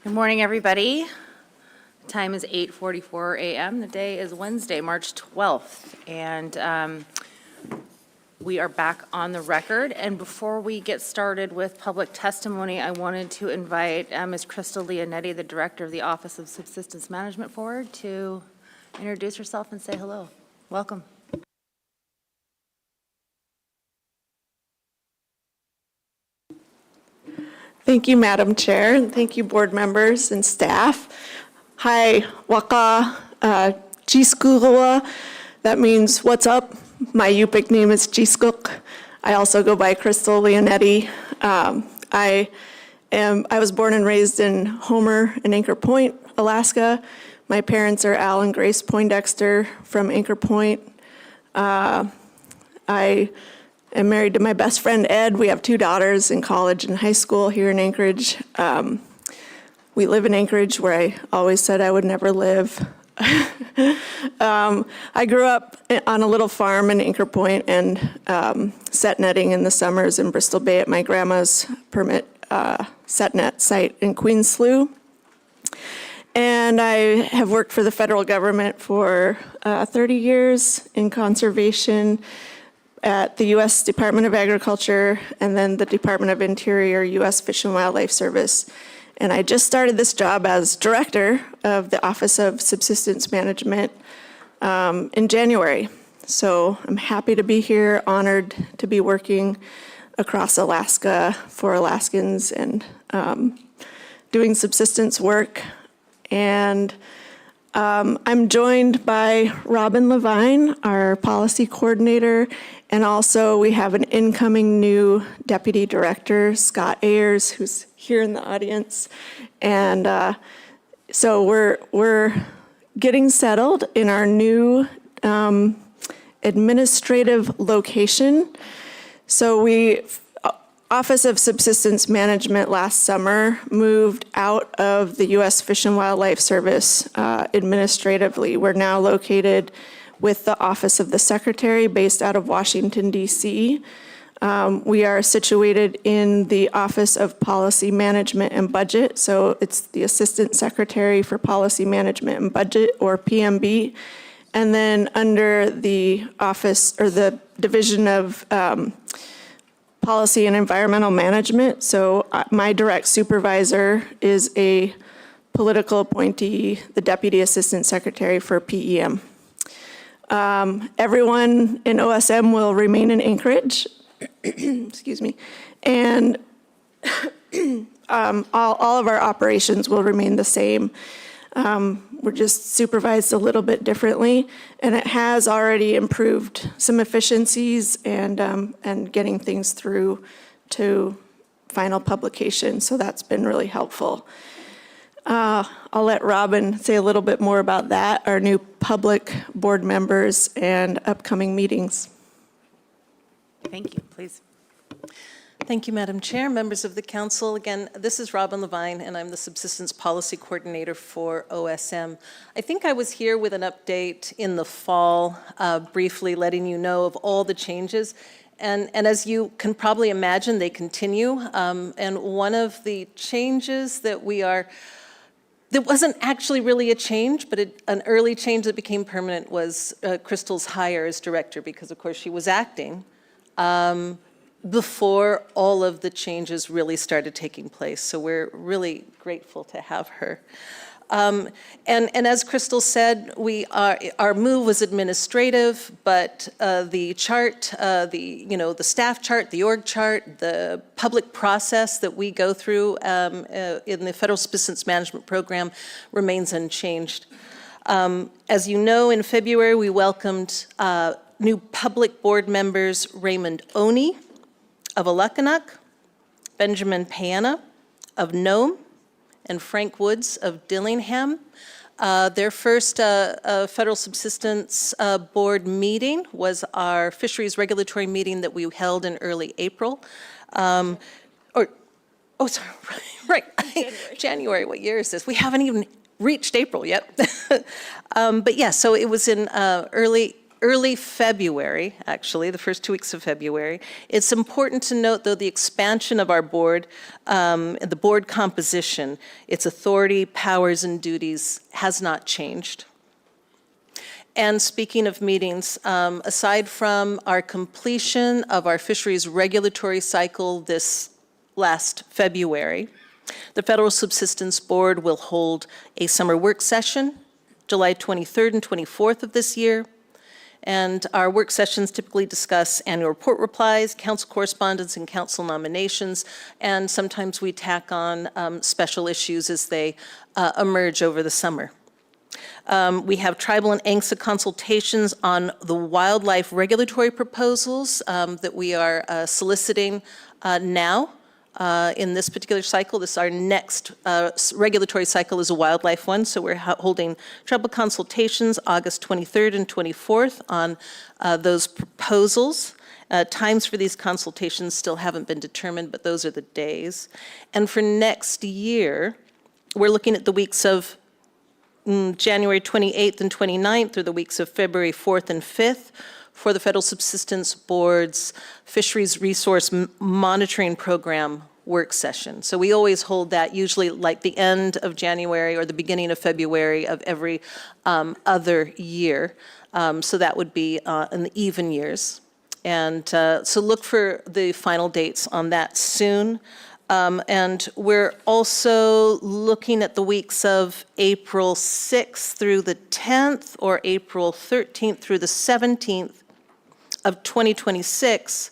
Good morning, everybody. The time is 8:44 a.m. The day is Wednesday, March 12th, and we are back on the record. And before we get started with public testimony, I wanted to invite Ms. Crystal Leonetti, the Director of the Office of Subsistence Management, forward to introduce herself and say hello. Welcome. Thank you, Madam Chair, and thank you, board members and staff. Hi, waka Jiskugawa. That means what's up. My Yupik name is Jiskuk. I also go by Crystal Leonetti. I was born and raised in Homer in Anchor Point, Alaska. My parents are Al and Grace Poindexter from Anchor Point. I am married to my best friend, Ed. We have two daughters in college and high school here in Anchorage. We live in Anchorage, where I always said I would never live. I grew up on a little farm in Anchor Point and set netting in the summers in Bristol Bay at my grandma's permit set net site in Queens Slough. And I have worked for the federal government for 30 years in conservation at the U.S. Department of Agriculture and then the Department of Interior, U.S. Fish and Wildlife Service. And I just started this job as director of the Office of Subsistence Management in January. So I'm happy to be here, honored to be working across Alaska for Alaskans and doing subsistence work. And I'm joined by Robin Levine, our policy coordinator, and also we have an incoming new deputy director, Scott Ayers, who's here in the audience. And so we're getting settled in our new administrative location. So Office of Subsistence Management last summer moved out of the U.S. Fish and Wildlife Service administratively. We're now located with the Office of the Secretary based out of Washington, D.C. We are situated in the Office of Policy Management and Budget, so it's the Assistant Secretary for Policy Management and Budget, or PMB. And then under the office, or the Division of Policy and Environmental Management. So my direct supervisor is a political appointee, the Deputy Assistant Secretary for PEM. Everyone in OSM will remain in Anchorage, excuse me, and all of our operations will remain the same. We're just supervised a little bit differently, and it has already improved some efficiencies and getting things through to final publication, so that's been really helpful. I'll let Robin say a little bit more about that, our new public board members and upcoming meetings. Thank you. Please. Thank you, Madam Chair, members of the council. Again, this is Robin Levine, and I'm the Subsistence Policy Coordinator for OSM. I think I was here with an update in the fall, briefly letting you know of all the changes. And as you can probably imagine, they continue. And one of the changes that there wasn't actually really a change, but an early change that became permanent was Crystal's hire as director, because of course she was acting before all of the changes really started taking place. So we're really grateful to have her. And as Crystal said, our move was administrative, but the chart, the staff chart, the org chart, the public process that we go through in the Federal Subsistence Management Program remains unchanged. As you know, in February, we welcomed new public board members, Raymond Oney of Alakanuk, Benjamin Piana of Nome, and Frank Woods of Dillingham. Their first Federal Subsistence Board meeting was our fisheries regulatory meeting that we held in early April. Right, January, what year is this? We haven't even reached April yet. But yeah, so it was in early early February, actually, the first 2 weeks of February. It's important to note, though, the expansion of our board, the board composition, its authority, powers, and duties has not changed. And speaking of meetings, aside from our completion of our fisheries regulatory cycle this last February, the Federal Subsistence Board will hold a summer work session, July 23rd and 24th of this year. And our work sessions typically discuss annual report replies, council correspondence, and council nominations. And sometimes we tack on special issues as they emerge over the summer. We have tribal and ANCSA consultations on the wildlife regulatory proposals that we are soliciting now. In this particular cycle, our next regulatory cycle is a wildlife one, so we're holding tribal consultations August 23rd and 24th on those proposals. Times for these consultations still haven't been determined, but those are the days. And for next year, we're looking at the weeks of January 28th and 29th, through the weeks of February 4th and 5th, for the Federal Subsistence Board's Fisheries Resource Monitoring Program work session. So we always hold that usually like the end of January or the beginning of February of every other year. So that would be in the even years. And so look for the final dates on that soon. And we're also looking at the weeks of April 6th through the 10th or April 13th through the 17th of 2026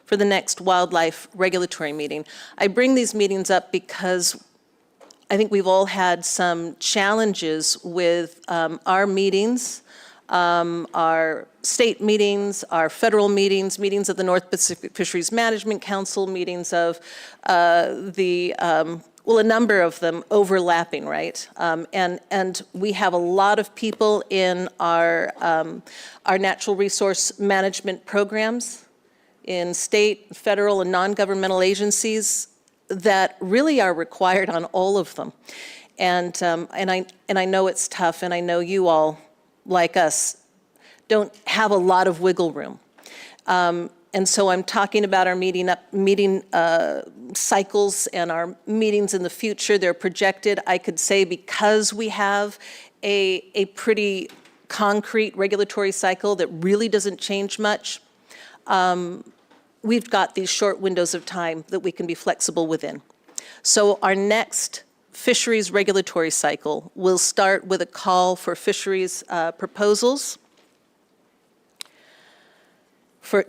for the next wildlife regulatory meeting. I bring these meetings up because I think we've all had some challenges with our meetings, our state meetings, our federal meetings, meetings of the North Pacific Fisheries Management Council, meetings of a number of them overlapping, right? And we have a lot of people in our natural resource management programs in state, federal, and non-governmental agencies that really are required on all of them. And I know it's tough, and I know you all, like us, don't have a lot of wiggle room. And so I'm talking about our meeting cycles and our meetings in the future. They're projected, I could say, because we have a pretty concrete regulatory cycle that really doesn't change much. We've got these short windows of time that we can be flexible within. So our next fisheries regulatory cycle will start with a call for fisheries proposals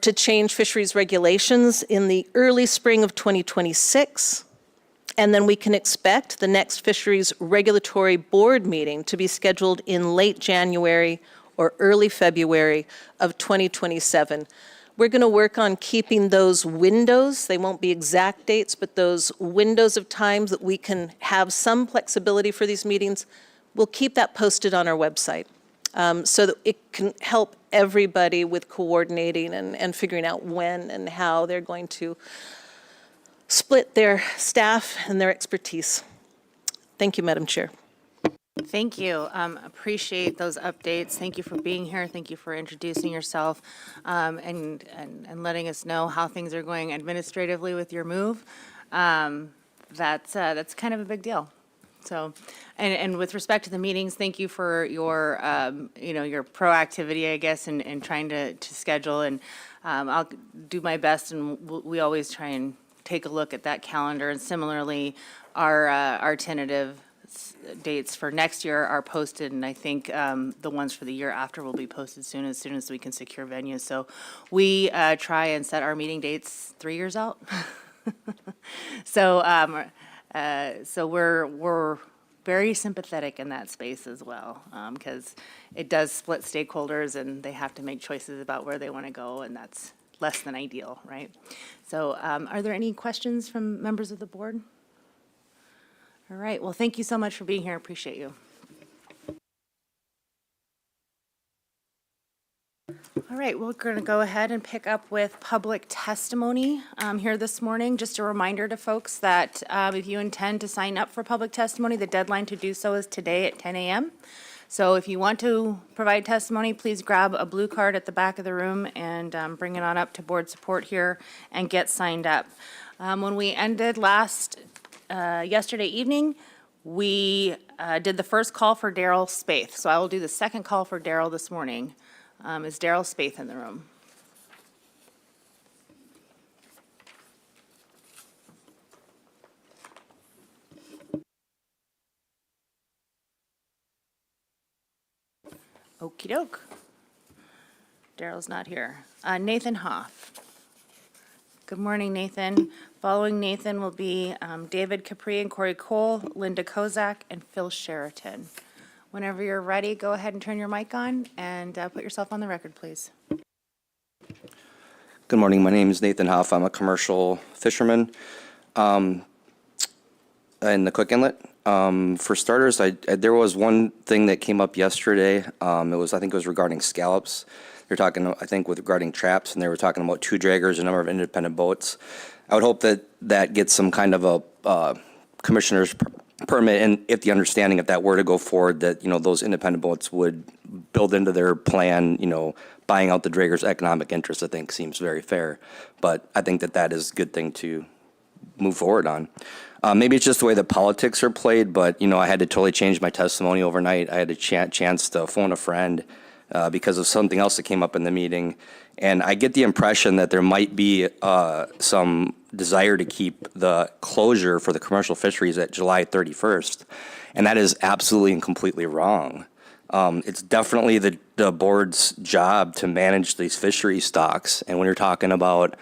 to change fisheries regulations in the early spring of 2026. And then we can expect the next fisheries regulatory board meeting to be scheduled in late January or early February of 2027. We're going to work on keeping those windows. They won't be exact dates, but those windows of times that we can have some flexibility for these meetings. We'll keep that posted on our website so that it can help everybody with coordinating and figuring out when and how they're going to split their staff and their expertise. Thank you, Madam Chair. Thank you. Appreciate those updates. Thank you for being here. Thank you for introducing yourself and letting us know how things are going administratively with your move. That's kind of a big deal. So, and with respect to the meetings, thank you for your your proactivity, I guess, in trying to schedule. And I'll do my best, and we always try and take a look at that calendar. And similarly, our tentative dates for next year are posted, and I think the ones for the year after will be posted as soon as we can secure venues. So we try and set our meeting dates 3 years out. So we're very sympathetic in that space as well, because it does split stakeholders, and they have to make choices about where they want to go, and that's less than ideal, right? So are there any questions from members of the board? All right, well, thank you so much for being here. I appreciate you. All right, we're going to go ahead and pick up with public testimony here this morning. Just a reminder to folks that if you intend to sign up for public testimony, the deadline to do so is today at 10 a.m. So if you want to provide testimony, please grab a blue card at the back of the room and bring it on up to board support here and get signed up. When we ended yesterday evening, we did the first call for Daryl Spaeth. So I will do the second call for Daryl this morning. Is Daryl Spaeth in the room? Okey doke. Daryl's not here. Nathan Hoff. Good morning, Nathan. Following Nathan will be David Capri and Corey Cole, Linda Kozak, and Phil Sheraton. Whenever you're ready, go ahead and turn your mic on and put yourself on the record, please. Good morning. My name is Nathan Hoff. I'm a commercial fisherman in the Cook Inlet. For starters, there was one thing that came up yesterday. I think it was regarding scallops. They're talking, I think, regarding traps, and they were talking about 2 draggers, a number of independent boats. I would hope that gets some kind of a commissioner's permit, and if the understanding, if that were to go forward, that, those independent boats would build into their plan, buying out the draggers' economic interest, I think seems very fair. But I think that is a good thing to move forward on. Maybe it's just the way that politics are played, but, I had to totally change my testimony overnight. I had a chance to phone a friend because of something else that came up in the meeting. And I get the impression that there might be some desire to keep the closure for the commercial fisheries at July 31st. And that is absolutely and completely wrong. It's definitely the board's job to manage these fishery stocks. And when you're talking about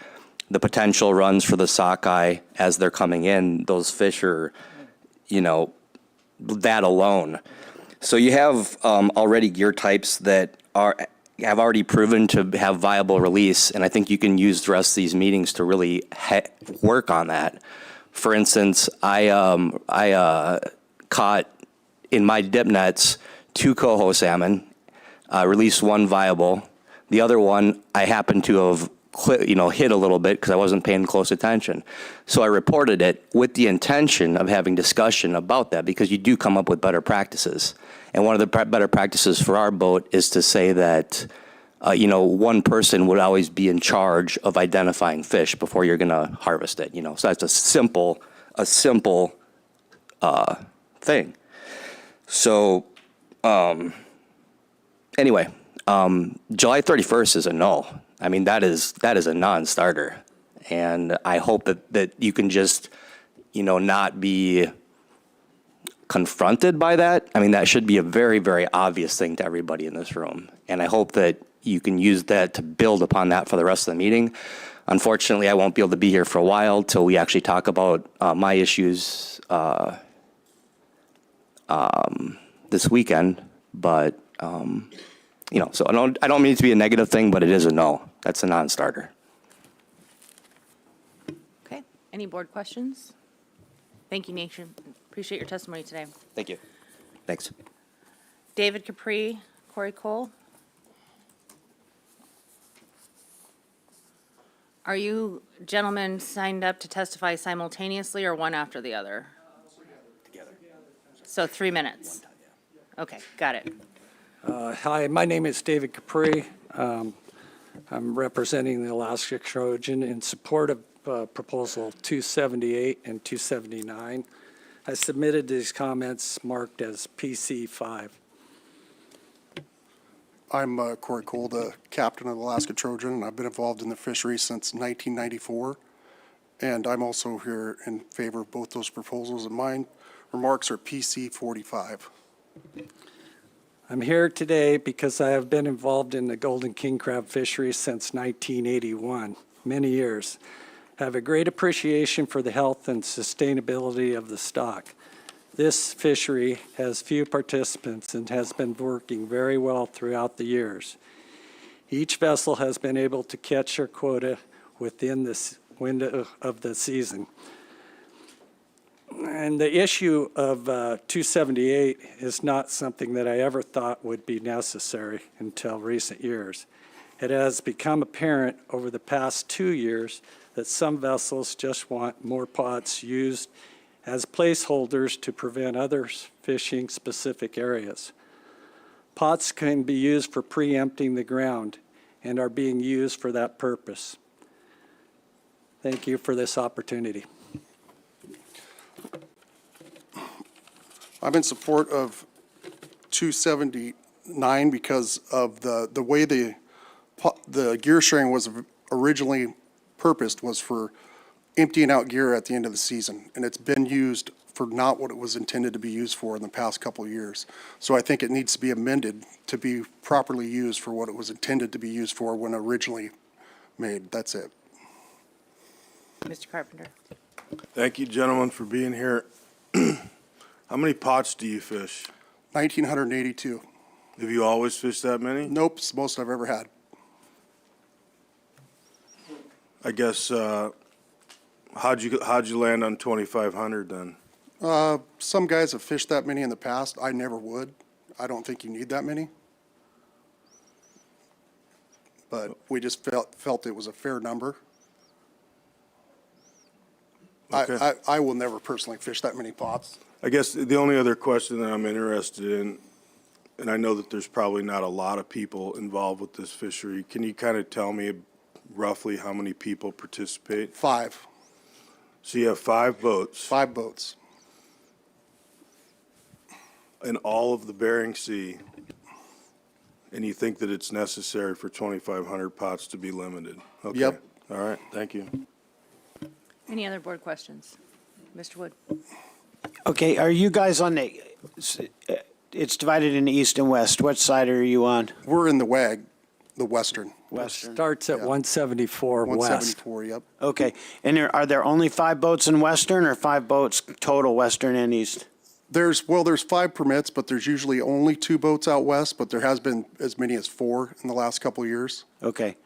the potential runs for the sockeye as they're coming in, those fish are, that alone. So you have already gear types that have already proven to have viable release, and I think you can use the rest of these meetings to really work on that. For instance, I caught in my dip nets 2 coho salmon, released 1 viable. The other one I happened to have hit a little bit because I wasn't paying close attention. So I reported it with the intention of having discussion about that, because you do come up with better practices. And one of the better practices for our boat is to say that, one person would always be in charge of identifying fish before you're going to harvest it. So that's a simple thing. So anyway, July 31st is a no. I mean, that is a non-starter. And I hope that you can just, not be confronted by that. I mean, that should be a very, very obvious thing to everybody in this room. And I hope that you can use that to build upon that for the rest of the meeting. Unfortunately, I won't be able to be here for a while till we actually talk about my issues this weekend. But, so I don't mean it to be a negative thing, but it is a no. That's a non-starter. Okay. Any board questions? Thank you, Nation. Appreciate your testimony today. Thank you. Thanks. David Capri, Corey Cole. Are you gentlemen signed up to testify simultaneously or one after the other? Together. So 3 minutes? Okay, got it. Hi, my name is David Capri. I'm representing the Alaska Trojan in support of Proposal 278 and 279. I submitted these comments marked as PC5. I'm Corey Cole, the captain of the Alaska Trojan, and I've been involved in the fishery since 1994. And I'm also here in favor of both those proposals, and my remarks are PC45. I'm here today because I have been involved in the golden king crab fishery since 1981, many years. I have a great appreciation for the health and sustainability of the stock. This fishery has few participants and has been working very well throughout the years. Each vessel has been able to catch their quota within this window of the season. And the issue of 278 is not something that I ever thought would be necessary until recent years. It has become apparent over the past 2 years that some vessels just want more pots used as placeholders to prevent others fishing specific areas. Pots can be used for preempting the ground and are being used for that purpose. Thank you for this opportunity. I'm in support of 279 because of the way the gear sharing was originally purposed was for emptying out gear at the end of the season, and it's been used for not what it was intended to be used for in the past couple of years. So I think it needs to be amended to be properly used for what it was intended to be used for when originally made. That's it. Mr. Carpenter. Thank you, gentlemen, for being here. How many pots do you fish? 1,982. Have you always fished that many? Nope, it's the most I've ever had. I guess, how'd you land on 2,500 then? Some guys have fished that many in the past. I never would. I don't think you need that many. But we just felt it was a fair number. Okay. I will never personally fish that many pots. I guess the only other question that I'm interested in, and I know that there's probably not a lot of people involved with this fishery, can you kind of tell me roughly how many people participate? 5. So you have 5 boats 5 boats. in all of the Bering Sea, and you think that it's necessary for 2,500 pots to be limited? Okay. Yep. All right, thank you. Any other board questions? Mr. Wood? Okay, are you guys on the, it's divided into east and west. What side are you on? We're in the WAG, the western. Western. Starts at 174 west. 174, yep. Okay, and are there only 5 boats in western or 5 boats total western and east? There's 5 permits, but there's usually only 2 boats out west, but there has been as many as 4 in the last couple of years. Okay,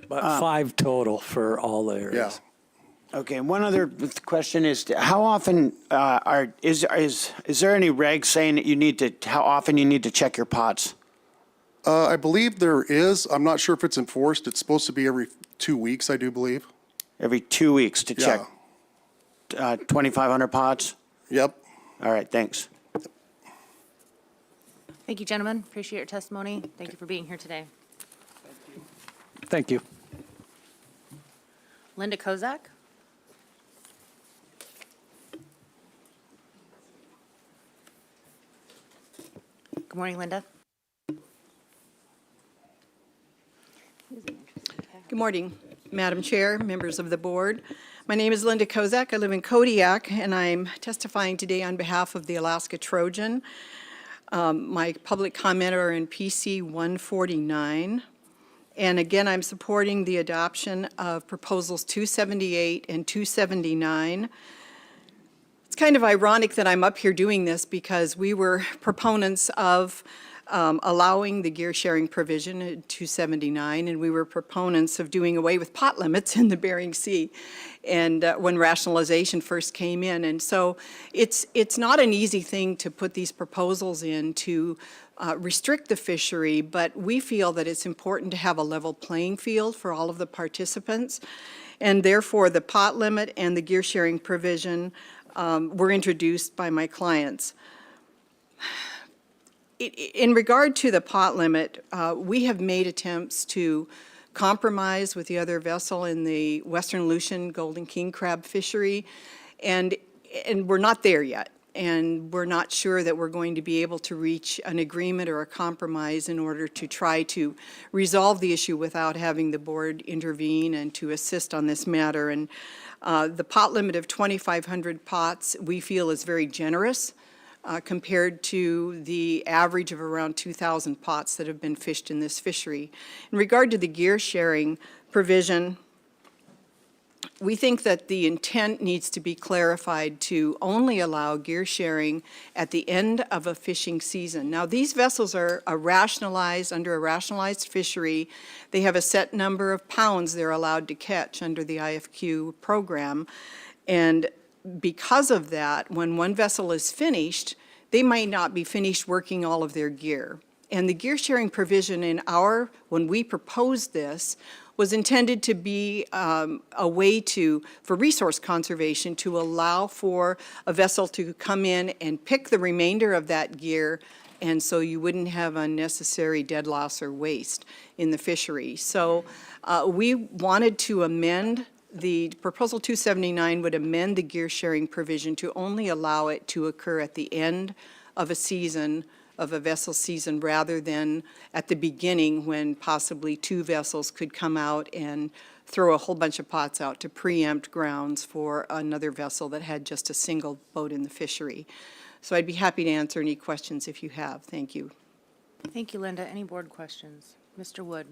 But 5 total for all the areas. okay, and one other question is, how often is there any reg saying that you need to, how often you need to check your pots? I believe there is. I'm not sure if it's enforced. It's supposed to be every 2 weeks, I do believe. Every 2 weeks to check Yeah. 2,500 pots? Yep. All right, thanks. Thank you, gentlemen. Appreciate your testimony. Thank you for being here today. Thank you. Linda Kozak? Good morning, Linda. Good morning, Madam Chair, members of the board. My name is Linda Kozak. I live in Kodiak, and I'm testifying today on behalf of the Alaska Trojan. My public comment are in PC 149. And again, I'm supporting the adoption of proposals 278 and 279. It's kind of ironic that I'm up here doing this because we were proponents of allowing the gear sharing provision in 279, and we were proponents of doing away with pot limits in the Bering Sea, and when rationalization first came in. And so it's not an easy thing to put these proposals in to restrict the fishery, but we feel that it's important to have a level playing field for all of the participants, and therefore the pot limit and the gear sharing provision were introduced by my clients. In regard to the pot limit, we have made attempts to compromise with the other vessel in the Western Aleutian golden king crab fishery, and we're not there yet. And we're not sure that we're going to be able to reach an agreement or a compromise in order to try to resolve the issue without having the board intervene and to assist on this matter. And the pot limit of 2,500 pots we feel is very generous compared to the average of around 2,000 pots that have been fished in this fishery. In regard to the gear sharing provision, we think that the intent needs to be clarified to only allow gear sharing at the end of a fishing season. Now, these vessels are under a rationalized fishery. They have a set number of pounds they're allowed to catch under the IFQ program. And because of that, when one vessel is finished, they might not be finished working all of their gear. And the gear sharing provision when we proposed this, was intended to be a way for resource conservation, to allow for a vessel to come in and pick the remainder of that gear, and so you wouldn't have unnecessary dead loss or waste in the fishery. So we wanted to amend, the Proposal 279 would amend the gear sharing provision to only allow it to occur at the end of a season, of a vessel season, rather than at the beginning when possibly two vessels could come out and throw a whole bunch of pots out to preempt grounds for another vessel that had just a single boat in the fishery. So I'd be happy to answer any questions if you have. Thank you. Thank you, Linda. Any board questions? Mr. Wood?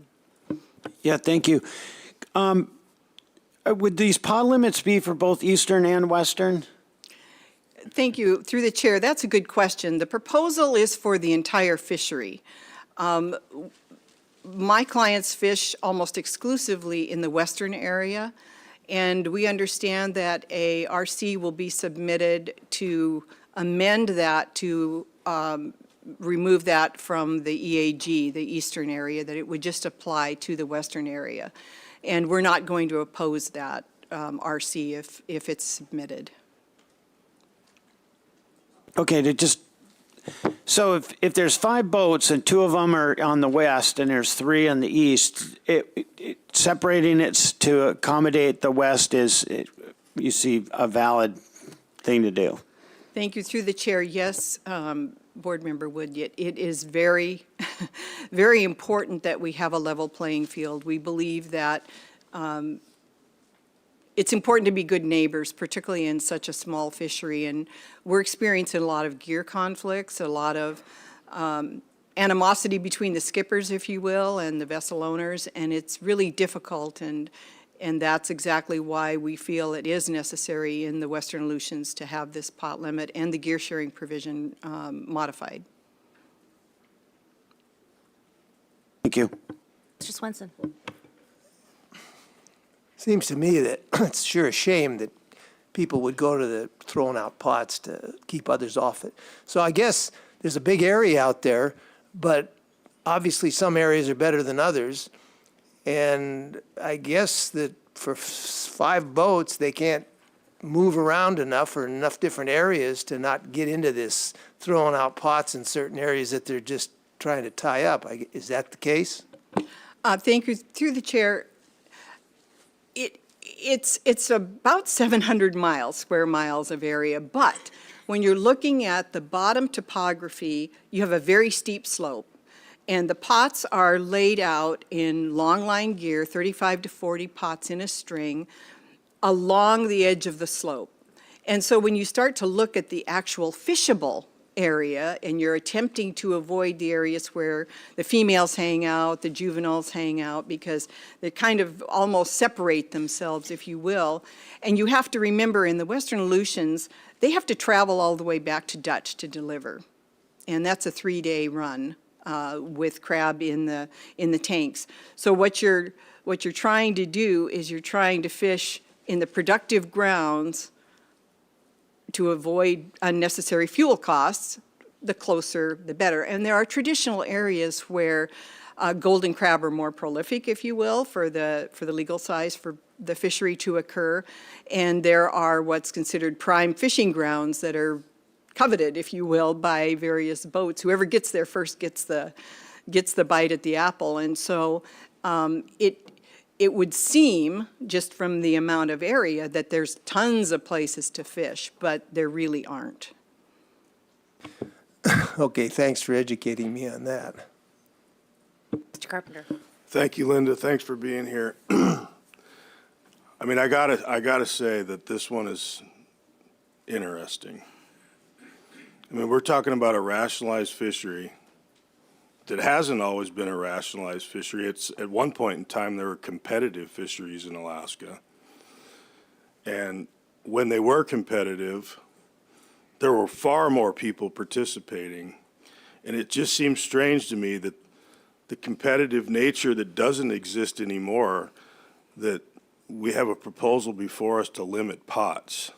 Yeah, thank you. Would these pod limits be for both eastern and western? Thank you. Through the chair, that's a good question. The proposal is for the entire fishery. My clients fish almost exclusively in the western area, and we understand that a RC will be submitted to amend that to remove that from the EAG, the eastern area, that it would just apply to the western area. And we're not going to oppose that RC if it's submitted. Okay, so if there's 5 boats and 2 of them are on the west and there's 3 on the east, separating it to accommodate the west you see a valid thing to do. Thank you. Through the chair, yes, Board Member Wood, it is very, very important that we have a level playing field. We believe that it's important to be good neighbors, particularly in such a small fishery. And we're experiencing a lot of gear conflicts, a lot of animosity between the skippers, if you will, and the vessel owners, and it's really difficult. And that's exactly why we feel it is necessary in the Western Aleutians to have this pot limit and the gear sharing provision modified. Thank you. Mr. Swenson? Seems to me that it's sure a shame that people would go to the throwing out pots to keep others off it. So I guess there's a big area out there, but obviously some areas are better than others. And I guess that for 5 boats, they can't move around enough or enough different areas to not get into this throwing out pots in certain areas that they're just trying to tie up. Is that the case? Thank you. Through the chair, it's about 700 square miles of area, but when you're looking at the bottom topography, you have a very steep slope. And the pots are laid out in long line gear, 35 to 40 pots in a string, along the edge of the slope. And so when you start to look at the actual fishable area, and you're attempting to avoid the areas where the females hang out, the juveniles hang out, because they kind of almost separate themselves, if you will. And you have to remember, in the Western Aleutians, they have to travel all the way back to Dutch to deliver. And that's a 3-day run with crab in the tanks. So what you're trying to do is you're trying to fish in the productive grounds to avoid unnecessary fuel costs. The closer, the better. And there are traditional areas where golden crab are more prolific, if you will, for the legal size for the fishery to occur. And there are what's considered prime fishing grounds that are coveted, if you will, by various boats. Whoever gets there first gets the bite at the apple. And so it would seem, just from the amount of area, that there's tons of places to fish, but there really aren't. Okay, thanks for educating me on that. Mr. Carpenter? Thank you, Linda. Thanks for being here. I mean, I gotta say that this one is interesting. I mean, we're talking about a rationalized fishery that hasn't always been a rationalized fishery. It's, at one point in time, there were competitive fisheries in Alaska. And when they were competitive, there were far more people participating. And it just seems strange to me that the competitive nature that doesn't exist anymore, that we have a proposal before us to limit pots.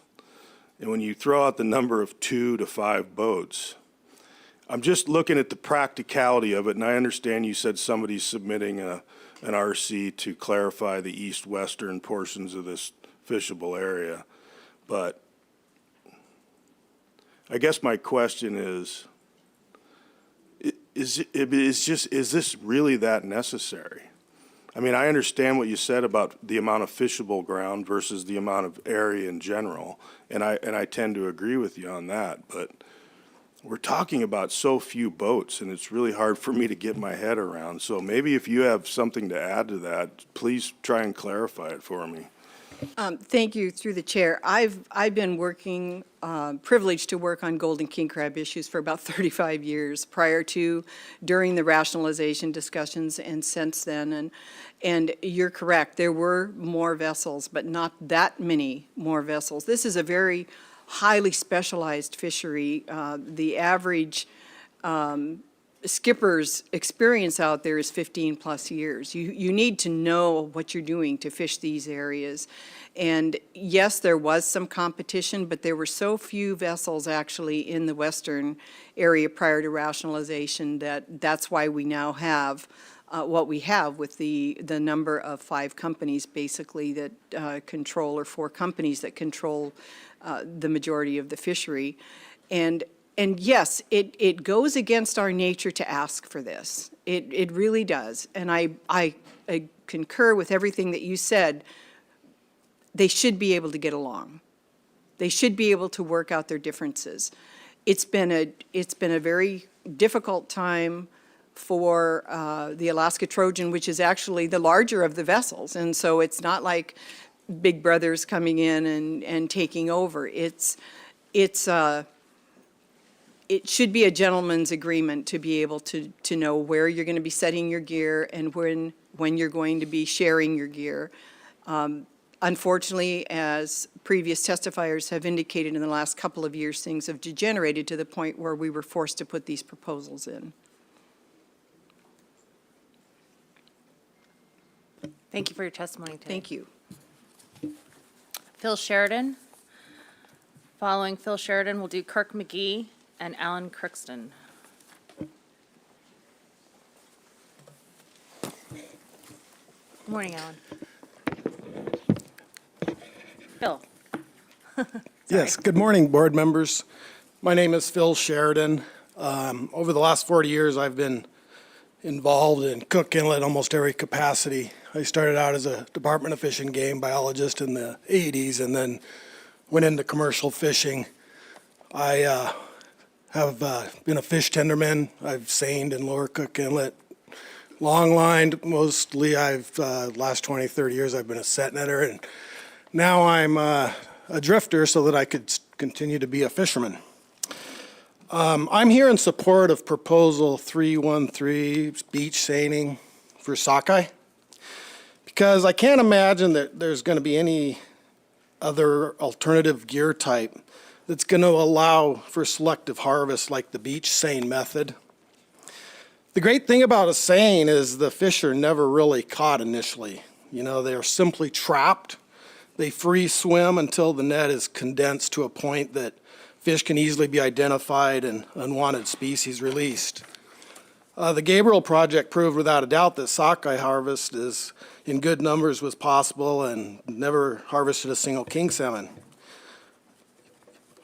And when you throw out the number of 2 to 5 boats, I'm just looking at the practicality of it, and I understand you said somebody's submitting an RC to clarify the east-western portions of this fishable area. But I guess my question is, is this really that necessary? I mean, I understand what you said about the amount of fishable ground versus the amount of area in general, and I tend to agree with you on that, but we're talking about so few boats, and it's really hard for me to get my head around. So maybe if you have something to add to that, please try and clarify it for me. Thank you, through the chair. I've been working, privileged to work on golden king crab issues for about 35 years, prior to, during the rationalization discussions, and since then. And you're correct, there were more vessels, but not that many more vessels. This is a very highly specialized fishery. The average skipper's experience out there is 15-plus years. You need to know what you're doing to fish these areas. And yes, there was some competition, but there were so few vessels actually in the western area prior to rationalization that's why we now have what we have with the number of 5 companies basically that control, or 4 companies that control the majority of the fishery. And yes, it goes against our nature to ask for this. It really does. And I concur with everything that you said. They should be able to get along. They should be able to work out their differences. It's been a very difficult time for the Alaska Trojan, which is actually the larger of the vessels. And so it's not like Big Brother's coming in and taking over. It should be a gentleman's agreement to be able to know where you're going to be setting your gear and when you're going to be sharing your gear. Unfortunately, as previous testifiers have indicated in the last couple of years, things have degenerated to the point where we were forced to put these proposals in. Thank you for your testimony today. Thank you. Phil Sheridan. Following Phil Sheridan, we'll do Kirk McGee and Alan Crookston. Good morning, Alan. Phil. Yes, good morning, board members. My name is Phil Sheridan. Over the last 40 years, I've been involved in Cook Inlet almost every capacity. I started out as a Department of Fish and Game biologist in the 80s and then went into commercial fishing. I have been a fish tenderman. I've seined in Lower Cook Inlet. Long lined, mostly last 20, 30 years I've been a set netter, and now I'm a drifter so that I could continue to be a fisherman. I'm here in support of Proposal 313, beach seining for sockeye, because I can't imagine that there's going to be any other alternative gear type that's going to allow for selective harvest like the beach seine method. The great thing about a seine is the fish are never really caught initially. You know, they're simply trapped. They free swim until the net is condensed to a point that fish can easily be identified and unwanted species released. The Gabriel project proved without a doubt that sockeye harvest in good numbers was possible and never harvested a single king salmon.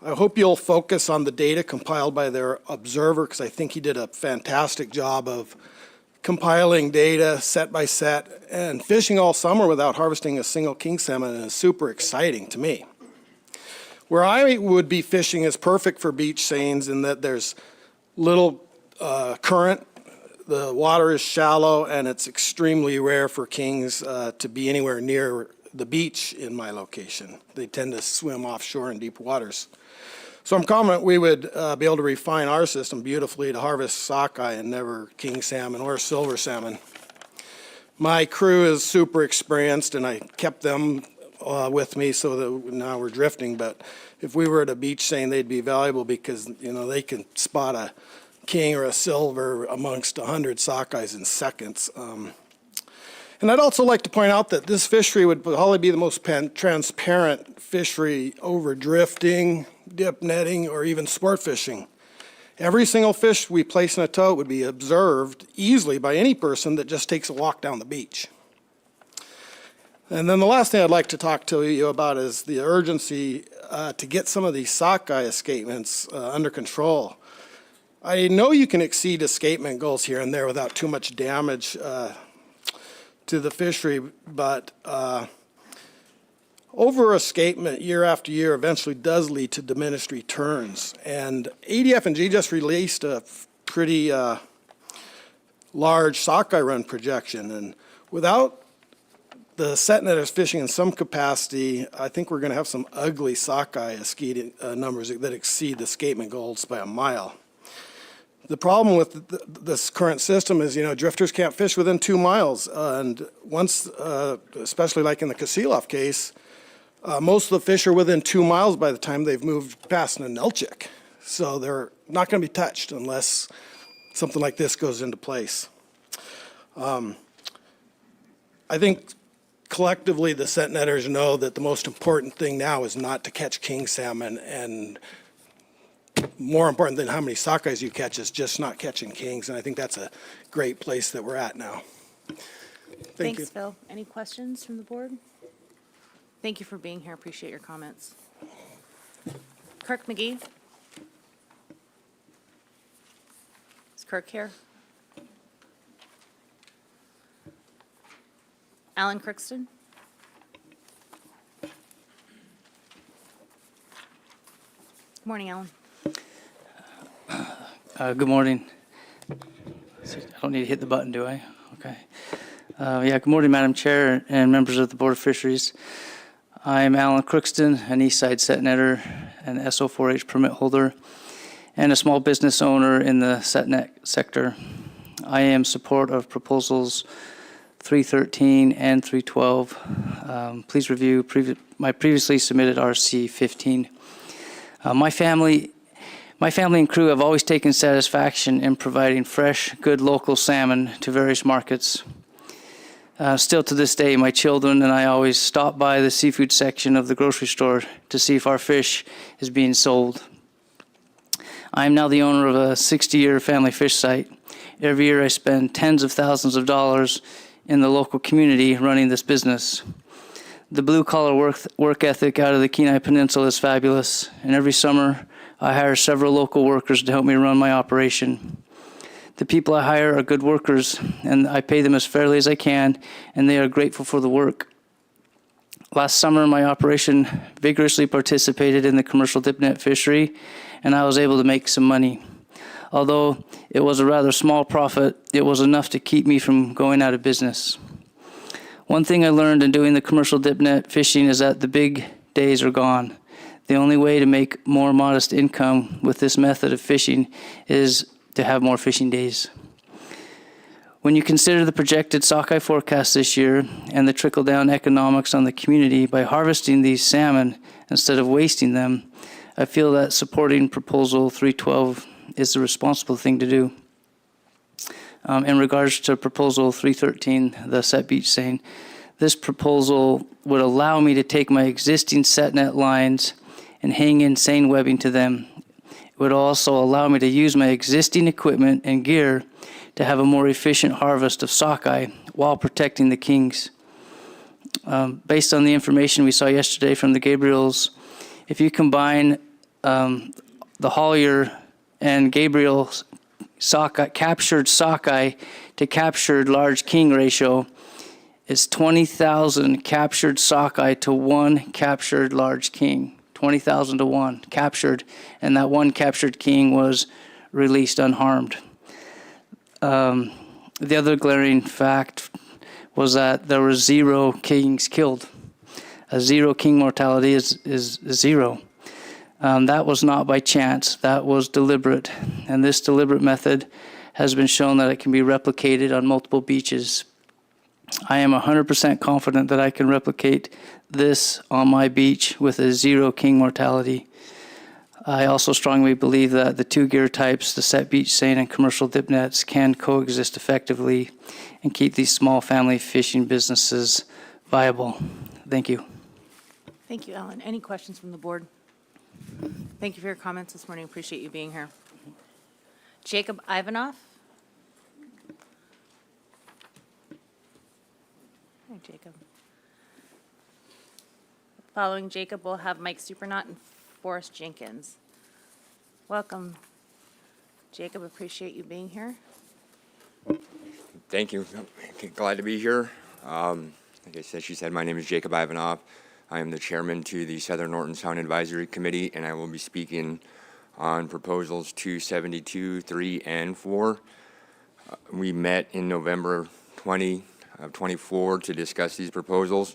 I hope you'll focus on the data compiled by their observer, because I think he did a fantastic job of compiling data set by set, and fishing all summer without harvesting a single king salmon is super exciting to me. Where I would be fishing is perfect for beach seines in that there's little current, the water is shallow, and it's extremely rare for kings to be anywhere near the beach in my location. They tend to swim offshore in deep waters. So I'm confident we would be able to refine our system beautifully to harvest sockeye and never king salmon or silver salmon. My crew is super experienced, and I kept them with me so that now we're drifting. But if we were at a beach seine, they'd be valuable because, you know, they can spot a king or a silver amongst 100 sockeyes in seconds. And I'd also like to point out that this fishery would probably be the most transparent fishery over drifting, dip netting, or even sport fishing. Every single fish we place in a tote would be observed easily by any person that just takes a walk down the beach. And then the last thing I'd like to talk to you about is the urgency to get some of these sockeye escapements under control. I know you can exceed escapement goals here and there without too much damage to the fishery, but over escapement year after year eventually does lead to diminished returns. And ADF&G just released a pretty large sockeye run projection, and without the set netters fishing in some capacity, I think we're going to have some ugly sockeye numbers that exceed the escapement goals by a mile. The problem with this current system is, drifters can't fish within 2 miles. And once, especially like in the Kasilof case, most of the fish are within 2 miles by the time they've moved past Ninelchik. So they're not going to be touched unless something like this goes into place. I think collectively the set netters know that the most important thing now is not to catch king salmon, and more important than how many sockeyes you catch is just not catching kings, and I think that's a great place that we're at now. Thank you. Thanks, Phil. Any questions from the board? Thank you for being here. Appreciate your comments. Kirk McGee? Is Kirk here? Alan Crookston? Good morning, Alan. Good morning. I don't need to hit the button, do I? Okay. Good morning, Madam Chair and members of the Board of Fisheries. I'm Alan Crookston, an Eastside set netter, an SO4H permit holder, and a small business owner in the set net sector. I am in support of proposals 313 and 312. Please review my previously submitted RC 15. My family and crew have always taken satisfaction in providing fresh, good local salmon to various markets. Still to this day, my children and I always stop by the seafood section of the grocery store to see if our fish is being sold. I am now the owner of a 60-year family fish site. Every year I spend tens of thousands of dollars in the local community running this business. The blue-collar work ethic out of the Kenai Peninsula is fabulous, and every summer I hire several local workers to help me run my operation. The people I hire are good workers, and I pay them as fairly as I can, and they are grateful for the work. Last summer, my operation vigorously participated in the commercial dip net fishery, and I was able to make some money. Although it was a rather small profit, it was enough to keep me from going out of business. One thing I learned in doing the commercial dip net fishing is that the big days are gone. The only way to make more modest income with this method of fishing is to have more fishing days. When you consider the projected sockeye forecast this year and the trickle-down economics on the community by harvesting these salmon instead of wasting them, I feel that supporting Proposal 312 is the responsible thing to do. In regards to Proposal 313, the set beach seine, this proposal would allow me to take my existing set net lines and hang in seine webbing to them. It would also allow me to use my existing equipment and gear to have a more efficient harvest of sockeye while protecting the kings. Based on the information we saw yesterday from the Gabriels, if you combine the Hollier and Gabriel sockeye, captured sockeye to captured large king ratio, it's 20,000 captured sockeye to 1 captured large king. 20,000 to 1 captured, and that 1 captured king was released unharmed. The other glaring fact was that there were 0 kings killed. A 0 king mortality is 0. That was not by chance, that was deliberate. And this deliberate method has been shown that it can be replicated on multiple beaches. I am 100% confident that I can replicate this on my beach with a 0 king mortality. I also strongly believe that the 2 gear types, the set beach seine and commercial dip nets, can coexist effectively and keep these small family fishing businesses viable. Thank you. Thank you, Alan. Any questions from the board? Thank you for your comments this morning. Appreciate you being here. Jacob Ivanov? Hi, Jacob. Following Jacob, we'll have Mike Supernaut and Forrest Jenkins. Welcome, Jacob, appreciate you being here. Thank you. Glad to be here. Like I said, she said, my name is Jacob Ivanov. I am the chairman to the Southern Norton Sound Advisory Committee, and I will be speaking on proposals 272, 3, and 4. We met in November 2024 to discuss these proposals.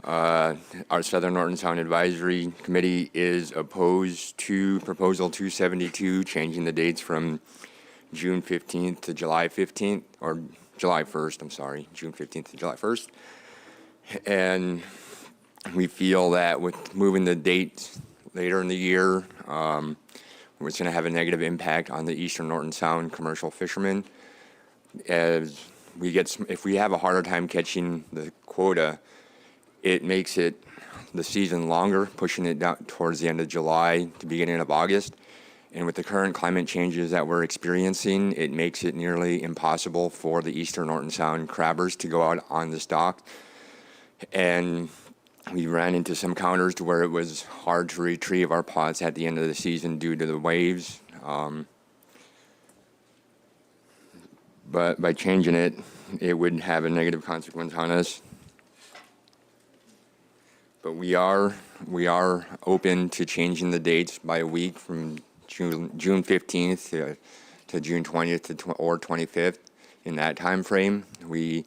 Our Southern Norton Sound Advisory Committee is opposed to Proposal 272, changing the dates from June 15th to July 15th, or July 1st, I'm sorry, June 15th to July 1st. And we feel that with moving the dates later in the year, it's going to have a negative impact on the Eastern Norton Sound commercial fishermen. As we get, if we have a harder time catching the quota, it makes the season longer, pushing it down towards the end of July to beginning of August. And with the current climate changes that we're experiencing, it makes it nearly impossible for the Eastern Norton Sound crabbers to go out on this dock. And we ran into some counters to where it was hard to retrieve our pots at the end of the season due to the waves. But by changing it, it would have a negative consequence on us. But we are open to changing the dates by a week from June 15th to June 20th or 25th. In that time frame, we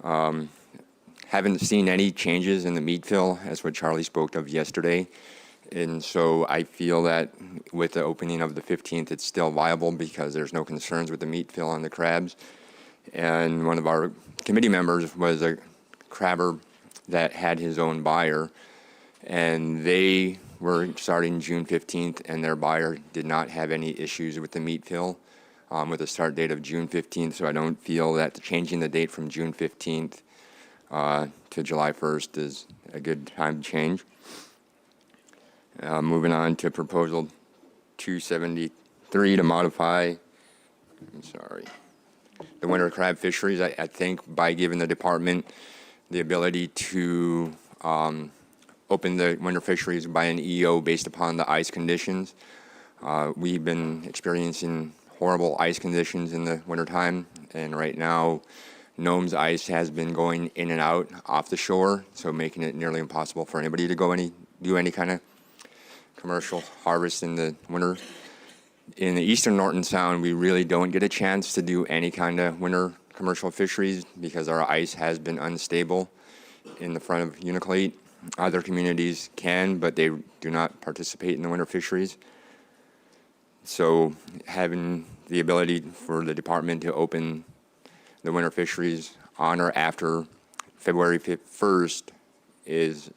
haven't seen any changes in the meat fill, as what Charlie spoke of yesterday. And so I feel that with the opening of the 15th, it's still viable because there's no concerns with the meat fill on the crabs. And one of our committee members was a crabber that had his own buyer, and they were starting June 15th, and their buyer did not have any issues with the meat fill with a start date of June 15th. So I don't feel that changing the date from June 15th to July 1st is a good time to change. Moving on to proposal 273 to modify, the winter crab fisheries. I think by giving the department the ability to open the winter fisheries by an EO based upon the ice conditions. We've been experiencing horrible ice conditions in the wintertime, and right now Nome's ice has been going in and out off the shore, so making it nearly impossible for anybody to do any kind of commercial harvest in the winter. In the Eastern Norton Sound, we really don't get a chance to do any kind of winter commercial fisheries because our ice has been unstable in the front of Unalakleet. Other communities can, but they do not participate in the winter fisheries. So having the ability for the department to open the winter fisheries on or after February 1st is,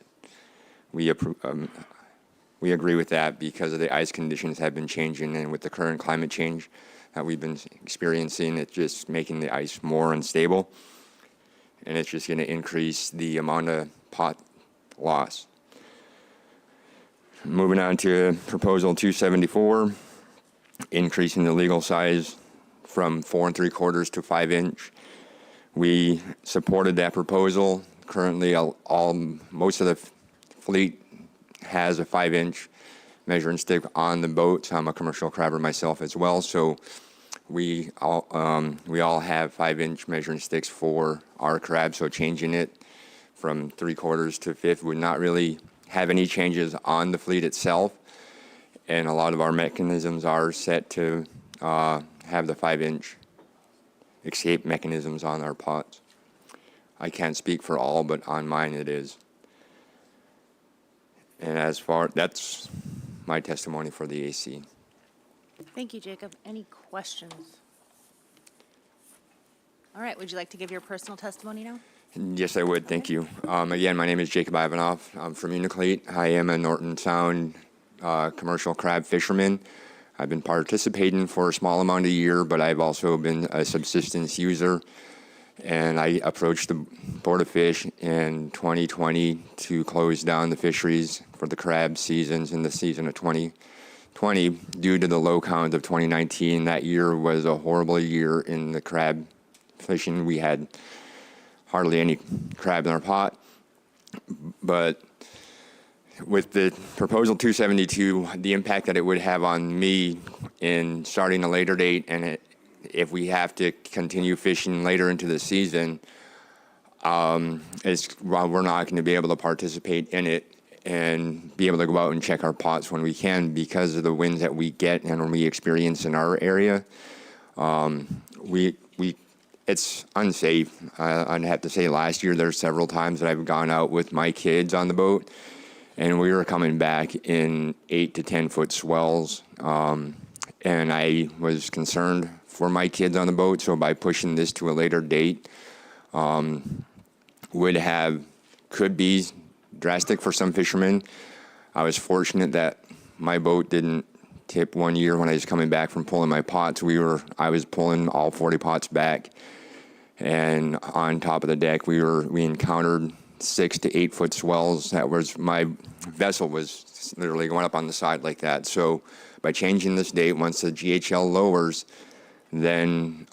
we agree with that because of the ice conditions have been changing, and with the current climate change that we've been experiencing, it's just making the ice more unstable, and it's just going to increase the amount of pot loss. Moving on to proposal 274, increasing the legal size from 4 3/4 to 5 inch. We supported that proposal. Currently, most of the fleet has a 5 inch measuring stick on the boat. I'm a commercial crabber myself as well, so we all have 5 inch measuring sticks for our crab. So changing it from 3/4 to 5 would not really have any changes on the fleet itself, and a lot of our mechanisms are set to have the 5 inch escape mechanisms on our pots. I can't speak for all, but on mine it is. And that's my testimony for the AC. Thank you, Jacob. Any questions? All right, would you like to give your personal testimony now? Yes, I would. Thank you. Again, my name is Jacob Ivanov. I'm from Unalakleet. I am a Norton Sound commercial crab fisherman. I've been participating for a small amount a year, but I've also been a subsistence user. And I approached the Board of Fish in 2020 to close down the fisheries for the crab seasons in the season of 2020 due to the low count of 2019. That year was a horrible year in the crab fishing. We had hardly any crab in our pot. But with the proposal 272, the impact that it would have on me in starting a later date, and if we have to continue fishing later into the season, while we're not going to be able to participate in it and be able to go out and check our pots when we can because of the winds that we get and we experience in our area. It's unsafe. I'd have to say last year there's several times that I've gone out with my kids on the boat and we were coming back in 8 to 10 foot swells. And I was concerned for my kids on the boat. So by pushing this to a later date, could be drastic for some fishermen. I was fortunate that my boat didn't tip one year when I was coming back from pulling my pots. I was pulling all 40 pots back, and on top of the deck we encountered 6 to 8 foot swells. My vessel was literally going up on the side like that. So by changing this date, once the GHL lowers, then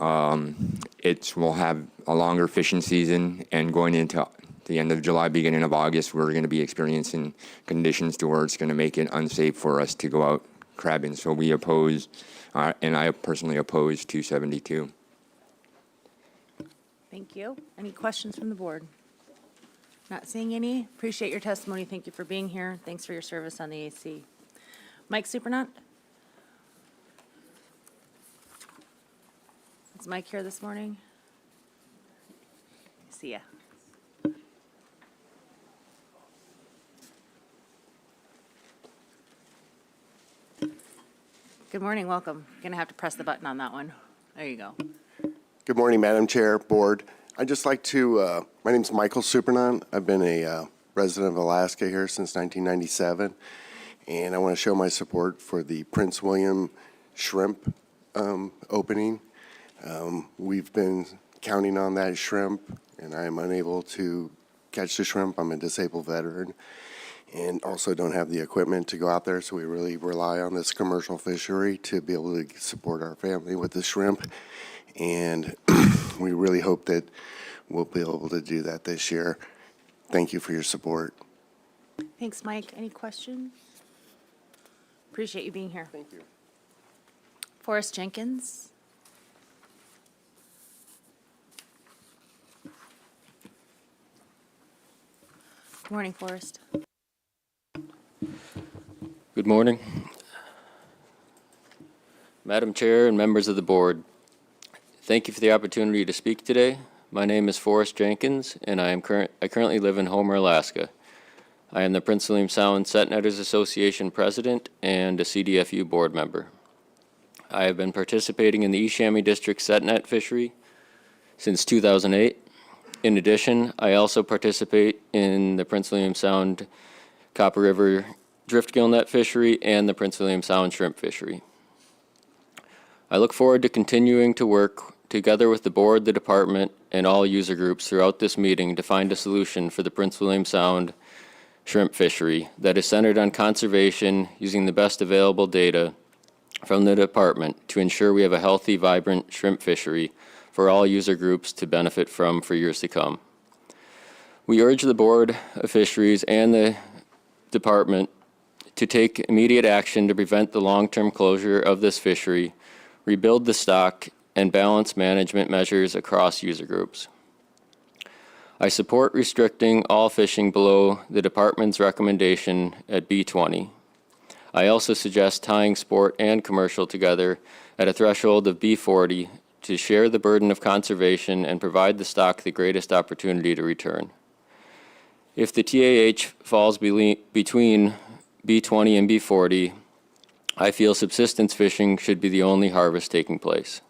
it will have a longer fishing season, and going into the end of July, beginning of August, we're going to be experiencing conditions to where it's going to make it unsafe for us to go out crabbing. So we oppose, and I personally oppose 272. Thank you. Any questions from the board? Not seeing any. Appreciate your testimony. Thank you for being here. Thanks for your service on the AC. Mike Supernaut? Is Mike here this morning? See ya. Good morning, welcome. You're going to have to press the button on that one. There you go. Good morning, Madam Chair, Board. I'd just like to, my name's Michael Supernaut. I've been a resident of Alaska here since 1997, and I want to show my support for the Prince William shrimp opening. We've been counting on that shrimp, and I'm unable to catch the shrimp. I'm a disabled veteran and also don't have the equipment to go out there, so we really rely on this commercial fishery to be able to support our family with the shrimp, and we really hope that we'll be able to do that this year. Thank you for your support. Thanks, Mike. Any questions? Appreciate you being here. Thank you. Forrest Jenkins? Good morning, Forrest. Good morning. Madam Chair and members of the board, thank you for the opportunity to speak today. My name is Forrest Jenkins, and I currently live in Homer, Alaska. I am the Prince William Sound Set Netters Association President and a CDFU board member. I have been participating in the East Chamois District Set Net fishery since 2008. In addition, I also participate in the Prince William Sound Copper River Drift Gill Net fishery and the Prince William Sound Shrimp fishery. I look forward to continuing to work together with the board, the department, and all user groups throughout this meeting to find a solution for the Prince William Sound shrimp fishery that is centered on conservation using the best available data from the department to ensure we have a healthy, vibrant shrimp fishery for all user groups to benefit from for years to come. We urge the Board of Fisheries and the department to take immediate action to prevent the long-term closure of this fishery, rebuild the stock, and balance management measures across user groups. I support restricting all fishing below the department's recommendation at B20. I also suggest tying sport and commercial together at a threshold of B40 to share the burden of conservation and provide the stock the greatest opportunity to return. If the TAH falls between B20 and B40, I feel subsistence fishing should be the only harvest taking place.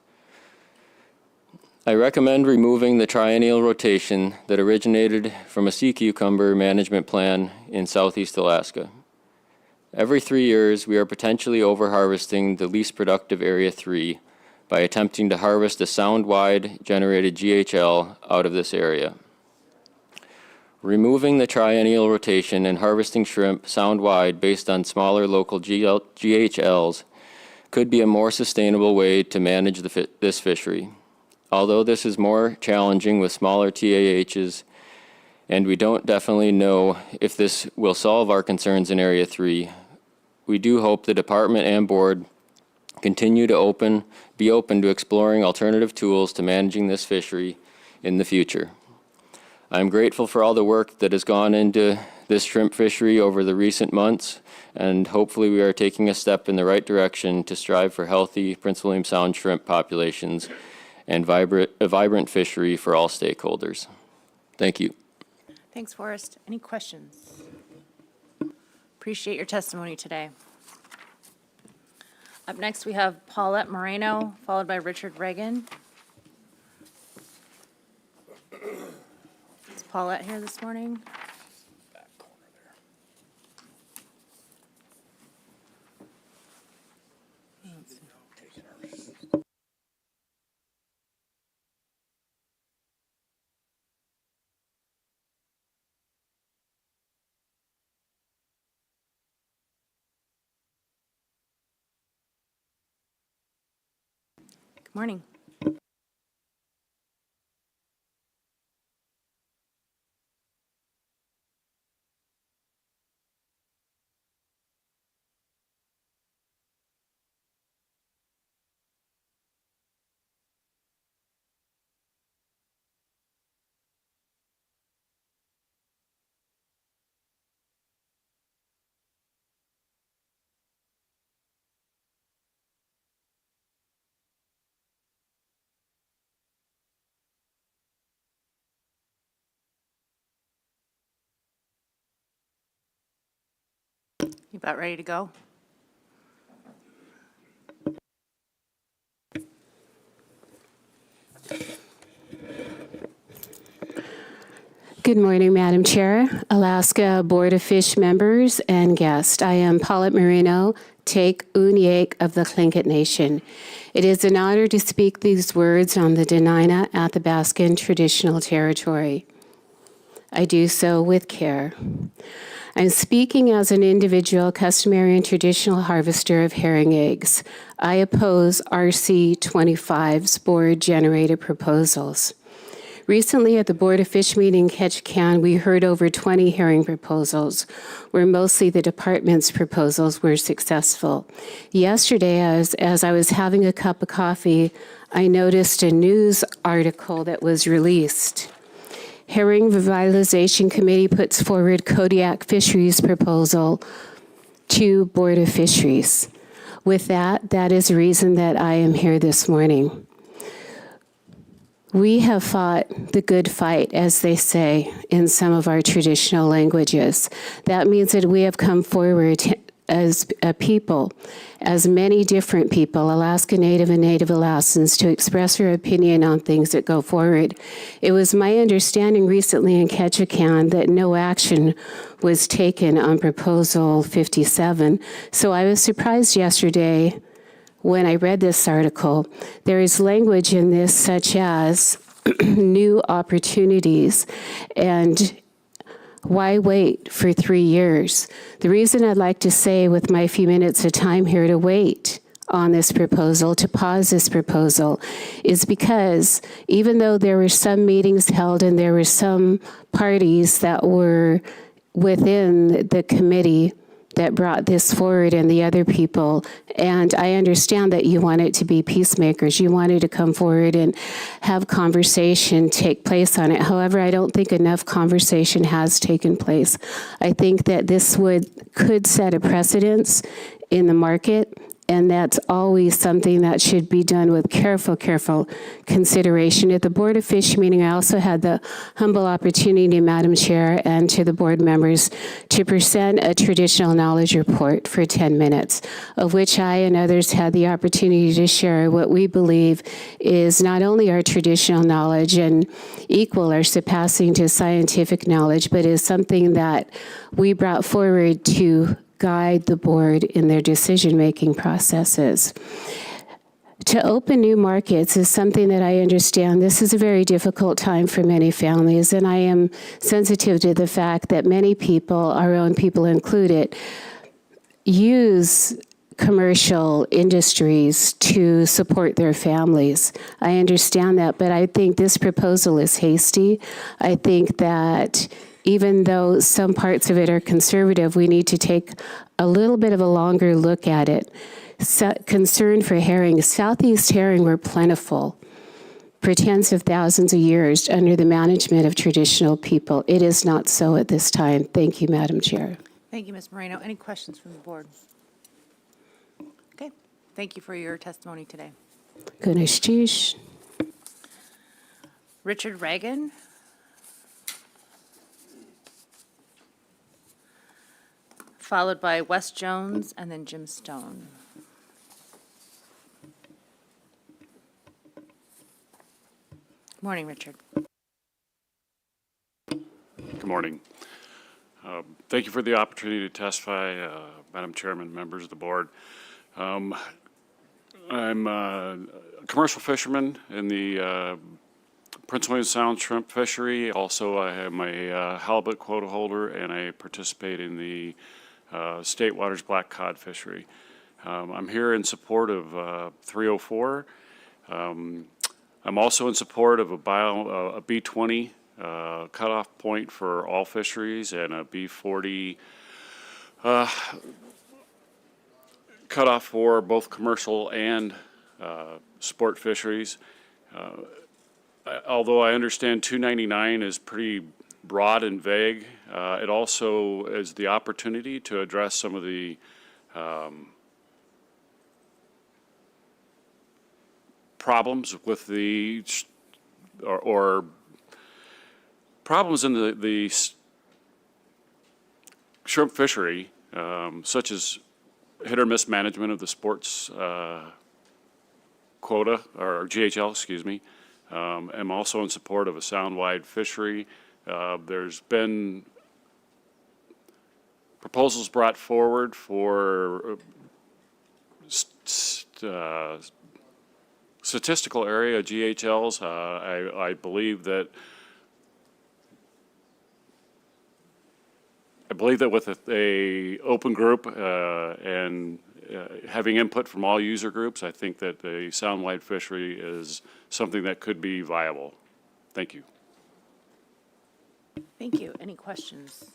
I recommend removing the triennial rotation that originated from a sea cucumber management plan in southeast Alaska. Every 3 years, we are potentially over-harvesting the least productive Area 3 by attempting to harvest a sound-wide generated GHL out of this area. Removing the triennial rotation and harvesting shrimp sound-wide based on smaller local GHLs could be a more sustainable way to manage this fishery. Although this is more challenging with smaller TAHs and we don't definitely know if this will solve our concerns in Area 3. We do hope the department and board continue to be open to exploring alternative tools to managing this fishery in the future. I'm grateful for all the work that has gone into this shrimp fishery over the recent months, and hopefully we are taking a step in the right direction to strive for healthy Prince William Sound shrimp populations and a vibrant fishery for all stakeholders. Thank you. Thanks, Forrest. Any questions? Appreciate your testimony today. Up next, we have Paulette Moreno, followed by Richard Reagan. Is Paulette here this morning? Good morning. You about ready to go? Good morning, Madam Chair, Alaska Board of Fish members, and guests. I am Paulette Moreno, Take Uniak of the Tlingit Nation. It is an honor to speak these words on the Dena'ina Athabascan traditional territory. I do so with care. I'm speaking as an individual, customary and traditional harvester of herring eggs. I oppose RC 25's board-generated proposals. Recently, at the Board of Fish meeting in Ketchikan, we heard over 20 herring proposals, where mostly the department's proposals were successful. Yesterday, as I was having a cup of coffee, I noticed a news article that was released. Herring Revitalization Committee puts forward Kodiak Fisheries proposal to Board of Fisheries. With that is the reason that I am here this morning. We have fought the good fight, as they say in some of our traditional languages. That means that we have come forward as a people, as many different people, Alaska Native and Native Alaskans, to express our opinion on things that go forward. It was my understanding recently in Ketchikan that no action was taken on Proposal 57, so I was surprised yesterday when I read this article. There is language in this such as new opportunities, and why wait for 3 years? The reason I'd like to say with my few minutes of time here to wait on this proposal, to pause this proposal, is because even though there were some meetings held and there were some parties that were within the committee that brought this forward and the other people. And I understand that you want it to be peacemakers. You wanted to come forward and have conversation take place on it. However, I don't think enough conversation has taken place. I think that this could set a precedence in the market, and that's always something that should be done with careful consideration. At the Board of Fish meeting, I also had the humble opportunity, Madam Chair, and to the board members, to present a traditional knowledge report for 10 minutes, of which I and others had the opportunity to share what we believe is not only our traditional knowledge and equal or surpassing to scientific knowledge, but is something that we brought forward to guide the board in their decision-making processes. To open new markets is something that I understand. This is a very difficult time for many families, and I am sensitive to the fact that many people, our own people included, use commercial industries to support their families. I understand that, but I think this proposal is hasty. I think that even though some parts of it are conservative, we need to take a little bit of a longer look at it. Concern for herring. Southeast herring were plentiful for tens of thousands of years under the management of traditional people. It is not so at this time. Thank you, Madam Chair. Thank you, Ms. Moreno. Any questions from the board? Okay, thank you for your testimony today. Ganesh. Richard Reagan. Followed by Wes Jones and then Jim Stone. Good morning, Richard. Good morning. Thank you for the opportunity to testify, Madam Chairman, members of the board. I'm a commercial fisherman in the Prince William Sound shrimp fishery. Also, I am a halibut quota holder, and I participate in the Statewide black cod fishery. I'm here in support of 304. I'm also in support of a B20 cutoff point for all fisheries and a B40 cutoff for both commercial and sport fisheries. Although I understand 299 is pretty broad and vague, it also is the opportunity to address some of the problems with the, or problems in the shrimp fishery, such as hit or miss management of the sports quota, or GHL, excuse me. I'm also in support of a sound-wide fishery. There's been proposals brought forward for statistical area GHLs. I believe that with a open group and having input from all user groups, I think that the sound-wide fishery is something that could be viable. Thank you. Thank you. Any questions?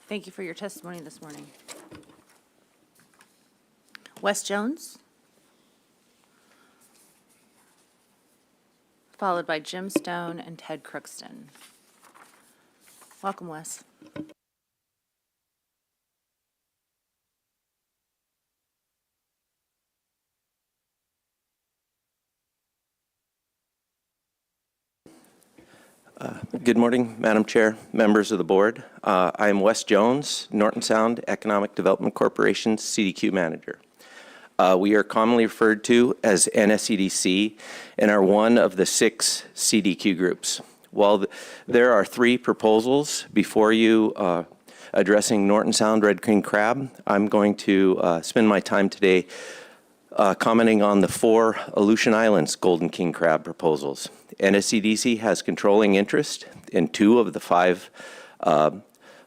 Thank you for your testimony this morning. Wes Jones, followed by Jim Stone and Ted Crookston. Welcome, Wes. Good morning, Madam Chair, members of the board. I am Wes Jones, Norton Sound Economic Development Corporation's CDQ manager. We are commonly referred to as NSCDC and are one of the 6 CDQ groups. While there are 3 proposals before you addressing Norton Sound red king crab, I'm going to spend my time today commenting on the 4 Aleutian Islands golden king crab proposals. NSCDC has controlling interest in 2 of the 5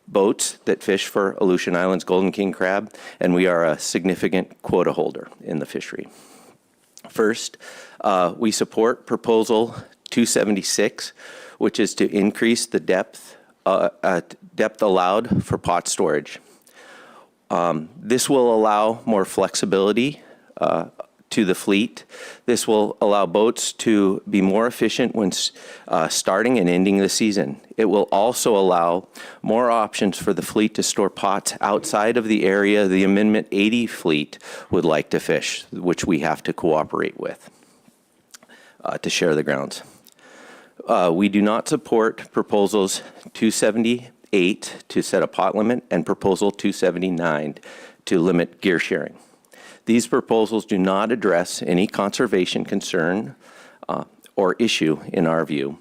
boats that fish for Aleutian Islands golden king crab, and we are a significant quota holder in the fishery. First, we support proposal 276, which is to increase the depth allowed for pot storage. This will allow more flexibility to the fleet. This will allow boats to be more efficient when starting and ending the season. It will also allow more options for the fleet to store pots outside of the area the Amendment 80 fleet would like to fish, which we have to cooperate with to share the grounds. We do not support proposals 278 to set a pot limit and proposal 279 to limit gear sharing. These proposals do not address any conservation concern or issue in our view.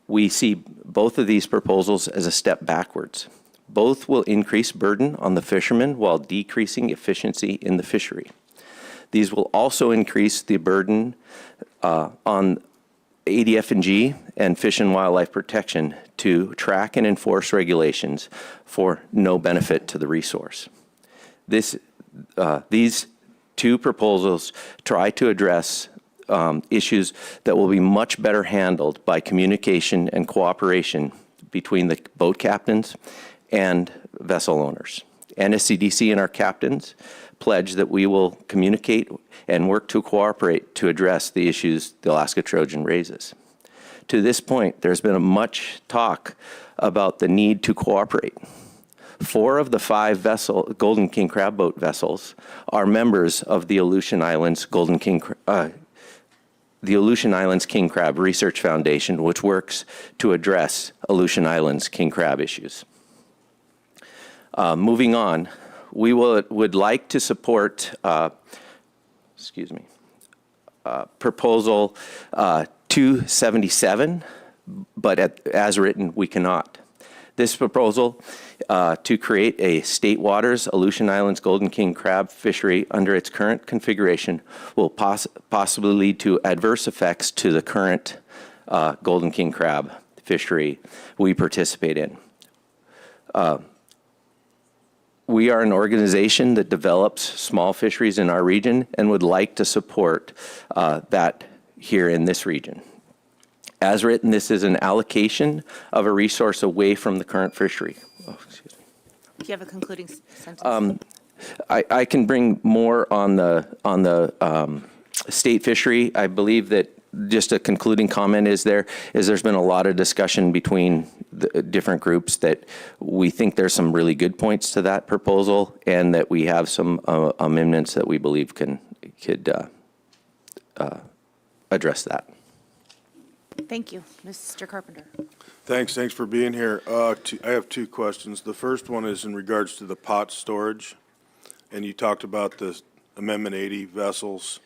We see both of these proposals as a step backwards. Both will increase burden on the fishermen while decreasing efficiency in the fishery. These will also increase the burden on ADF&G and Fish and Wildlife Protection to track and enforce regulations for no benefit to the resource. These two proposals try to address issues that will be much better handled by communication and cooperation between the boat captains and vessel owners. NSCDC and our captains pledge that we will communicate and work to cooperate to address the issues the Alaska Trojan raises. To this point, there's been much talk about the need to cooperate. 4 of the 5 Golden King crab boat vessels are members of the Aleutian Islands King Crab Research Foundation, which works to address Aleutian Islands king crab issues. Moving on, we would like to support, proposal 277, but as written, we cannot. This proposal to create a state waters Aleutian Islands Golden King crab fishery under its current configuration will possibly lead to adverse effects to the current Golden King crab fishery we participate in. We are an organization that develops small fisheries in our region and would like to support that here in this region. As written, this is an allocation of a resource away from the current fishery. Oh, excuse me. Do you have a concluding sentence? I can bring more on the state fishery. I believe that just a concluding comment is there's been a lot of discussion between the different groups that we think there's some really good points to that proposal, and that we have some amendments that we believe could address that. Thank you. Mr. Carpenter. Thanks for being here. I have 2 questions. The first one is in regards to the pot storage, and you talked about the Amendment 80 vessels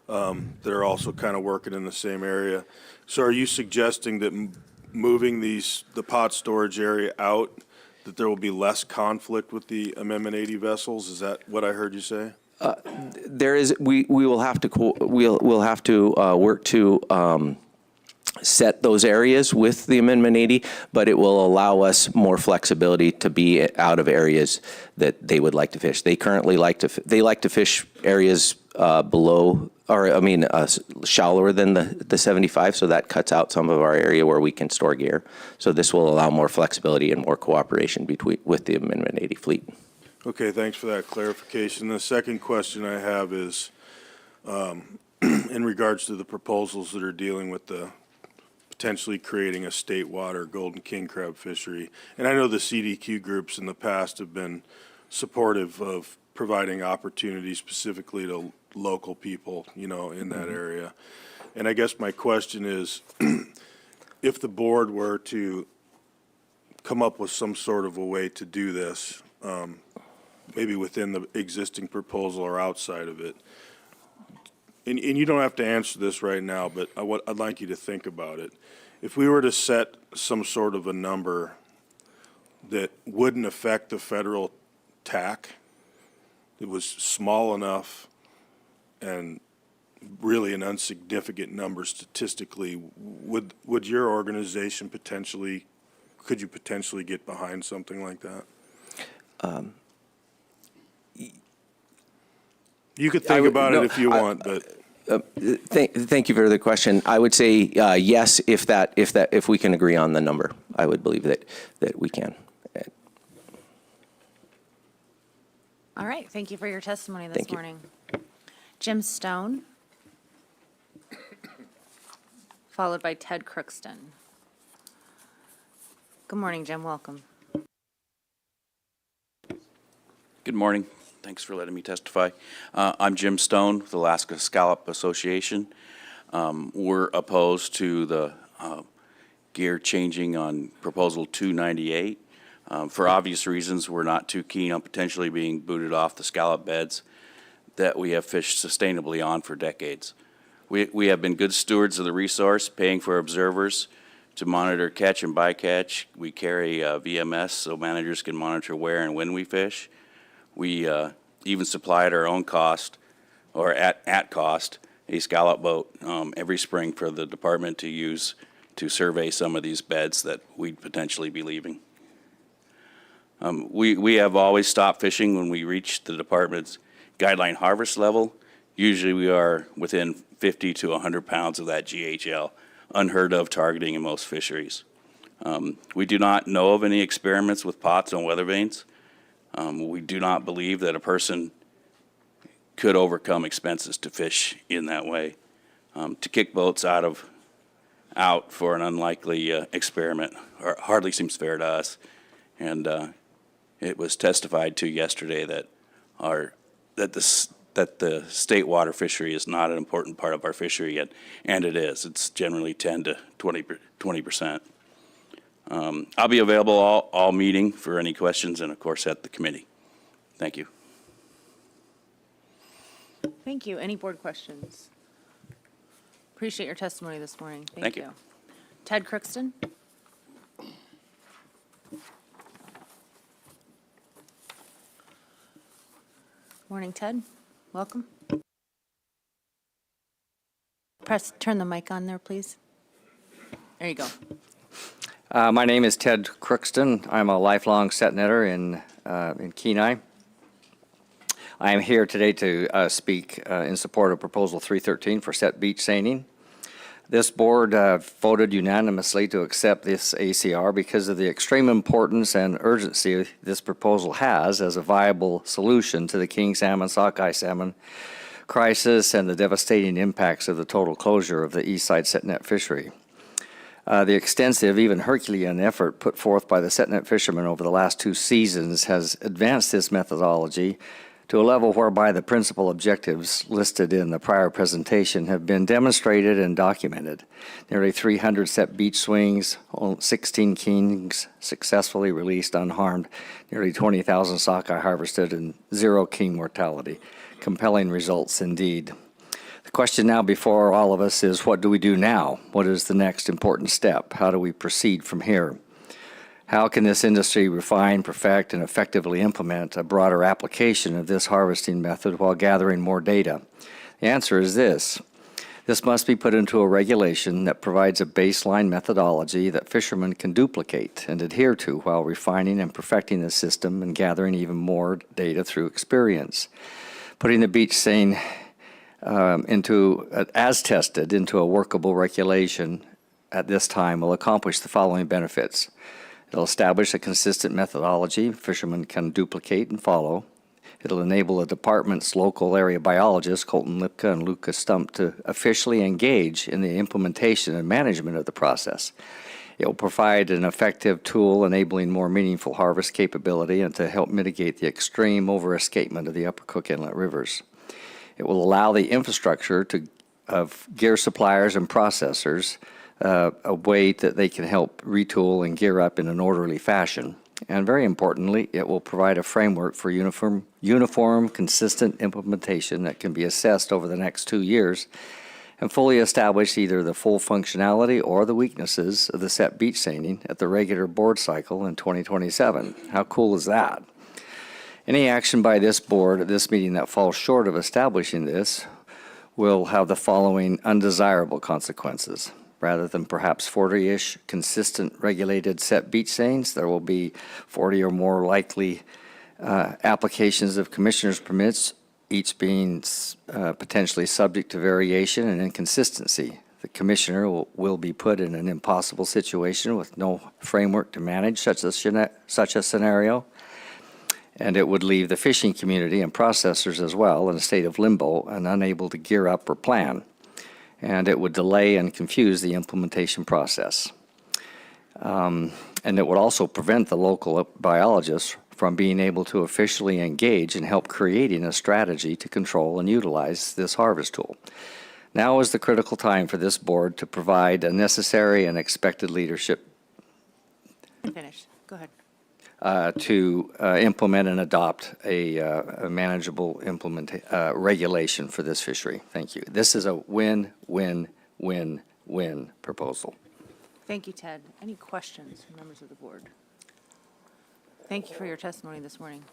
that are also kind of working in the same area. So are you suggesting that moving the pot storage area out, that there will be less conflict with the Amendment 80 vessels? Is that what I heard you say? There is. We will have to we'll have to work to set those areas with the Amendment 80, but it will allow us more flexibility to be out of areas that they would like to fish. They currently like to fish areas below, or I mean, shallower than the 75, so that cuts out some of our area where we can store gear. So this will allow more flexibility and more cooperation with the Amendment 80 fleet. Okay, thanks for that clarification. The second question I have is in regards to the proposals that are dealing with the potentially creating a state water Golden King crab fishery. And I know the CDQ groups in the past have been supportive of providing opportunities specifically to local people, in that area. And I guess my question is, if the board were to come up with some sort of a way to do this, maybe within the existing proposal or outside of it, and you don't have to answer this right now, but I'd like you to think about it. If we were to set some sort of a number that wouldn't affect the federal TAC, it was small enough and really an insignificant number statistically, would your organization could you potentially get behind something like that? You could think about it if you want, but. Thank you for the question. I would say yes, if we can agree on the number. I would believe that we can. All right. Thank you for your testimony this morning. Jim Stone, followed by Ted Crookston. Good morning, Jim. Welcome. Good morning. Thanks for letting me testify. I'm Jim Stone with Alaska Scallop Association. We're opposed to the gear changing on Proposal 298. For obvious reasons, we're not too keen on potentially being booted off the scallop beds that we have fished sustainably on for decades. We have been good stewards of the resource, paying for observers to monitor catch and bycatch. We carry VMS so managers can monitor where and when we fish. We even supply at our own cost, or at cost, a scallop boat every spring for the department to use to survey some of these beds that we'd potentially be leaving. We have always stopped fishing when we reach the department's guideline harvest level. Usually we are within 50 to 100 pounds of that GHL, unheard of targeting in most fisheries. We do not know of any experiments with pots on weather vanes. We do not believe that a person could overcome expenses to fish in that way. To kick boats out for an unlikely experiment hardly seems fair to us. And it was testified to yesterday that the state water fishery is not an important part of our fishery yet, and it is. It's generally 10 to 20%. I'll be available all meeting for any questions, and of course at the committee. Thank you. Thank you. Any board questions? Appreciate your testimony this morning. Thank you. Ted Crookston? Morning, Ted. Welcome. Turn the mic on there, please. There you go. My name is Ted Crookston. I'm a lifelong set netter in Kenai. I am here today to speak in support of Proposal 313 for set beach seining. This board voted unanimously to accept this ACR because of the extreme importance and urgency this proposal has as a viable solution to the king salmon, sockeye salmon crisis and the devastating impacts of the total closure of the east side set net fishery. The extensive, even Herculean effort put forth by the set net fishermen over the last 2 seasons has advanced this methodology to a level whereby the principal objectives listed in the prior presentation have been demonstrated and documented. Nearly 300 set beach swings, 16 kings successfully released unharmed, nearly 20,000 sockeye harvested, and 0 king mortality. Compelling results indeed. The question now before all of us is, what do we do now? What is the next important step? How do we proceed from here? How can this industry refine, perfect, and effectively implement a broader application of this harvesting method while gathering more data? The answer is this. This must be put into a regulation that provides a baseline methodology that fishermen can duplicate and adhere to while refining and perfecting the system and gathering even more data through experience. Putting the beach seine as tested into a workable regulation at this time will accomplish the following benefits. It'll establish a consistent methodology fishermen can duplicate and follow. It'll enable the department's local area biologists, Colton Lipka and Lucas Stump, to officially engage in the implementation and management of the process. It will provide an effective tool enabling more meaningful harvest capability and to help mitigate the extreme overescapement of the Upper Cook Inlet rivers. It will allow the infrastructure of gear suppliers and processors a way that they can help retool and gear up in an orderly fashion. And very importantly, it will provide a framework for uniform, consistent implementation that can be assessed over the next 2 years and fully establish either the full functionality or the weaknesses of the set beach seining at the regular board cycle in 2027. How cool is that? Any action by this board at this meeting that falls short of establishing this will have the following undesirable consequences. Rather than perhaps 40-ish consistent regulated set beach seines, there will be 40 or more likely applications of commissioners' permits, each being potentially subject to variation and inconsistency. The commissioner will be put in an impossible situation with no framework to manage such a scenario, and it would leave the fishing community and processors as well in a state of limbo and unable to gear up or plan. And it would delay and confuse the implementation process. And it would also prevent the local biologists from being able to officially engage and help creating a strategy to control and utilize this harvest tool. Now is the critical time for this board to provide a necessary and expected leadership Finish. Go ahead. To implement and adopt a manageable regulation for this fishery. Thank you. This is a win-win-win-win proposal. Thank you, Ted. Any questions from members of the board? Thank you for your testimony this morning.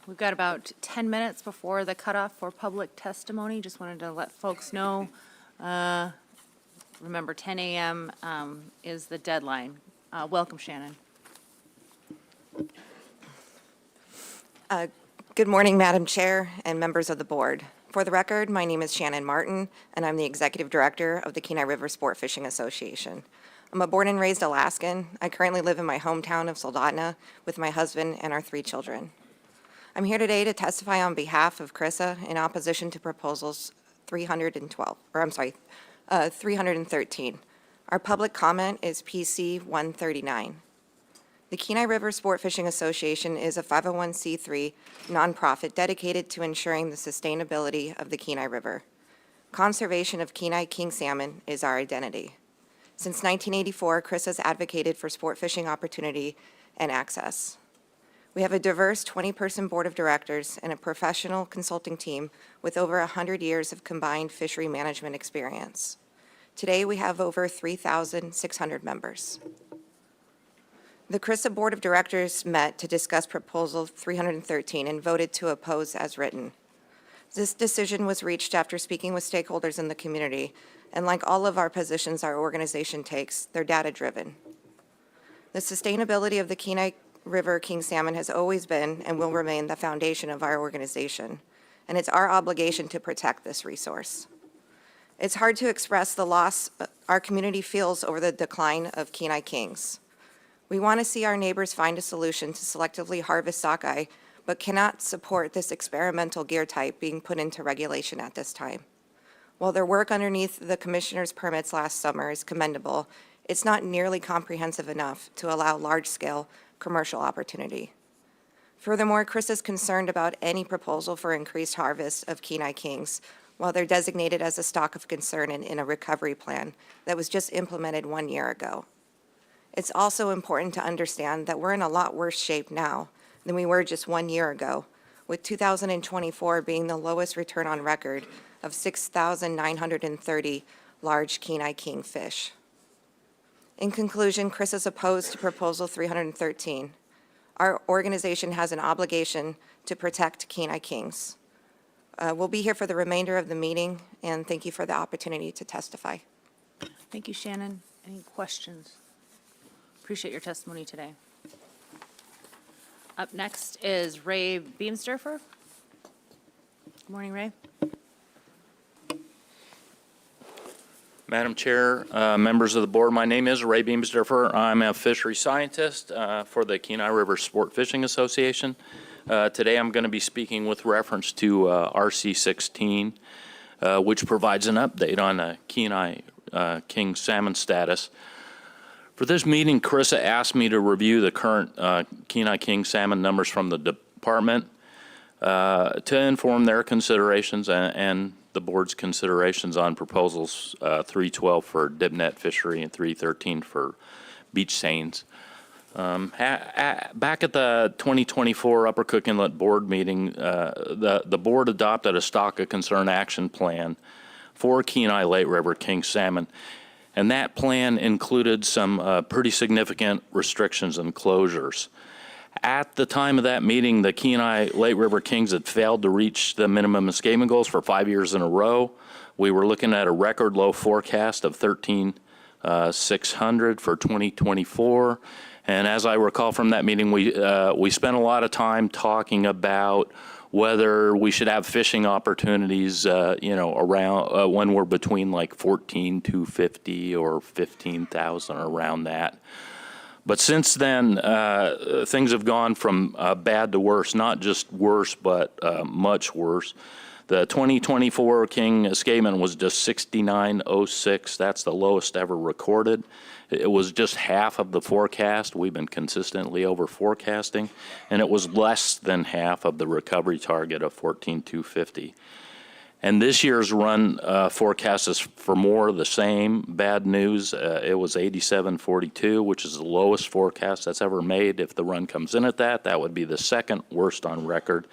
We've got about 10 minutes before the cutoff for public testimony. Just wanted to let folks know. Remember, 10 a.m. Is the deadline. Welcome, Shannon. Good morning, Madam Chair and members of the board. For the record, my name is Shannon Martin, and I'm the Executive Director of the Kenai River Sport Fishing Association. I'm a born and raised Alaskan. I currently live in my hometown of Soldotna with my husband and our 3 children. I'm here today to testify on behalf of CRISA in opposition to proposals 313. Our public comment is PC 139. The Kenai River Sport Fishing Association is a 501c3 nonprofit dedicated to ensuring the sustainability of the Kenai River. Conservation of Kenai king salmon is our identity. Since 1984, CRISA has advocated for sport fishing opportunity and access. We have a diverse 20-person board of directors and a professional consulting team with over 100 years of combined fishery management experience. Today, we have over 3,600 members. The CRISA Board of Directors met to discuss Proposal 313 and voted to oppose as written. This decision was reached after speaking with stakeholders in the community, and like all of our positions our organization takes, they're data-driven. The sustainability of the Kenai River king salmon has always been and will remain the foundation of our organization, and it's our obligation to protect this resource. It's hard to express the loss our community feels over the decline of Kenai kings. We want to see our neighbors find a solution to selectively harvest sockeye, but cannot support this experimental gear type being put into regulation at this time. While their work underneath the commissioner's permits last summer is commendable, it's not nearly comprehensive enough to allow large-scale commercial opportunity. Furthermore, CRISA is concerned about any proposal for increased harvest of Kenai kings while they're designated as a stock of concern in a recovery plan that was just implemented 1 year ago. It's also important to understand that we're in a lot worse shape now than we were just 1 year ago, with 2024 being the lowest return on record of 6,930 large Kenai king fish. In conclusion, CRISA is opposed to Proposal 313. Our organization has an obligation to protect Kenai kings. We'll be here for the remainder of the meeting, and thank you for the opportunity to testify. Thank you, Shannon. Any questions? Appreciate your testimony today. Up next is Ray Beamsdorfer. Good morning, Ray. Madam Chair, members of the board, my name is Ray Beamsdorfer. I'm a fishery scientist for the Kenai River Sport Fishing Association. Today I'm going to be speaking with reference to RC 16, which provides an update on Kenai king salmon status. For this meeting, CRISA asked me to review the current Kenai king salmon numbers from the department to inform their considerations and the board's considerations on proposals 312 for dip net fishery and 313 for beach seines. Back at the 2024 Upper Cook Inlet Board meeting, the board adopted a stock of concern action plan for Kenai Lake River king salmon. And that plan included some pretty significant restrictions and closures. At the time of that meeting, the Kenai Lake River Kings had failed to reach the minimum escapement goals for 5 years in a row. We were looking at a record low forecast of 13,600 for 2024. And as I recall from that meeting, we spent a lot of time talking about whether we should have fishing opportunities, around when we're between like 14,250 or 15,000, around that. But since then, things have gone from bad to worse, not just worse, but much worse. The 2024 king escapement was just 69.06. That's the lowest ever recorded. It was just half of the forecast. We've been consistently over forecasting, and it was less than half of the recovery target of 14,250. And this year's run forecast is for more of the same. Bad news, it was 87.42, which is the lowest forecast that's ever made. If the run comes in at that, that would be the second worst on record.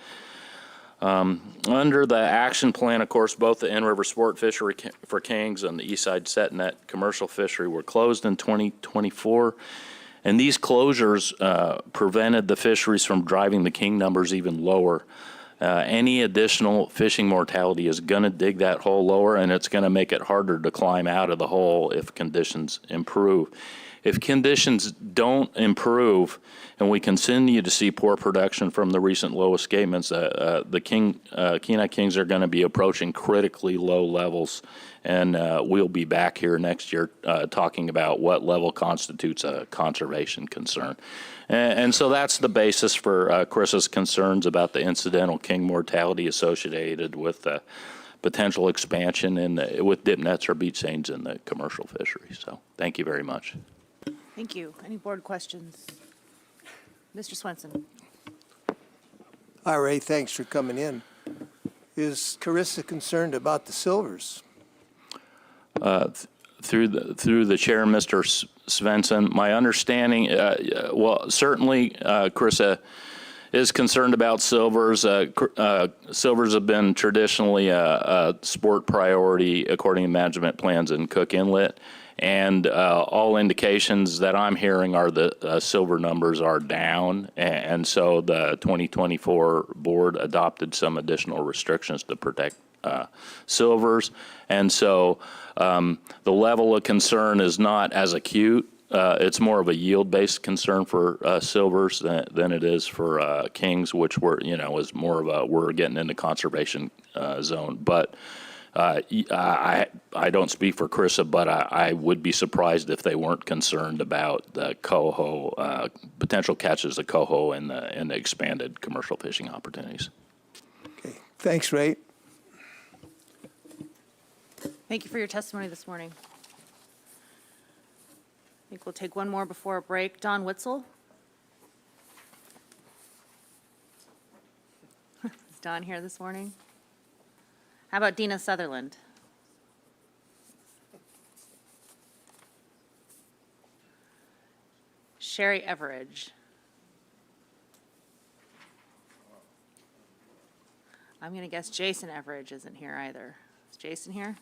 Under the action plan, of course, both the in-river sport fishery for kings and the Eastside set net commercial fishery were closed in 2024. And these closures prevented the fisheries from driving the king numbers even lower. any additional fishing mortality is going to dig that hole lower, and it's going to make it harder to climb out of the hole if conditions improve. If conditions don't improve and we continue to see poor production from the recent low escapements, the Kenai Kings are going to be approaching critically low levels, and we'll be back here next year talking about what level constitutes a conservation concern. And so that's the basis for Chris's concerns about the incidental king mortality associated with potential expansion with dip nets or beach seines in the commercial fishery. So thank you very much. Thank you. Any board questions? Mr. Swenson. Hi, Ray. Thanks for coming in. Is Carissa concerned about the silvers? Through the chair, Mr. Svensson, my understanding, well, certainly Carissa is concerned about silvers. Silvers have been traditionally a sport priority according to management plans in Cook Inlet. And all indications that I'm hearing are the silver numbers are down. And so the 2024 board adopted some additional restrictions to protect silvers. And so the level of concern is not as acute. It's more of a yield-based concern for silvers than it is for kings, which is more of a, we're getting into conservation zone. But I don't speak for Carissa, but I would be surprised if they weren't concerned about the coho, potential catches of coho and the expanded commercial fishing opportunities. Okay. Thanks, Ray. Thank you for your testimony this morning. I think we'll take one more before a break. Don Witzel. Is Don here this morning? How about Dina Sutherland? Sherry Everidge. I'm going to guess Jason Everidge isn't here either. Is Jason here?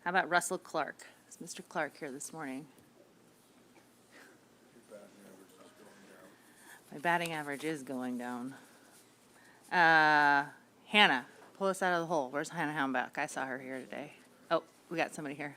How about Russell Clark? Is Mr. Clark here this morning? My batting average is going down. Hannah, pull us out of the hole. Where's Hannah Houmbach? I saw her here today. Oh, we got somebody here.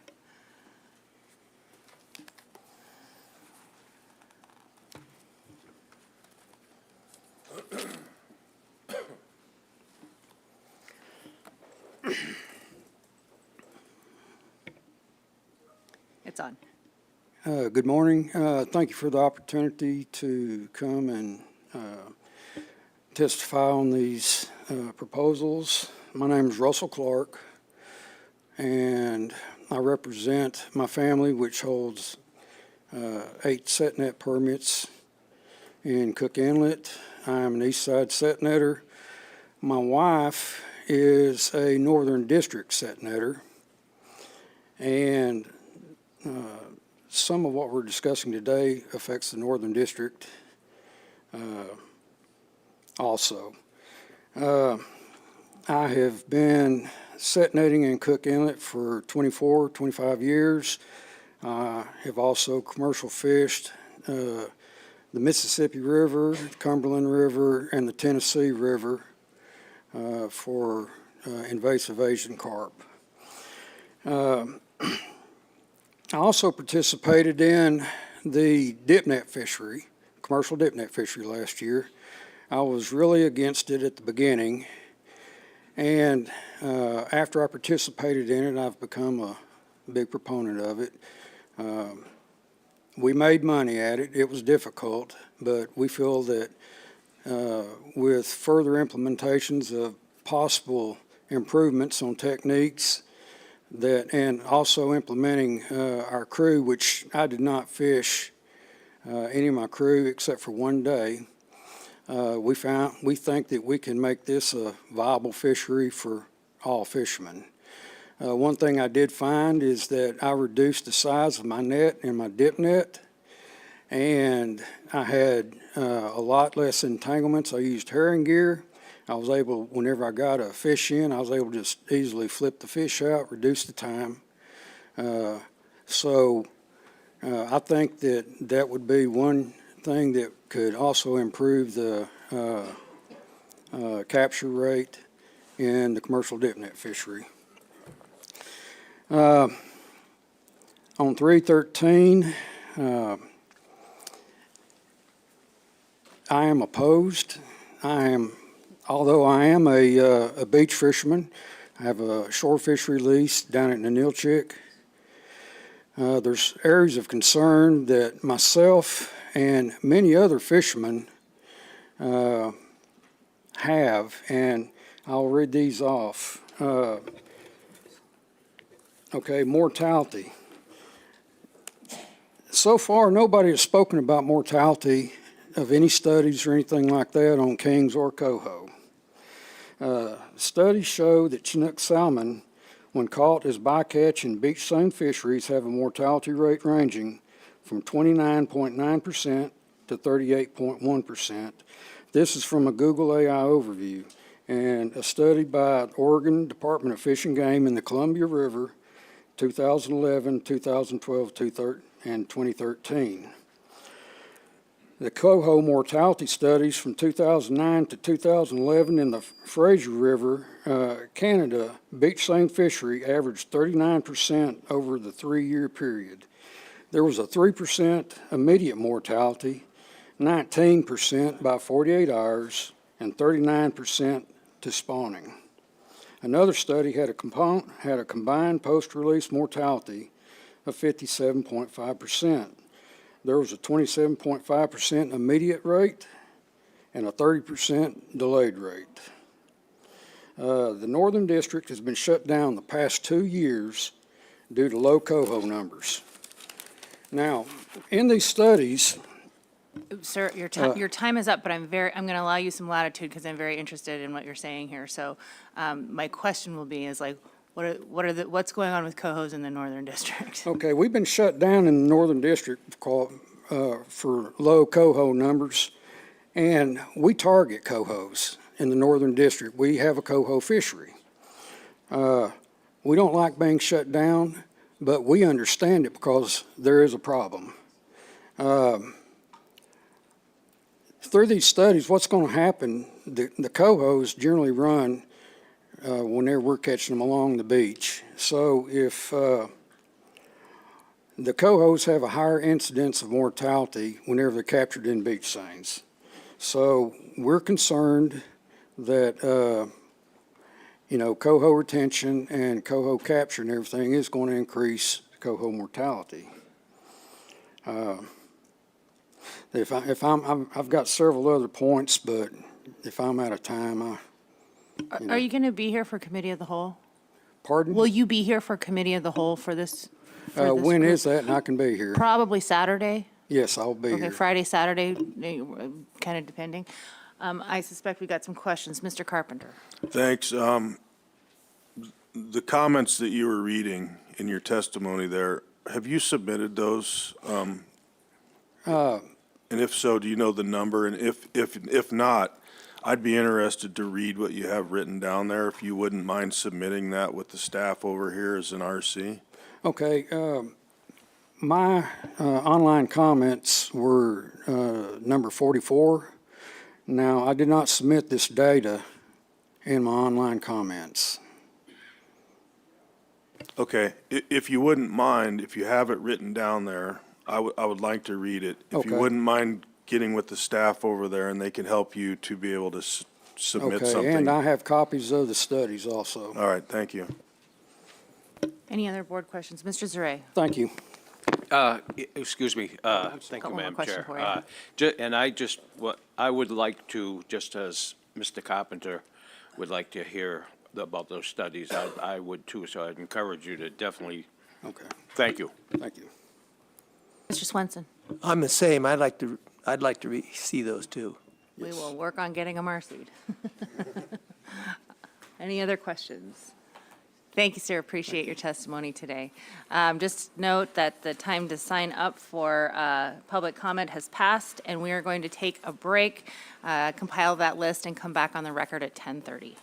It's on. Good morning. Thank you for the opportunity to come and testify on these proposals. My name is Russell Clark, and I represent my family, which holds 8 set net permits in Cook Inlet. I'm an east side set netter. My wife is a northern district set netter, and some of what we're discussing today affects the Northern District also. I have been set netting in Cook Inlet for 25 years. I have also commercial fished the Mississippi River, the Cumberland River, and the Tennessee River for invasive Asian carp. I also participated in the dip net fishery, commercial dip net fishery last year. I was really against it at the beginning, and after I participated in it, I've become a big proponent of it. We made money at it. It was difficult, but we feel that with further implementations of possible improvements on techniques, and also implementing our crew, which I did not fish any of my crew except for one day. We think that we can make this a viable fishery for all fishermen. One thing I did find is that I reduced the size of my net in my dip net, and I had a lot less entanglements. I used herring gear. I was able, whenever I got a fish in, I was able to just easily flip the fish out, reduce the time. So I think that would be one anything that could also improve the capture rate in the commercial dip net fishery. On 313, I am opposed. Although I am a beach fisherman, I have a shore fishery lease down at Nanilchik. There's areas of concern that myself and many other fishermen have, and I'll read these off. Okay, mortality. So far, nobody has spoken about mortality of any studies or anything like that on kings or coho. Studies show that Chinook salmon, when caught as bycatch in beach seine fisheries, have a mortality rate ranging from 29.9% to 38.1%. This is from a Google AI overview, and a study by the Oregon Department of Fish and Game in the Columbia River, 2011, 2012, and 2013. The coho mortality studies from 2009 to 2011 in the Fraser River, Canada, beach seine fishery averaged 39% over the 3-year period. There was a 3% immediate mortality, 19% by 48 hours, and 39% to spawning. Another study had a combined post-release mortality of 57.5%. There was a 27.5% immediate rate and a 30% delayed rate. The Northern District has been shut down the past 2 years due to low coho numbers. Now, in these studies, Sir, your time is up, but I'm going to allow you some latitude because I'm very interested in what you're saying here. So my question will be is like, what's going on with cohos in the Northern District? okay, we've been shut down in the Northern District for low coho numbers, and we target cohos in the Northern District. We have a coho fishery. We don't like being shut down, but we understand it because there is a problem. Through these studies, what's going to happen, the cohos generally run whenever we're catching them along the beach. So if the cohos have a higher incidence of mortality whenever they're captured in beach seines. So we're concerned that, coho retention and coho capture and everything is going to increase coho mortality. I've got several other points, but if I'm out of time, Are you going to be here for Committee of the Whole? Pardon? Will you be here for Committee of the Whole for this? When is that? And I can be here. Probably Saturday. Yes, I'll be Okay, here. Friday, Saturday, kind of depending. I suspect we got some questions. Mr. Carpenter. Thanks. The comments that you were reading in your testimony there, have you submitted those? And if so, do you know the number? And if not, I'd be interested to read what you have written down there, if you wouldn't mind submitting that with the staff over here as an RC. Okay. My online comments were number 44. Now, I did not submit this data in my online comments. Okay. If you wouldn't mind, if you have it written down there, I would like to read it. If you Okay. wouldn't mind getting with the staff over there, and they can help you to be able to submit something. Okay, and I have copies of the studies also. All right, thank you. Any other board questions? Mr. Zaret. Thank you. Excuse me. Thank you, Got one more Madam question Chair. for you. And I would like to, just as Mr. Carpenter would like to hear about those studies, I would too, so I'd encourage you to definitely. Okay. Thank you. Thank you. Mr. Swenson. I'm the same. I'd like to see those too. We will work on getting them RC'd. Any other questions? Thank you, sir. Appreciate your testimony today. Just note that the time to sign up for public comment has passed, and we are going to take a break, compile that list, and come back on the record at 10:30.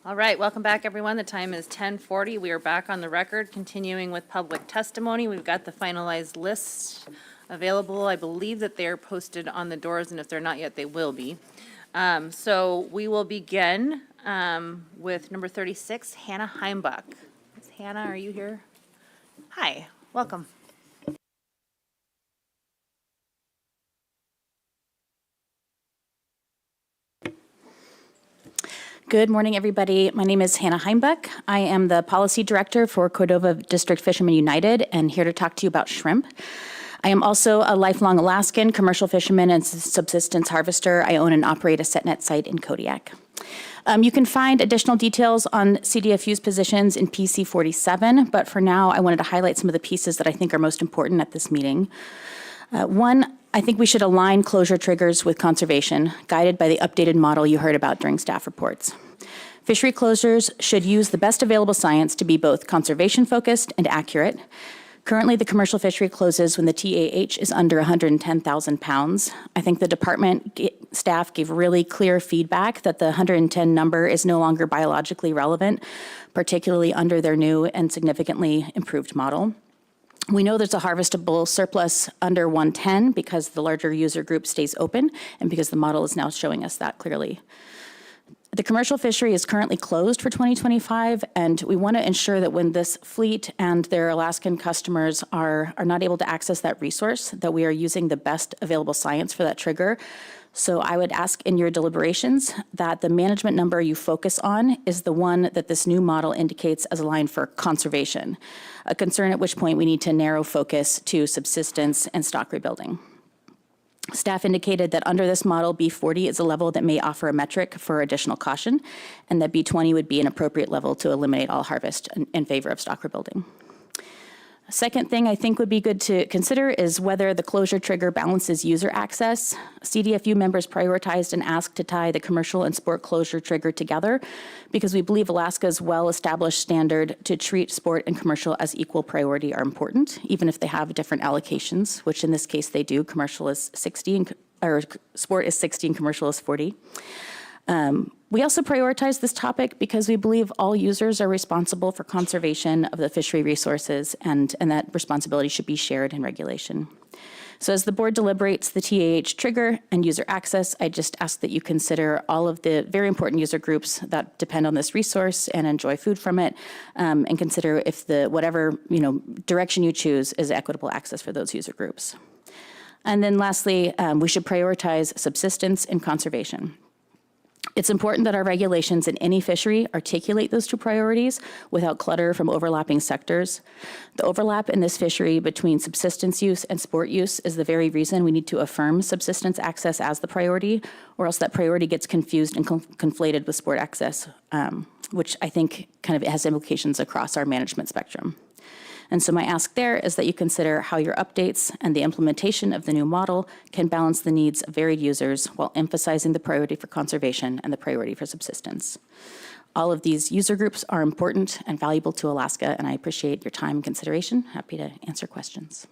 All right, welcome back, everyone. The time is 10:40. We are back on the record, continuing with public testimony. We've got the finalized list available. I believe that they are posted on the doors, and if they're not yet, they will be. So we will begin with number 36, Hannah Heimbuch. Hannah, are you here? Hi, welcome. Good morning, everybody. My name is Hannah Heimbuch. I am the Policy Director for Cordova District Fishermen United and here to talk to you about shrimp. I am also a lifelong Alaskan commercial fisherman and subsistence harvester. I own and operate a setnet site in Kodiak. You can find additional details on CDFU's positions in PC 47, but for now, I wanted to highlight some of the pieces that I think are most important at this meeting. One, I think we should align closure triggers with conservation, guided by the updated model you heard about during staff reports. Fishery closures should use the best available science to be both conservation-focused and accurate. Currently, the commercial fishery closes when the TAH is under 110,000 pounds. I think the department staff gave really clear feedback that the 110 number is no longer biologically relevant, particularly under their new and significantly improved model. We know there's a harvestable surplus under 110 because the larger user group stays open and because the model is now showing us that clearly. The commercial fishery is currently closed for 2025, and we want to ensure that when this fleet and their Alaskan customers are not able to access that resource, that we are using the best available science for that trigger. So I would ask in your deliberations that the management number you focus on is the one that this new model indicates as a line for conservation, a concern at which point we need to narrow focus to subsistence and stock rebuilding. Staff indicated that under this model, B40 is a level that may offer a metric for additional caution, and that B20 would be an appropriate level to eliminate all harvest in favor of stock rebuilding. A second thing I think would be good to consider is whether the closure trigger balances user access. CDFU members prioritized and asked to tie the commercial and sport closure trigger together because we believe Alaska's well-established standard to treat sport and commercial as equal priority are important, even if they have different allocations, which in this case they do. Commercial is 60, or sport is 60 and commercial is 40. We also prioritize this topic because we believe all users are responsible for conservation of the fishery resources, and that responsibility should be shared in regulation. So as the board deliberates the TAH trigger and user access, I just ask that you consider all of the very important user groups that depend on this resource and enjoy food from it, and consider if whatever direction you choose is equitable access for those user groups. And then lastly, we should prioritize subsistence and conservation. It's important that our regulations in any fishery articulate those two priorities without clutter from overlapping sectors. The overlap in this fishery between subsistence use and sport use is the very reason we need to affirm subsistence access as the priority, or else that priority gets confused and conflated with sport access, which I think kind of has implications across our management spectrum. And so my ask there is that you consider how your updates and the implementation of the new model can balance the needs of varied users while emphasizing the priority for conservation and the priority for subsistence. All of these user groups are important and valuable to Alaska, and I appreciate your time and consideration. Happy to answer questions.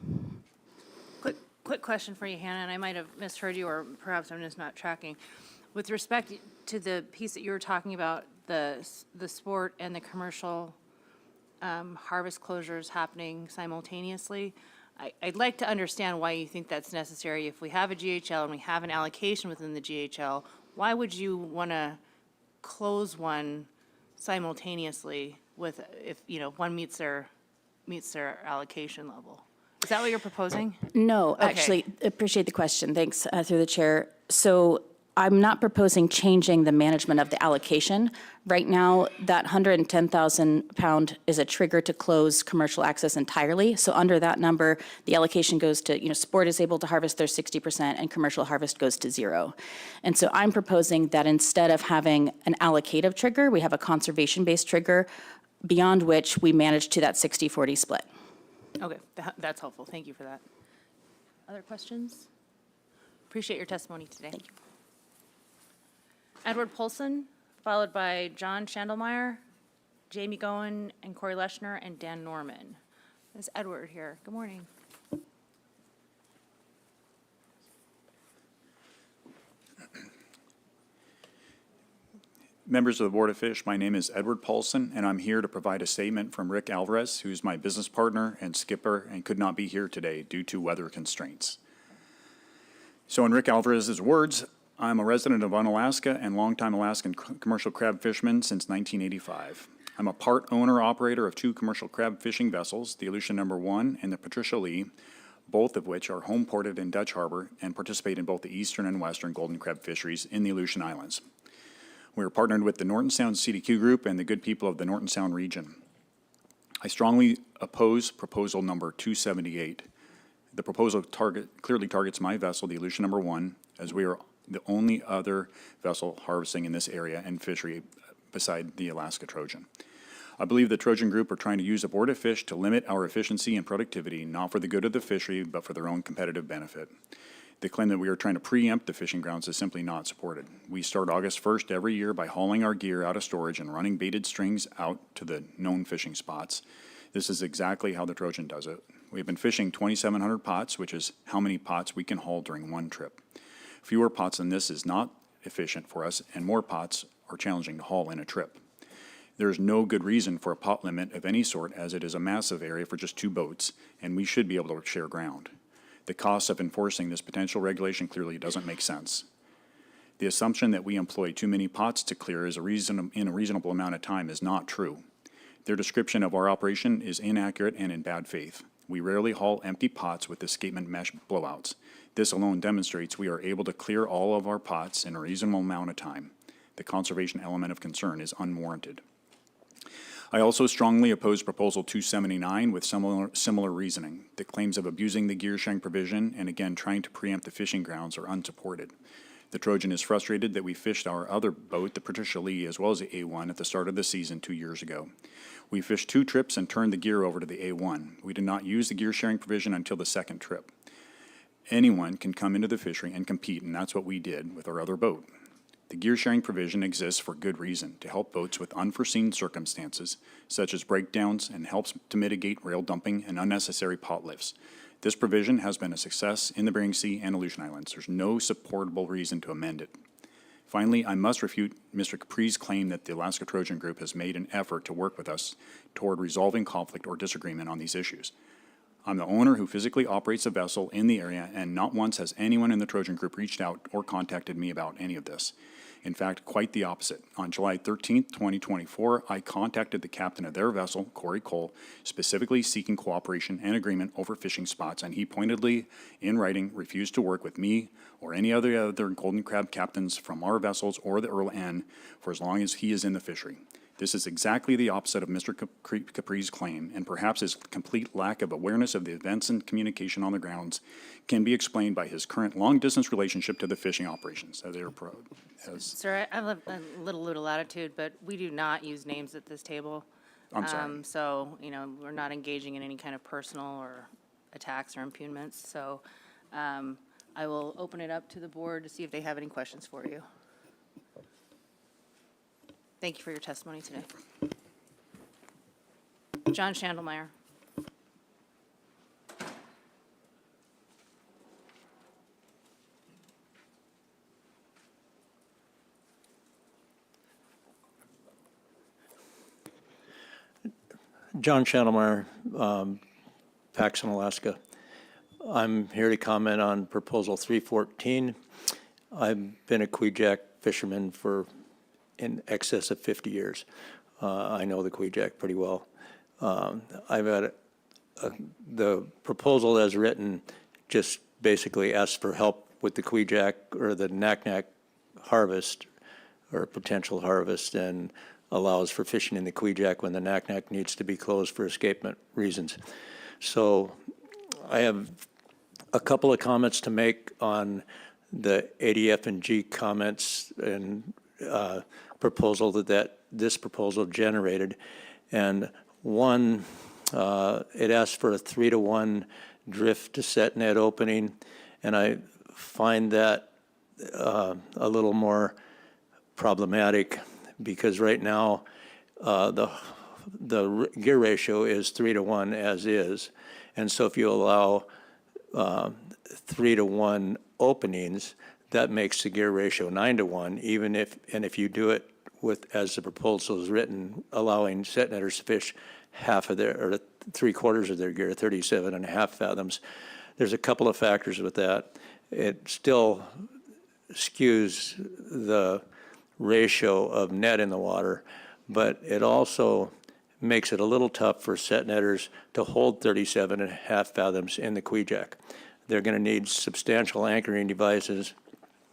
Quick question for you, Hannah, and I might have misheard you, or perhaps I'm just not tracking. With respect to the piece that you were talking about, the sport and the commercial harvest closures happening simultaneously, I'd like to understand why you think that's necessary. If we have a GHL and we have an allocation within the GHL, why would you want to close one simultaneously with, if one meets their allocation level? Is that what you're proposing? No, Okay. actually, appreciate the question. Thanks, through the chair. So I'm not proposing changing the management of the allocation. Right now, that 110,000 pound is a trigger to close commercial access entirely. So under that number, the allocation goes to, sport is able to harvest their 60% and commercial harvest goes to 0. And so I'm proposing that instead of having an allocative trigger, we have a conservation-based trigger beyond which we manage to that 60-40 split. Okay, that's helpful. Thank you for that. Other questions? Appreciate your testimony today. Thank you. Edward Polson, followed by John Schandelmeyer, Jamie Goen, and Corey Leschner, and Dan Norman. There's Edward here. Good morning. Members of the Board of Fish, my name is Edward Paulson, and I'm here to provide a statement from Rick Alvarez, who's my business partner and skipper and could not be here today due to weather constraints. So in Rick Alvarez's words, I'm a resident of Unalaska and longtime Alaskan commercial crab fisherman since 1985. I'm a part owner-operator of 2 commercial crab fishing vessels, the Aleutian No. 1 and the Patricia Lee, both of which are home-ported in Dutch Harbor and participate in both the eastern and western golden crab fisheries in the Aleutian Islands. We are partnered with the Norton Sound CDQ Group and the good people of the Norton Sound region. I strongly oppose proposal number 278. The proposal clearly targets my vessel, the Aleutian No. 1, as we are the only other vessel harvesting in this area and fishery beside the Alaska Trojan. I believe the Trojan Group are trying to use the Board of Fish to limit our efficiency and productivity, not for the good of the fishery, but for their own competitive benefit. They claim that we are trying to preempt the fishing grounds is simply not supported. We start August 1st every year by hauling our gear out of storage and running baited strings out to the known fishing spots. This is exactly how the Trojan does it. We have been fishing 2,700 pots, which is how many pots we can haul during one trip. Fewer pots than this is not efficient for us, and more pots are challenging to haul in a trip. There is no good reason for a pot limit of any sort, as it is a massive area for just 2 boats, and we should be able to share ground. The cost of enforcing this potential regulation clearly doesn't make sense. The assumption that we employ too many pots to clear in a reasonable amount of time is not true. Their description of our operation is inaccurate and in bad faith. We rarely haul empty pots with escapement mesh blowouts. This alone demonstrates we are able to clear all of our pots in a reasonable amount of time. The conservation element of concern is unwarranted. I also strongly oppose Proposal 279 with similar reasoning. The claims of abusing the gear sharing provision and again trying to preempt the fishing grounds are unsupported. The Trojan is frustrated that we fished our other boat, the Patricia Lee, as well as the A1 at the start of the season 2 years ago. We fished 2 trips and turned the gear over to the A1. We did not use the gear sharing provision until the 2nd trip. Anyone can come into the fishery and compete, and that's what we did with our other boat. The gear sharing provision exists for good reason, to help boats with unforeseen circumstances, such as breakdowns, and helps to mitigate rail dumping and unnecessary pot lifts. This provision has been a success in the Bering Sea and Aleutian Islands. There's no supportable reason to amend it. Finally, I must refute Mr. Capri's claim that the Alaska Trojan Group has made an effort to work with us toward resolving conflict or disagreement on these issues. I'm the owner who physically operates a vessel in the area, and not once has anyone in the Trojan Group reached out or contacted me about any of this. In fact, quite the opposite. On July 13th, 2024, I contacted the captain of their vessel, Corey Cole, specifically seeking cooperation and agreement over fishing spots, and he pointedly, in writing, refused to work with me or any other golden crab captains from our vessels or the Earl N for as long as he is in the fishery. This is exactly the opposite of Mr. Capri's claim, and perhaps his complete lack of awareness of the events and communication on the grounds can be explained by his current long-distance relationship to the fishing operations. Sir, I have a little latitude, but we do not use names at this table. I'm sorry. So, we're not engaging in any kind of personal or attacks or impugnments. So I will open it up to the board to see if they have any questions for you. Thank you for your testimony today. John Schandelmeyer. John Schandelmeyer, Paxson, Alaska. I'm here to comment on Proposal 314. I've been a Kvichak fisherman for in excess of 50 years. I know the Kvichak pretty well. I've had the proposal as written just basically asks for help with the Kvichak or the Naknek harvest or potential harvest and allows for fishing in the Kvichak when the Naknek needs to be closed for escapement reasons. So I have a couple of comments to make on the ADF and G comments and proposal that this proposal generated. And one, it asked for a 3-to-1 drift to set net opening, and I find that a little more problematic because right now the gear ratio is 3-to-1 as is, and so if you allow 3-to-1 openings, that makes the gear ratio 9-to-1, even if you do it with, as the proposal is written, allowing set netters to fish half of their, or 3/4 of their gear, 37.5 fathoms. There's a couple of factors with that. It still skews the ratio of net in the water, but it also makes it a little tough for set netters to hold 37.5 fathoms in the Kvichak. They're going to need substantial anchoring devices,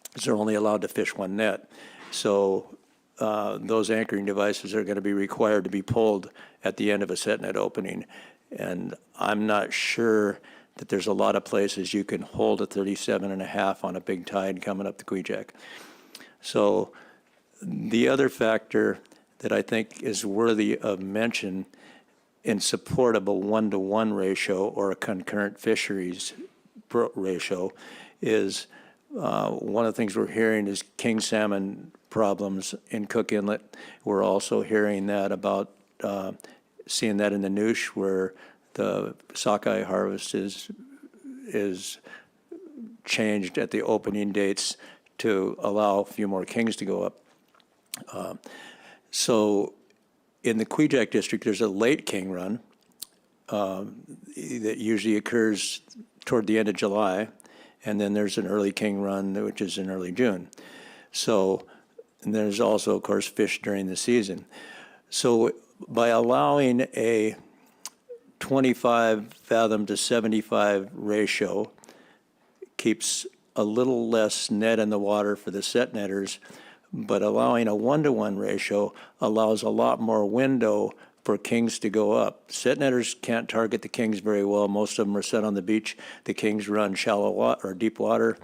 because they're only allowed to fish one net. So those anchoring devices are going to be required to be pulled at the end of a set net opening. And I'm not sure that there's a lot of places you can hold a 37.5 on a big tide coming up the Kvichak. So the other factor that I think is worthy of mention in support of a 1-to-1 ratio or a concurrent fisheries ratio is one of the things we're hearing is king salmon problems in Cook Inlet. We're also hearing that about seeing that in the Noosh, where the sockeye harvest is changed at the opening dates to allow a few more kings to go up. So in the Kvichak district, there's a late king run that usually occurs toward the end of July, and then there's an early king run, which is in early June. So, and there's also, of course, fish during the season. So by allowing a 25 fathom to 75 ratio, keeps a little less net in the water for the set netters, but allowing a 1-to-1 ratio allows a lot more window for kings to go up. Set netters can't target the kings very well. Most of them are set on the beach. The kings run shallow water or deep water.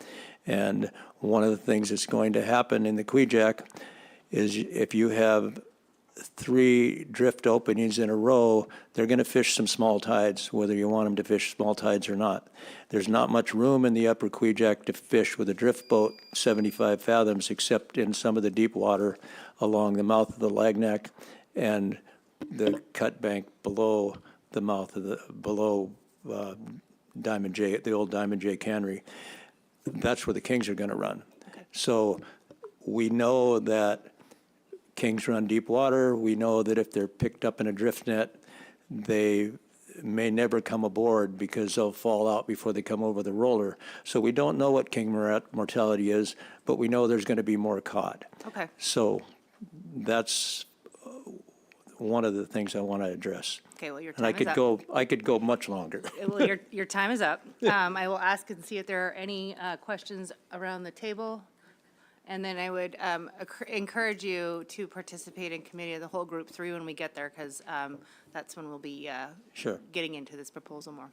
And one of the things that's going to happen in the Kvichak is if you have 3 drift openings in a row, they're going to fish some small tides, whether you want them to fish small tides or not. There's not much room in the upper Kvichak to fish with a drift boat 75 fathoms, except in some of the deep water along the mouth of the Lagnac and the cut bank below the mouth of the, below Diamond J, the old Diamond J cannery. That's where the kings are going to run. Okay. So we know that kings run deep water. We know that if they're picked up in a drift net, they may never come aboard because they'll fall out before they come over the roller. So we don't know what king mortality is, but we know there's going to be more caught. Okay. So that's one of the things I want to address. Okay, well, your And time is up. I could go much longer. Well, your time is up. I will ask and see if there are any questions around the table. And then I would encourage you to participate in committee of the whole group 3 when we get there, because that's when we'll be Sure. getting into this proposal more.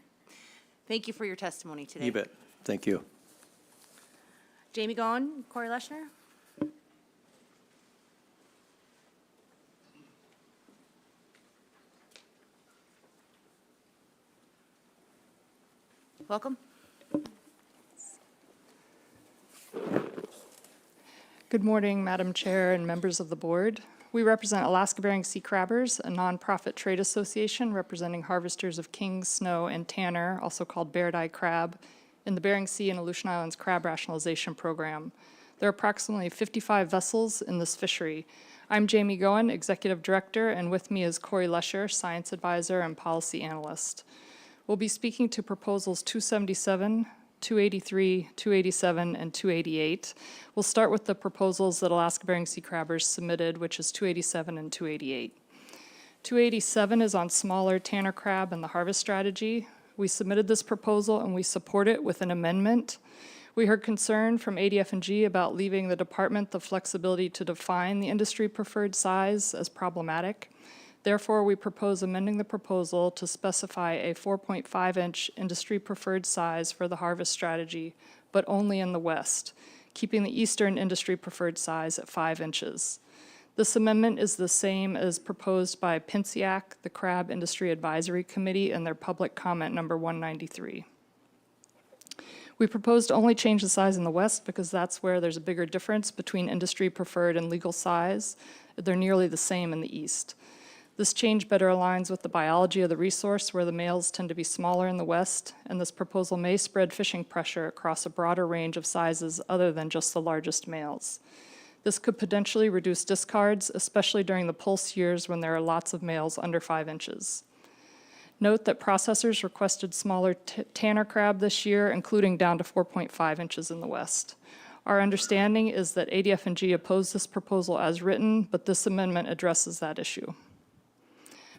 Thank you for your testimony today. You bet. Thank you. Jamie Goen, Corey Leschner. Welcome. Good morning, Madam Chair and members of the board. We represent Alaska Bering Sea Crabbers, a nonprofit trade association representing harvesters of king, snow, and tanner, also called beard-eye crab, in the Bering Sea and Aleutian Islands Crab Rationalization Program. There are approximately 55 vessels in this fishery. I'm Jamie Goen, Executive Director, and with me is Corey Lescher, Science Advisor and Policy Analyst. We'll be speaking to proposals 277, 283, 287, and 288. We'll start with the proposals that Alaska Bering Sea Crabbers submitted, which is 287 and 288. 287 is on smaller tanner crab and the harvest strategy. We submitted this proposal and we support it with an amendment. We heard concern from ADF&G about leaving the department the flexibility to define the industry preferred size as problematic. Therefore, we propose amending the proposal to specify a 4.5-inch industry-preferred size for the harvest strategy, but only in the west, keeping the eastern industry-preferred size at 5 inches. This amendment is the same as proposed by PINCIAC, the Crab Industry Advisory Committee, in their public comment number 193. We propose to only change the size in the west because that's where there's a bigger difference between industry-preferred and legal size. They're nearly the same in the east. This change better aligns with the biology of the resource, where the males tend to be smaller in the west, and this proposal may spread fishing pressure across a broader range of sizes other than just the largest males. This could potentially reduce discards, especially during the pulse years when there are lots of males under 5 inches. Note that processors requested smaller tanner crab this year, including down to 4.5 inches in the west. Our understanding is that ADF&G opposed this proposal as written, but this amendment addresses that issue.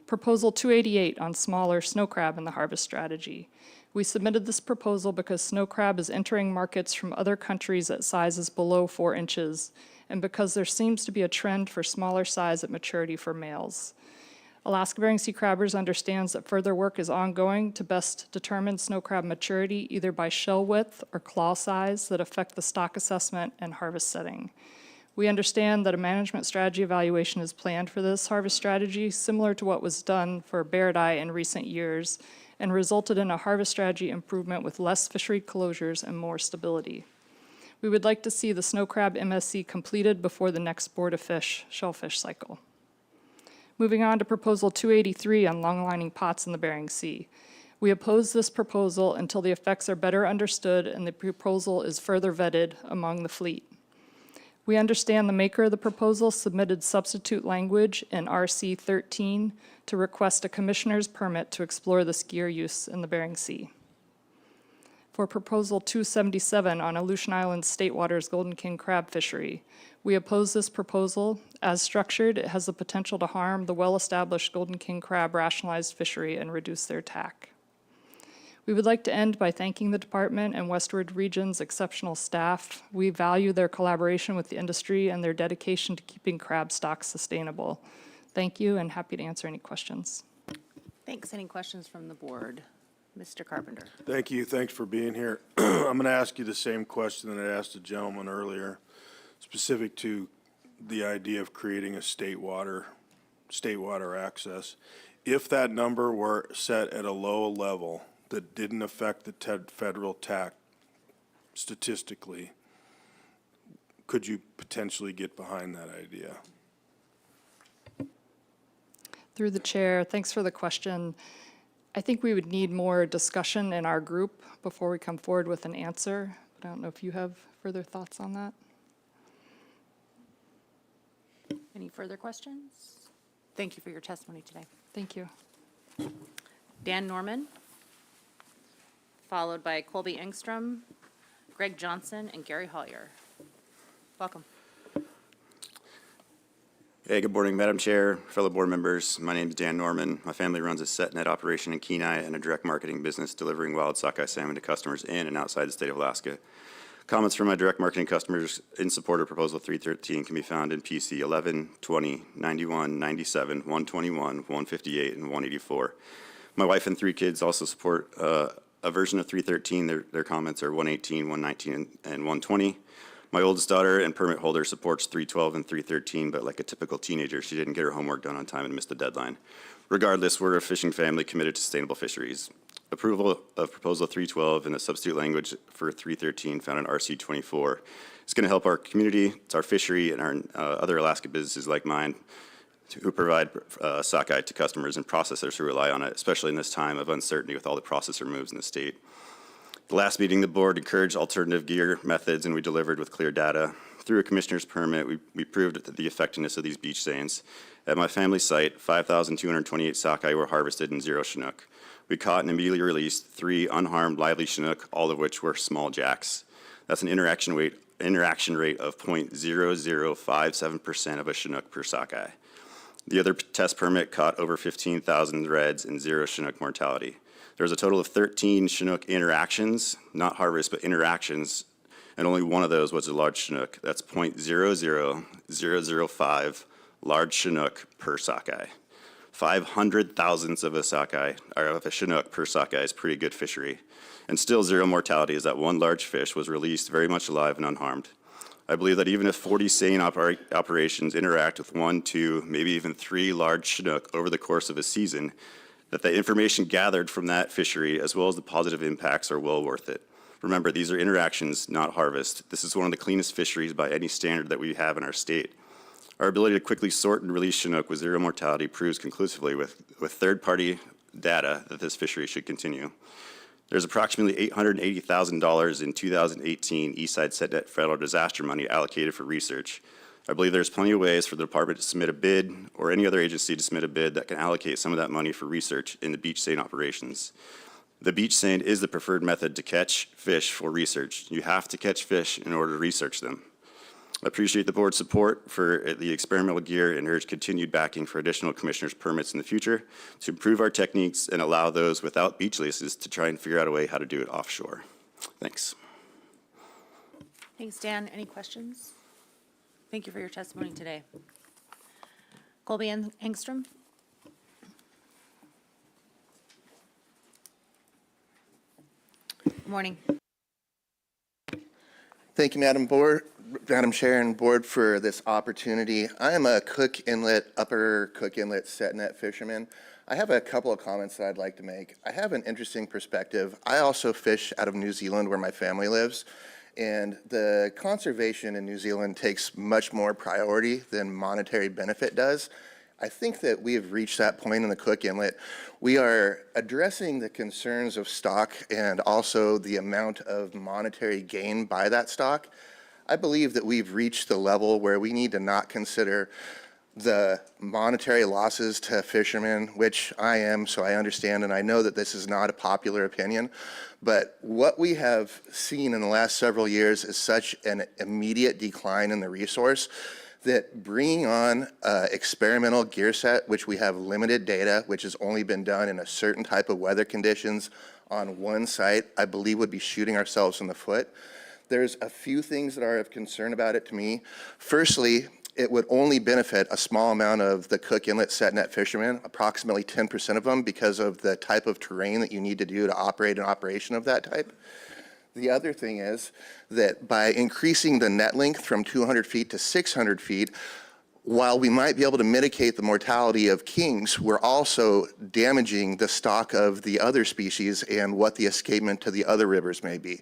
Proposal 288 on smaller snow crab in the harvest strategy. We submitted this proposal because snow crab is entering markets from other countries at sizes below 4 inches, and because there seems to be a trend for smaller size at maturity for males. Alaska Bering Sea Crabbers understands that further work is ongoing to best determine snow crab maturity, either by shell width or claw size that affect the stock assessment and harvest setting. We understand that a management strategy evaluation is planned for this harvest strategy, similar to what was done for Beardeye in recent years, and resulted in a harvest strategy improvement with less fishery closures and more stability. We would like to see the snow crab MSC completed before the next Board of Fish shellfish cycle. Moving on to Proposal 283 on long-lining pots in the Bering Sea. We oppose this proposal until the effects are better understood and the proposal is further vetted among the fleet. We understand the maker of the proposal submitted substitute language in RC 13 to request a commissioner's permit to explore the skier use in the Bering Sea. For Proposal 277 on Aleutian Island's State Waters Golden King crab fishery, we oppose this proposal. As structured, it has the potential to harm the well-established Golden King crab rationalized fishery and reduce their TAC. We would like to end by thanking the department and Westward Region's exceptional staff. We value their collaboration with the industry and their dedication to keeping crab stocks sustainable. Thank you, and happy to answer any questions. Thanks. Any questions from the board? Mr. Carpenter. Thank you. Thanks for being here. I'm going to ask you the same question that I asked the gentleman earlier, specific to the idea of creating a state water access. If that number were set at a low level that didn't affect the federal TAC statistically, could you potentially get behind that idea? Through the chair, thanks for the question. I think we would need more discussion in our group before we come forward with an answer. I don't know if you have further thoughts on that. Any further questions? Thank you for your testimony today. Thank you. Dan Norman, followed by Colby Engstrom, Greg Johnson, and Gary Hollier. Welcome. Hey, good morning, Madam Chair, fellow board members. My name is Dan Norman. My family runs a set net operation in Kenai and a direct marketing business delivering wild sockeye salmon to customers in and outside the state of Alaska. Comments from my direct marketing customers in support of Proposal 313 can be found in PC 11, 20, 91, 97, 121, 158, and 184. My wife and 3 kids also support a version of 313. Their comments are 118, 119, and 120. My oldest daughter and permit holder supports 312 and 313, but like a typical teenager, she didn't get her homework done on time and missed the deadline. Regardless, we're a fishing family committed to sustainable fisheries. Approval of Proposal 312 and the substitute language for 313 found in RC 24 is going to help our community, it's our fishery, and our other Alaska businesses like mine who provide sockeye to customers and processors who rely on it, especially in this time of uncertainty with all the processor moves in the state. The last meeting, the board encouraged alternative gear methods, and we delivered with clear data. Through a commissioner's permit, we proved the effectiveness of these beach seines. At my family site, 5,228 sockeye were harvested and 0 Chinook. We caught and immediately released 3 unharmed lively Chinook, all of which were small jacks. That's an interaction rate of 0.0057% of a Chinook per sockeye. The other test permit caught over 15,000 reds and 0 Chinook mortality. There was a total of 13 Chinook interactions, not harvest, but interactions, and only one of those was a large Chinook. That's 0.00005 large Chinook per sockeye. 500,000ths of a sockeye, or of a Chinook per sockeye is pretty good fishery. And still 0 mortality as that one large fish was released very much alive and unharmed. I believe that even if 40 seine operations interact with 1, 2, maybe even 3 large Chinook over the course of a season, that the information gathered from that fishery, as well as the positive impacts, are well worth it. Remember, these are interactions, not harvest. This is one of the cleanest fisheries by any standard that we have in our state. Our ability to quickly sort and release Chinook with 0 mortality proves conclusively with third-party data that this fishery should continue. There's approximately $880,000 in 2018 Eastside SetNet federal disaster money allocated for research. I believe there's plenty of ways for the department to submit a bid or any other agency to submit a bid that can allocate some of that money for research into beach seine operations. The beach seine is the preferred method to catch fish for research. You have to catch fish in order to research them. I appreciate the board's support for the experimental gear and urge continued backing for additional commissioners' permits in the future to improve our techniques and allow those without beach leases to try and figure out a way how to do it offshore. Thanks. Thanks, Dan. Any questions? Thank you for your testimony today. Colby Engstrom? Good morning. Thank you, Madam Chair and Board, for this opportunity. I am a upper Cook Inlet set net fisherman. I have a couple of comments that I'd like to make. I have an interesting perspective. I also fish out of New Zealand, where my family lives, and the conservation in New Zealand takes much more priority than monetary benefit does. I think that we have reached that point in the Cook Inlet. We are addressing the concerns of stock and also the amount of monetary gain by that stock. I believe that we've reached the level where we need to not consider the monetary losses to fishermen, which I am, so I understand, and I know that this is not a popular opinion, but what we have seen in the last several years is such an immediate decline in the resource that bringing on experimental gear set, which we have limited data, which has only been done in a certain type of weather conditions on one site, I believe would be shooting ourselves in the foot. There's a few things that are of concern about it to me. Firstly, it would only benefit a small amount of the Cook Inlet set net fishermen, approximately 10% of them, because of the type of terrain that you need to do to operate an operation of that type. The other thing is that by increasing the net length from 200 feet to 600 feet, while we might be able to mitigate the mortality of kings, we're also damaging the stock of the other species and what the escapement to the other rivers may be.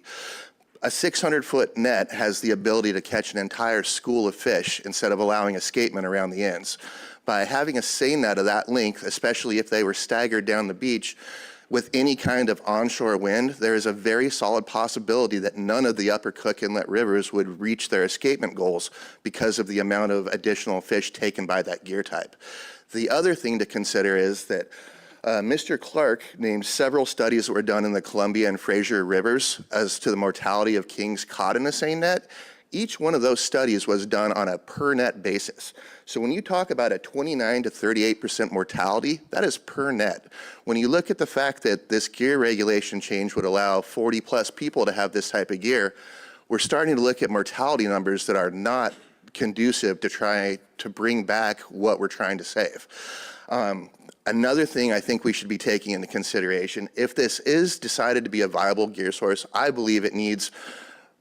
A 600-foot net has the ability to catch an entire school of fish instead of allowing escapement around the ends. By having a seine net of that length, especially if they were staggered down the beach, with any kind of onshore wind, there is a very solid possibility that none of the upper Cook Inlet rivers would reach their escapement goals because of the amount of additional fish taken by that gear type. The other thing to consider is that Mr. Clark named several studies that were done in the Columbia and Fraser rivers as to the mortality of kings caught in a seine net. Each one of those studies was done on a per net basis. So when you talk about a 29 to 38% mortality, that is per net. When you look at the fact that this gear regulation change would allow 40 plus people to have this type of gear, we're starting to look at mortality numbers that are not conducive to try to bring back what we're trying to save. Another thing I think we should be taking into consideration, if this is decided to be a viable gear source, I believe it needs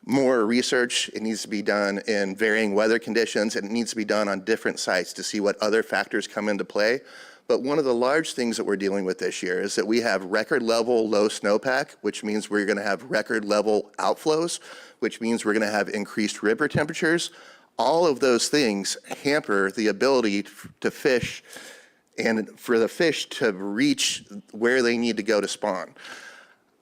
more research. It needs to be done in varying weather conditions, and it needs to be done on different sites to see what other factors come into play. But one of the large things that we're dealing with this year is that we have record level low snowpack, which means we're going to have record level outflows, which means we're going to have increased river temperatures. All of those things hamper the ability to fish and for the fish to reach where they need to go to spawn.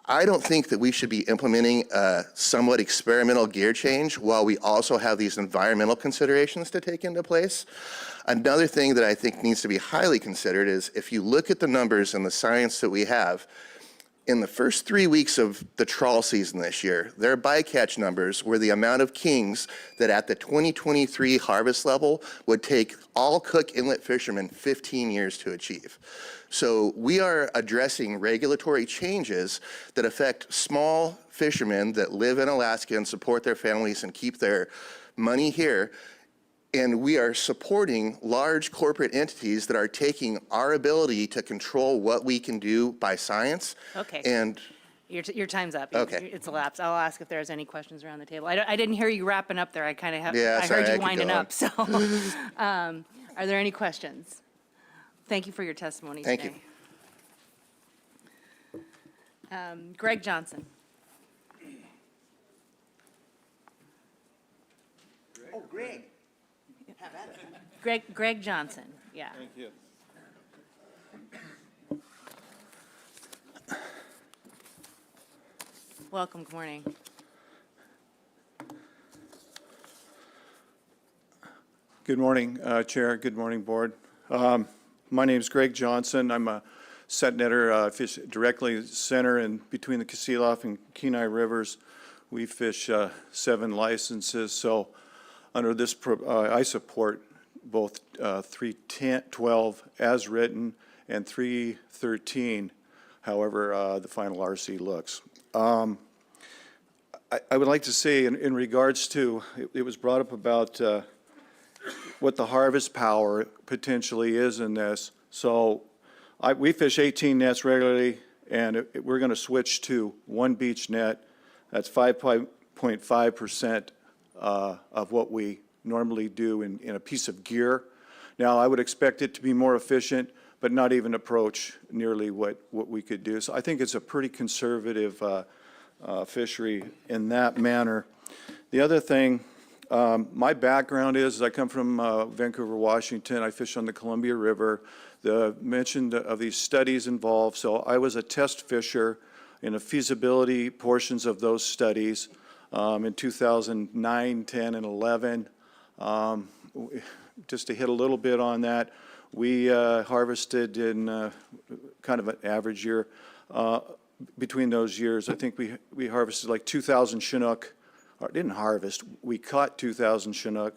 I don't think that we should be implementing a somewhat experimental gear change while we also have these environmental considerations to take into place. Another thing that I think needs to be highly considered is if you look at the numbers and the science that we have, in the first 3 weeks of the trawl season this year, their bycatch numbers were the amount of kings that at the 2023 harvest level would take all Cook Inlet fishermen 15 years to achieve. So we are addressing regulatory changes that affect small fishermen that live in Alaska and support their families and keep their money here. And we are supporting large corporate entities that are taking our ability to control what we can do by science. Okay. And Your time's up. Okay. It's elapsed. I'll ask if there's any questions around the table. I didn't hear you wrapping up there. I kind of have, Yeah, I sorry, heard I you could winding go on. up, so. Are there any questions? Thank you for your testimony Thank today. Greg Johnson. Oh, Greg. Have at it. Greg Johnson, yeah. Thank you. Welcome, good morning. Good morning, Chair. Good morning, Board. My name is Greg Johnson. I'm a set netter, fish directly center and between the Kasilof and Kenai Rivers. We fish 7 licenses. So under this, I support both 312 as written and 313, however the final RC looks. I would like to say in regards to, it was brought up about what the harvest power potentially is in this. So we fish 18 nets regularly, and we're going to switch to 1 beach net. That's 5.5% of what we normally do in a piece of gear. Now, I would expect it to be more efficient, but not even approach nearly what we could do. So I think it's a pretty conservative fishery in that manner. The other thing, my background is I come from Vancouver, Washington. I fish on the Columbia River. The mention of these studies involved, so I was a test fisher in the feasibility portions of those studies in 2009, 10, and 11. Just to hit a little bit on that, we harvested in kind of an average year. Between those years, I think we harvested like 2,000 Chinook. Or didn't harvest, we caught 2,000 Chinook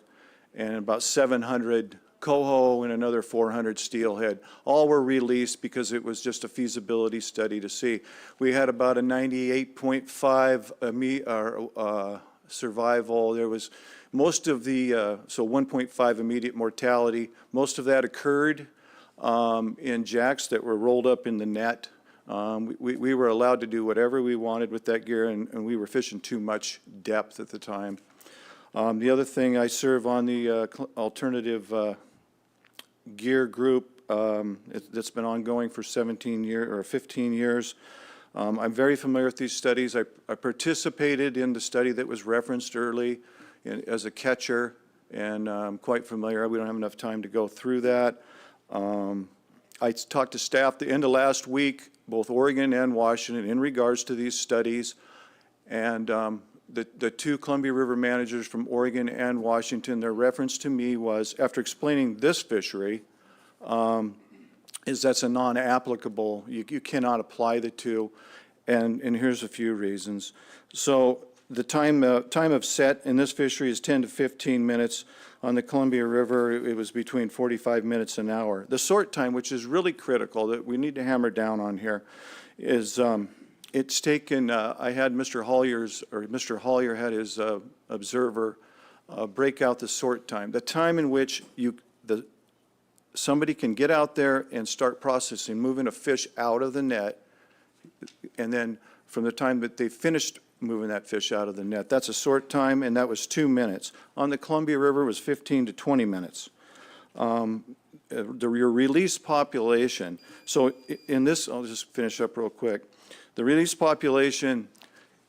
and about 700 coho and another 400 steelhead. All were released because it was just a feasibility study to see. We had about a 98.5 survival. There was most of the, so 1.5 immediate mortality. Most of that occurred in jacks that were rolled up in the net. We were allowed to do whatever we wanted with that gear, and we were fishing too much depth at the time. The other thing, I serve on the alternative gear group that's been ongoing for 17 years or 15 years. I'm very familiar with these studies. I participated in the study that was referenced early as a catcher, and I'm quite familiar. We don't have enough time to go through that. I talked to staff the end of last week, both Oregon and Washington, in regards to these studies. And the 2 Columbia River managers from Oregon and Washington, their reference to me was, after explaining this fishery, is that's a non-applicable. You cannot apply the 2. And here's a few reasons. So the time of set in this fishery is 10 to 15 minutes. On the Columbia River, it was between 45 minutes and an hour. The sort time, which is really critical, that we need to hammer down on here, is it's taken, I had Mr. Hollier had his observer break out the sort time. The time in which somebody can get out there and start processing, moving a fish out of the net, and then from the time that they finished moving that fish out of the net. That's a sort time, and that was 2 minutes. On the Columbia River, it was 15 to 20 minutes. Your release population, so in this, I'll just finish up real quick. The release population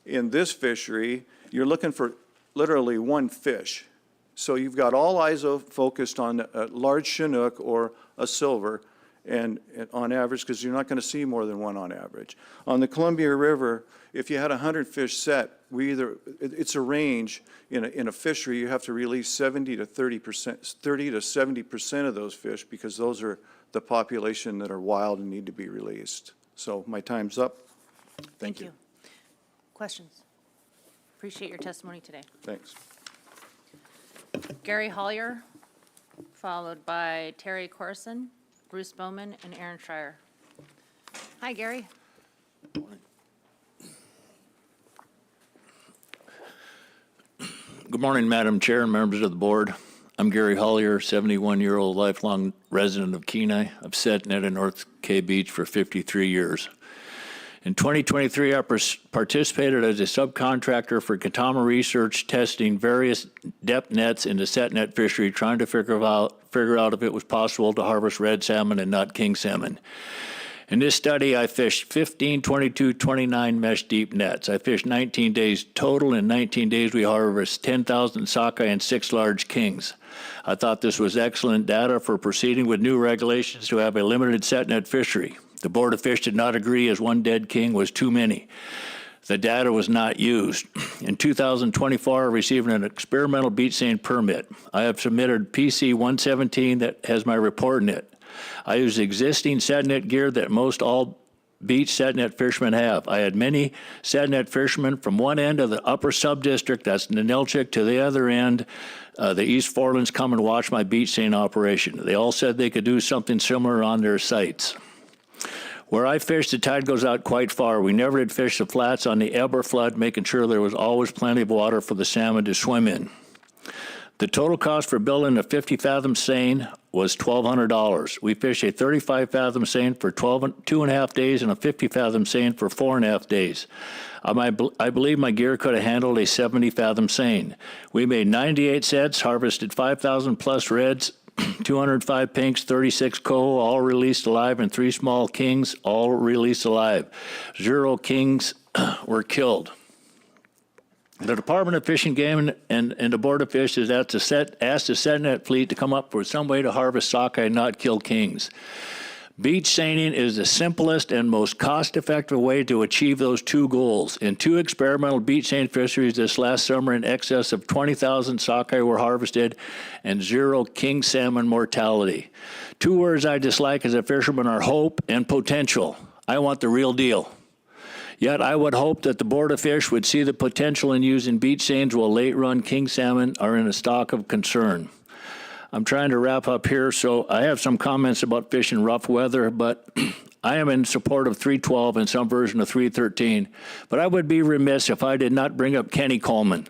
in this fishery, you're looking for literally 1 fish. So you've got all eyes focused on a large Chinook or a silver, and on average, because you're not going to see more than 1 on average. On the Columbia River, if you had 100 fish set, it's a range. In a fishery, you have to release 70 to 70% of those fish, because those are the population that are wild and need to be released. So my time's up. Thank you. Questions? Appreciate your testimony today. Thanks. Gary Hollier, followed by Terry Corson, Bruce Bowman, and Aaron Schreier. Hi, Gary. Good morning, Madam Chair and members of the board. I'm Gary Hollier, 71-year-old lifelong resident of Kenai. I've set net in North K Beach for 53 years. In 2023, I participated as a subcontractor for Katama Research, testing various depth nets in the set net fishery, trying to figure out if it was possible to harvest red salmon and not king salmon. In this study, I fished 15, 22, 29 mesh deep nets. I fished 19 days total. In 19 days, we harvested 10,000 sockeye and 6 large kings. I thought this was excellent data for proceeding with new regulations to have a limited set net fishery. The Board of Fish did not agree, as 1 dead king was too many. The data was not used. In 2024, I received an experimental beach seine permit. I have submitted PC 117 that has my report in it. I use existing set net gear that most all beach set net fishermen have. I had many set net fishermen from one end of the upper sub-district, that's Ninilchik, to the other end, the East Forelands, come and watch my beach seine operation. They all said they could do something similar on their sites. Where I fish, the tide goes out quite far. We never did fish the flats on the ebb or flood, making sure there was always plenty of water for the salmon to swim in. The total cost for building a 50-fathom seine was $1,200. We fished a 35-fathom seine for 2.5 days and a 50-fathom seine for 4.5 days. I believe my gear could have handled a 70-fathom seine. We made 98 sets, harvested 5,000 plus reds, 205 pinks, 36 coho, all released alive, and 3 small kings, all released alive. 0 kings were killed. The Department of Fish and Game and the Board of Fish is asked the set net fleet to come up with some way to harvest sockeye and not kill kings. Beach seining is the simplest and most cost-effective way to achieve those 2 goals. In 2 experimental beach seine fisheries this last summer, in excess of 20,000 sockeye were harvested and 0 king salmon mortality. 2 words I dislike as a fisherman are hope and potential. I want the real deal. Yet I would hope that the Board of Fish would see the potential in using beach seines while late-run king salmon are in a stock of concern. I'm trying to wrap up here, so I have some comments about fishing rough weather, but I am in support of 312 and some version of 313. But I would be remiss if I did not bring up Kenny Coleman.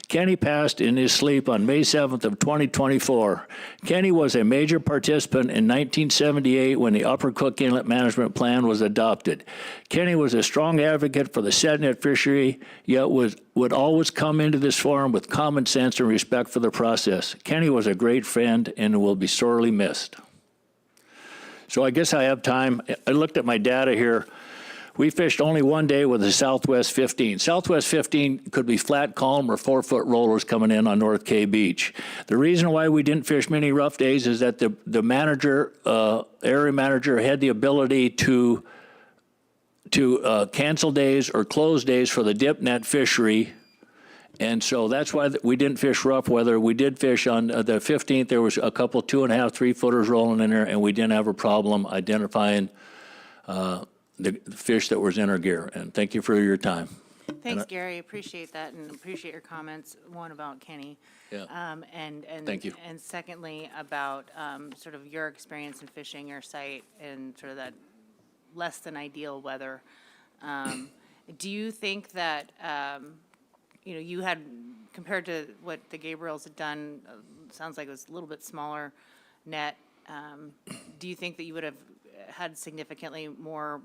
Kenny passed in his sleep on May 7th of 2024. Kenny was a major participant in 1978 when the Upper Cook Inlet Management Plan was adopted. Kenny was a strong advocate for the set net fishery, yet would always come into this forum with common sense and respect for the process. Kenny was a great friend and will be sorely missed. So I guess I have time. I looked at my data here. We fished only one day with the Southwest 15. Southwest 15 could be flat calm or 4-foot rollers coming in on North K Beach. The reason why we didn't fish many rough days is that the manager, area manager, had the ability to cancel days or close days for the dip net fishery. And so that's why we didn't fish rough weather. We did fish on the 15th. There was a couple 2.5, 3-footers rolling in there, and we didn't have a problem identifying the fish that was in our gear. And thank you for your time. Thanks, Gary. Appreciate that and appreciate your comments, one about Kenny. Yeah. And Thank you. And secondly, about sort of your experience in fishing your site and sort of that less than ideal weather. Do you think that, you had, compared to what the Gabriels had done, sounds like it was a little bit smaller net. Do you think that you would have had significantly more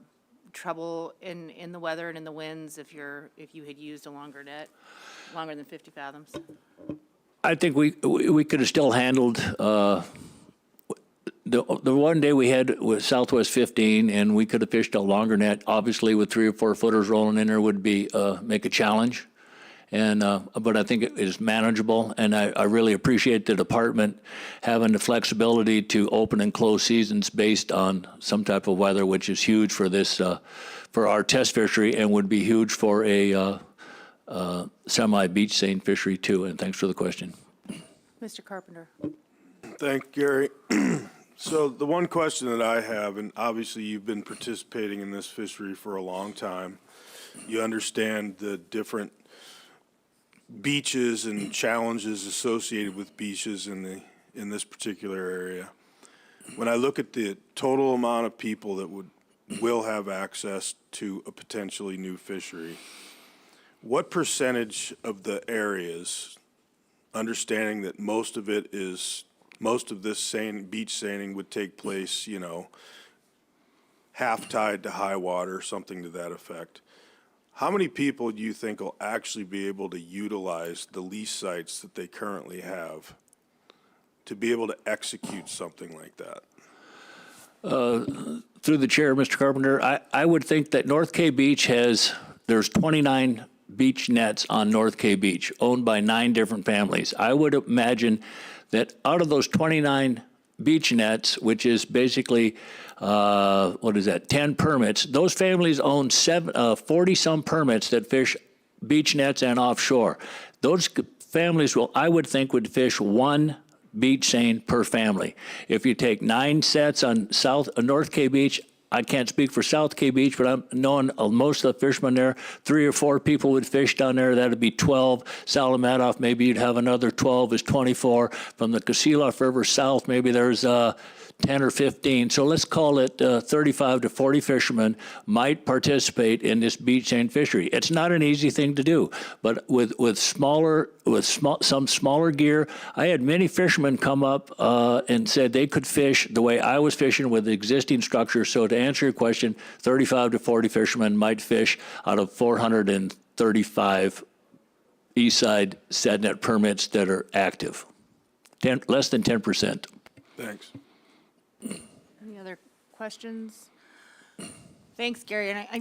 trouble in the weather and in the winds if you had used a longer net, longer than 50 fathoms? I think we could have still handled the one day we had was Southwest 15, and we could have fished a longer net. Obviously, with 3 or 4 footers rolling in there would be make a challenge. And but I think it is manageable, and I really appreciate the department having the flexibility to open and close seasons based on some type of weather, which is huge for this for our test fishery, and would be huge for a semi-beach seine fishery too. And thanks for the question, Mr. Carpenter. Thank you, Gary. So the one question that I have, and obviously you've been participating in this fishery for a long time, you understand the different beaches and challenges associated with beaches in this particular area. When I look at the total amount of people that will have access to a potentially new fishery, what percentage of the areas, understanding that most of this beach seining would take place, half tide to high water, something to that effect, how many people do you think will actually be able to utilize the lease sites that they currently have to be able to execute something like that? Through the chair, Mr. Carpenter, I would think that North K Beach there's 29 beach nets on North K Beach, owned by 9 different families. I would imagine that out of those 29 beach nets, which is basically, 10 permits. Those families own 40-some permits that fish beach nets and offshore. Those families I would think, would fish one beach seine per family. If you take 9 sets on North K Beach, I can't speak for South K Beach, but I'm knowing most of the fishermen there, 3 or 4 people would fish down there. That'd be 12. Salamatoff, maybe you'd have another 12, is 24. From the Kasilof River south, maybe there's 10 or 15. So let's call it 35 to 40 fishermen might participate in this beach seine fishery. It's not an easy thing to do, but with some smaller gear, I had many fishermen come up and said they could fish the way I was fishing with the existing structure. So to answer your question, 35 to 40 fishermen might fish out of 435 east side SADNet permits that are active. Less than 10%. Thanks. Any other questions? Thanks, Gary. And I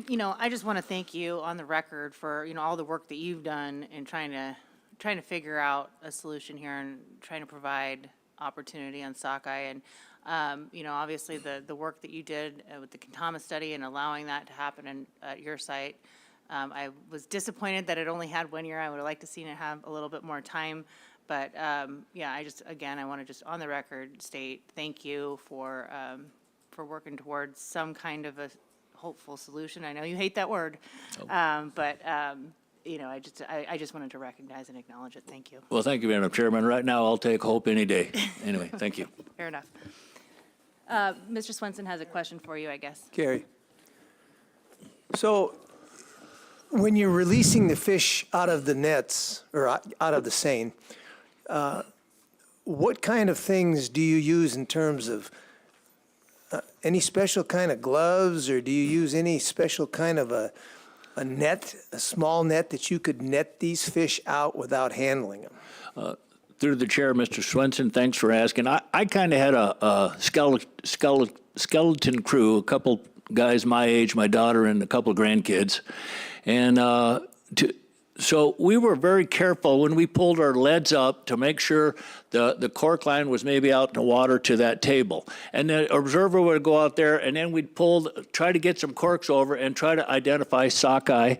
just want to thank you on the record for, all the work that you've done in trying to figure out a solution here and trying to provide opportunity on sockeye. And, obviously the work that you did with the Kantama study and allowing that to happen at your site. I was disappointed that it only had 1 year. I would have liked to seen it have a little bit more time. But, I want to just on the record state thank you for working towards some kind of a hopeful solution. I know you hate that word, but I just wanted to recognize and acknowledge it. Thank you. Well, thank you, Madam Chairman. Right now, I'll take hope any day. Anyway, thank you. Fair enough. Mr. Swenson has a question for you, I guess. Gary. So when you're releasing the fish out of the nets or out of the seine, what kind of things do you use in terms of any special kind of gloves, or do you use any special kind of a net, a small net that you could net these fish out without handling them? Through the chair, Mr. Swenson, thanks for asking. I kind of had a skeleton crew, a couple guys my age, my daughter, and a couple of grandkids. And so we were very careful when we pulled our leads up to make sure the cork line was maybe out in the water to that table. And the observer would go out there, and then we'd try to get some corks over and try to identify sockeye,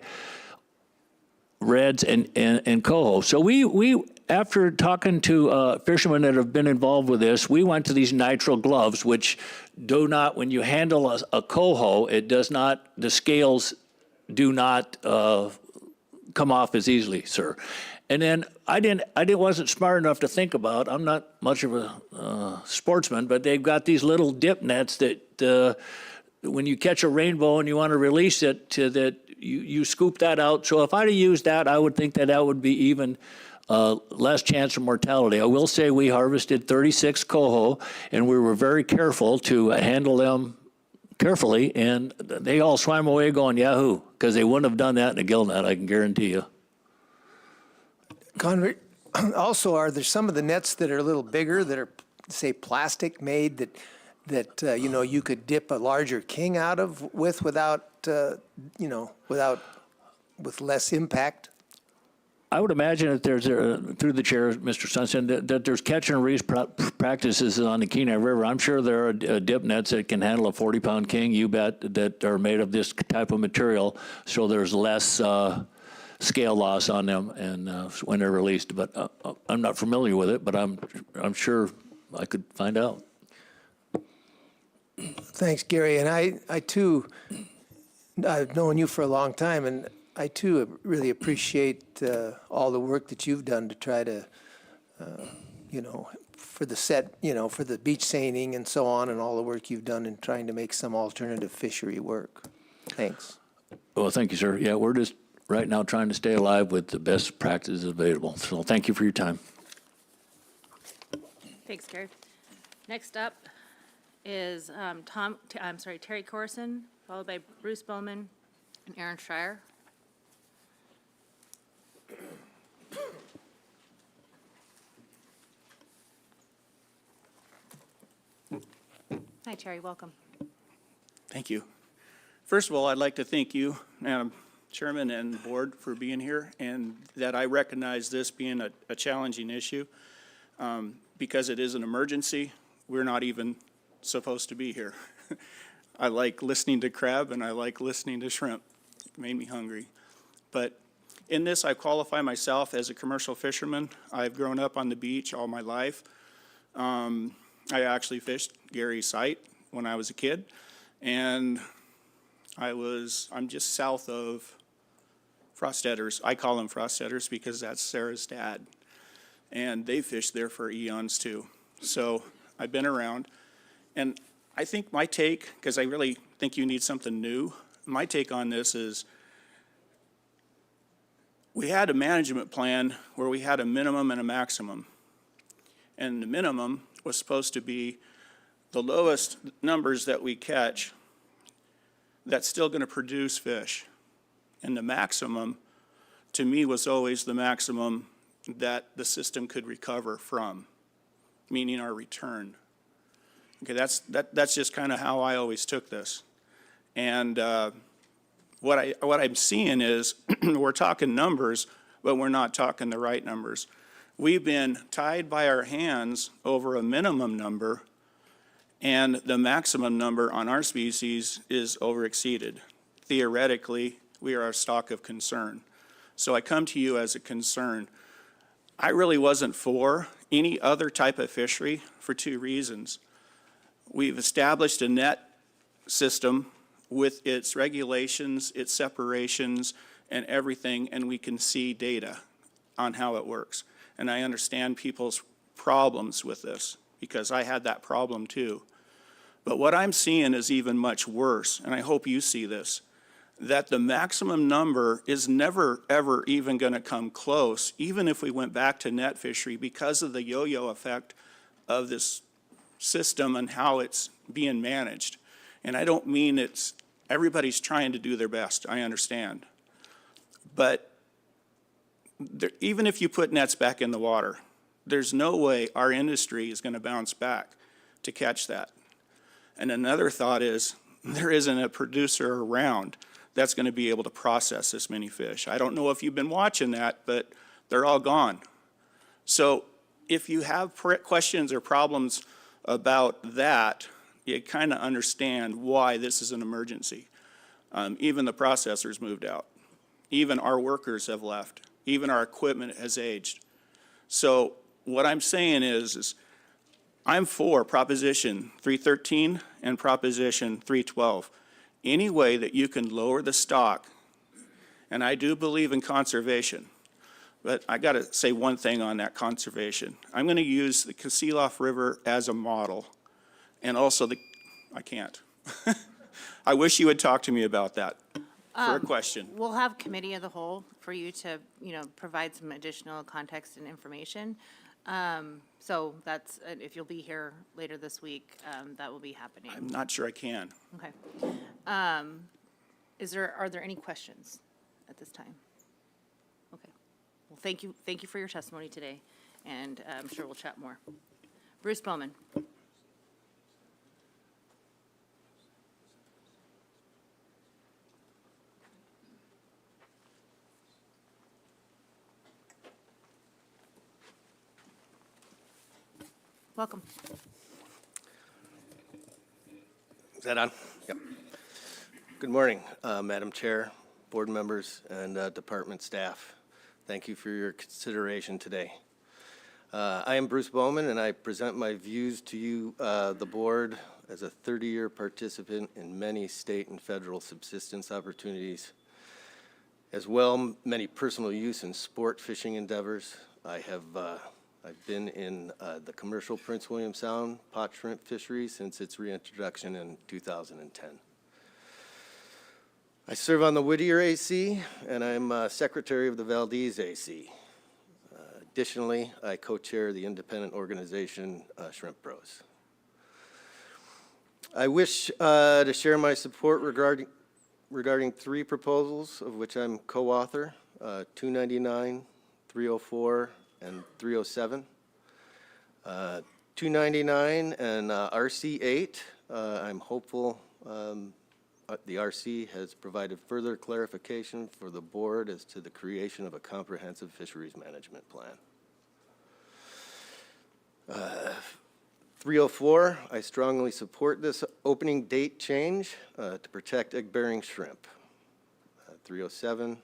reds, and coho. So we after talking to fishermen that have been involved with this, we went to these nitrile gloves, which do not, when you handle a coho, it does not, the scales do not come off as easily, sir. And then I wasn't smart enough to think about, I'm not much of a sportsman, but they've got these little dip nets that when you catch a rainbow and you want to release it, that you scoop that out. So if I'd have used that, I would think that would be even less chance of mortality. I will say we harvested 36 coho, and we were very careful to handle them carefully, and they all swam away going yahoo, because they wouldn't have done that in a gill net, I can guarantee you. Conrad, also, are there some of the nets that are a little bigger that are, say, plastic made that you could dip a larger king out of without with less impact? I would imagine that there's, through the chair, Mr. Swenson, that there's catch and release practices on the Kenai River. I'm sure there are dip nets that can handle a 40-pound king, you bet, that are made of this type of material, so there's less scale loss on them and when they're released. But I'm not familiar with it, but I'm sure I could find out. Thanks, Gary. And I too, I've known you for a long time, and I too really appreciate all the work that you've done to try to, for the for the beach seining and so on, and all the work you've done in trying to make some alternative fishery work. Thanks. Well, thank you, sir. Yeah, we're just right now trying to stay alive with the best practices available. So thank you for your time. Thanks, Gary. Next up is Terry Corson, followed by Bruce Bowman and Aaron Schreier. Hi, Terry. Welcome. Thank you. First of all, I'd like to thank you, Madam Chairman and the board, for being here, and that I recognize this being a challenging issue because it is an emergency. we're not even supposed to be here. I like listening to crab and I like listening to shrimp. It made me hungry. But in this, I qualify myself as a commercial fisherman. I've grown up on the beach all my life. I actually fished Gary's site when I was a kid, and I'm just south of Frostetters. I call them Frostetters because that's Sarah's dad, and they fished there for eons too. So I've been around, and I think my take, because I really think you need something new, my take on this is we had a management plan where we had a minimum and a maximum. And the minimum was supposed to be the lowest numbers that we catch that's still going to produce fish. And the maximum, to me, was always the maximum that the system could recover from, meaning our return. Okay, that's just kind of how I always took this. And what I'm seeing is we're talking numbers, but we're not talking the right numbers. We've been tied by our hands over a minimum number, and the maximum number on our species is overexceeded. Theoretically, we are a stock of concern. So I come to you as a concern. I really wasn't for any other type of fishery for two reasons. We've established a net system with its regulations, its separations, and everything, and we can see data on how it works. And I understand people's problems with this, because I had that problem too. But what I'm seeing is even much worse, and I hope you see this, that the maximum number is never, ever even going to come close, even if we went back to net fishery, because of the yo-yo effect of this system and how it's being managed. And I don't mean everybody's trying to do their best, I understand. But even if you put nets back in the water, there's no way our industry is going to bounce back to catch that. And another thought is, there isn't a producer around that's going to be able to process this many fish. I don't know if you've been watching that, but they're all gone. So if you have questions or problems about that, you kind of understand why this is an emergency. Even the processors moved out. Even our workers have left. Even our equipment has aged. So what I'm saying is I'm for Proposition 313 and Proposition 312. Any way that you can lower the stock, and I do believe in conservation, but I got to say one thing on that conservation. I'm going to use the Kasilof River as a model, and also I can't. I wish you would talk to me about that for a question. We'll have committee of the whole for you to, provide some additional context and information. So that's, if you'll be here later this week, that will be happening. I'm not sure I can. Okay. Are there any questions at this time? Okay. Well, thank you for your testimony today, and I'm sure we'll chat more. Bruce Bowman. Welcome. Is that on? Yep. Good morning, Madam Chair, board members, and department staff. Thank you for your consideration today. I am Bruce Bowman, and I present my views to you, the board, as a 30-year participant in many state and federal subsistence opportunities, as well many personal use and sport fishing endeavors. I've been in the commercial Prince William Sound pot shrimp fishery since its reintroduction in 2010. I serve on the Whittier AC, and I'm secretary of the Valdez AC. Additionally, I co-chair the independent organization Shrimp Pros. I wish to share my support regarding three proposals, of which I'm co-author, 299, 304, and 307. 299 and RC8, I'm hopeful the RC has provided further clarification for the board as to the creation of a comprehensive fisheries management plan. 304, I strongly support this opening date change to protect egg-bearing shrimp. 307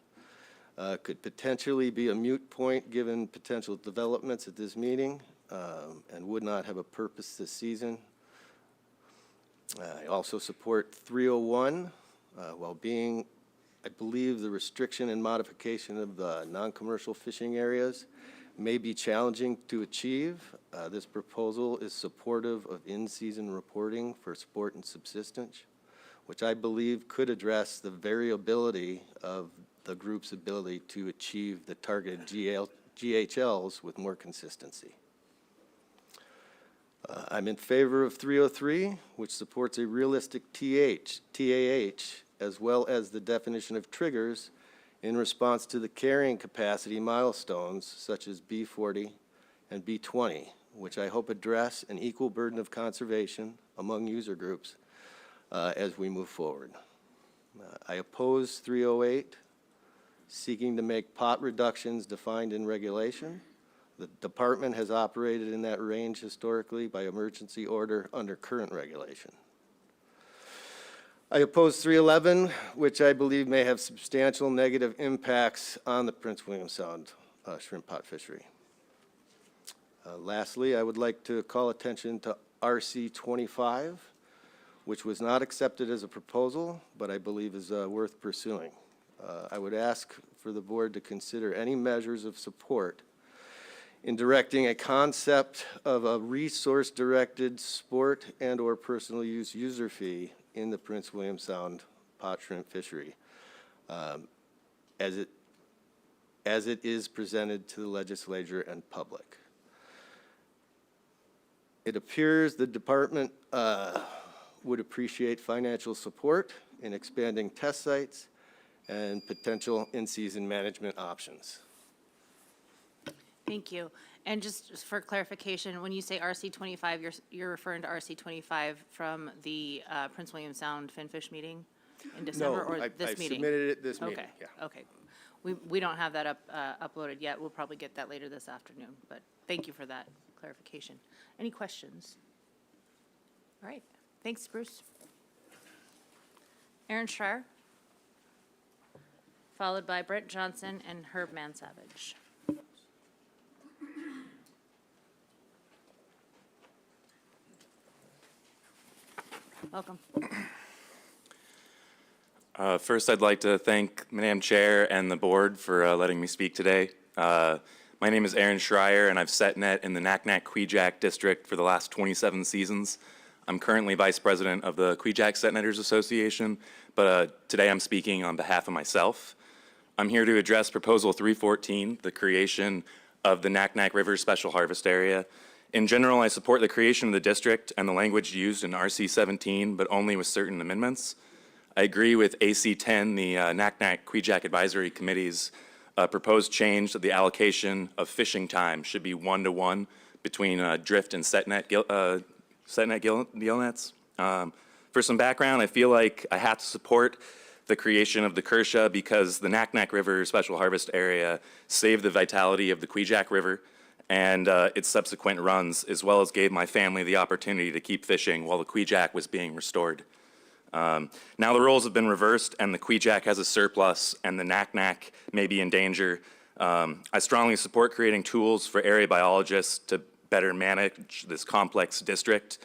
could potentially be a moot point given potential developments at this meeting and would not have a purpose this season. I also support 301, while being, I believe, the restriction and modification of the non-commercial fishing areas may be challenging to achieve. This proposal is supportive of in-season reporting for sport and subsistence, which I believe could address the variability of the group's ability to achieve the targeted GHLs with more consistency. I'm in favor of 303, which supports a realistic TAH, as well as the definition of triggers in response to the carrying capacity milestones such as B40 and B20, which I hope address an equal burden of conservation among user groups as we move forward. I oppose 308, seeking to make pot reductions defined in regulation. The department has operated in that range historically by emergency order under current regulation. I oppose 311, which I believe may have substantial negative impacts on the Prince William Sound shrimp pot fishery. Lastly, I would like to call attention to RC 25, which was not accepted as a proposal, but I believe is worth pursuing. I would ask for the board to consider any measures of support in directing a concept of a resource-directed sport and/or personal use user fee in the Prince William Sound pot shrimp fishery, as it is presented to the legislature and public. It appears the department would appreciate financial support in expanding test sites and potential in-season management options. Thank you. And just for clarification, when you say RC 25, you're referring to RC 25 from the Prince William Sound Finfish meeting in December, or this meeting? I submitted it this meeting, yeah. Okay. We don't have that uploaded yet. We'll probably get that later this afternoon, but thank you for that clarification. Any questions? All right. Thanks, Bruce. Aaron Schreier, followed by Brent Johnson and Herb Mansavage. Welcome. First, I'd like to thank Madam Chair and the board for letting me speak today. My name is Aaron Schreier, and I've set net in the Naknek-Kvichak District for the last 27 seasons. I'm currently Vice President of the Kvichak Set Netters Association, but today I'm speaking on behalf of myself. I'm here to address Proposal 314, the creation of the Naknek River Special Harvest Area. In general, I support the creation of the district and the language used in RC 17, but only with certain amendments. I agree with AC 10, the Naknek-Kvichak Advisory Committee's proposed change that the allocation of fishing time should be 1-to-1 between drift and set net gill nets. For some background, I feel like I have to support the creation of the Kershaw because the Naknek River Special Harvest Area saved the vitality of the Kvichak River and its subsequent runs, as well as gave my family the opportunity to keep fishing while the Kvichak was being restored. Now the roles have been reversed and the Kvichak has a surplus and the Naknek may be in danger. I strongly support creating tools for area biologists to better manage this complex district.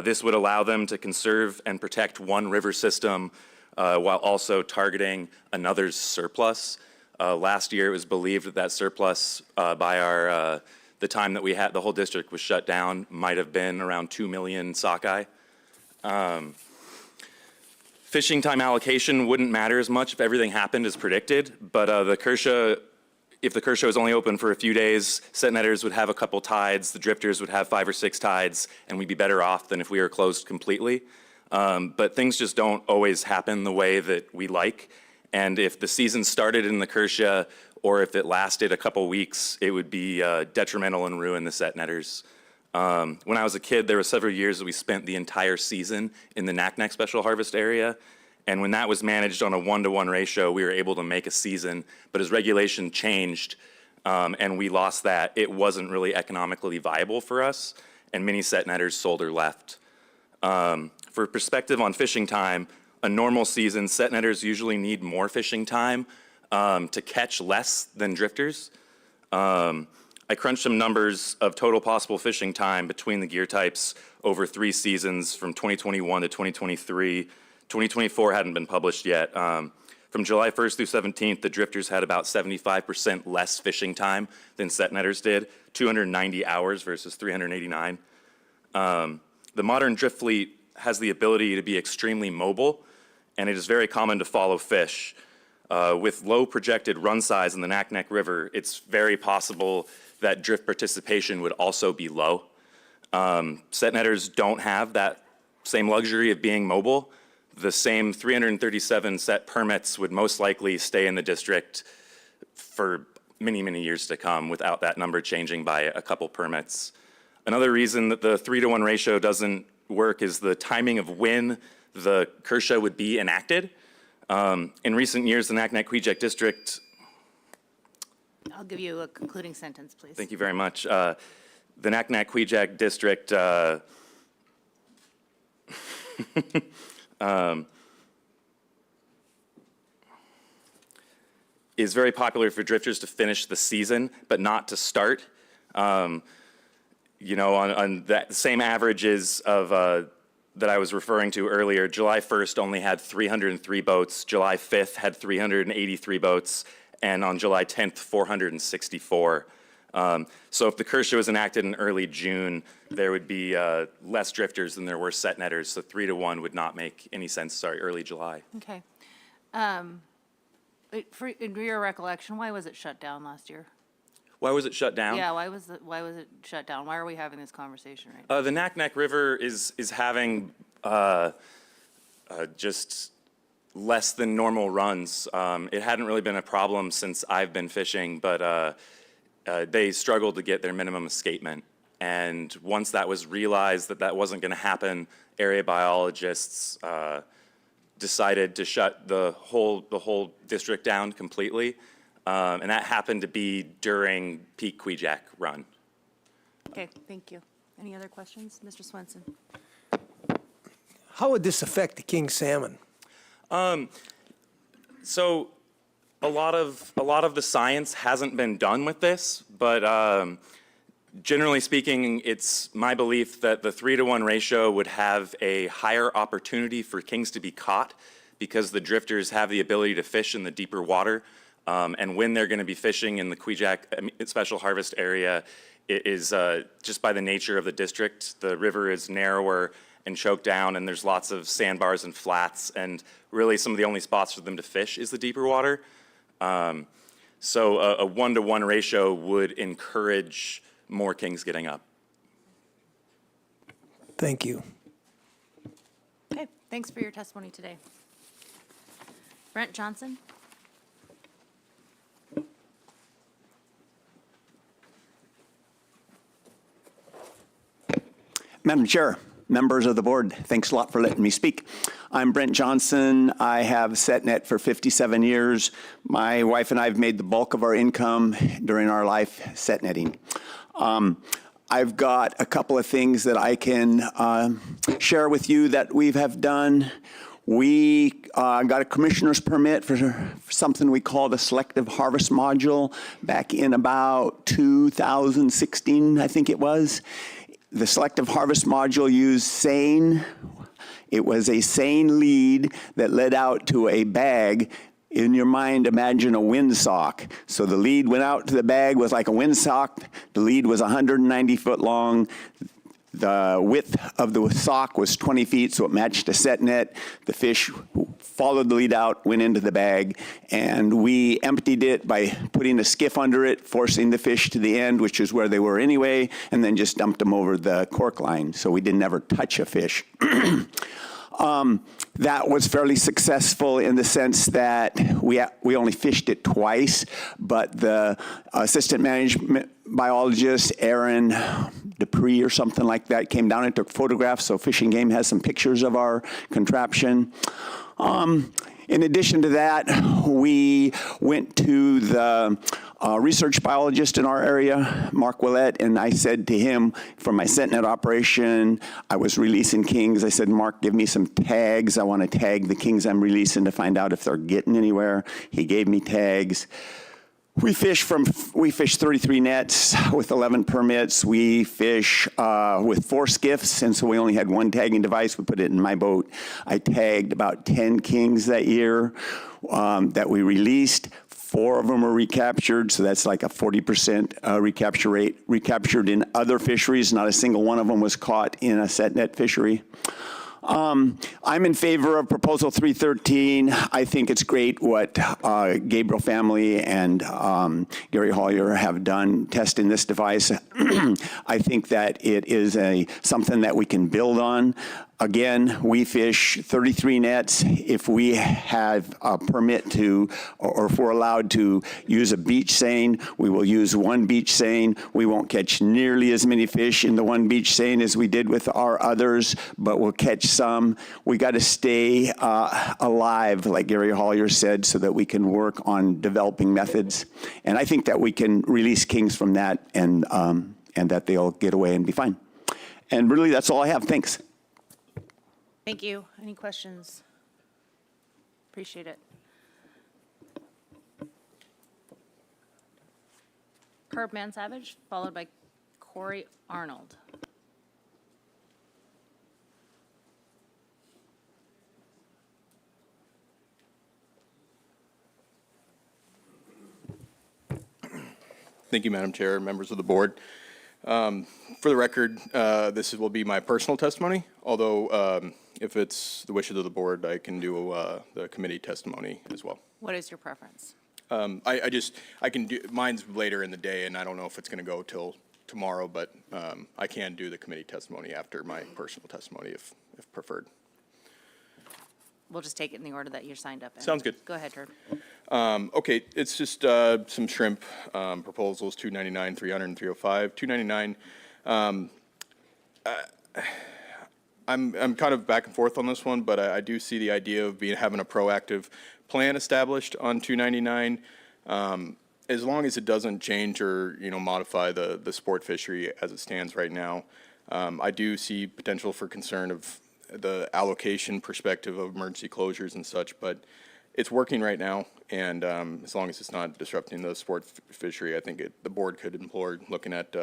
This would allow them to conserve and protect one river system while also targeting another's surplus. Last year, it was believed that that surplus by the time that we had the whole district was shut down might have been around 2 million sockeye. Fishing time allocation wouldn't matter as much if everything happened as predicted, but if the Kershaw was only open for a few days, set netters would have a couple tides, the drifters would have 5 or 6 tides, and we'd be better off than if we were closed completely. But things just don't always happen the way that we like. And if the season started in the Kershaw or if it lasted a couple weeks, it would be detrimental and ruin the set netters. When I was a kid, there were several years that we spent the entire season in the Naknek Special Harvest Area. And when that was managed on a 1-to-1 ratio, we were able to make a season. But as regulation changed and we lost that, it wasn't really economically viable for us. and many set netters sold or left. For perspective on fishing time, a normal season, set netters usually need more fishing time to catch less than drifters. I crunched some numbers of total possible fishing time between the gear types over 3 seasons from 2021 to 2023. 2024 hadn't been published yet. From July 1st through 17th, the drifters had about 75% less fishing time than set netters did, 290 hours versus 389. The modern drift fleet has the ability to be extremely mobile, and it is very common to follow fish. With low projected run size in the Naknek River, it's very possible that drift participation would also be low. Set netters don't have that same luxury of being mobile. The same 337 set permits would most likely stay in the district for many, many years to come without that number changing by a couple permits. Another reason that the 3-to-1 ratio doesn't work is the timing of when the Kershaw would be enacted. In recent years, the Naknek-Quejack District. I'll give you a concluding sentence, please. Thank you very much. The Naknek-Quejack District is very popular for drifters to finish the season, but not to start. You know, on that same averages of that I was referring to earlier, July 1st only had 303 boats, July 5th had 383 boats, and on July 10th, 464. So if the Kershaw was enacted in early June, there would be less drifters than there were set netters, so 3-to-1 would not make any sense, sorry, early July. Okay. In your recollection, why was it shut down last year? Why was it shut down? Yeah, why was it shut down? Why are we having this conversation right now? The Naknek River is having just less than normal runs. It hadn't really been a problem since I've been fishing, but they struggled to get their minimum escapement. And once that was realized that that wasn't going to happen, area biologists decided to shut the whole district down completely. And that happened to be during peak Quejack run. Okay, thank you. Any other questions? Mr. Swenson? How would this affect the king salmon? So a lot of the science hasn't been done with this, but generally speaking, it's my belief that the 3-to-1 ratio would have a higher opportunity for kings to be caught because the drifters have the ability to fish in the deeper water. And when they're going to be fishing in the Quejack Special Harvest area, it is just by the nature of the district, the river is narrower and choked down, and there's lots of sandbars and flats, and really some of the only spots for them to fish is the deeper water. So a 1-to-1 ratio would encourage more kings getting up. Thank you. Okay, thanks for your testimony today. Brent Johnson? Madam Chair, members of the board, thanks a lot for letting me speak. I'm Brent Johnson. I have set net for 57 years. My wife and I have made the bulk of our income during our life set netting. I've got a couple of things that I can share with you that we have done. We got a commissioner's permit for something we called a selective harvest module back in about 2016, I think it was. The selective harvest module used seine. It was a seine lead that led out to a bag. In your mind, imagine a windsock. So the lead went out to the bag, was like a windsock. The lead was 190 foot long. The width of the sock was 20 feet, so it matched a set net. The fish followed the lead out, went into the bag, and we emptied it by putting a skiff under it, forcing the fish to the end, which is where they were anyway, and then just dumped them over the cork line, so we didn't ever touch a fish. That was fairly successful in the sense that we only fished it twice, but the assistant management biologist, Aaron Dupree or something like that, came down and took photographs, so Fish and Game has some pictures of our contraption. In addition to that, we went to the research biologist in our area, Mark Willett, and I said to him, for my SetNet operation, I was releasing kings. I said, Mark, give me some tags. I want to tag the kings I'm releasing to find out if they're getting anywhere. He gave me tags. We fish 33 nets with 11 permits. We fish with 4 skiffs, and so we only had 1 tagging device. We put it in my boat. I tagged about 10 kings that year that we released. 4 of them were recaptured, so that's like a 40% recapture rate. Recaptured in other fisheries, not a single one of them was caught in a SetNet fishery. I'm in favor of Proposal 313. I think it's great what Gabriel family and Gary Hollier have done testing this device. I think that it is something that we can build on. Again, we fish 33 nets. If we have a permit to, or if we're allowed to use a beach seine, we will use 1 beach seine. We won't catch nearly as many fish in the 1 beach seine as we did with our others, but we'll catch some. We got to stay alive, like Gary Hollier said, so that we can work on developing methods. And I think that we can release kings from that and that they'll get away and be fine. And really, that's all I have. Thanks. Thank you. Any questions? Appreciate it. Herb Mansavage, followed by Corey Arnold. Thank you, Madam Chair, members of the board. For the record, this will be my personal testimony, although if it's the wishes of the board, I can do the committee testimony as well. What is your preference? I can do, mine's later in the day, and I don't know if it's going to go till tomorrow, but I can do the committee testimony after my personal testimony if preferred. We'll just take it in the order that you're signed up in. Sounds good. Go ahead, Herb. Okay, it's just some shrimp proposals, 299, 300, and 305. 299, I'm kind of back and forth on this one, but I do see the idea of having a proactive plan established on 299, as long as it doesn't change or modify the sport fishery as it stands right now. I do see potential for concern of the allocation perspective of emergency closures and such, but it's working right now, and as long as it's not disrupting the sport fishery, I think the board could implore looking at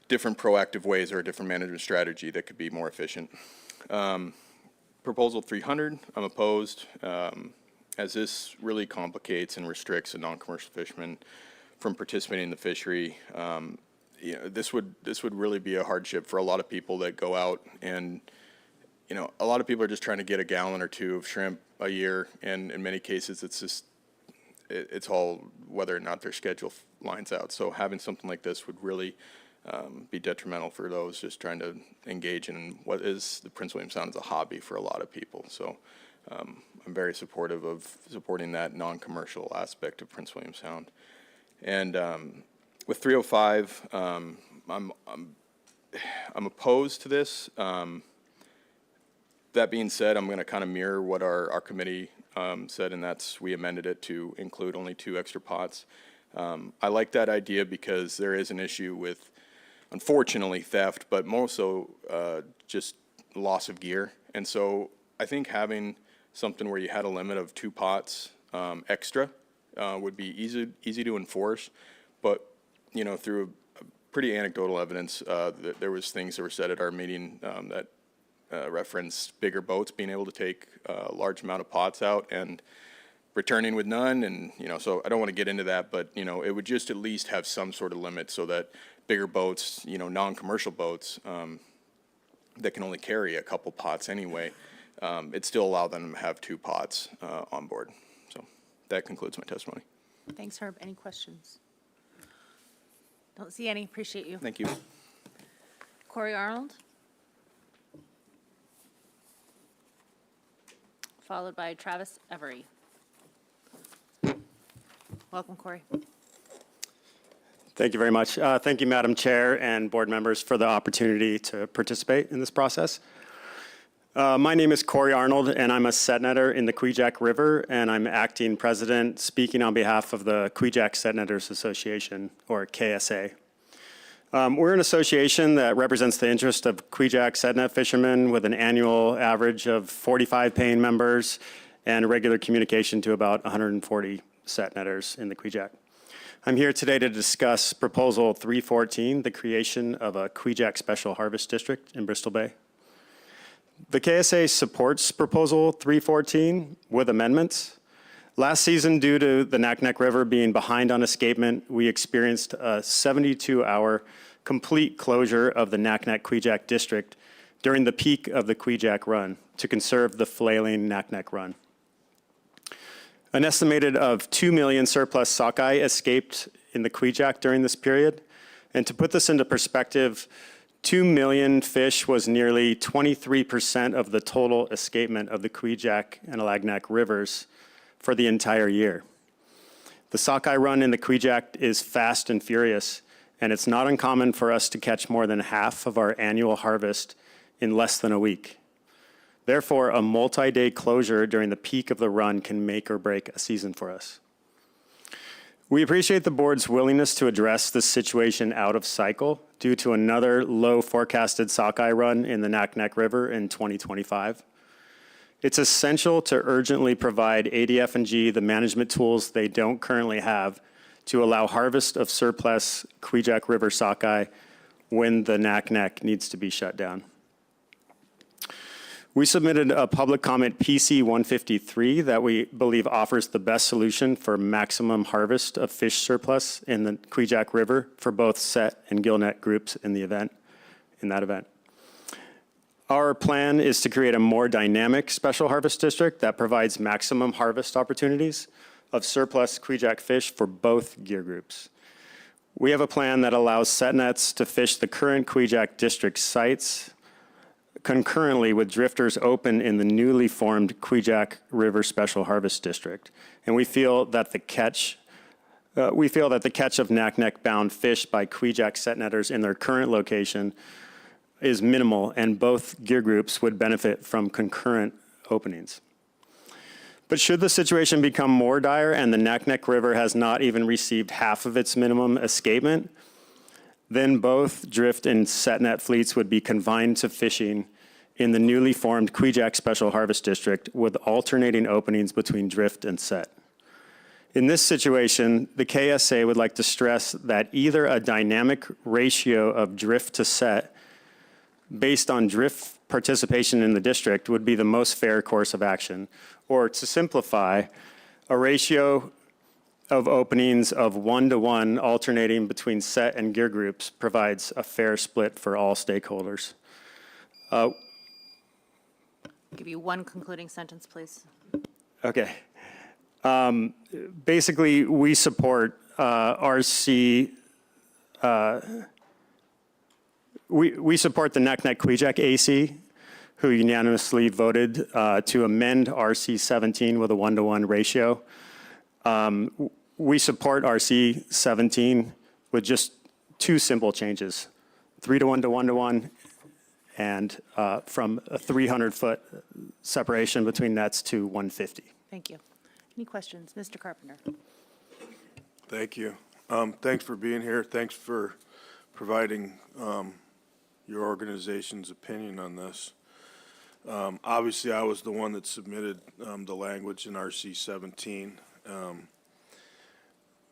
different proactive ways or a different management strategy that could be more efficient. Proposal 300, I'm opposed, as this really complicates and restricts a non-commercial fisherman from participating in the fishery. This would really be a hardship for a lot of people that go out and a lot of people are just trying to get a gallon or 2 of shrimp a year, and in many cases, it's all whether or not their schedule lines out. So having something like this would really be detrimental for those just trying to engage in what is the Prince William Sound as a hobby for a lot of people. So I'm very supportive of supporting that non-commercial aspect of Prince William Sound. And with 305, I'm opposed to this. That being said, I'm going to kind of mirror what our committee said, and that's we amended it to include only 2 extra pots. I like that idea because there is an issue with, unfortunately, theft, but more so just loss of gear. And so I think having something where you had a limit of 2 pots extra would be easy to enforce. But through a pretty anecdotal evidence, there was things that were said at our meeting that reference bigger boats being able to take a large amount of pots out and returning with none. And, so I don't want to get into that, but, it would just at least have some sort of limit so that bigger boats, non-commercial boats that can only carry a couple pots anyway, it'd still allow them to have 2 pots on board. So that concludes my testimony. Thanks, Herb. Any questions? Don't see any. Appreciate you. Thank you. Corey Arnold, followed by Travis Every. Welcome, Corey. Thank you very much. Thank you, Madam Chair and board members, for the opportunity to participate in this process. My name is Corey Arnold, and I'm a setnetter in the Kvichak River, and I'm acting president, speaking on behalf of the Kvichak Setnetters Association, or KSA. We're an association that represents the interest of Kvichak setnet fishermen with an annual average of 45 paying members and regular communication to about 140 setnetters in the Kvichak. I'm here today to discuss Proposal 314, the creation of a Kvichak Special Harvest District in Bristol Bay. The KSA supports Proposal 314 with amendments. Last season, due to the Naknek River being behind on escapement, we experienced a 72-hour complete closure of the Naknek Kvichak District during the peak of the Kvichak Run to conserve the flailing Naknek Run. An estimated of 2 million surplus sockeye escaped in the Kvichak during this period. And to put this into perspective, 2 million fish was nearly 23% of the total escapement of the Kvichak and Alagnak rivers for the entire year. The sockeye run in the Kvichak is fast and furious, and it's not uncommon for us to catch more than half of our annual harvest in less than a week. Therefore, a multi-day closure during the peak of the run can make or break a season for us. We appreciate the board's willingness to address this situation out of cycle due to another low forecasted sockeye run in the Naknek River in 2025. It's essential to urgently provide ADF&G the management tools they don't currently have to allow harvest of surplus Kvichak River sockeye when the Naknek needs to be shut down. We submitted a public comment PC 153 that we believe offers the best solution for maximum harvest of fish surplus in the Kvichak River for both set and gillnet groups in that event. Our plan is to create a more dynamic special harvest district that provides maximum harvest opportunities of surplus Kvichak fish for both gear groups. We have a plan that allows setnets to fish the current Kvichak district sites concurrently with drifters open in the newly formed Kvichak River Special Harvest District. And we feel that the catch of Naknek-bound fish by Kvichak setnetters in their current location is minimal, and both gear groups would benefit from concurrent openings. But should the situation become more dire and the Naknek River has not even received half of its minimum escapement, then both drift and setnet fleets would be confined to fishing in the newly formed Kvichak Special Harvest District with alternating openings between drift and set. In this situation, the KSA would like to stress that either a dynamic ratio of drift to set based on drift participation in the district would be the most fair course of action, or to simplify, a ratio of openings of 1-to-1 alternating between set and gear groups provides a fair split for all stakeholders. Give you one concluding sentence, please. Okay. Basically, we support RC. We support the Naknek Kvichak AC, who unanimously voted to amend RC 17 with a 1-to-1 ratio. We support RC 17 with just two simple changes, 3-to-1 to 1-to-1, and from a 300-foot separation between nets to 150. Thank you. Any questions? Mr. Carpenter. Thank you. Thanks for being here. Thanks for providing your organization's opinion on this. Obviously, I was the one that submitted the language in RC 17.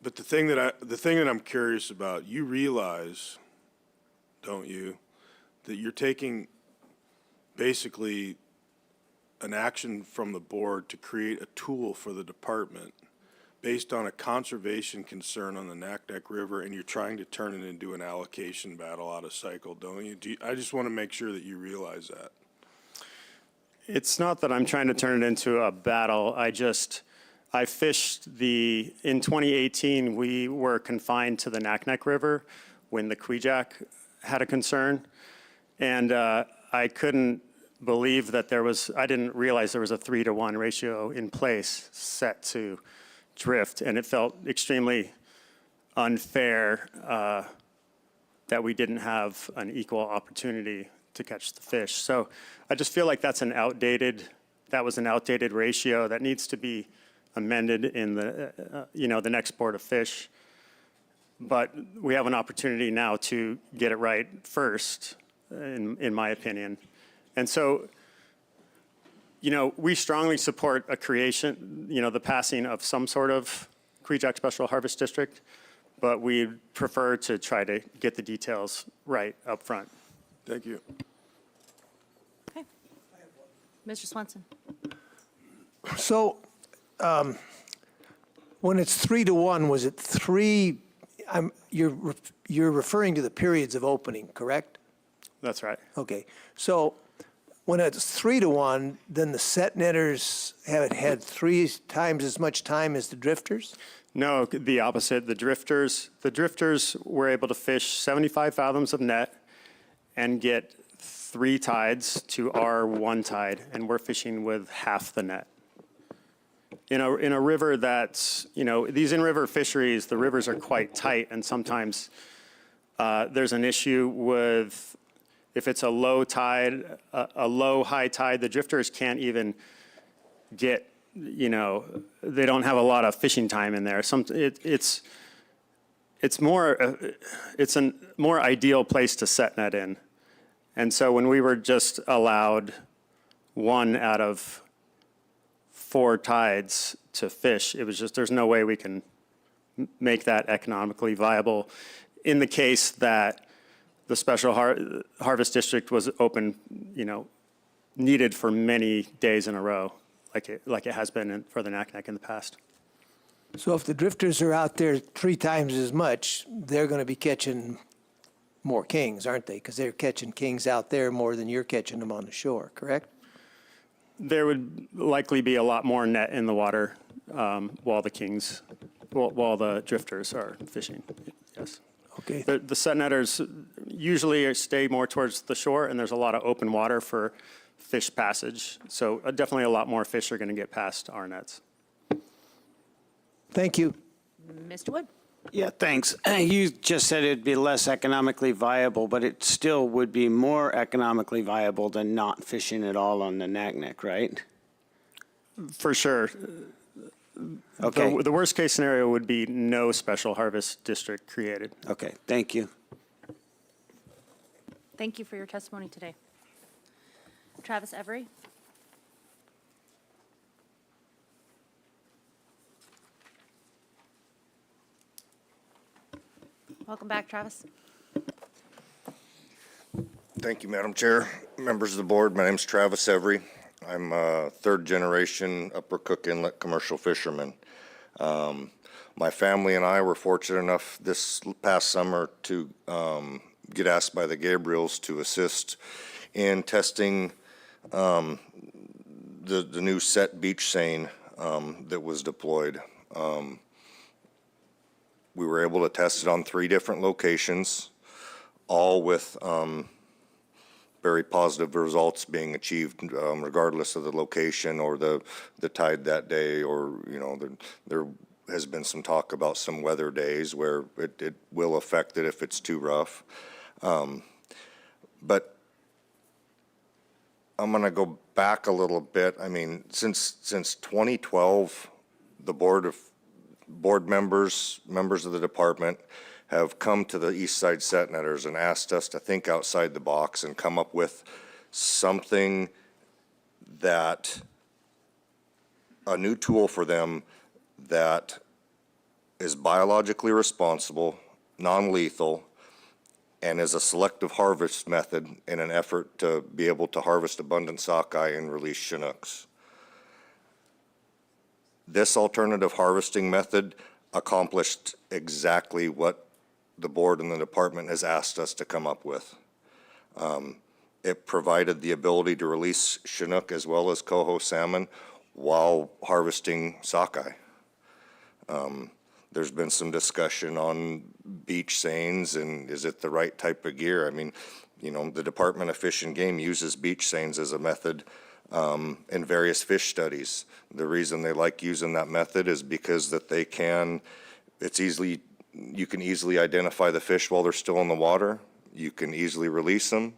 But the thing that I'm curious about, you realize, don't you, that you're taking basically an action from the board to create a tool for the department based on a conservation concern on the Naknek River, and you're trying to turn it into an allocation battle out of cycle, don't you? I just want to make sure that you realize that. It's not that I'm trying to turn it into a battle. I fished in 2018, we were confined to the Naknek River when the Kvichak had a concern. And I couldn't believe that I didn't realize there was a 3-to-1 ratio in place set to drift. And it felt extremely unfair that we didn't have an equal opportunity to catch the fish. So I just feel like that was an outdated ratio that needs to be amended in the, the next Board of Fish. But we have an opportunity now to get it right first, in my opinion. And so, we strongly support a creation, the passing of some sort of Kvichak Special Harvest District, but we prefer to try to get the details right up front. Thank you. Okay. Mr. Swenson. So, when it's 3-1, was it three? You're referring to the periods of opening, correct? That's right. Okay. So, when it's 3-1, then the set netters have had 3 times as much time as the drifters? No, the opposite. The drifters were able to fish 75 fathoms of net and get 3 tides to our 1 tide, and we're fishing with half the net. In a river that's, these in-river fisheries, the rivers are quite tight, and sometimes there's an issue with, if it's a low tide, a low high tide, the drifters can't even get, they don't have a lot of fishing time in there. It's a more ideal place to set net in. And so when we were just allowed 1 out of 4 tides to fish, it was just, there's no way we can make that economically viable in the case that the Special Harvest District was open, needed for many days in a row, like it has been for the Naknek in the past. So if the drifters are out there 3 times as much, they're going to be catching more kings, aren't they? Because they're catching kings out there more than you're catching them on the shore, correct? There would likely be a lot more net in the water while the drifters are fishing, yes. Okay. The set netters usually stay more towards the shore, and there's a lot of open water for fish passage. So definitely a lot more fish are going to get past our nets. Thank you. Mr. Wood. Yeah, thanks. You just said it'd be less economically viable, but it still would be more economically viable than not fishing at all on the Naknek, right? For sure. Okay. The worst case scenario would be no special harvest district created. Okay, thank you. Thank you for your testimony today. Travis Every. Welcome back, Travis. Thank you, Madam Chair. Members of the board, my name is Travis Every. I'm a 3rd-generation Upper Cook Inlet commercial fisherman. My family and I were fortunate enough this past summer to get asked by the Gabriels to assist in testing the new set beach seine that was deployed. We were able to test it on 3 different locations, all with very positive results being achieved regardless of the location or the tide that day, or, there has been some talk about some weather days where it will affect it if it's too rough. But I'm gonna go back a little bit. I mean, since 2012, the board members of the department have come to the East Side Set Netters and asked us to think outside the box and come up with something that, a new tool for them that is biologically responsible, non-lethal, and is a selective harvest method in an effort to be able to harvest abundant sockeye and release Chinooks. This alternative harvesting method accomplished exactly what the board and the department has asked us to come up with. It provided the ability to release Chinook as well as coho salmon while harvesting sockeye. There's been some discussion on beach seines and is it the right type of gear? I mean, the Department of Fish and Game uses beach seines as a method in various fish studies. The reason they like using that method is because that you can easily identify the fish while they're still in the water. You can easily release them.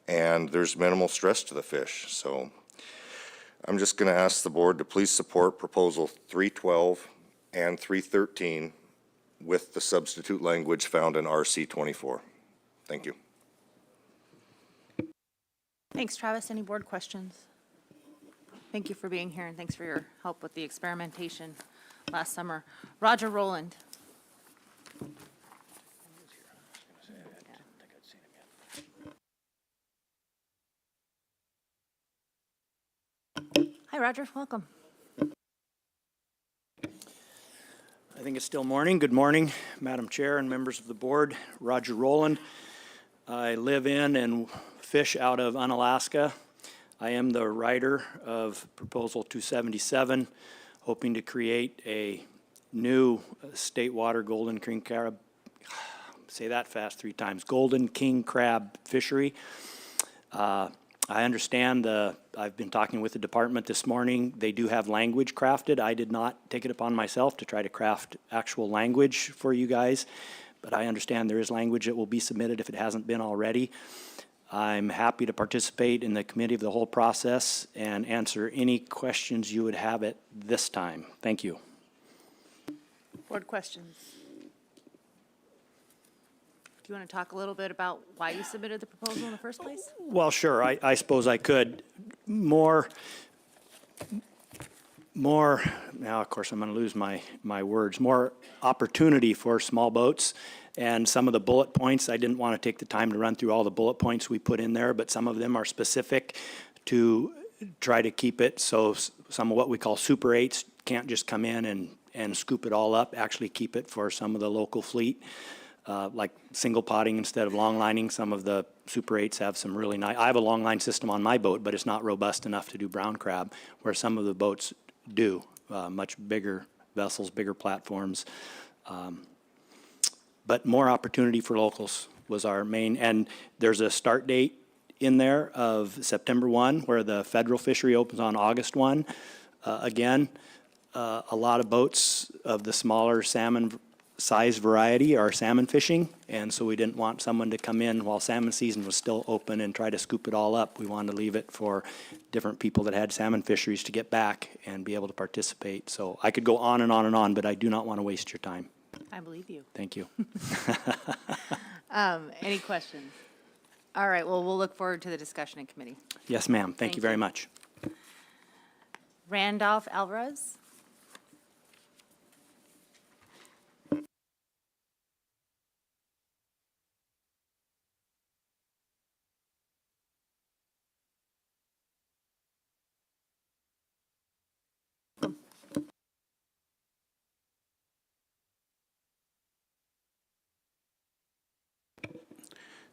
and there's minimal stress to the fish. So I'm just going to ask the board to please support proposal 312 and 313 with the substitute language found in RC 24. Thank you. Thanks, Travis. Any board questions? Thank you for being here, and thanks for your help with the experimentation last summer. Roger Rowland. Hi, Roger. Welcome. I think it's still morning. Good morning, Madam Chair and members of the board. Roger Rowland. I live in and fish out of Unalaska. I am the writer of Proposal 277, hoping to create a new state water golden king crab, say that fast 3 times, golden king crab fishery. I understand I've been talking with the department this morning. They do have language crafted. I did not take it upon myself to try to craft actual language for you guys, but I understand there is language that will be submitted if it hasn't been already. I'm happy to participate in the committee of the whole process and answer any questions you would have at this time. Thank you. Board questions? Do you want to talk a little bit about why you submitted the proposal in the first place? Well, sure, I suppose I could. More, now of course I'm going to lose my words, more opportunity for small boats. And some of the bullet points, I didn't want to take the time to run through all the bullet points we put in there, but some of them are specific to try to keep it so some of what we call Super 8s can't just come in and scoop it all up, actually keep it for some of the local fleet. Like single potting instead of long lining. Some of the Super 8s have some really nice, I have a long line system on my boat, but it's not robust enough to do brown crab, where some of the boats do, much bigger vessels, bigger platforms. But more opportunity for locals was our main, and there's a start date in there of September 1, where the federal fishery opens on August 1. Again, a lot of boats of the smaller salmon size variety are salmon fishing, and so we didn't want someone to come in while salmon season was still open and try to scoop it all up. We wanted to leave it for different people that had salmon fisheries to get back and be able to participate. So I could go on and on and on, but I do not want to waste your time. I believe you. Thank you. Any questions? All right, well, we'll look forward to the discussion in committee. Yes, ma'am. Thank you very much. Randolph Alvarez.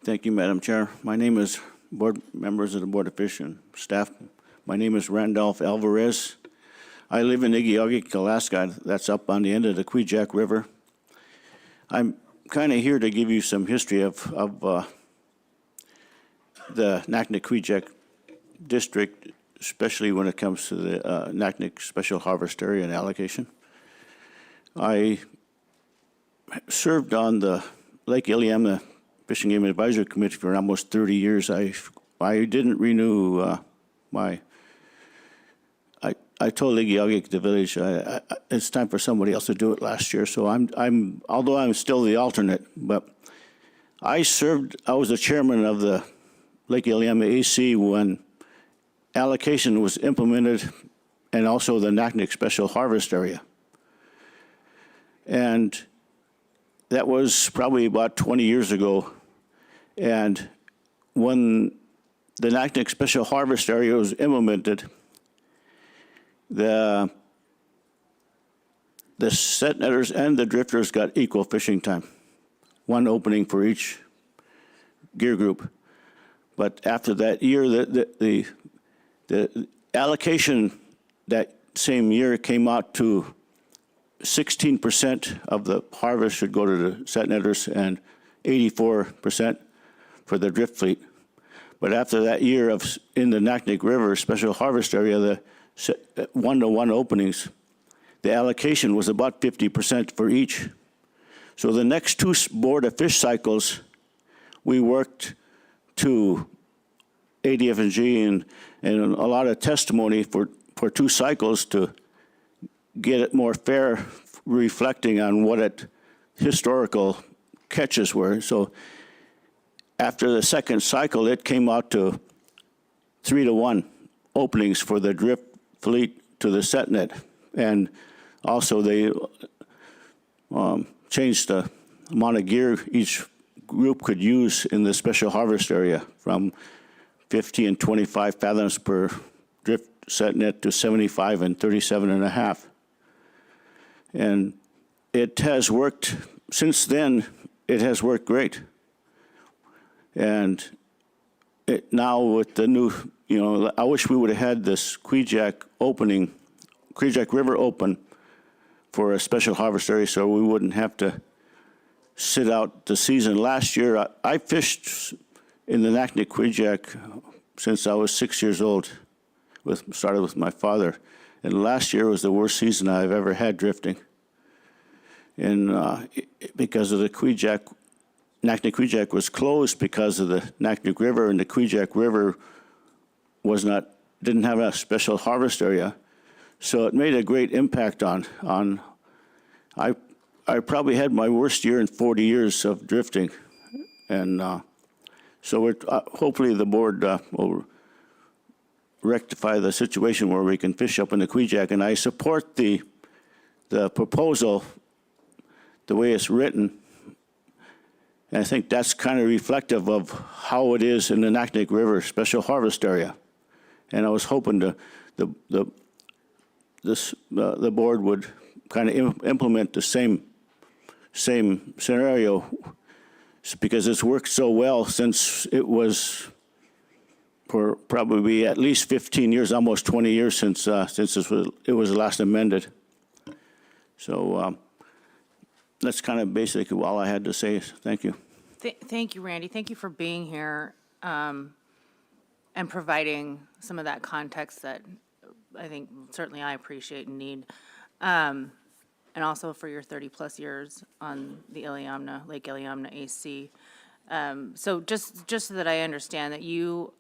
Thank you, Madam Chair. My name is board members of the Board of Fish and staff. My name is Randolph Alvarez. I live in Igiugig, Alaska. That's up on the end of the Kvichak River. I'm kind of here to give you some history of the Naknek-Kvichak district, especially when it comes to the Naknek Special Harvest Area and allocation. I served on the Lake Iliamna Fishing Game Advisory Committee for almost 30 years. I didn't renew I told Igiugig, the village, it's time for somebody else to do it last year. So although I'm still the alternate, but I was the chairman of the Lake Iliamna AC when allocation was implemented, and also the Naknek Special Harvest Area. And that was probably about 20 years ago. And when the Naknek Special Harvest Area was implemented, the set netters and the drifters got equal fishing time, one opening for each gear group. But after that year, the allocation that same year came out to 16% of the harvest should go to the set netters and 84% for the drift fleet. But after that year in the Naknek River Special Harvest Area, the 1-to-1 openings, the allocation was about 50% for each. So the next 2 Board of Fish cycles, we worked to ADF&G and a lot of testimony for 2 cycles to get it more fair, reflecting on what historical catches were. So after the second cycle, it came out to 3-to-1 openings for the drift fleet to the setnet. And also they changed the amount of gear each group could use in the special harvest area from 50 and 25 fathoms per drift setnet to 75 and 37.5. And it has worked, since then, it has worked great. And now with the new, I wish we would have had this Kvichak River open for a special harvest area so we wouldn't have to sit out the season. Last year, I fished in the Naknek-Kvichak since I was 6 years old, started with my father. And last year was the worst season I've ever had drifting. And because of the Naknek-Kvichak was closed because of the Naknek River, and the Kvichak River didn't have a special harvest area. So it made a great impact on I probably had my worst year in 40 years of drifting. And so hopefully the board will rectify the situation where we can fish up in the Kvichak. And I support the proposal, the way it's written. And I think that's kind of reflective of how it is in the Naknek River Special Harvest Area. And I was hoping the board would kind of implement the same scenario, because it's worked so well since it was for probably at least 15 years, almost 20 years since it was last amended. So that's kind of basically all I had to say. Thank you. Thank you, Randy. Thank you for being here and providing some of that context that I think certainly I appreciate and need. And also for your 30-plus years on the Lake Iliamna AC. So just so that I understand that your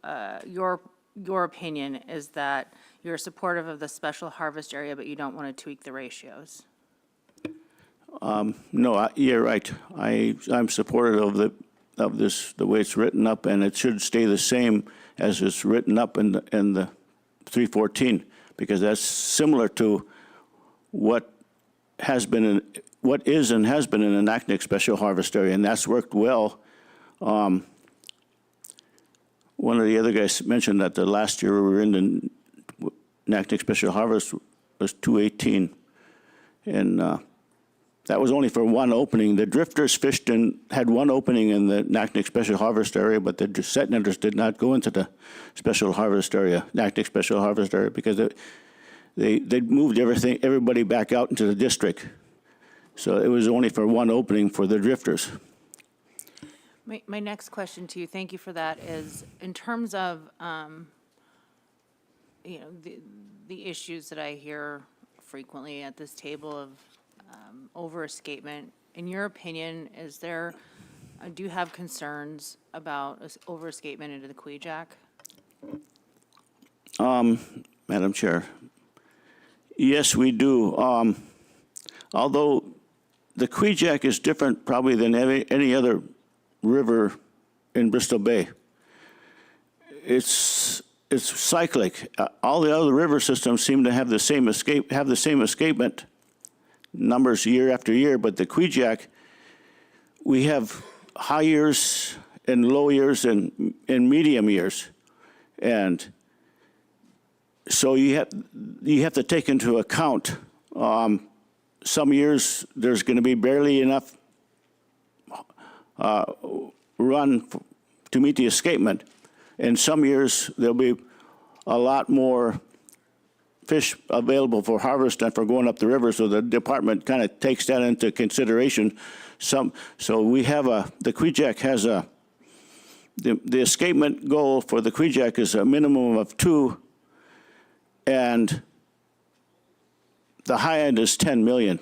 opinion is that you're supportive of the special harvest area, but you don't want to tweak the ratios. No, you're right. I'm supportive of this, the way it's written up, and it should stay the same as it's written up in the 314, because that's similar to what is and has been in the Naknek Special Harvest Area, and that's worked well. One of the other guys mentioned that the last year we were in the Naknek Special Harvest was 218, and that was only for one opening. The drifters had one opening in the Naknek Special Harvest Area, but the setnetters did not go into the Special Harvest Area, Naknek Special Harvest Area, because they moved everybody back out into the district. So it was only for one opening for the drifters. My next question to you, thank you for that, is in terms of the issues that I hear frequently at this table of over-escapement. In your opinion, do you have concerns about over-escapement into the Kvichak? Madam Chair, yes, we do. Although the Kvichak is different probably than any other river in Bristol Bay. It's cyclic. All the other river systems seem to have the same escapement numbers year after year, but the Kvichak, we have high years and low years and medium years, and so you have to take into account some years there's going to be barely enough run to meet the escapement, and some years there'll be a lot more fish available for harvest and for going up the river, so the department kind of takes that into consideration. So we have the Kvichak has the escapement goal for the Kvichak is a minimum of 2, and the high end is 10 million.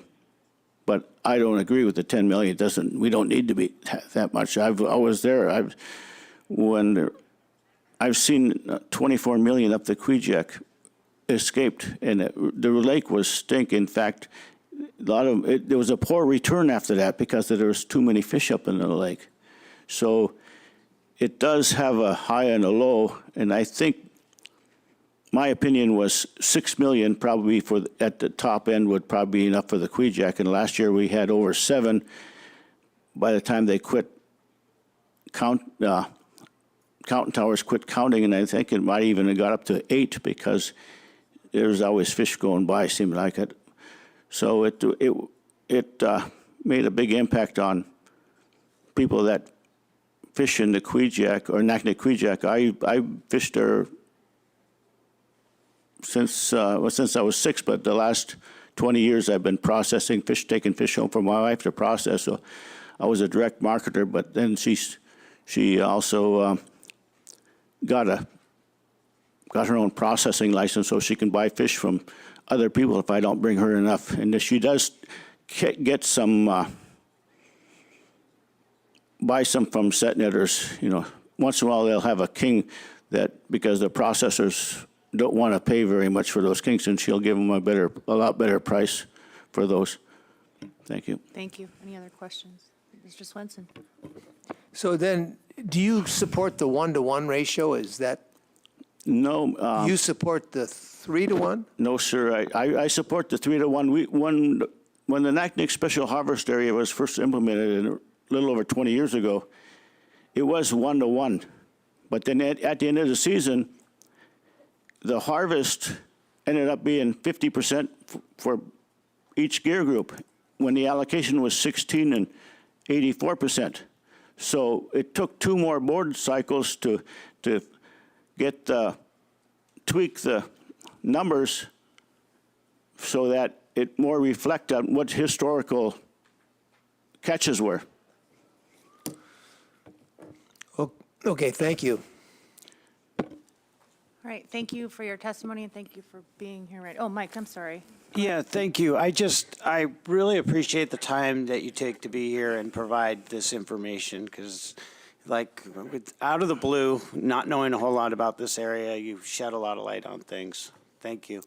But I don't agree with the 10 million. We don't need to be that much. I was there when I've seen 24 million up the Kvichak escaped, and the lake was stink. In fact, there was a poor return after that because there was too many fish up in the lake. So it does have a high and a low, and I think my opinion was 6 million probably at the top end would probably be enough for the Kvichak, and last year we had over 7. By the time they quit counting towers quit counting, and I think it might even have got up to 8 because there's always fish going by, seemed like it. So it made a big impact on people that fish in the Kvichak or Naknek Kvichak. I fished there since I was 6, but the last 20 years I've been processing fish, taking fish home for my wife to process. So I was a direct marketer, but then she also got her own processing license so she can buy fish from other people if I don't bring her enough. And she does get some, buy some from set netters. You know, once in a while they'll have a king that, because the processors don't want to pay very much for those kings, and she'll give them a lot better price for those. Thank you. Thank you. Any other questions? Mr. Swenson? So then, do you support the 1-to-1 ratio? Is that? No. You support the 3-to-1? No, sir. I support the 3-to-1. When the Naknek Special Harvest Area was first implemented a little over 20 years ago, it was 1-to-1. But then at the end of the season, the harvest ended up being 50% for each gear group when the allocation was 16 and 84%. So it took 2 more board cycles to get tweak the numbers so that it more reflect on what historical catches were. Okay, thank you. All right, thank you for your testimony, and thank you for being here. Right. Oh, Mike, I'm sorry. Yeah, thank you. I really appreciate the time that you take to be here and provide this information, because out of the blue, not knowing a whole lot about this area, you shed a lot of light on things. Thank you.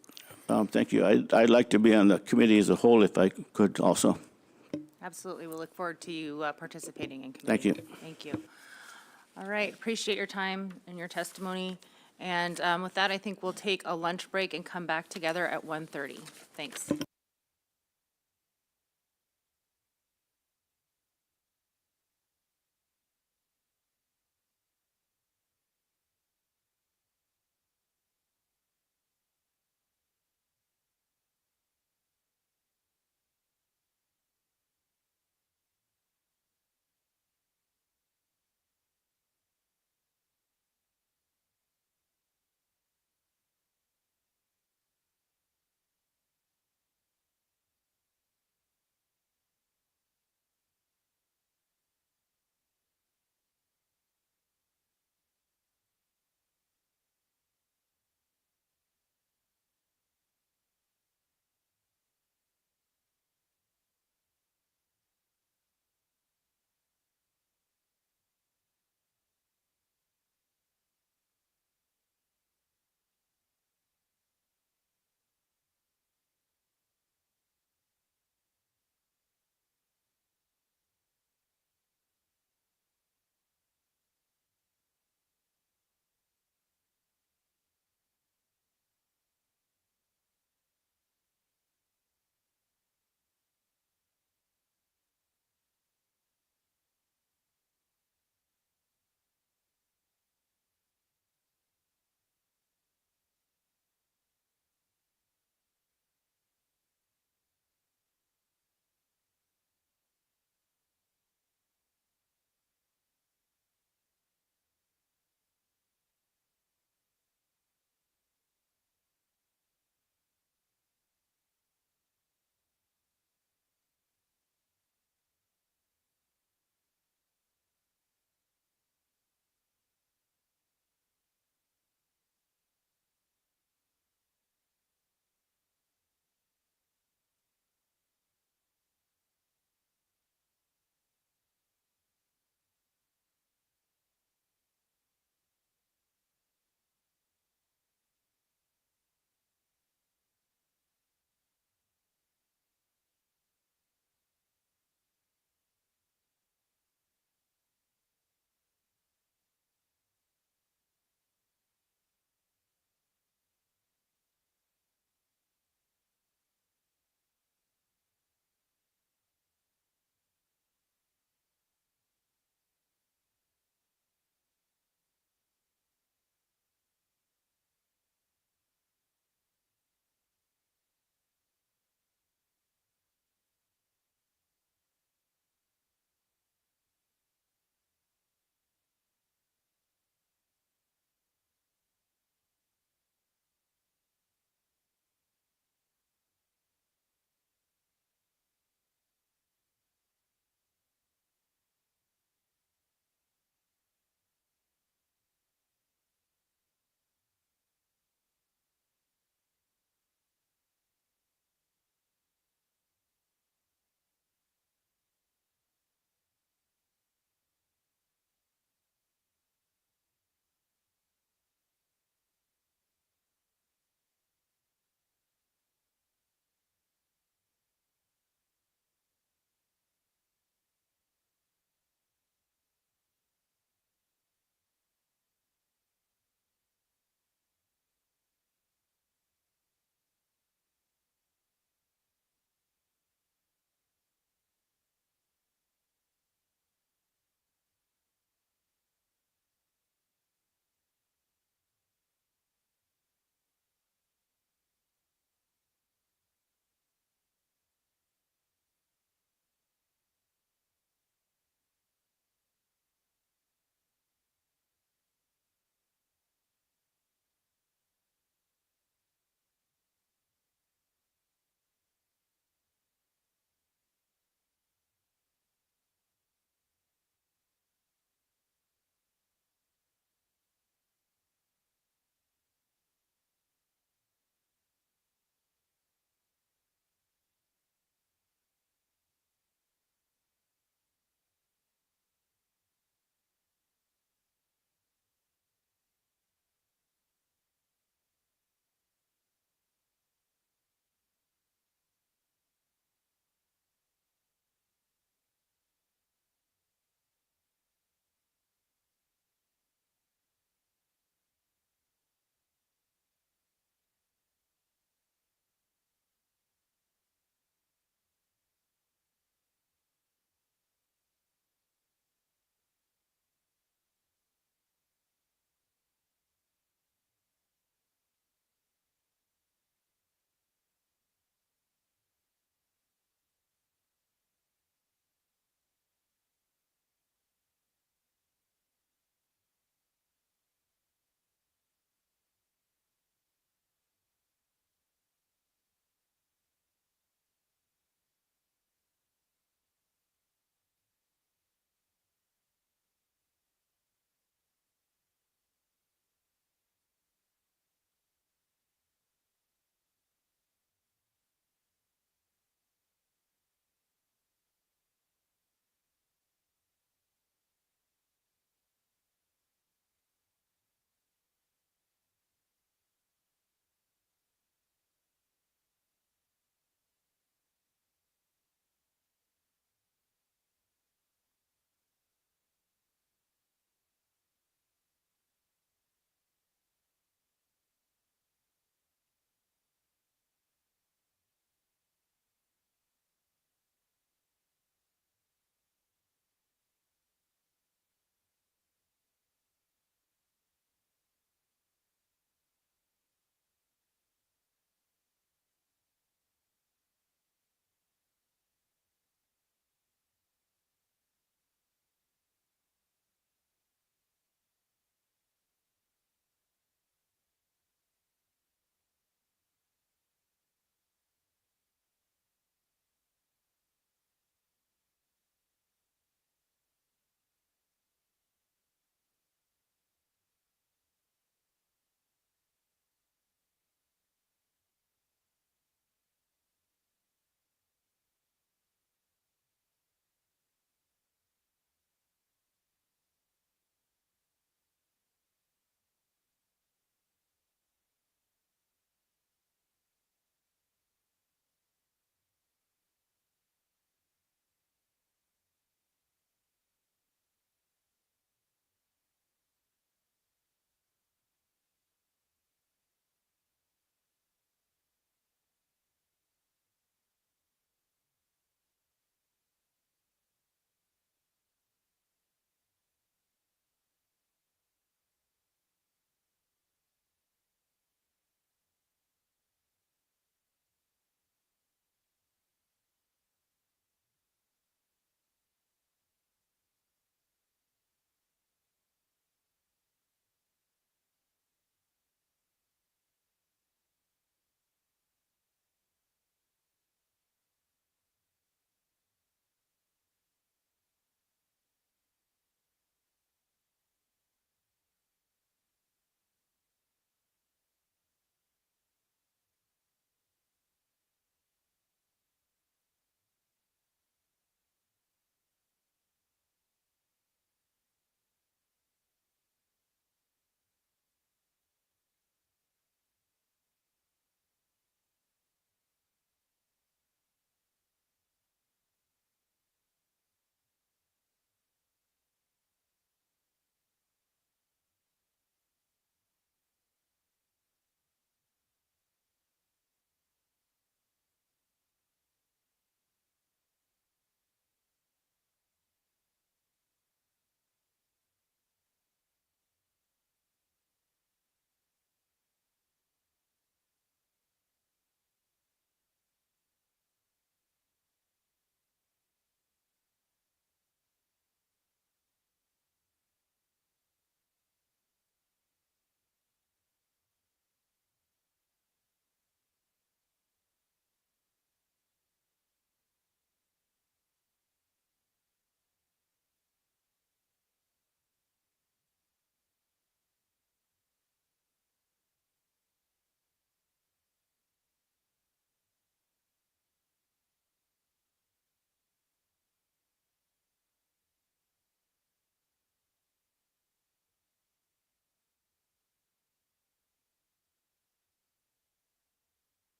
Thank you. I'd like to be on the committee as a whole if I could also. Absolutely. We'll look forward to you participating in committee. Thank you. Thank you. All right, appreciate your time and your testimony. And with that, I think we'll take a lunch break and come back together at 1:30. Thanks.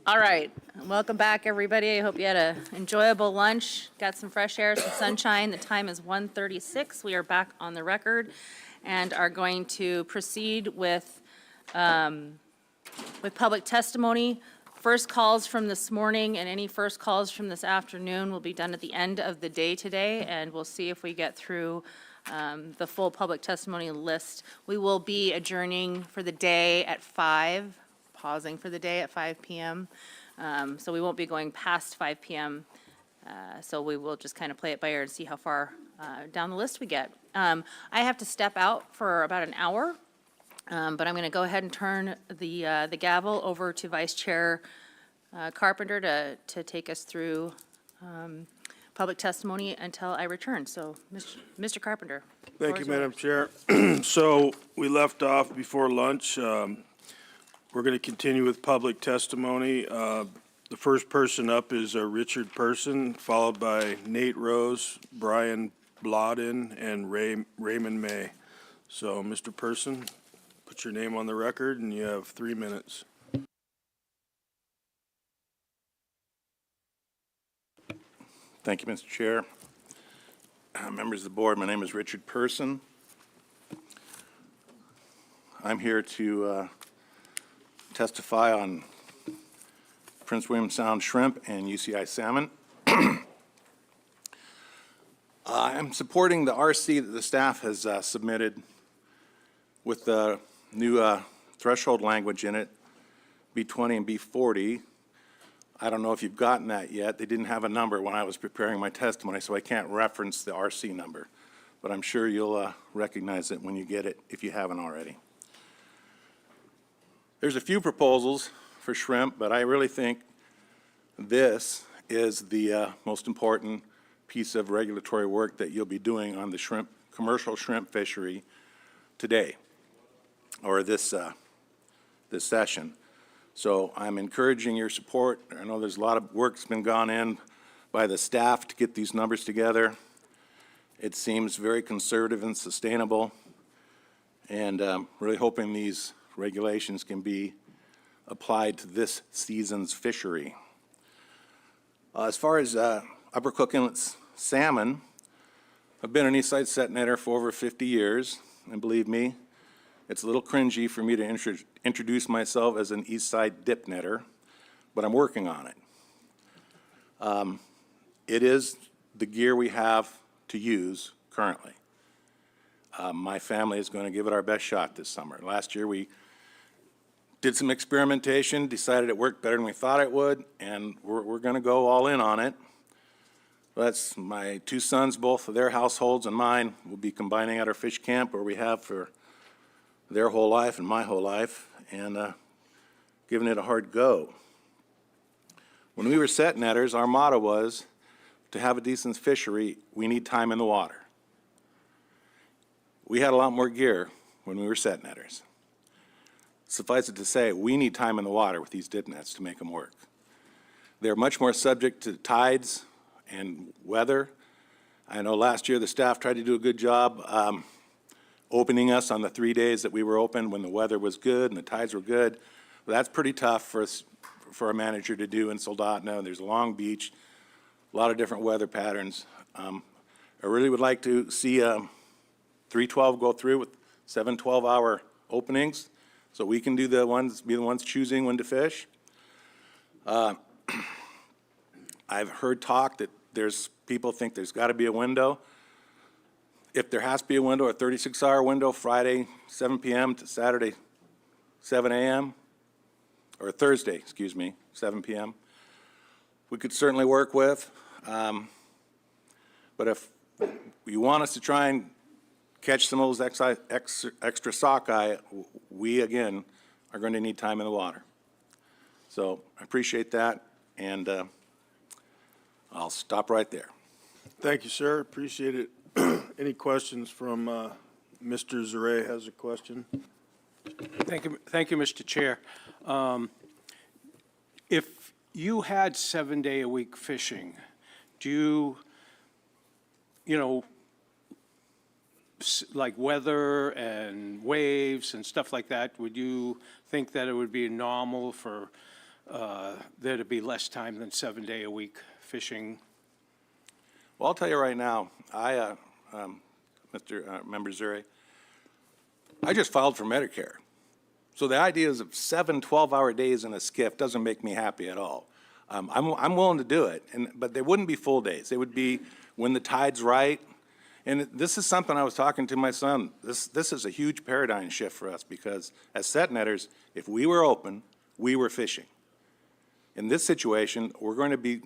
All right, welcome back, everybody. I hope you had an enjoyable lunch, got some fresh air, some sunshine. The time is 1:36. We are back on the record and are going to proceed with public testimony. First calls from this morning and any first calls from this afternoon will be done at the end of the day today, and we'll see if we get through the full public testimony list. We will be adjourning for the day at 5, pausing for the day at 5 p.m. So we won't be going past 5 p.m. So we will just kind of play it by ear and see how far down the list we get. I have to step out for about an hour, but I'm going to go ahead and turn the gavel over to Vice Chair Carpenter to take us through public testimony until I return. So, Mr. Carpenter. Thank you, Madam Chair. So we left off before lunch. We're going to continue with public testimony. The first person up is Richard Person, followed by Nate Rose, Brian Blodin, and Raymond May. So, Mr. Person, put your name on the record, and you have 3 minutes. Thank you, Mr. Chair. Members of the board, my name is Richard Person. I'm here to testify on Prince William Sound shrimp and UCI salmon. I'm supporting the RC that the staff has submitted with the new threshold language in it, B20 and B40. I don't know if you've gotten that yet. They didn't have a number when I was preparing my testimony, so I can't reference the RC number. But I'm sure you'll recognize it when you get it, if you haven't already. There's a few proposals for shrimp, but I really think this is the most important piece of regulatory work that you'll be doing on the shrimp, commercial shrimp fishery today, or this session. So I'm encouraging your support. I know there's a lot of work that's been gone in by the staff to get these numbers together. It seems very conservative and sustainable, and really hoping these regulations can be applied to this season's fishery. As far as Upper Cook Inlet's salmon, I've been an Eastside set netter for over 50 years, and believe me, it's a little cringy for me to introduce myself as an Eastside dip netter, but I'm working on it. It is the gear we have to use currently. My family is going to give it our best shot this summer. Last year we did some experimentation, decided it worked better than we thought it would, and we're going to go all in on it. That's my two sons, both of their households and mine, will be combining at our fish camp where we have for their whole life and my whole life, and giving it a hard go. When we were set netters, our motto was, to have a decent fishery, we need time in the water. We had a lot more gear when we were set netters. Suffice it to say, we need time in the water with these dip nets to make them work. They're much more subject to tides and weather. I know last year the staff tried to do a good job opening us on the 3 days that we were open when the weather was good and the tides were good. But that's pretty tough for a manager to do in Soldotna. There's a long beach, a lot of different weather patterns. I really would like to see 312 go through with 7 12-hour openings, so we can be the ones choosing when to fish. I've heard talk that people think there's got to be a window. If there has to be a window, a 36-hour window, Friday 7 p.m. to Saturday 7 a.m., or Thursday, excuse me, 7 p.m., we could certainly work with. But if you want us to try and catch some of those extra sockeye, we, again, are going to need time in the water. So I appreciate that, and I'll stop right there. Thank you, sir. Appreciate it. Any questions from Mr. Zaray has a question? Thank you, Mr. Chair. If you had 7-day-a-week fishing, do you, like weather and waves and stuff like that, would you think that it would be normal for there to be less time than 7-day-a-week fishing? Well, I'll tell you right now, Member Zuri, I just filed for Medicare. So the ideas of 7 12-hour days in a skiff doesn't make me happy at all. I'm willing to do it, but they wouldn't be full days. They would be when the tide's right. And this is something I was talking to my son. This is a huge paradigm shift for us because as set netters, if we were open, we were fishing. In this situation, we're going to be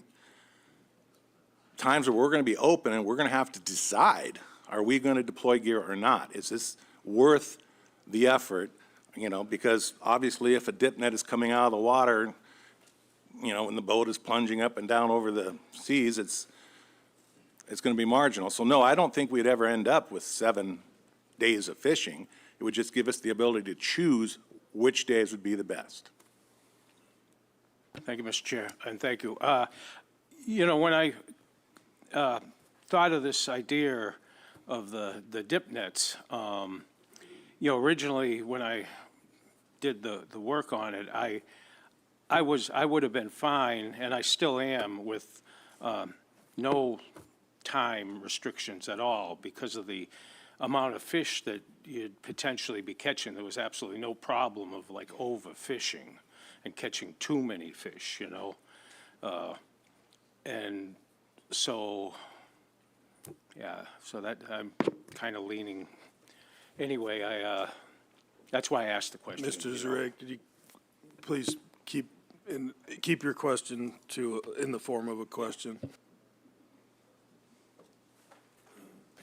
times where we're going to be open and we're going to have to decide, are we going to deploy gear or not? Is this worth the effort? You know, because obviously if a dip net is coming out of the water, you know, and the boat is plunging up and down over the seas, it's going to be marginal. So no, I don't think we'd ever end up with 7 days of fishing. It would just give us the ability to choose which days would be the best. Thank you, Mr. Chair, and thank you. You know, when I thought of this idea of the dip nets, you know, originally when I did the work on it, I would have been fine, and I still am, with no time restrictions at all because of the amount of fish that you'd potentially be catching. There was absolutely no problem of like overfishing and catching too many fish, you know. And so, yeah, so that I'm kind of leaning. Anyway, that's why I asked the question. Mr. Zurek, could you please keep your question in the form of a question?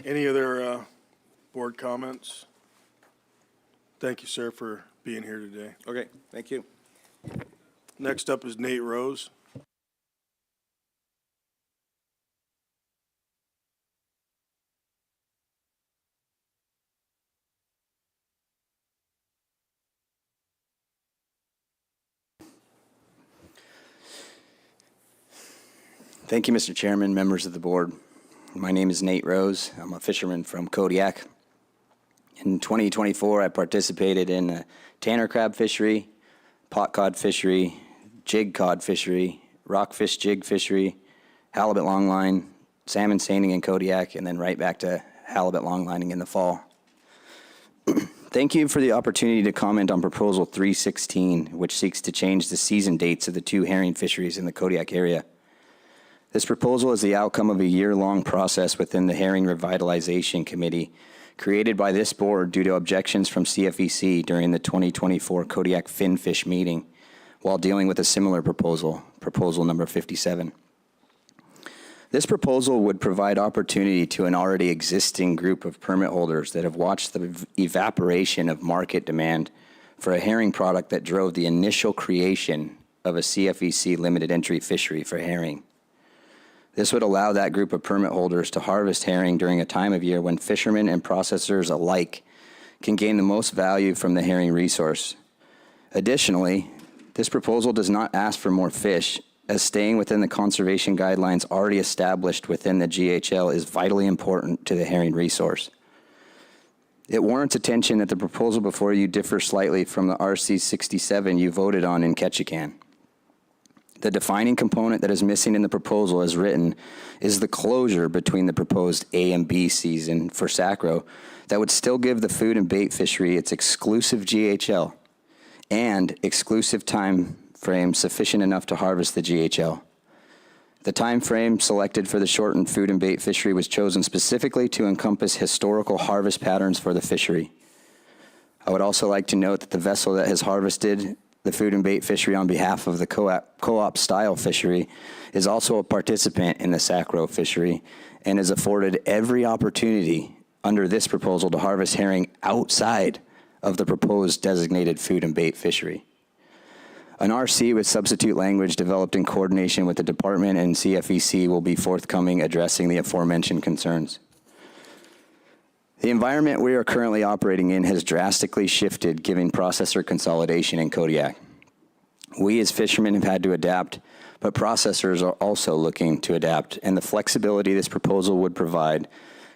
Any other board comments? Thank you, sir, for being here today. Okay, thank you. Next up is Nate Rose. Thank you, Mr. Chairman, members of the board. My name is Nate Rose. I'm a fisherman from Kodiak. In 2024, I participated in a tanner crab fishery, pot cod fishery, jig cod fishery, rockfish jig fishery, halibut longline, salmon seining in Kodiak, and then right back to halibut longlining in the fall. Thank you for the opportunity to comment on Proposal 316, which seeks to change the season dates of the 2 herring fisheries in the Kodiak area. This proposal is the outcome of a year-long process within the Herring Revitalization Committee, created by this board due to objections from CFEC during the 2024 Kodiak Finfish meeting, while dealing with a similar proposal, proposal number 57. This proposal would provide opportunity to an already existing group of permit holders that have watched the evaporation of market demand for a herring product that drove the initial creation of a CFEC limited entry fishery for herring. This would allow that group of permit holders to harvest herring during a time of year when fishermen and processors alike can gain the most value from the herring resource. Additionally, this proposal does not ask for more fish, as staying within the conservation guidelines already established within the GHL is vitally important to the herring resource. It warrants attention that the proposal before you differs slightly from the RC 67 you voted on in Ketchikan. The defining component that is missing in the proposal as written is the closure between the proposed A and B season for Sacro that would still give the food and bait fishery its exclusive GHL and exclusive time frame sufficient enough to harvest the GHL. The time frame selected for the shortened food and bait fishery was chosen specifically to encompass historical harvest patterns for the fishery. I would also like to note that the vessel that has harvested the food and bait fishery on behalf of the co-op style fishery is also a participant in the Sacro fishery and is afforded every opportunity under this proposal to harvest herring outside of the proposed designated food and bait fishery. An RC with substitute language developed in coordination with the department and CFEC will be forthcoming addressing the aforementioned concerns. The environment we are currently operating in has drastically shifted given processor consolidation in Kodiak. We as fishermen have had to adapt, but processors are also looking to adapt, and the flexibility this proposal would provide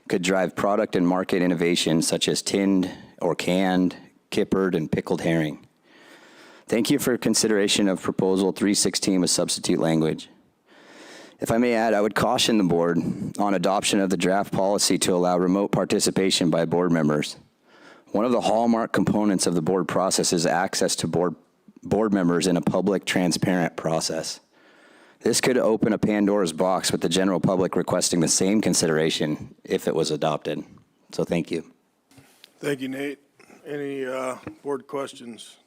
could drive product and market innovation such as tinned or canned, kippered, and pickled herring. Thank you for consideration of Proposal 316 with substitute language. If I may add, I would caution the board on adoption of the draft policy to allow remote participation by board members. One of the hallmark components of the board process is access to board members in a public, transparent process. This could open a Pandora's box with the general public requesting the same consideration if it was adopted. So thank you. Thank you, Nate. Any board questions?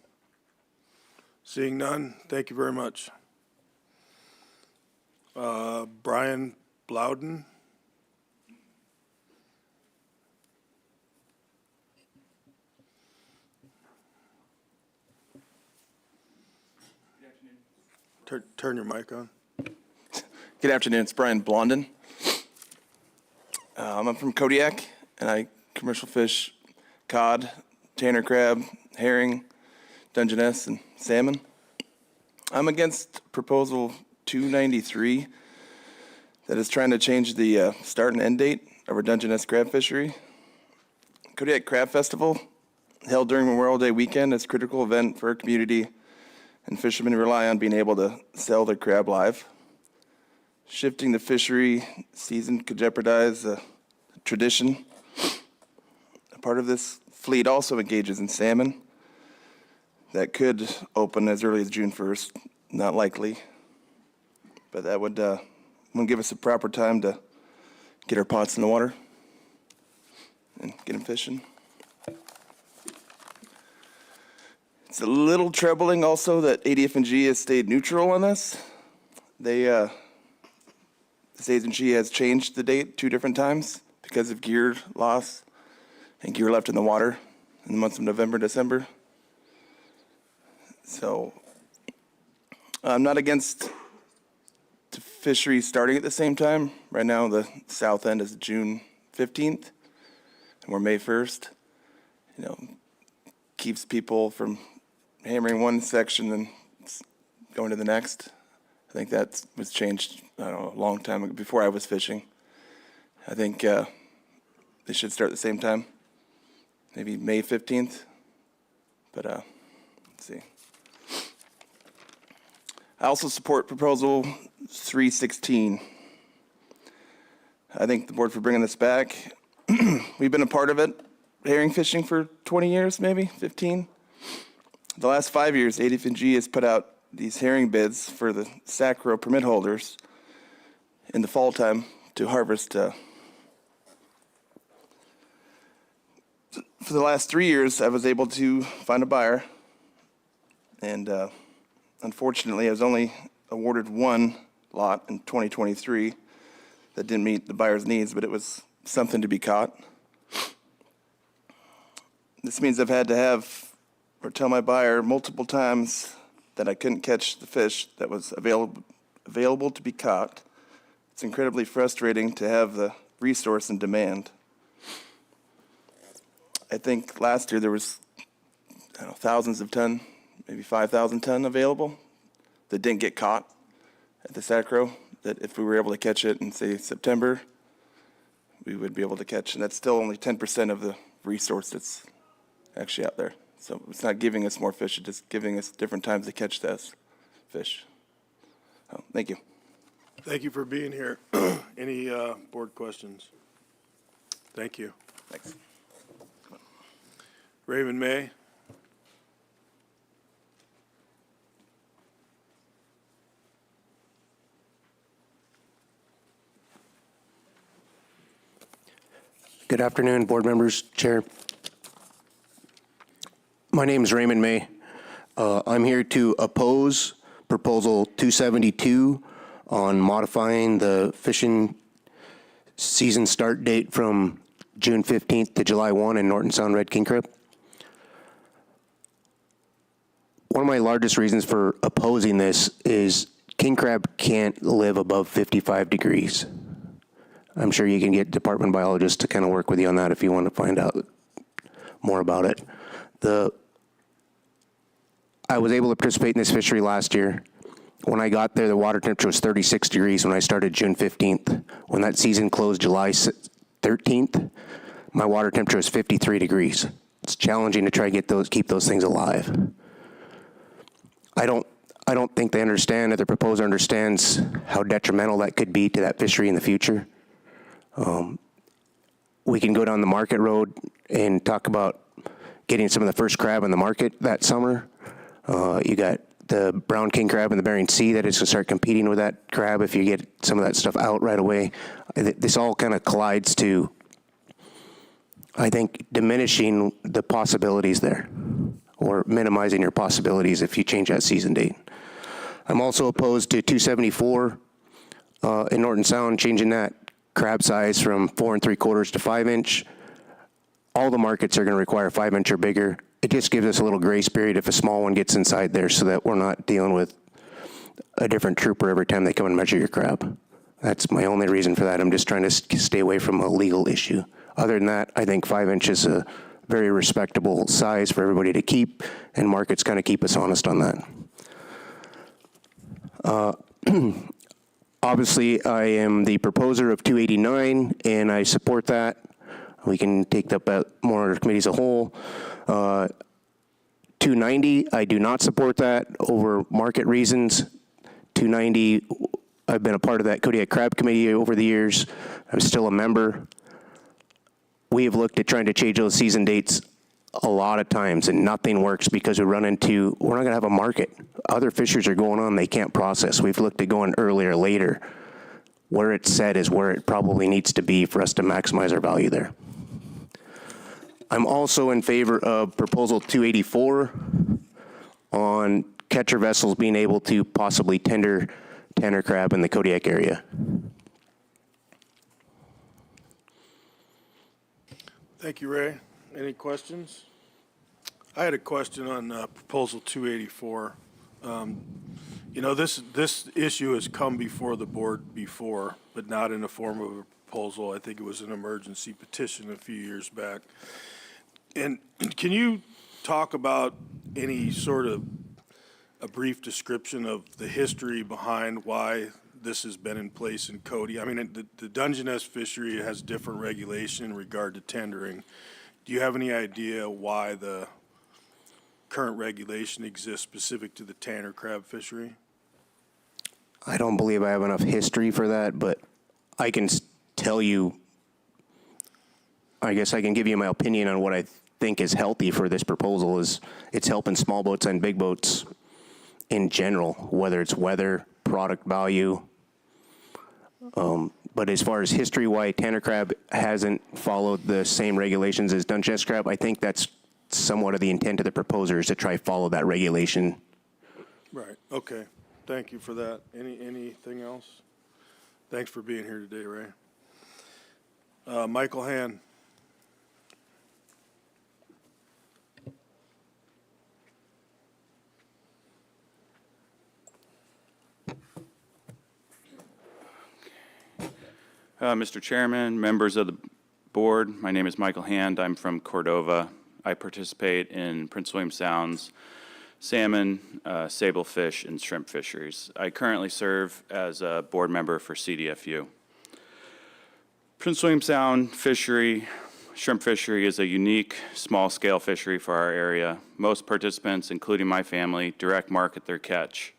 Seeing none, thank you very much. Brian Blowden. Turn your mic on. Good afternoon, it's Brian Blondin. I'm from Kodiak, and I commercial fish cod, tanner crab, herring, Dungeness, and salmon. I'm against Proposal 293 that is trying to change the start and end date of our Dungeness crab fishery. Kodiak Crab Festival, held during Memorial Day weekend, is a critical event for our community, and fishermen rely on being able to sell their crab live. Shifting the fishery season could jeopardize the tradition. A part of this fleet also engages in salmon that could open as early as June 1st, not likely. But that would give us the proper time to get our pots in the water and get them fishing. It's a little troubling also that ADF&G has stayed neutral on this. This agency has changed the date 2 different times because of gear loss and gear left in the water in the months of November and December. So I'm not against the fishery starting at the same time. Right now the south end is June 15th and we're May 1st. You know, keeps people from hammering one section and going to the next. I think that was changed, I don't know, a long time ago, before I was fishing. I think they should start at the same time, maybe May 15th, but let's see. I also support Proposal 316. I thank the board for bringing this back. We've been a part of it, herring fishing for 20 years, maybe 15. The last 5 years, ADF&G has put out these herring bids for the SACRO permit holders in the fall time to harvest. For the last 3 years, I was able to find a buyer, and unfortunately, I was only awarded one lot in 2023 that didn't meet the buyer's needs, but it was something to be caught. This means I've had to have or tell my buyer multiple times that I couldn't catch the fish that was available to be caught. It's incredibly frustrating to have the resource and demand. I think last year there was thousands of ton, maybe 5,000 ton available that didn't get caught at the SACRO, that if we were able to catch it in, say, September, we would be able to catch. And that's still only 10% of the resource that's actually out there. So it's not giving us more fish, it's just giving us different times to catch this fish. Thank you. Thank you for being here. Any board questions? Thank you. Thanks. Raymond May. Good afternoon, board members, chair. My name is Raymond May. I'm here to oppose Proposal 272 on modifying the fishing season start date from June 15th to July 1 in Norton Sound Red King Crab. One of my largest reasons for opposing this is king crab can't live above 55 degrees. I'm sure you can get department biologists to kind of work with you on that if you want to find out more about it. I was able to participate in this fishery last year. When I got there, the water temperature was 36 degrees when I started June 15th. When that season closed July 13th, my water temperature was 53 degrees. It's challenging to try to keep those things alive. I don't think they understand, that the proposer understands how detrimental that could be to that fishery in the future. We can go down the market road and talk about getting some of the first crab in the market that summer. You got the brown king crab in the Bering Sea that is going to start competing with that crab if you get some of that stuff out right away. This all kind of collides to, I think, diminishing the possibilities there, or minimizing your possibilities if you change that season date. I'm also opposed to 274 in Norton Sound, changing that crab size from 4 3/4 to 5 inch. All the markets are going to require 5 inch or bigger. It just gives us a little grace period if a small one gets inside there, so that we're not dealing with a different trooper every time they come and measure your crab. That's my only reason for that. I'm just trying to stay away from a legal issue. Other than that, I think 5 inches is a very respectable size for everybody to keep, and markets kind of keep us honest on that. Obviously, I am the proposer of 289, and I support that. We can take that up more committee as a whole. 290, I do not support that over market reasons. 290, I've been a part of that Kodiak Crab Committee over the years. I'm still a member. We have looked at trying to change those season dates a lot of times, and nothing works because we're not going to have a market. Other fisheries are going on, they can't process. We've looked at going earlier, later. Where it's set is where it probably needs to be for us to maximize our value there. I'm also in favor of proposal 284 on catcher vessels being able to possibly tender tanner crab in the Kodiak area. Thank you, Ray. Any questions? I had a question on proposal 284. You know, this issue has come before the board before, but not in the form of a proposal. I think it was an emergency petition a few years back. And can you talk about any sort of a brief description of the history behind why this has been in place in Cody? I mean, the Dungeness fishery has different regulation in regard to tendering. Do you have any idea why the current regulation exists specific to the tanner crab fishery? I don't believe I have enough history for that, but I can tell you, I guess I can give you my opinion on what I think is healthy for this proposal. Is it's helping small boats and big boats in general, whether it's weather, product value. But as far as history, why tanner crab hasn't followed the same regulations as Dungeness crab, I think that's somewhat of the intent of the proposer, is to try to follow that regulation. Right, okay. Thank you for that. Anything else? Thanks for being here today, Ray. Michael Hand. Mr. Chairman, members of the board, my name is Michael Hand. I'm from Cordova. I participate in Prince William Sound's salmon, sablefish, and shrimp fisheries. I currently serve as a board member for CDFU. Prince William Sound fishery, shrimp fishery, is a unique small-scale fishery for our area. Most participants, including my family, direct market their catch.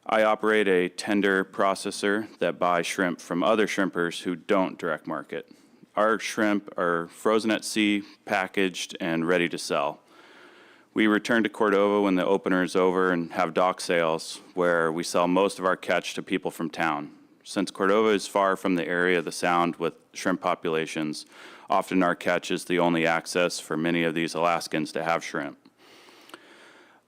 I operate a tender processor that buys shrimp from other shrimpers who don't direct market. Our shrimp are frozen at sea, packaged, and ready to sell. We return to Cordova when the opener is over and have dock sales, where we sell most of our catch to people from town. Since Cordova is far from the area of the Sound with shrimp populations, often our catch is the only access for many of these Alaskans to have shrimp.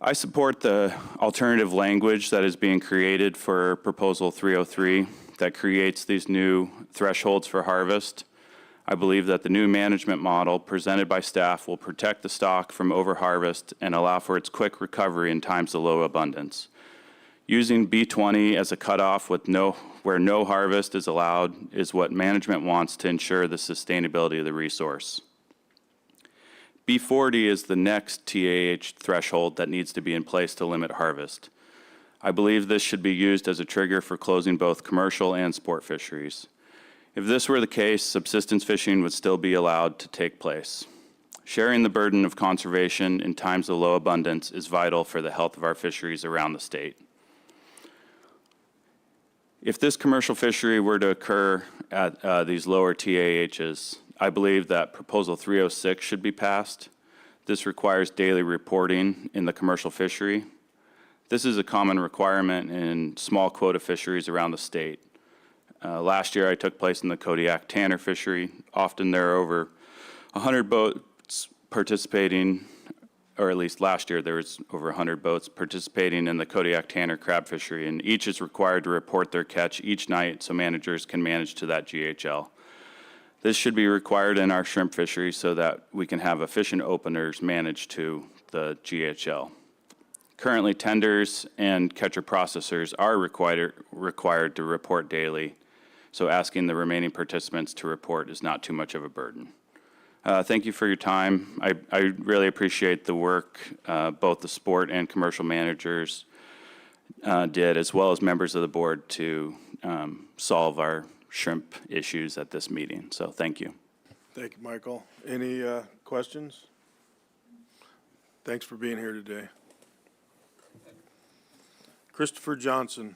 I support the alternative language that is being created for Proposal 303 that creates these new thresholds for harvest. I believe that the new management model presented by staff will protect the stock from overharvest and allow for its quick recovery in times of low abundance. Using B20 as a cutoff where no harvest is allowed is what management wants to ensure the sustainability of the resource. B40 is the next TAH threshold that needs to be in place to limit harvest. I believe this should be used as a trigger for closing both commercial and sport fisheries. If this were the case, subsistence fishing would still be allowed to take place. Sharing the burden of conservation in times of low abundance is vital for the health of our fisheries around the state. If this commercial fishery were to occur at these lower TAHs, I believe that Proposal 306 should be passed. This requires daily reporting in the commercial fishery. This is a common requirement in small quota fisheries around the state. Last year I took place in the Kodiak Tanner fishery. Often there are over 100 boats participating, or at least last year there was over 100 boats participating in the Kodiak Tanner crab fishery, and each is required to report their catch each night so managers can manage to that GHL. This should be required in our shrimp fishery so that we can have efficient openers managed to the GHL. Currently, tenders and catcher processors are required to report daily, so asking the remaining participants to report is not too much of a burden. Thank you for your time. I really appreciate the work both the sport and commercial managers did, as well as members of the board, to solve our shrimp issues at this meeting. So thank you. Thank you, Michael. Any questions? Thanks for being here today. Christopher Johnson.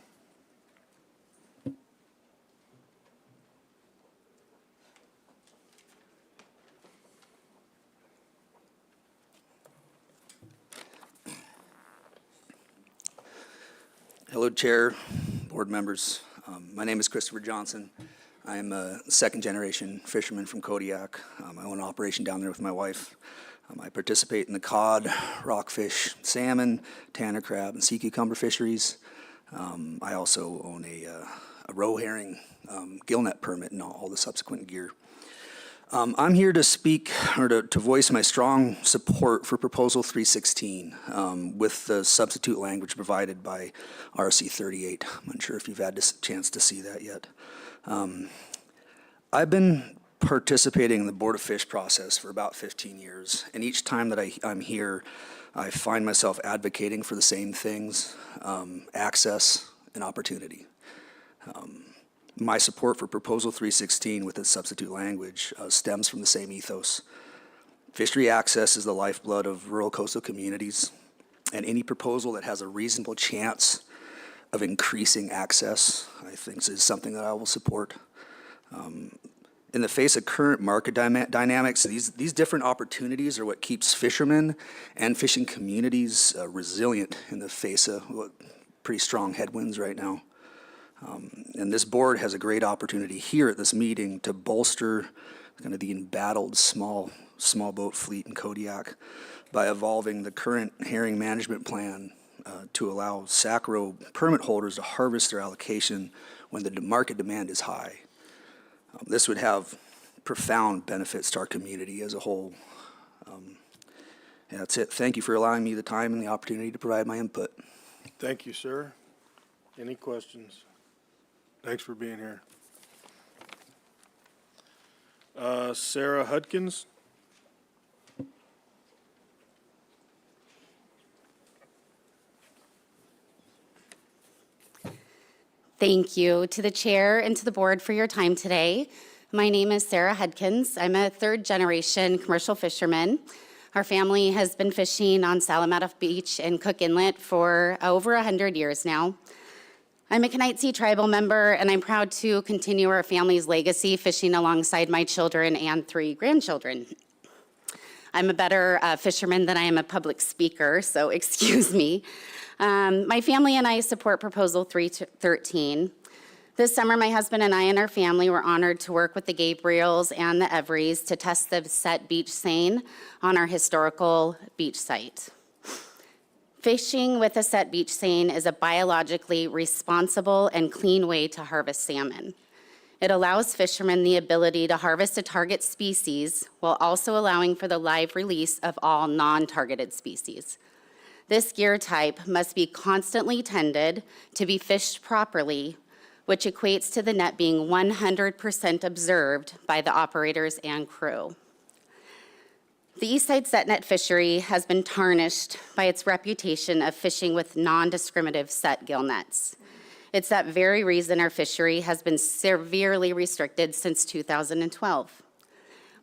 Hello, Chair, board members. My name is Christopher Johnson. I am a second-generation fisherman from Kodiak. I own an operation down there with my wife. I participate in the cod, rockfish, salmon, tanner crab, and sea cucumber fisheries. I also own a roe herring gillnet permit and all the subsequent gear. I'm here to speak, or to voice my strong support for Proposal 316 with the substitute language provided by RC 38. I'm unsure if you've had a chance to see that yet. I've been participating in the Board of Fish process for about 15 years, and each time that I'm here, I find myself advocating for the same things, access and opportunity. My support for Proposal 316 with its substitute language stems from the same ethos. Fishery access is the lifeblood of rural coastal communities, and any proposal that has a reasonable chance of increasing access, I think, is something that I will support. In the face of current market dynamics, these different opportunities are what keeps fishermen and fishing communities resilient in the face of pretty strong headwinds right now. And this board has a great opportunity here at this meeting to bolster kind of the embattled small boat fleet in Kodiak by evolving the current herring management plan to allow SACRO permit holders to harvest their allocation when the market demand is high. This would have profound benefits to our community as a whole. Yeah, that's it. Thank you for allowing me the time and the opportunity to provide my input. Thank you, sir. Any questions? Thanks for being here. Sarah Hudkins. Thank you to the chair and to the board for your time today. My name is Sarah Hudkins. I'm a third-generation commercial fisherman. Our family has been fishing on Salamatoff Beach and Cook Inlet for over 100 years now. I'm a Knights tribal member, and I'm proud to continue our family's legacy fishing alongside my children and 3 grandchildren. I'm a better fisherman than I am a public speaker, so excuse me. My family and I support Proposal 313. This summer, my husband and I and our family were honored to work with the Gabriels and the Everys to test the set beach seine on our historical beach site. Fishing with a set beach seine is a biologically responsible and clean way to harvest salmon. It allows fishermen the ability to harvest a target species while also allowing for the live release of all non-targeted species. This gear type must be constantly tended to be fished properly, which equates to the net being 100% observed by the operators and crew. The Eastside set net fishery has been tarnished by its reputation of fishing with non-discriminative set gill nets. It's that very reason our fishery has been severely restricted since 2012.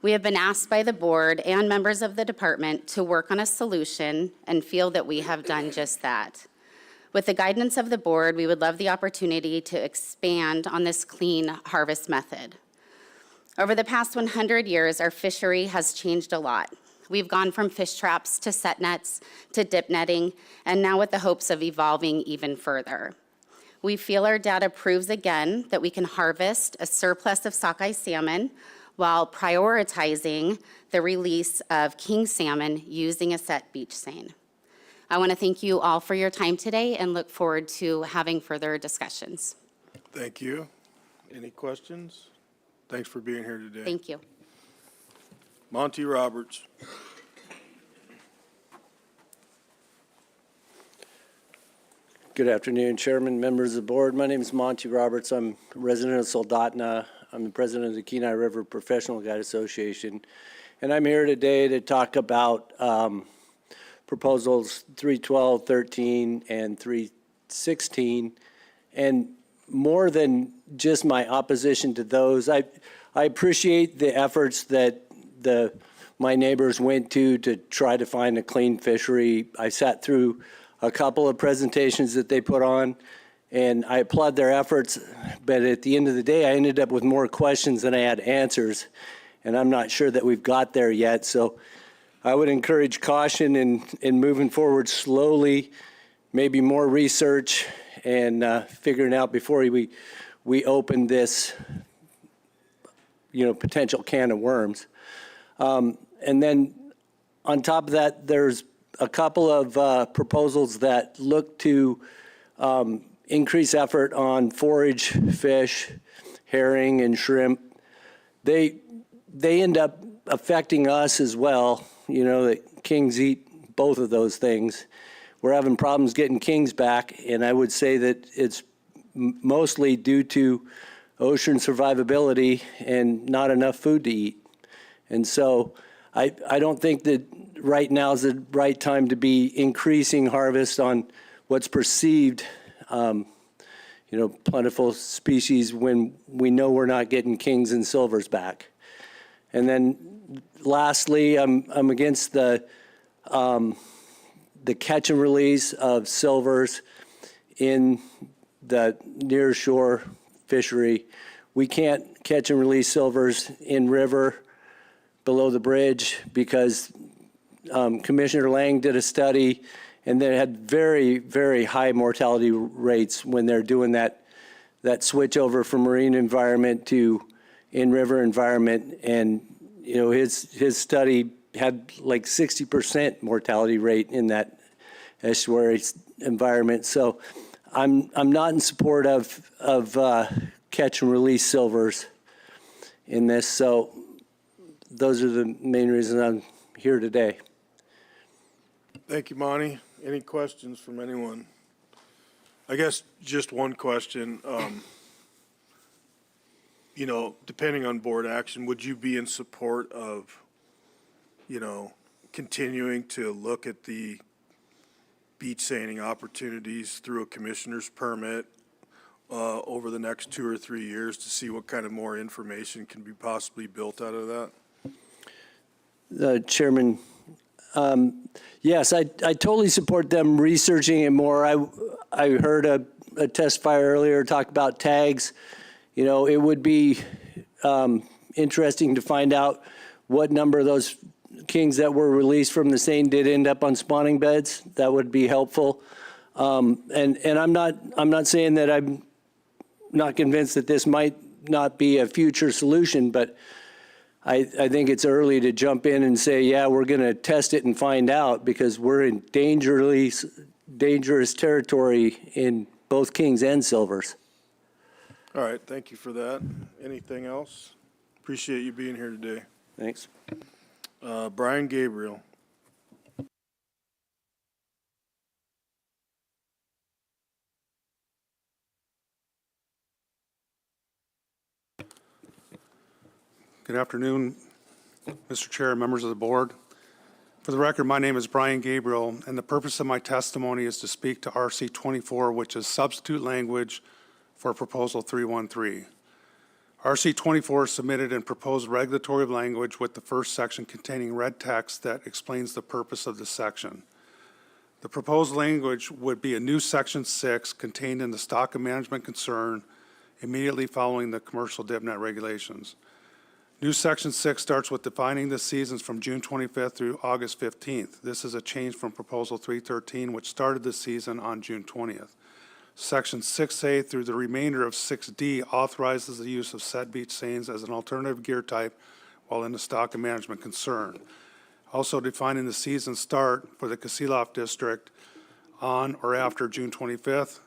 We have been asked by the board and members of the department to work on a solution and feel that we have done just that. With the guidance of the board, we would love the opportunity to expand on this clean harvest method. Over the past 100 years, our fishery has changed a lot. We've gone from fish traps to set nets to dip netting, and now with the hopes of evolving even further. We feel our data proves again that we can harvest a surplus of sockeye salmon while prioritizing the release of king salmon using a set beach seine. I want to thank you all for your time today and look forward to having further discussions. Thank you. Any questions? Thanks for being here today. Thank you. Monty Roberts. Good afternoon, Chairman, members of the board. My name is Monty Roberts. I'm a resident of Soldotna. I'm the president of the Kenai River Professional Guide Association. And I'm here today to talk about proposals 312, 13, and 316. And more than just my opposition to those, I appreciate the efforts that my neighbors went to try to find a clean fishery. I sat through a couple of presentations that they put on, and I applaud their efforts, but at the end of the day, I ended up with more questions than I had answers, and I'm not sure that we've got there yet. So I would encourage caution in moving forward slowly, maybe more research, and figuring out before we open this, potential can of worms. And then on top of that, there's a couple of proposals that look to increase effort on forage fish, herring, and shrimp. They end up affecting us as well. That kings eat both of those things. We're having problems getting kings back, and I would say that it's mostly due to ocean survivability and not enough food to eat. And so I don't think that right now is the right time to be increasing harvest on what's perceived, plentiful species when we know we're not getting kings and silvers back. And then lastly, I'm against the catch and release of silvers in the near shore fishery. We can't catch and release silvers in river below the bridge because Commissioner Lang did a study, and they had very, very high mortality rates when they're doing that switch over from marine environment to in-river environment. And his study had like 60% mortality rate in that estuary environment. So I'm not in support of catch and release silvers in this. So those are the main reasons I'm here today. Thank you, Monty. Any questions from anyone? I guess just one question. Depending on board action, would you be in support of, continuing to look at the beach seining opportunities through a commissioner's permit over the next 2 or 3 years to see what kind of more information can be possibly built out of that? Chairman, yes, I totally support them researching it more. I heard a testifier earlier talk about tags. It would be interesting to find out what number of those kings that were released from the seine did end up on spawning beds. That would be helpful. And I'm not saying that I'm not convinced that this might not be a future solution, but I think it's early to jump in and say, yeah, we're going to test it and find out, because we're in dangerous territory in both kings and silvers. All right, thank you for that. Anything else? Appreciate you being here today. Thanks. Brian Gabriel. Good afternoon, Mr. Chair, members of the board. For the record, my name is Brian Gabriel, and the purpose of my testimony is to speak to RC 24, which is substitute language for Proposal 313. RC 24 submitted and proposed regulatory language with the first section containing red text that explains the purpose of the section. The proposed language would be a new Section 6 contained in the stock and management concern immediately following the commercial DipNet regulations. New Section 6 starts with defining the seasons from June 25th through August 15th. This is a change from Proposal 313, which started the season on June 20th. Section 6A through the remainder of 6D authorizes the use of set beach seines as an alternative gear type while in the stock and management concern. Also defining the season start for the Kasilof District on or after June 25th,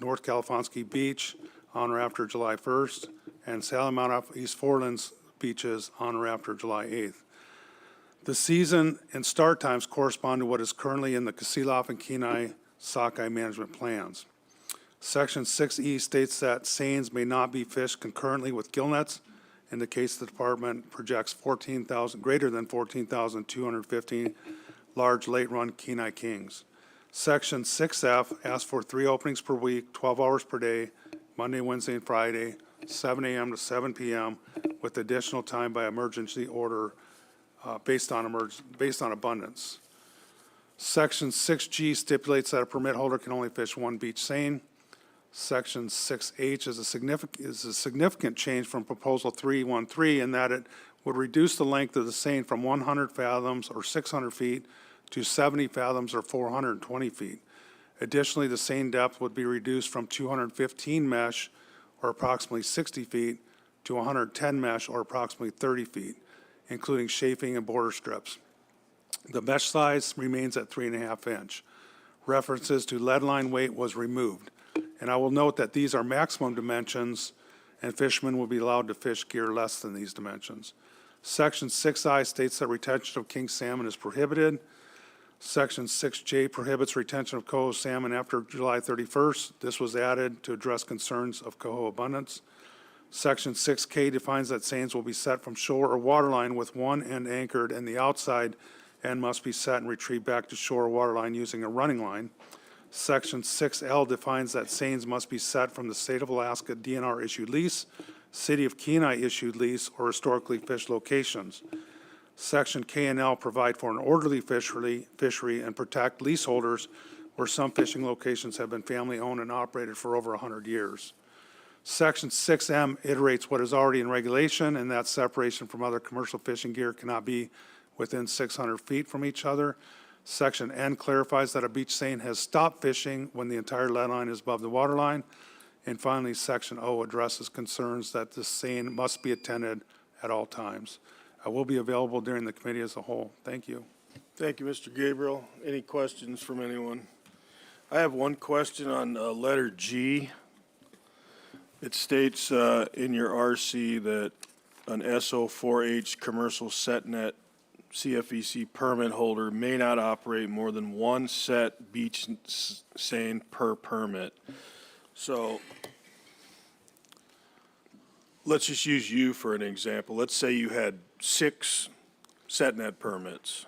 North Califonski Beach on or after July 1st, and Salamata East Forelands beaches on or after July 8th. The season and start times correspond to what is currently in the Kasilof and Kenai sockeye management plans. Section 6E states that seines may not be fished concurrently with gill nets in the case the department projects greater than 14,215 large late-run Kenai kings. Section 6F asks for 3 openings per week, 12 hours per day, Monday, Wednesday, and Friday, 7 a.m. to 7 p.m., with additional time by emergency order based on abundance. Section 6G stipulates that a permit holder can only fish 1 beach seine. Section 6H is a significant change from Proposal 313 in that it would reduce the length of the seine from 100 fathoms or 600 feet to 70 fathoms or 420 feet. Additionally, the seine depth would be reduced from 215 mesh or approximately 60 feet to 110 mesh or approximately 30 feet, including chafing and border strips. The mesh size remains at 3.5 inch. References to lead line weight was removed. And I will note that these are maximum dimensions and fishermen will be allowed to fish gear less than these dimensions. Section 6I states that retention of king salmon is prohibited. Section 6J prohibits retention of coho salmon after July 31st. This was added to address concerns of coho abundance. Section 6K defines that seines will be set from shore or waterline with one end anchored and the outside end must be set and retrieved back to shore or waterline using a running line. Section 6L defines that seines must be set from the State of Alaska DNR issued lease, City of Kenai issued lease, or historically fished locations. Section K and L provide for an orderly fishery and protect leaseholders where some fishing locations have been family owned and operated for over 100 years. Section 6M iterates what is already in regulation, and that separation from other commercial fishing gear cannot be within 600 feet from each other. Section N clarifies that a beach seine has stopped fishing when the entire lead line is above the water line. And finally, Section O addresses concerns that the seine must be attended at all times. I will be available during the committee as a whole. Thank you. Thank you, Mr. Gabriel. Any questions from anyone? I have one question on letter G. It states in your RC that an SO4H commercial set net CFEC permit holder may not operate more than 1 set beach seine per permit. So let's just use you for an example. Let's say you had 6 set net permits.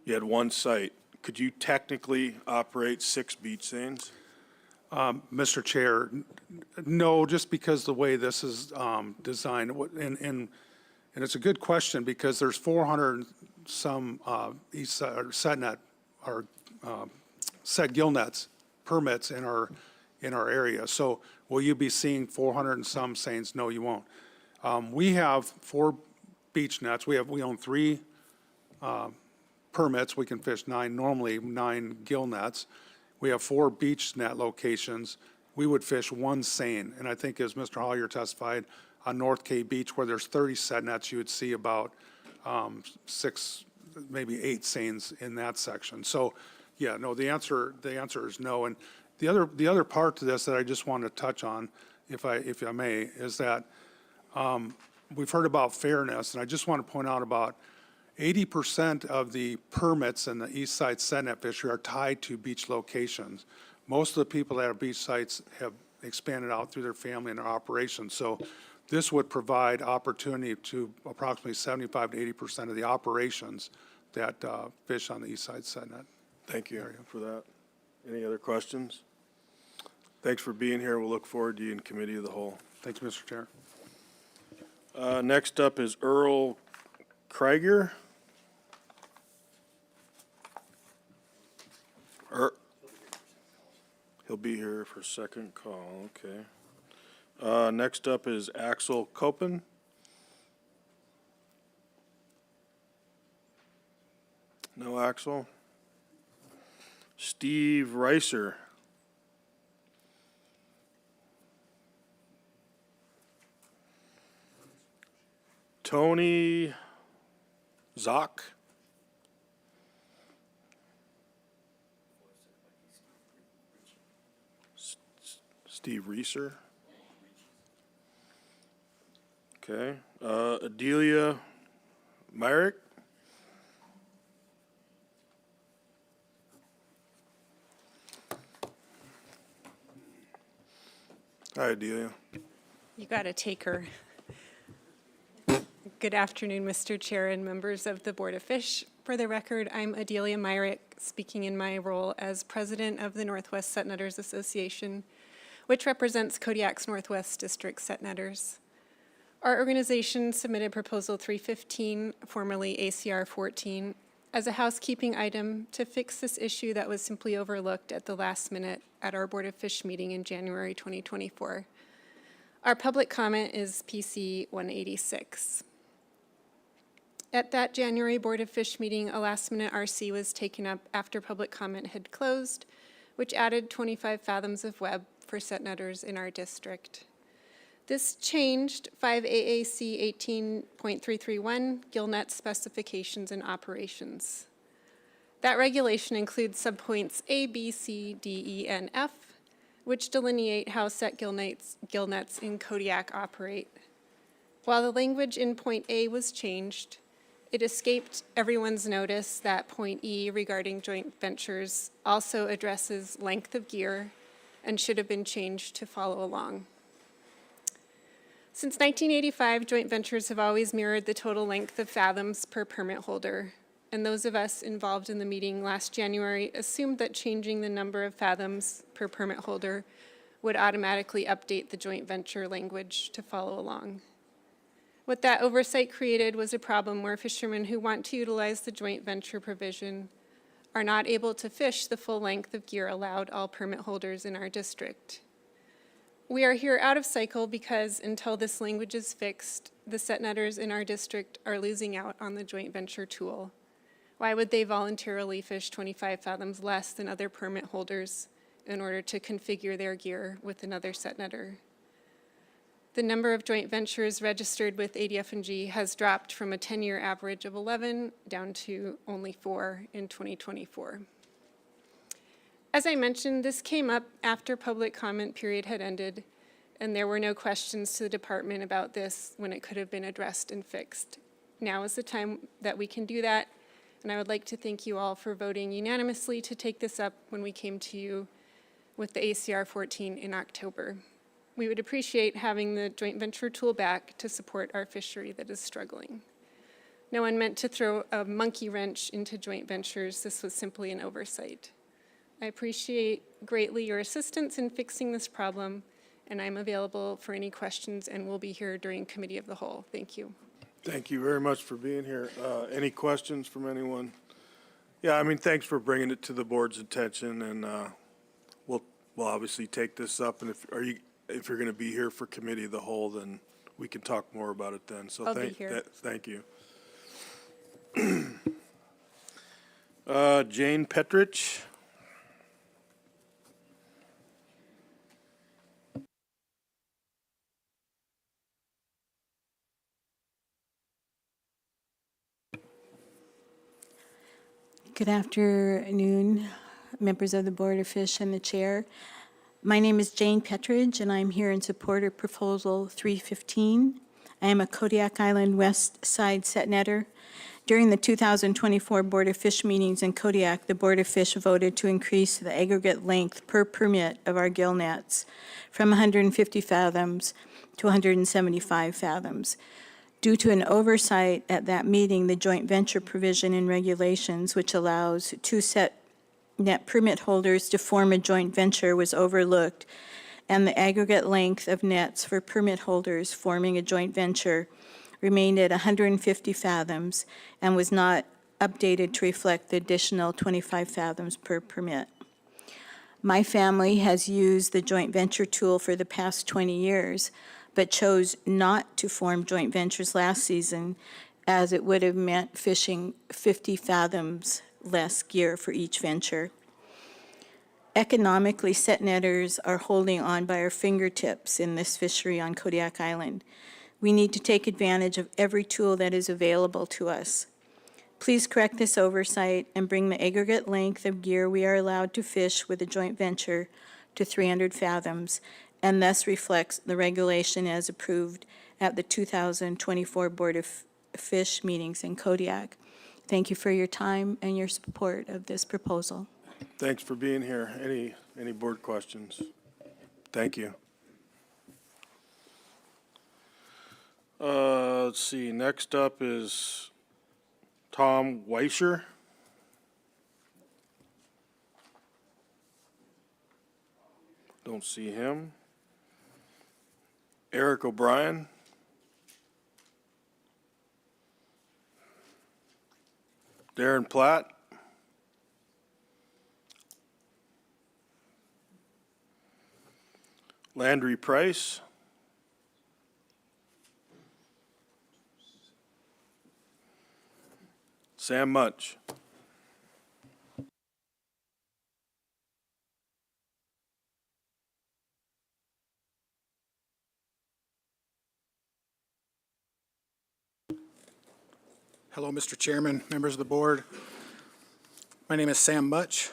You had 1 site. Could you technically operate 6 beach seines? Mr. Chair, no, just because the way this is designed, and it's a good question because there's 400 some set net or set gill nets permits in our area. So will you be seeing 400 and some seines? No, you won't. We have 4 beach nets. We own 3 permits. We can fish 9 gill nets. We have 4 beach net locations. We would fish 1 seine. And I think as Mr. Hollier testified, on North K Beach where there's 30 set nets, you would see about 6, maybe 8 seines in that section. So yeah, no, the answer is no. And the other part to this that I just want to touch on, if I may, is that we've heard about fairness, and I just want to point out about 80% of the permits in the east side set net fishery are tied to beach locations. Most of the people that have beach sites have expanded out through their family and their operations. So this would provide opportunity to approximately 75 to 80% of the operations that fish on the east side set net. Thank you for that. Any other questions? Thanks for being here. We'll look forward to you in committee of the whole. Thank you, Mr. Chair. Next up is Earl Krieger. He'll be here for second call, okay. Next up is Axel Koppen. No Axel. Steve Reiser. Tony Zock. Steve Reiser. Okay. Adelia Myrick. Hi, Adelia. You got to take her. Good afternoon, Mr. Chair and members of the Board of Fish. For the record, I'm Adelia Myrick, speaking in my role as president of the Northwest Set Netters Association, which represents Kodiak's Northwest District Set Netters. Our organization submitted Proposal 315, formerly ACR 14, as a housekeeping item to fix this issue that was simply overlooked at the last minute at our Board of Fish meeting in January 2024. Our public comment is PC 186. At that January Board of Fish meeting, a last-minute RC was taken up after public comment had closed, which added 25 fathoms of web for set netters in our district. This changed 5 AAC 18.331 gill net specifications and operations. That regulation includes subpoints A, B, C, D, E, and F, which delineate how set gill nets in Kodiak operate. While the language in point A was changed, it escaped everyone's notice that point E regarding joint ventures also addresses length of gear and should have been changed to follow along. Since 1985, joint ventures have always mirrored the total length of fathoms per permit holder, and those of us involved in the meeting last January assumed that changing the number of fathoms per permit holder would automatically update the joint venture language to follow along. What that oversight created was a problem where fishermen who want to utilize the joint venture provision are not able to fish the full length of gear allowed all permit holders in our district. We are here out of cycle because until this language is fixed, the set netters in our district are losing out on the joint venture tool. Why would they voluntarily fish 25 fathoms less than other permit holders in order to configure their gear with another set netter? The number of joint ventures registered with ADF&G has dropped from a 10-year average of 11 down to only 4 in 2024. As I mentioned, this came up after public comment period had ended, and there were no questions to the department about this when it could have been addressed and fixed. Now is the time that we can do that, and I would like to thank you all for voting unanimously to take this up when we came to you with the ACR 14 in October. We would appreciate having the joint venture tool back to support our fishery that is struggling. No one meant to throw a monkey wrench into joint ventures. This was simply an oversight. I appreciate greatly your assistance in fixing this problem, and I'm available for any questions and will be here during Committee of the Whole. Thank you. Thank you very much for being here. Any questions from anyone? Yeah, I mean, thanks for bringing it to the board's attention, and we'll obviously take this up. And if you're going to be here for Committee of the Whole, then we can talk more about it then. So I'll be here. Thank you. Jane Petrich. Good afternoon, members of the Board of Fish and the Chair. My name is Jane Petridge, and I'm here in support of Proposal 315. I am a Kodiak Island West Side set netter. During the 2024 Board of Fish meetings in Kodiak, the Board of Fish voted to increase the aggregate length per permit of our gill nets from 150 fathoms to 175 fathoms. Due to an oversight at that meeting, the joint venture provision in regulations, which allows two set net permit holders to form a joint venture, was overlooked, and the aggregate length of nets for permit holders forming a joint venture remained at 150 fathoms and was not updated to reflect the additional 25 fathoms per permit. My family has used the joint venture tool for the past 20 years, but chose not to form joint ventures last season, as it would have meant fishing 50 fathoms less gear for each venture. Economically, set netters are holding on by our fingertips in this fishery on Kodiak Island. We need to take advantage of every tool that is available to us. Please correct this oversight and bring the aggregate length of gear we are allowed to fish with a joint venture to 300 fathoms, and thus reflects the regulation as approved at the 2024 Board of Fish meetings in Kodiak. Thank you for your time and your support of this proposal. Thanks for being here. Any board questions? Thank you. Let's see, next up is Tom Weischer. Don't see him. Eric O'Brien. Darren Platt. Landry Price. Sam Mutch. Hello, Mr. Chairman, members of the board. My name is Sam Mutch.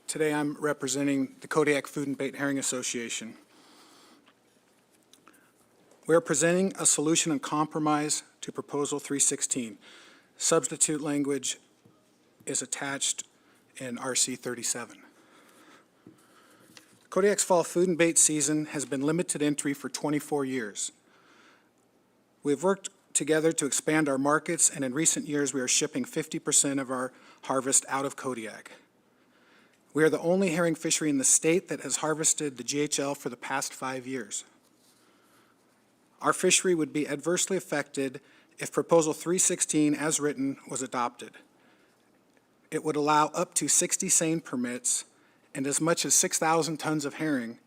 Today I'm representing the Kodiak Food and Bait Herring Association. We are presenting a solution and compromise to Proposal 316. Substitute language is attached in RC 37. Kodiak's fall food and bait season has been limited entry for 24 years. We've worked together to expand our markets, and in recent years we are shipping 50% of our harvest out of Kodiak. We are the only herring fishery in the state that has harvested the GHL for the past 5 years. Our fishery would be adversely affected if Proposal 316 as written was adopted. It would allow up to 60 seine permits and as much as 6,000 tons of herring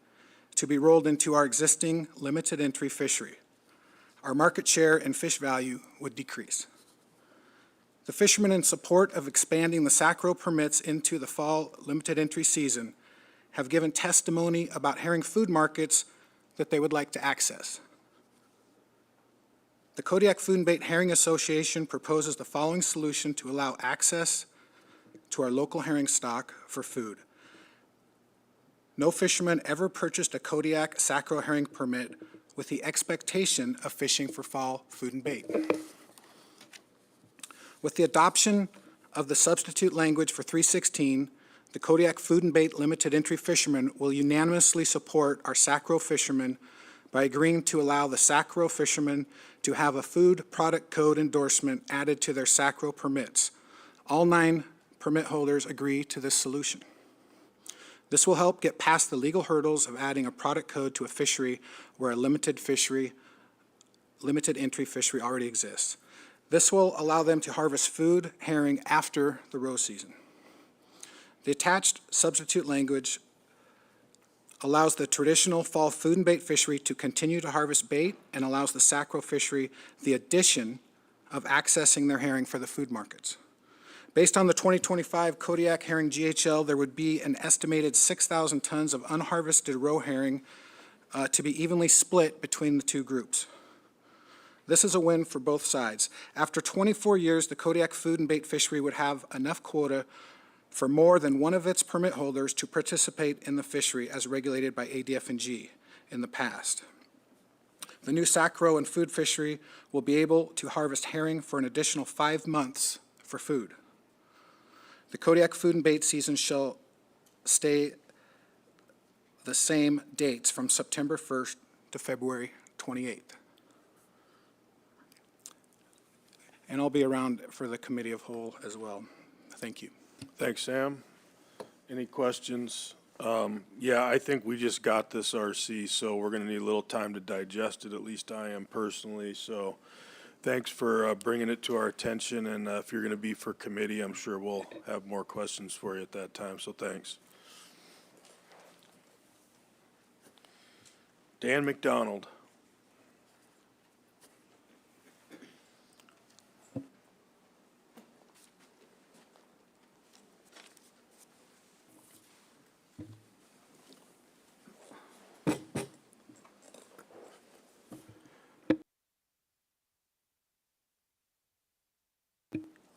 to be rolled into our existing limited entry fishery. Our market share and fish value would decrease. The fishermen in support of expanding the SACRO permits into the fall limited entry season have given testimony about herring food markets that they would like to access. The Kodiak Food and Bait Herring Association proposes the following solution to allow access to our local herring stock for food. No fisherman ever purchased a Kodiak SACRO herring permit with the expectation of fishing for fall food and bait. With the adoption of the substitute language for 316, the Kodiak Food and Bait limited entry fishermen will unanimously support our SACRO fishermen by agreeing to allow the SACRO fishermen to have a food product code endorsement added to their SACRO permits. All 9 permit holders agree to this solution. This will help get past the legal hurdles of adding a product code to a fishery where a limited entry fishery already exists. This will allow them to harvest food herring after the roe season. The attached substitute language allows the traditional fall food and bait fishery to continue to harvest bait and allows the SACRO fishery the addition of accessing their herring for the food markets. Based on the 2025 Kodiak herring GHL, there would be an estimated 6,000 tons of unharvested roe herring to be evenly split between the two groups. This is a win for both sides. After 24 years, the Kodiak food and bait fishery would have enough quota for more than one of its permit holders to participate in the fishery as regulated by ADF&G in the past. The new SACRO and food fishery will be able to harvest herring for an additional 5 months for food. The Kodiak food and bait season shall stay the same dates from September 1st to February 28th. And I'll be around for the committee of whole as well. Thank you. Thanks, Sam. Any questions? Yeah, I think we just got this RC, so we're going to need a little time to digest it, at least I am personally. So thanks for bringing it to our attention, and if you're going to be for committee, I'm sure we'll have more questions for you at that time, so thanks. Dan McDonald.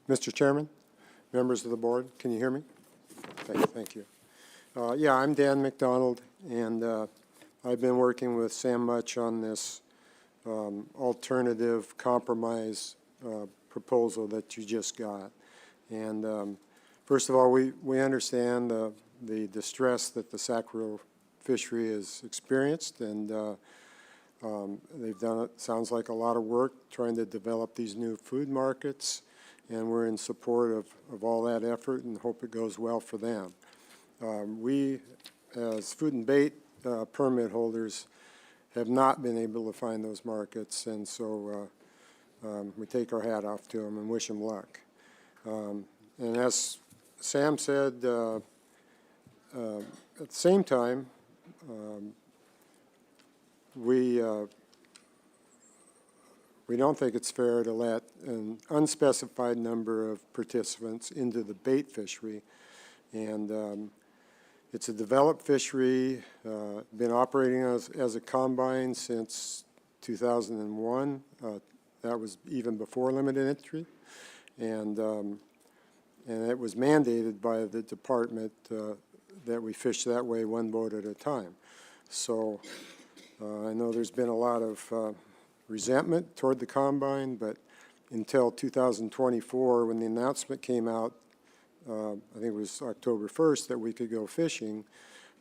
Mr. Chairman, members of the board, can you hear me? Thank you. Yeah, I'm Dan McDonald, and I've been working with Sam Much on this alternative compromise proposal that you just got. And first of all, we understand the distress that the sacro fishery has experienced, and they've done, it sounds like, a lot of work trying to develop these new food markets, and we're in support of all that effort and hope it goes well for them. We, as food and bait permit holders, have not been able to find those markets, and so we take our hat off to them and wish them luck. And as Sam said, at the same time, we don't think it's fair to let an unspecified number of participants into the bait fishery. And it's a developed fishery, been operating as a combine since 2001. That was even before limited entry. And it was mandated by the department that we fish that way, one boat at a time. So I know there's been a lot of resentment toward the combine, but until 2024, when the announcement came out, I think it was October 1st, that we could go fishing,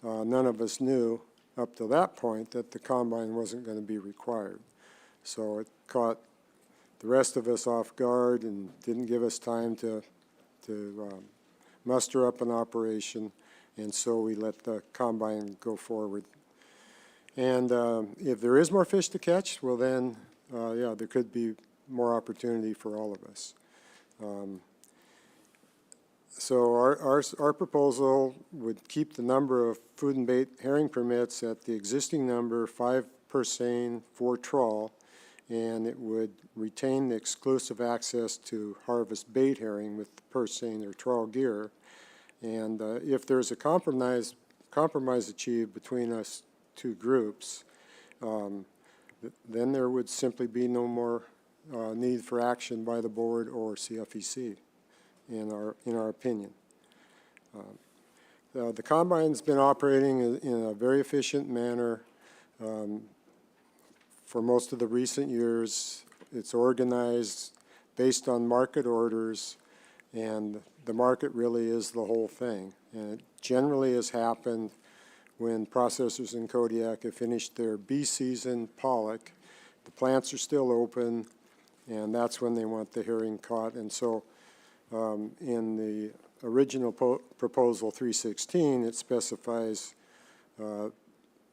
none of us knew up to that point that the combine wasn't going to be required. So it caught the rest of us off guard and didn't give us time to muster up an operation, and so we let the combine go forward. And if there is more fish to catch, well then, yeah, there could be more opportunity for all of us. So our proposal would keep the number of food and bait herring permits at the existing number, 5 per seine, 4 trawl, and it would retain the exclusive access to harvest bait herring with the purse seine or trawl gear. And if there's a compromise achieved between us two groups, then there would simply be no more need for action by the board or CFEC, in our opinion. The combine's been operating in a very efficient manner for most of the recent years. It's organized based on market orders, and the market really is the whole thing. And it generally has happened when processors in Kodiak have finished their bee season pollock. The plants are still open, and that's when they want the herring caught. And so in the original proposal 316, it specifies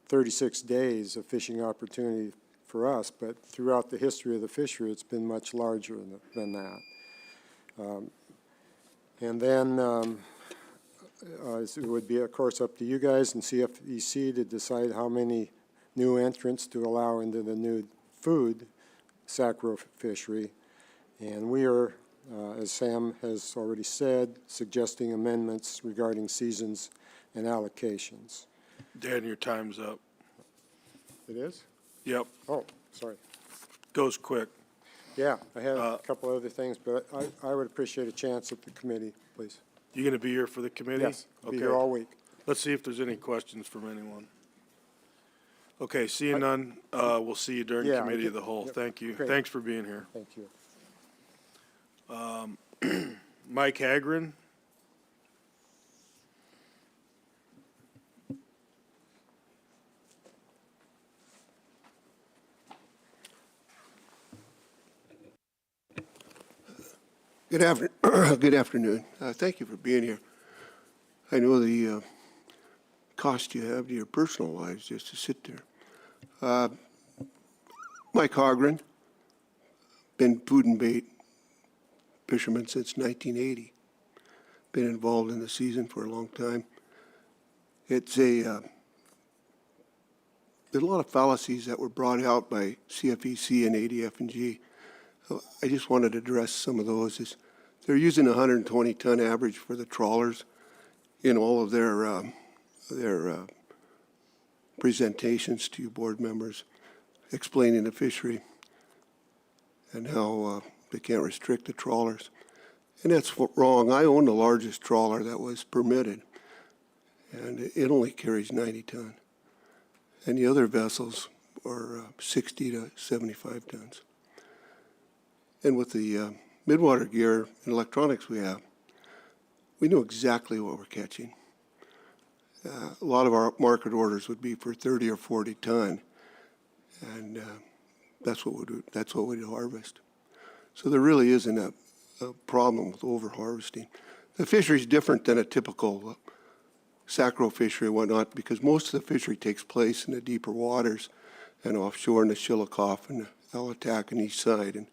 36 days of fishing opportunity for us, but throughout the history of the fishery, it's been much larger than that. And then it would be, of course, up to you guys and CFEC to decide how many new entrants to allow into the new food sacro fishery. And we are, as Sam has already said, suggesting amendments regarding seasons and allocations. Dan, your time's up. It is? Yep. Oh, sorry. Goes quick. Yeah, I have a couple other things, but I would appreciate a chance at the committee, please. You going to be here for the committee? Yes, I'll be here all week. Let's see if there's any questions from anyone. Okay, seeing none, we'll see you during committee of the whole. Yep. Thank you. Great. Thanks for being here. Thank you. Mike Hagren. Good Good afternoon. Thank you for being here. I know the cost you have to your personal lives just to sit there. Mike Hogren, been food and bait fisherman since 1980. Been involved in the season for a long time. It's there's a lot of fallacies that were brought out by CFEC and ADF&G. I just wanted to address some of those. They're using 120-ton average for the trawlers in all of their presentations to you board members, explaining the fishery and how they can't restrict the trawlers. And that's wrong. I own the largest trawler that was permitted, and it only carries 90 ton. And the other vessels are 60 to 75 tons. And with the midwater gear and electronics we have, we know exactly what we're catching. A lot of our market orders would be for 30 or 40 ton, and that's what we do. That's what we harvest. So there really isn't a problem with over-harvesting. The fishery is different than a typical sacro fishery and whatnot, because most of the fishery takes place in the deeper waters and offshore in the Chillicothe and the Alatac and east side. And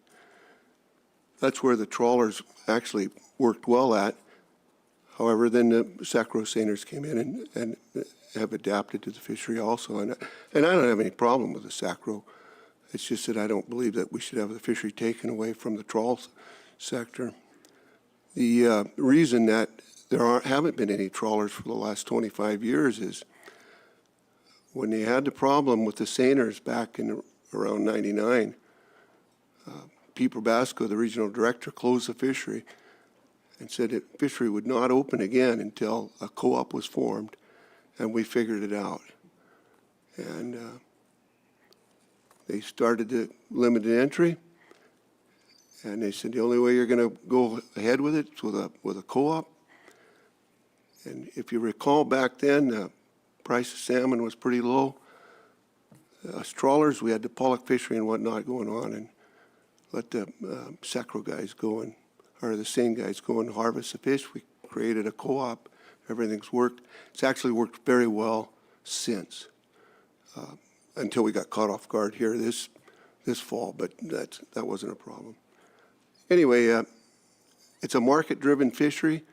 that's where the trawlers actually worked well at. However, then the sacro seiners came in and have adapted to the fishery also. And I don't have any problem with the sacro. It's just that I don't believe that we should have the fishery taken away from the trawl sector. The reason that there haven't been any trawlers for the last 25 years is when they had the problem with the seiners back in around 99, Pete Probasco, the regional director, closed the fishery and said that fishery would not open again until a co-op was formed, and we figured it out. And they started the limited entry, and they said the only way you're going to go ahead with it is with a co-op. And if you recall back then, the price of salmon was pretty low. Us trawlers, we had the pollock fishery and whatnot going on, and let the sacro guys go and, or the seine guys go and harvest the fish. We created a co-op. Everything's worked. It's actually worked very well since, until we got caught off guard here this fall, but that wasn't a problem. Anyway, it's a market-driven fishery.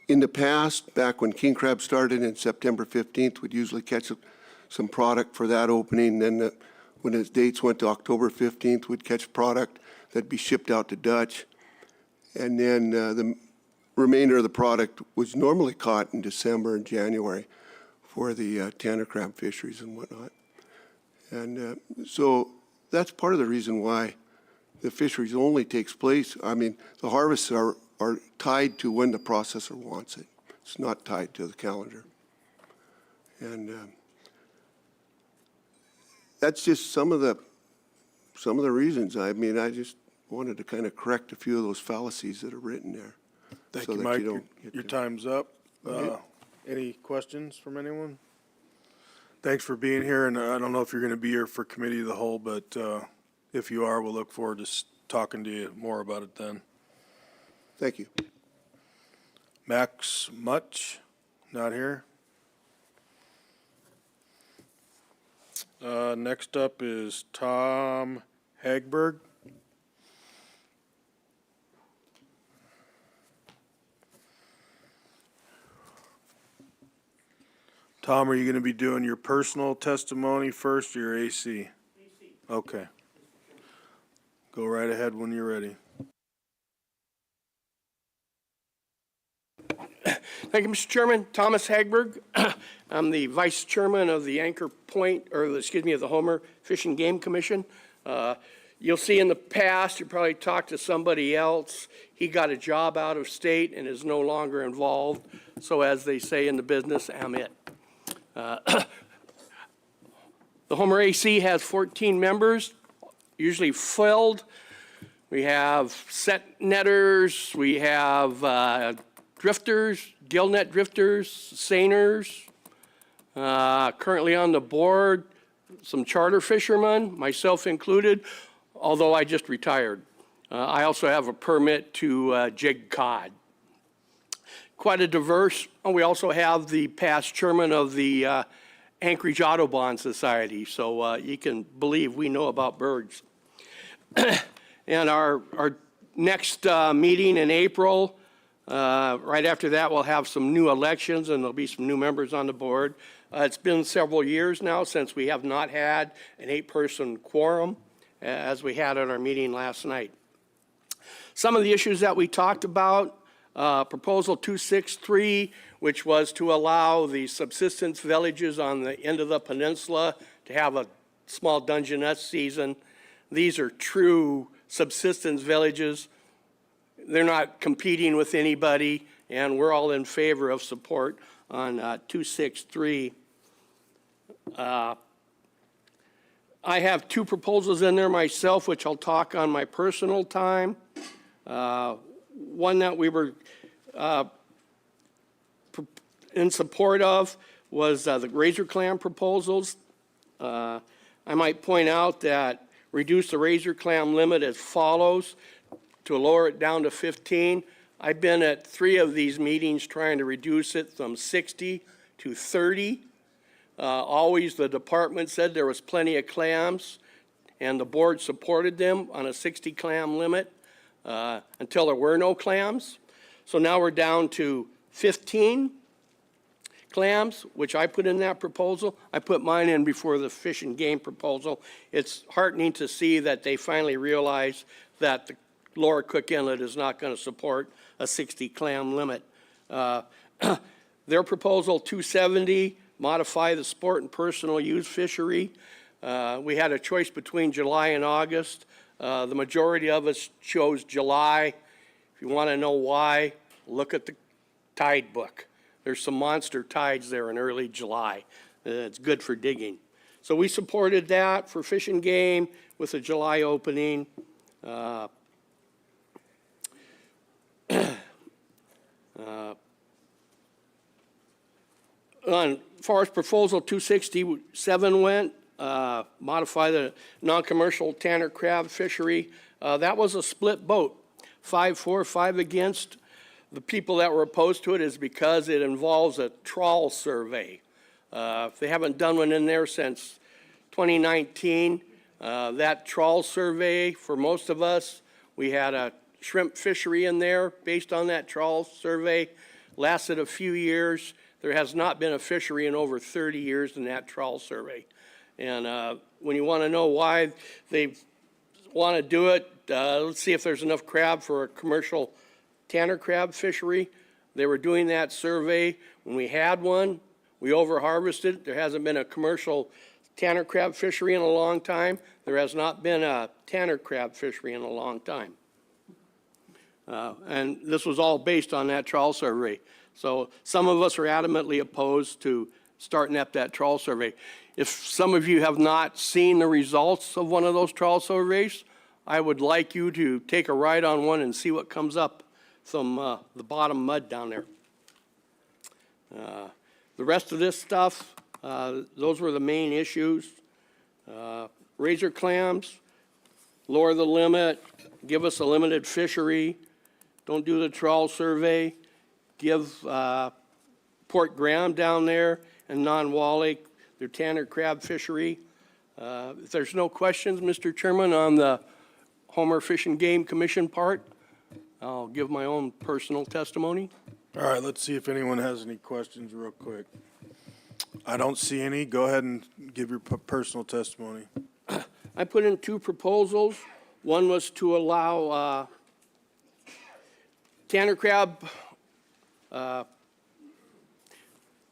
In the past, back when king crab started in September 15th, we'd usually catch some product for that opening. Then when the dates went to October 15th, we'd catch product that'd be shipped out to Dutch. And then the remainder of the product was normally caught in December and January for the tanner crab fisheries and whatnot. And so that's part of the reason why the fisheries only takes place. I mean, the harvests are tied to when the processor wants it. It's not tied to the calendar. And that's just some of the reasons. I mean, I just wanted to kind of correct a few of those fallacies that are written there. Thank so you, that Mike. don't Your time's up. Any questions from anyone? Thanks for being here, and I don't know if you're going to be here for committee of the whole, but if you are, we'll look forward to talking to you more about it then. Thank you. Max Much, not here. Next up is Tom Hagberg. Tom, are you going to be doing your personal testimony first or your AC? AC. Okay. Go right ahead when you're ready. Thank you, Mr. Chairman. Thomas Hagberg. I'm the Vice Chairman of the Anchor Point, or excuse me, of the Homer Fish and Game Commission. You'll see in the past, you probably talked to somebody else. He got a job out of state and is no longer involved. So as they say in the business, I'm it. The Homer AC has 14 members, usually filled. We have set netters, we have drifters, gill net drifters, seiners. Currently on the board, some charter fishermen, myself included, although I just retired. I also have a permit to jig cod. Quite a diverse, we also have the past chairman of the Anchorage Audubon Society, so you can believe we know about birds. And our next meeting in April, right after that, we'll have some new elections and there'll be some new members on the board. It's been several years now since we have not had an 8-person quorum as we had at our meeting last night. Some of the issues that we talked about, Proposal 263, which was to allow the subsistence villages on the end of the peninsula to have a small Dungeness season. These are true subsistence villages. They're not competing with anybody, and we're all in favor of support on 263. I have 2 proposals in there myself, which I'll talk on my personal time. One that we were in support of was the razor clam proposals. I might point out that reduce the razor clam limit as follows, to lower it down to 15. I've been at 3 of these meetings trying to reduce it from 60 to 30. Always the department said there was plenty of clams, and the board supported them on a 60 clam limit until there were no clams. So now we're down to 15 clams, which I put in that proposal. I put mine in before the Fish and Game proposal. It's heartening to see that they finally realize that the Lower Cook Inlet is not going to support a 60 clam limit. Their proposal 270, modify the sport and personal use fishery. We had a choice between July and August. The majority of us chose July. If you want to know why, look at the tide book. There's some monster tides there in early July. It's good for digging. So we supported that for Fish and Game with a July opening. On far as proposal 267 went, modify the non-commercial Tanner crab fishery. That was a split vote, 5-4, 5 against. The people that were opposed to it is because it involves a trawl survey. They haven't done one in there since 2019. That trawl survey, for most of us, we had a shrimp fishery in there based on that trawl survey, lasted a few years. There has not been a fishery in over 30 years in that trawl survey. And when you want to know why they want to do it, let's see if there's enough crab for a commercial Tanner crab fishery. They were doing that survey. When we had one, we overharvested. There hasn't been a commercial Tanner crab fishery in a long time. There has not been a Tanner crab fishery in a long time. And this was all based on that trawl survey. So some of us are adamantly opposed to starting up that trawl survey. If some of you have not seen the results of one of those trawl surveys, I would like you to take a ride on one and see what comes up from the bottom mud down there. The rest of this stuff, those were the main issues. Razor clams, lower the limit, give us a limited fishery, don't do the trawl survey, give Port Graham down there and non-Wallach their Tanner crab fishery. If there's no questions, Mr. Chairman, on the Homer Fish and Game Commission part, I'll give my own personal testimony. All right, let's see if anyone has any questions real quick. I don't see any. Go ahead and give your personal testimony. I put in 2 proposals. One was to allow Tanner crab, well,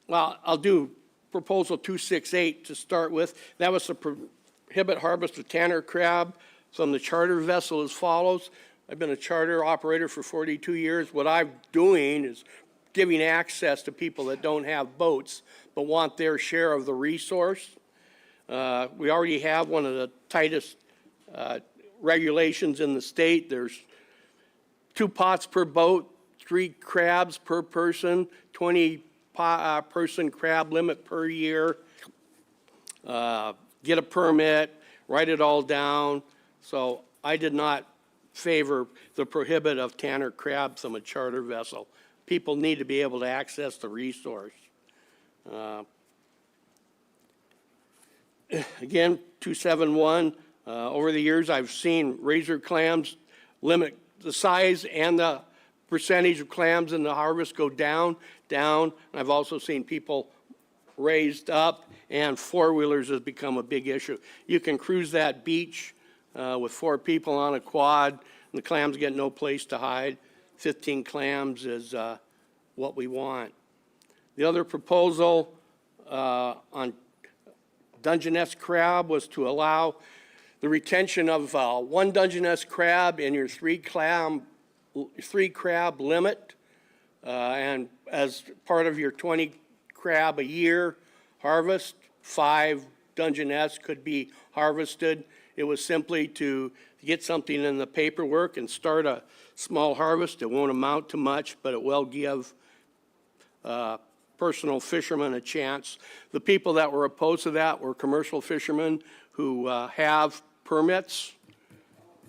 I'll do proposal 268 to start with. That was to prohibit harvest of Tanner crab from the charter vessel as follows. I've been a charter operator for 42 years. What I'm doing is giving access to people that don't have boats but want their share of the resource. We already have one of the tightest regulations in the state. There's 2 pots per boat, 3 crabs per person, 20 person crab limit per year. Get a permit, write it all down. So I did not favor the prohibit of tanner crabs from a charter vessel. People need to be able to access the resource. Again, 271, over the years I've seen razor clams limit the size and the percentage of clams in the harvest go down. And I've also seen people raised up, and four-wheelers has become a big issue. You can cruise that beach with 4 people on a quad, and the clams get no place to hide. 15 clams is what we want. The other proposal on Dungeness crab was to allow the retention of 1 Dungeness crab in your 3 crab limit, and as part of your 20 crab a year harvest, 5 Dungeness could be harvested. It was simply to get something in the paperwork and start a small harvest. It won't amount to much, but it will give personal fishermen a chance. The people that were opposed to that were commercial fishermen who have permits,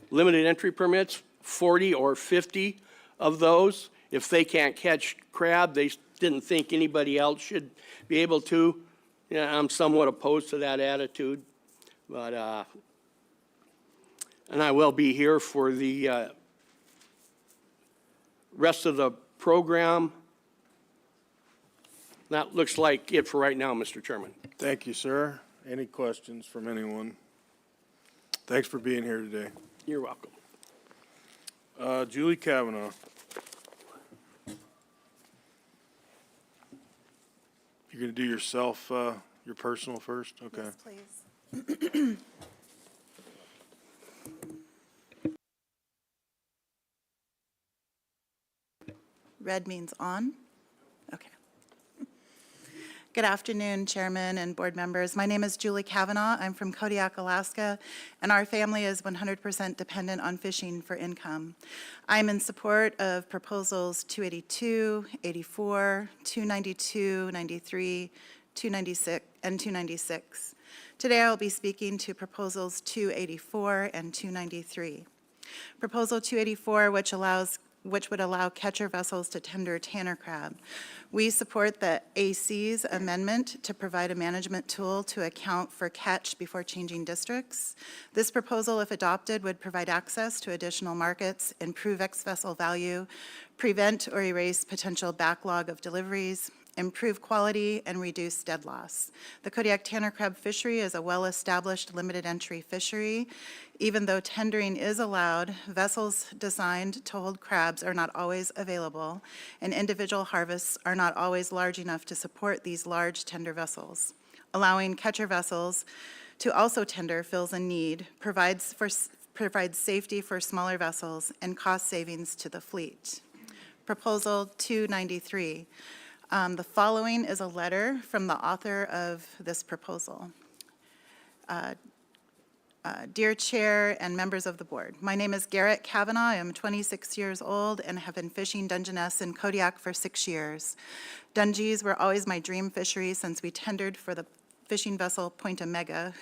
limited entry permits, 40 or 50 of those. If they can't catch crab, they didn't think anybody else should be able to. Yeah, I'm somewhat opposed to that attitude, but and I will be here for the rest of the program. That looks like it for right now, Mr. Chairman. Thank you, sir. Any questions from anyone? Thanks for being here today. You're welcome. Julie Kavanaugh. You're going to do yourself, your personal first? Okay. Yes, please. Red means on. Okay. Good afternoon, Chairman and board members. My name is Julie Kavanaugh. I'm from Kodiak, Alaska, and our family is 100% dependent on fishing for income. I'm in support of proposals 282, 84, 292, 93, 296, and 296. Today I will be speaking to proposals 284 and 293. Proposal 284, which would allow catcher vessels to tender tanner crab. We support the AC's amendment to provide a management tool to account for catch before changing districts. This proposal, if adopted, would provide access to additional markets, improve ex-vessel value, prevent or erase potential backlog of deliveries, improve quality, and reduce dead loss. The Kodiak tanner crab fishery is a well-established limited entry fishery. Even though tendering is allowed, vessels designed to hold crabs are not always available, and individual harvests are not always large enough to support these large tender vessels. Allowing catcher vessels to also tender fills a need, provides safety for smaller vessels, and cost savings to the fleet. Proposal 293. The following is a letter from the author of this proposal. Dear Chair and members of the board, my name is Garrett Kavanaugh. I am 26 years old and have been fishing Dungeness in Kodiak for 6 years. Dungies were always my dream fishery since we tendered for the fishing vessel Point Omega,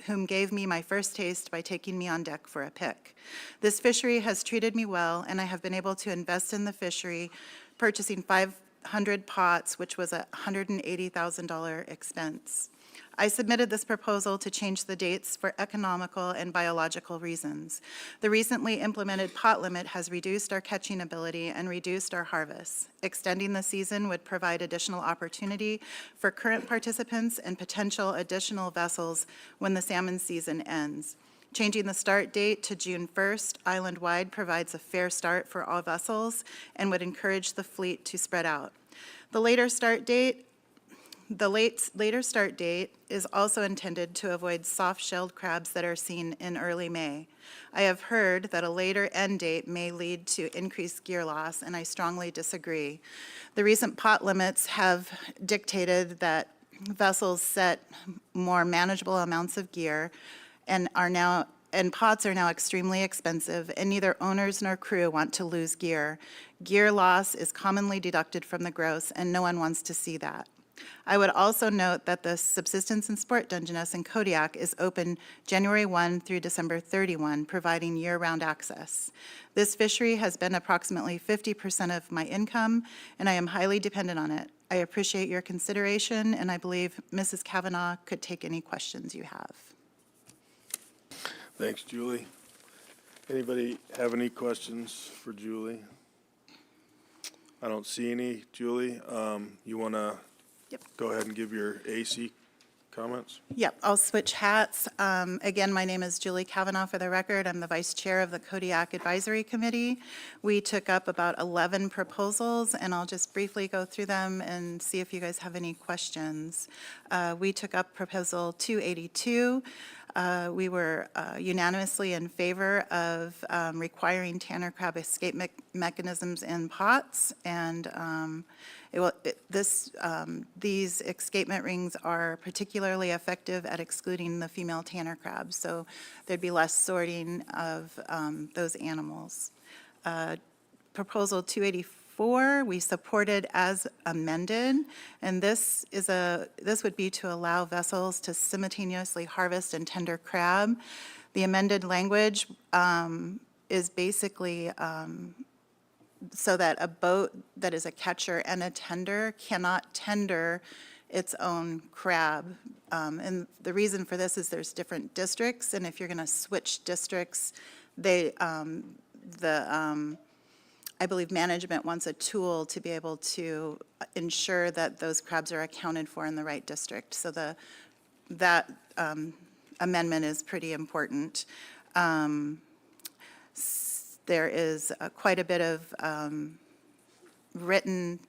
whom gave me my first taste by taking me on deck for a pick. This fishery has treated me well, and I have been able to invest in the fishery, purchasing 500 pots, which was a $180,000 expense. I submitted this proposal to change the dates for economical and biological reasons. The recently implemented pot limit has reduced our catching ability and reduced our harvests. Extending the season would provide additional opportunity for current participants and potential additional vessels when the salmon season ends. Changing the start date to June 1st island-wide provides a fair start for all vessels and would encourage the fleet to spread out. The later start date is also intended to avoid soft-shelled crabs that are seen in early May. I have heard that a later end date may lead to increased gear loss, and I strongly disagree. The recent pot limits have dictated that vessels set more manageable amounts of gear and pots are now extremely expensive, and neither owners nor crew want to lose gear. Gear loss is commonly deducted from the gross, and no one wants to see that. I would also note that the Subsistence and Sport Dungeness in Kodiak is open January 1 through December 31, providing year-round access. This fishery has been approximately 50% of my income, and I am highly dependent on it. I appreciate your consideration, and I believe Mrs. Kavanaugh could take any questions you have. Thanks, Julie. Anybody have any questions for Julie? I don't see any. Julie, you want to go ahead and give your AC comments? Yep, I'll switch hats. Again, my name is Julie Kavanaugh for the record. I'm the Vice Chair of the Kodiak Advisory Committee. We took up about 11 proposals, and I'll just briefly go through them and see if you guys have any questions. We took up Proposal 282. We were unanimously in favor of requiring tanner crab escape mechanisms in pots, and these escapement rings are particularly effective at excluding the female tanner crabs, so there'd be less sorting of those animals. Proposal 284, we supported as amended, and this would be to allow vessels to simultaneously harvest and tender crab. The amended language is basically so that a boat that is a catcher and a tender cannot tender its own crab. And the reason for this is there's different districts, and if you're going to switch districts, I believe management wants a tool to be able to ensure that those crabs are accounted for in the right district. So that amendment is pretty important. There is quite a bit of written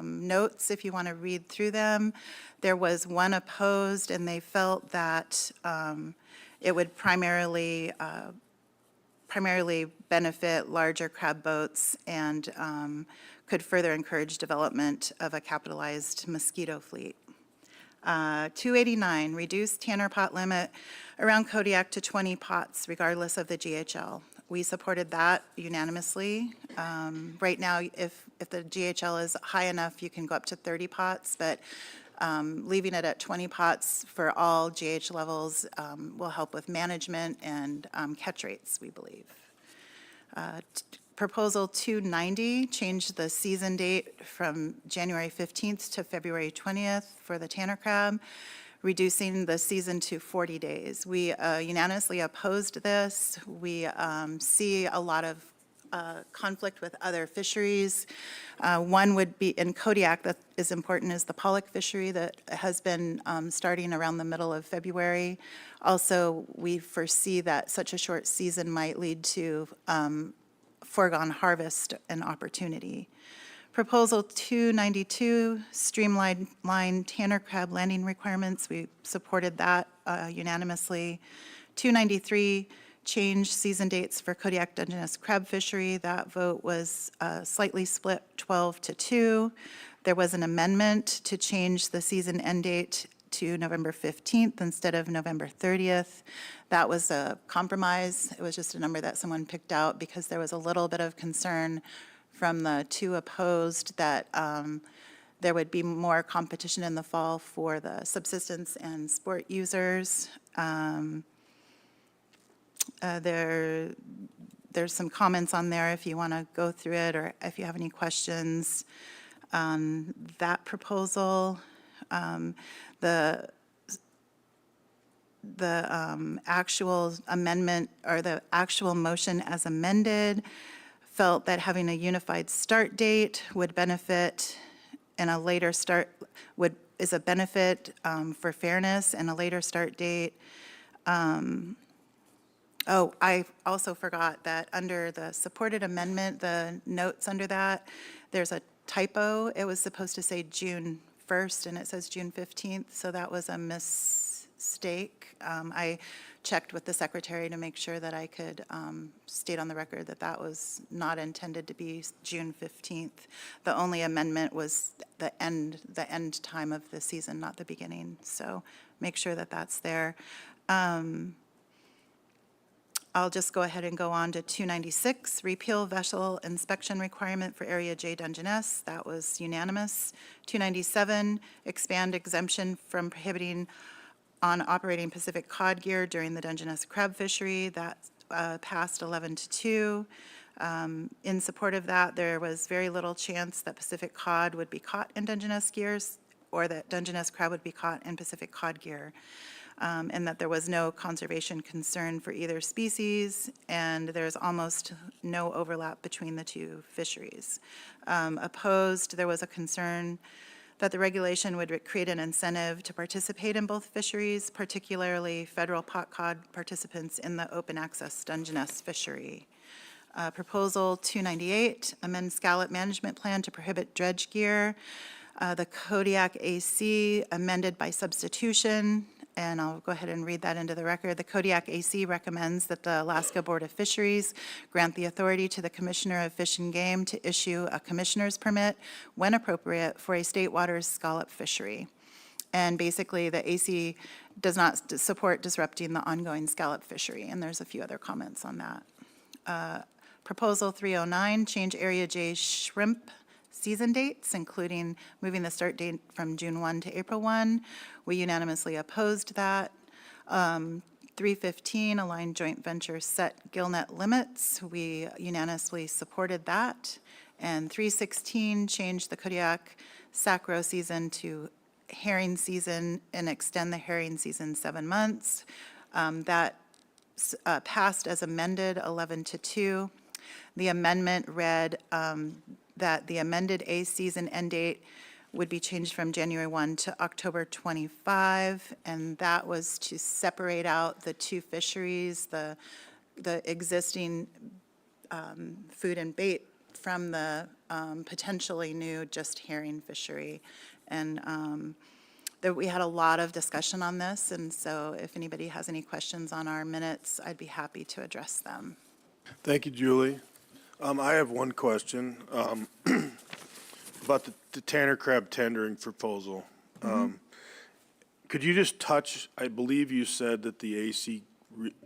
notes if you want to read through them. There was one opposed, and they felt that it would primarily benefit larger crab boats and could further encourage development of a capitalized mosquito fleet. 289, reduce tanner pot limit around Kodiak to 20 pots regardless of the GHL. We supported that unanimously. Right now, if the GHL is high enough, you can go up to 30 pots, but leaving it at 20 pots for all GH levels will help with management and catch rates, we believe. Proposal 290, change the season date from January 15th to February 20th for the tanner crab, reducing the season to 40 days. We unanimously opposed this. We see a lot of conflict with other fisheries. One would be in Kodiak that is important is the pollock fishery that has been starting around the middle of February. Also, we foresee that such a short season might lead to foregone harvest and opportunity. Proposal 292, streamline tanner crab landing requirements. We supported that unanimously. 293, change season dates for Kodiak Dungeness crab fishery. That vote was slightly split, 12-2. There was an amendment to change the season end date to November 15th instead of November 30th. That was a compromise. It was just a number that someone picked out because there was a little bit of concern from the two opposed that there would be more competition in the fall for the subsistence and sport users. There's some comments on there if you want to go through it or if you have any questions on that proposal. The actual amendment or the actual motion as amended felt that having a unified start date would benefit and a later start is a benefit for fairness and a later start date. Oh, I also forgot that under the supported amendment, the notes under that, there's a typo. It was supposed to say June 1st and it says June 15th, so that was a mistake. I checked with the secretary to make sure that I could state on the record that that was not intended to be June 15th. The only amendment was the end time of the season, not the beginning. So make sure that that's there. I'll just go ahead and go on to 296, repeal vessel inspection requirement for Area J Dungeness. That was unanimous. 297, expand exemption from prohibiting on operating Pacific cod gear during the Dungeness crab fishery. That passed 11-2. In support of that, there was very little chance that Pacific cod would be caught in Dungeness gears or that Dungeness crab would be caught in Pacific cod gear, and that there was no conservation concern for either species, and there's almost no overlap between the two fisheries. Opposed, there was a concern that the regulation would create an incentive to participate in both fisheries, particularly federal pot cod participants in the open access Dungeness fishery. Proposal 298, amend scallop management plan to prohibit dredge gear. The Kodiak AC amended by substitution, and I'll go ahead and read that into the record. The Kodiak AC recommends that the Alaska Board of Fisheries grant the authority to the Commissioner of Fish and Game to issue a commissioner's permit when appropriate for a state waters scallop fishery. And basically, the AC does not support disrupting the ongoing scallop fishery, and there's a few other comments on that. Proposal 309, change Area J shrimp season dates, including moving the start date from June 1 to April 1. We unanimously opposed that. 315, align joint venture set gillnet limits. We unanimously supported that. And 316, change the Kodiak sacro season to herring season and extend the herring season 7 months. That passed as amended, 11-2. The amendment read that the amended A season end date would be changed from January 1 to October 25, and that was to separate out the two fisheries, the existing food and bait from the potentially new just herring fishery. And we had a lot of discussion on this, and so if anybody has any questions on our minutes, I'd be happy to address them. Thank you, Julie. I have one question about the Tanner crab tendering proposal. Could you just touch, I believe you said that the AC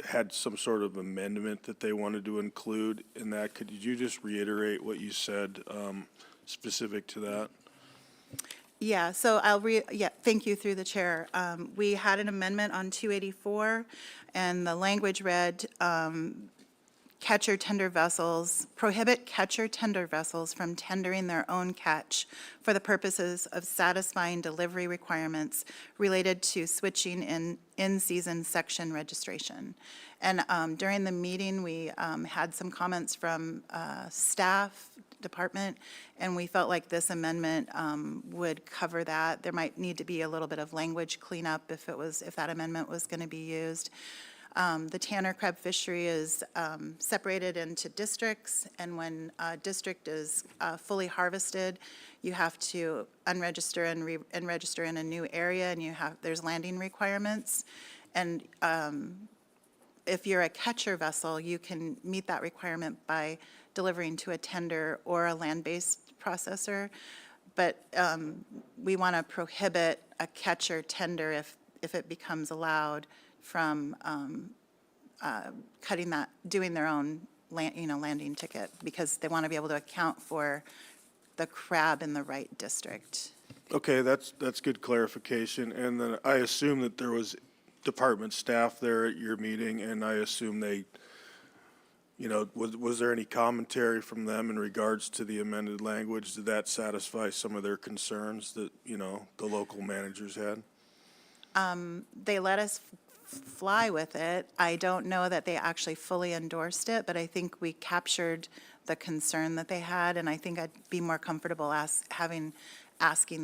had some sort of amendment that they wanted to include in that. Could you just reiterate what you said specific to that? Yeah, so thank you through the chair. We had an amendment on 284, and the language read, catcher tender vessels, prohibit catcher tender vessels from tendering their own catch for the purposes of satisfying delivery requirements related to switching in-season section registration. And during the meeting, we had some comments from staff, department, and we felt like this amendment would cover that. There might need to be a little bit of language cleanup if that amendment was going to be used. The Tanner crab fishery is separated into districts, and when a district is fully harvested, you have to unregister and register in a new area, and there's landing requirements. And if you're a catcher vessel, you can meet that requirement by delivering to a tender or a land-based processor. But we want to prohibit a catcher tender if it becomes allowed from doing their own landing ticket, because they want to be able to account for the crab in the right district. Okay, that's good clarification. And then I assume that there was department staff there at your meeting, and I assume they, was there any commentary from them in regards to the amended language? Did that satisfy some of their concerns that, the local managers had? They let us fly with it. I don't know that they actually fully endorsed it, but I think we captured the concern that they had, and I think I'd be more comfortable asking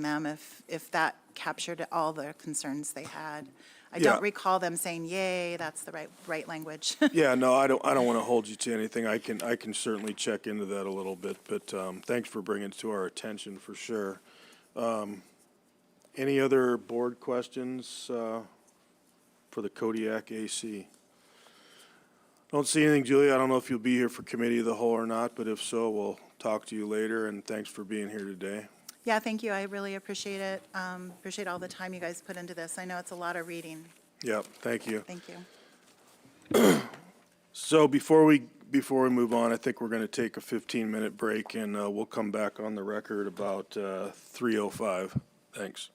them if that captured all the concerns they had. I don't recall them saying, "Yay, that's the right language." Yeah, no, I don't want to hold you to anything. I can certainly check into that a little bit, but thanks for bringing it to our attention for sure. Any other board questions for the Kodiak AC? Don't see anything, Julie. I don't know if you'll be here for committee of the whole or not, but if so, we'll talk to you later, and thanks for being here today. Yeah, thank you. I really appreciate it. Appreciate all the time you guys put into this. I know it's a lot of reading. Yep, thank you. Thank you. So before we move on, I think we're going to take a 15-minute break, and we'll come back on the record about 3:05. Thanks.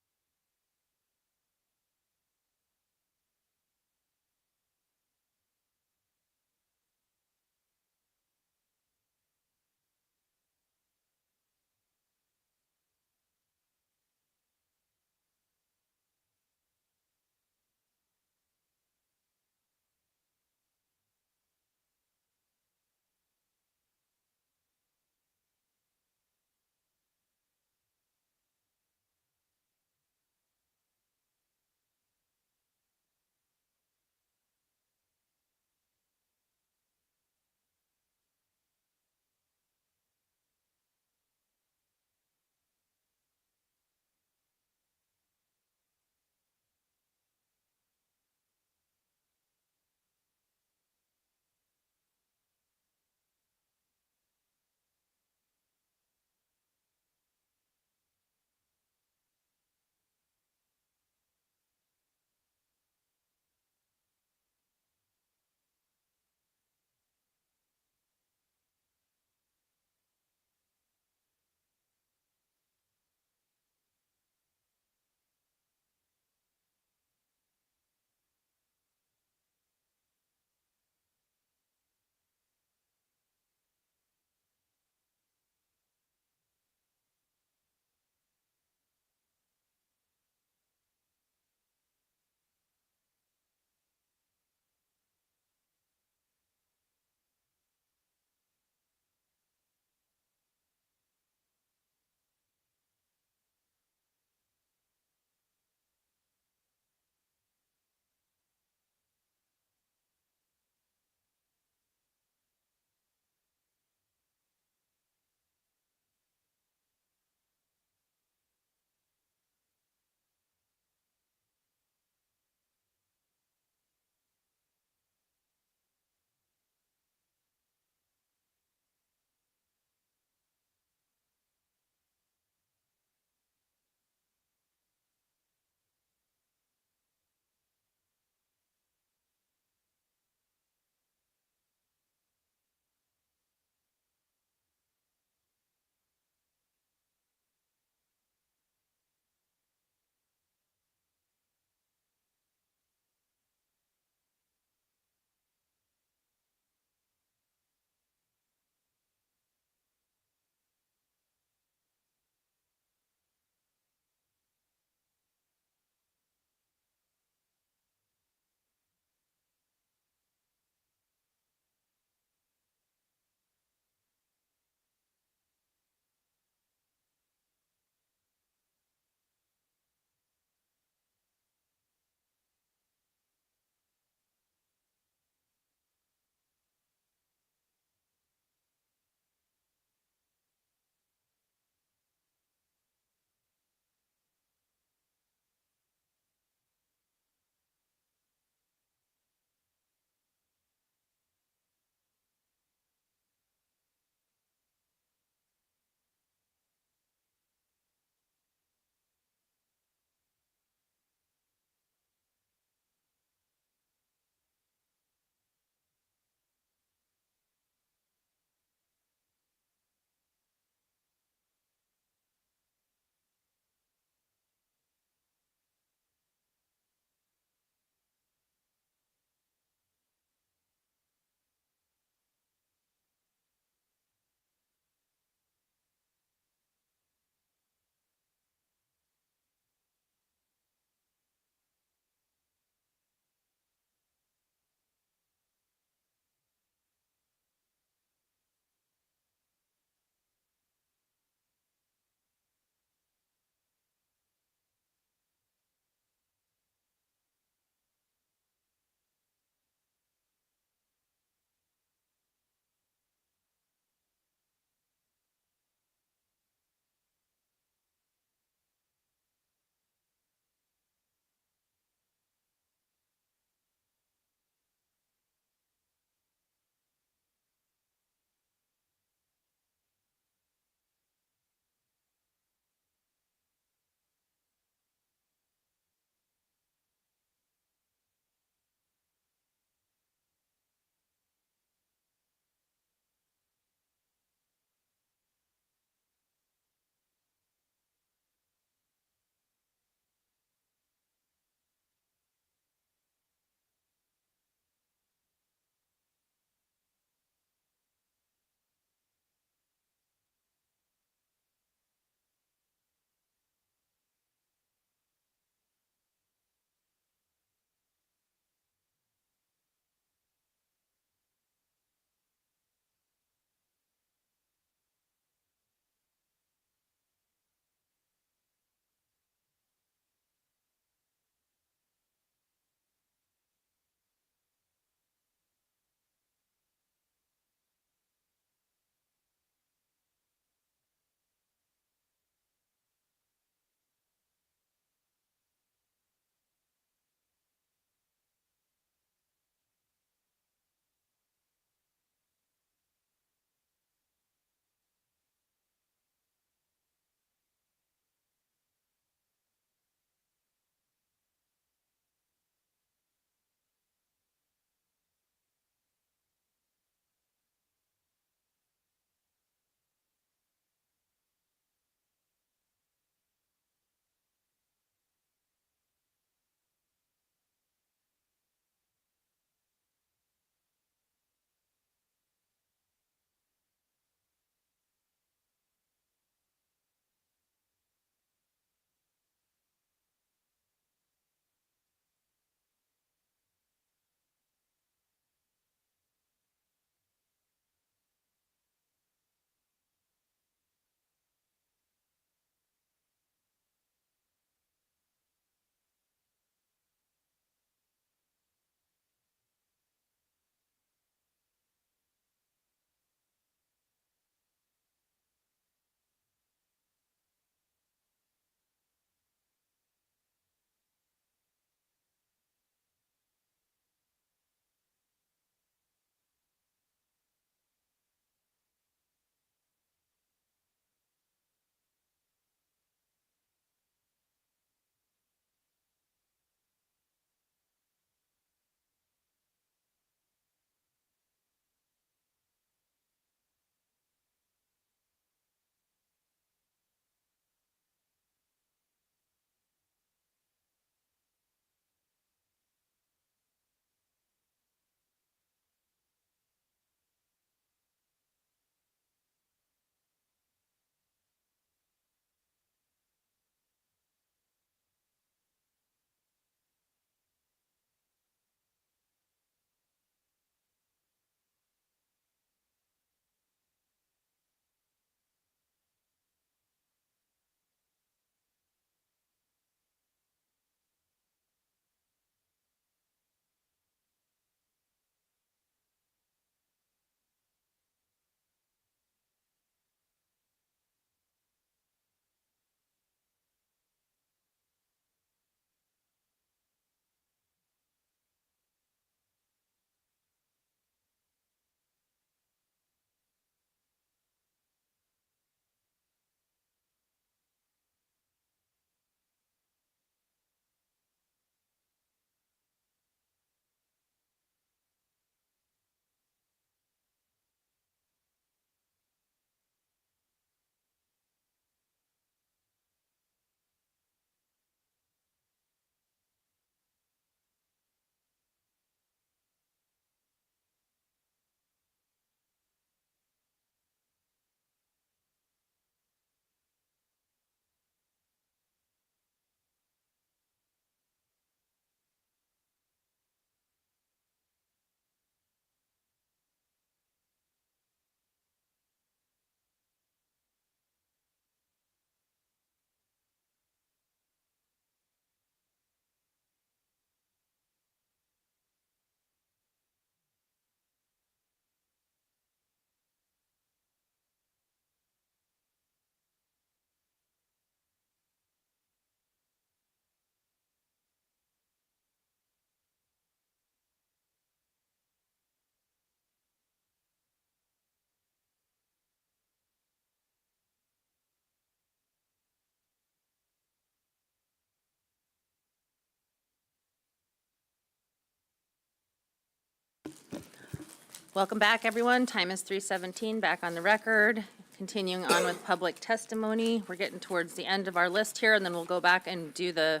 Welcome back, everyone. Time is 3:17, back on the record. Continuing on with public testimony. We're getting towards the end of our list here, and then we'll go back and do the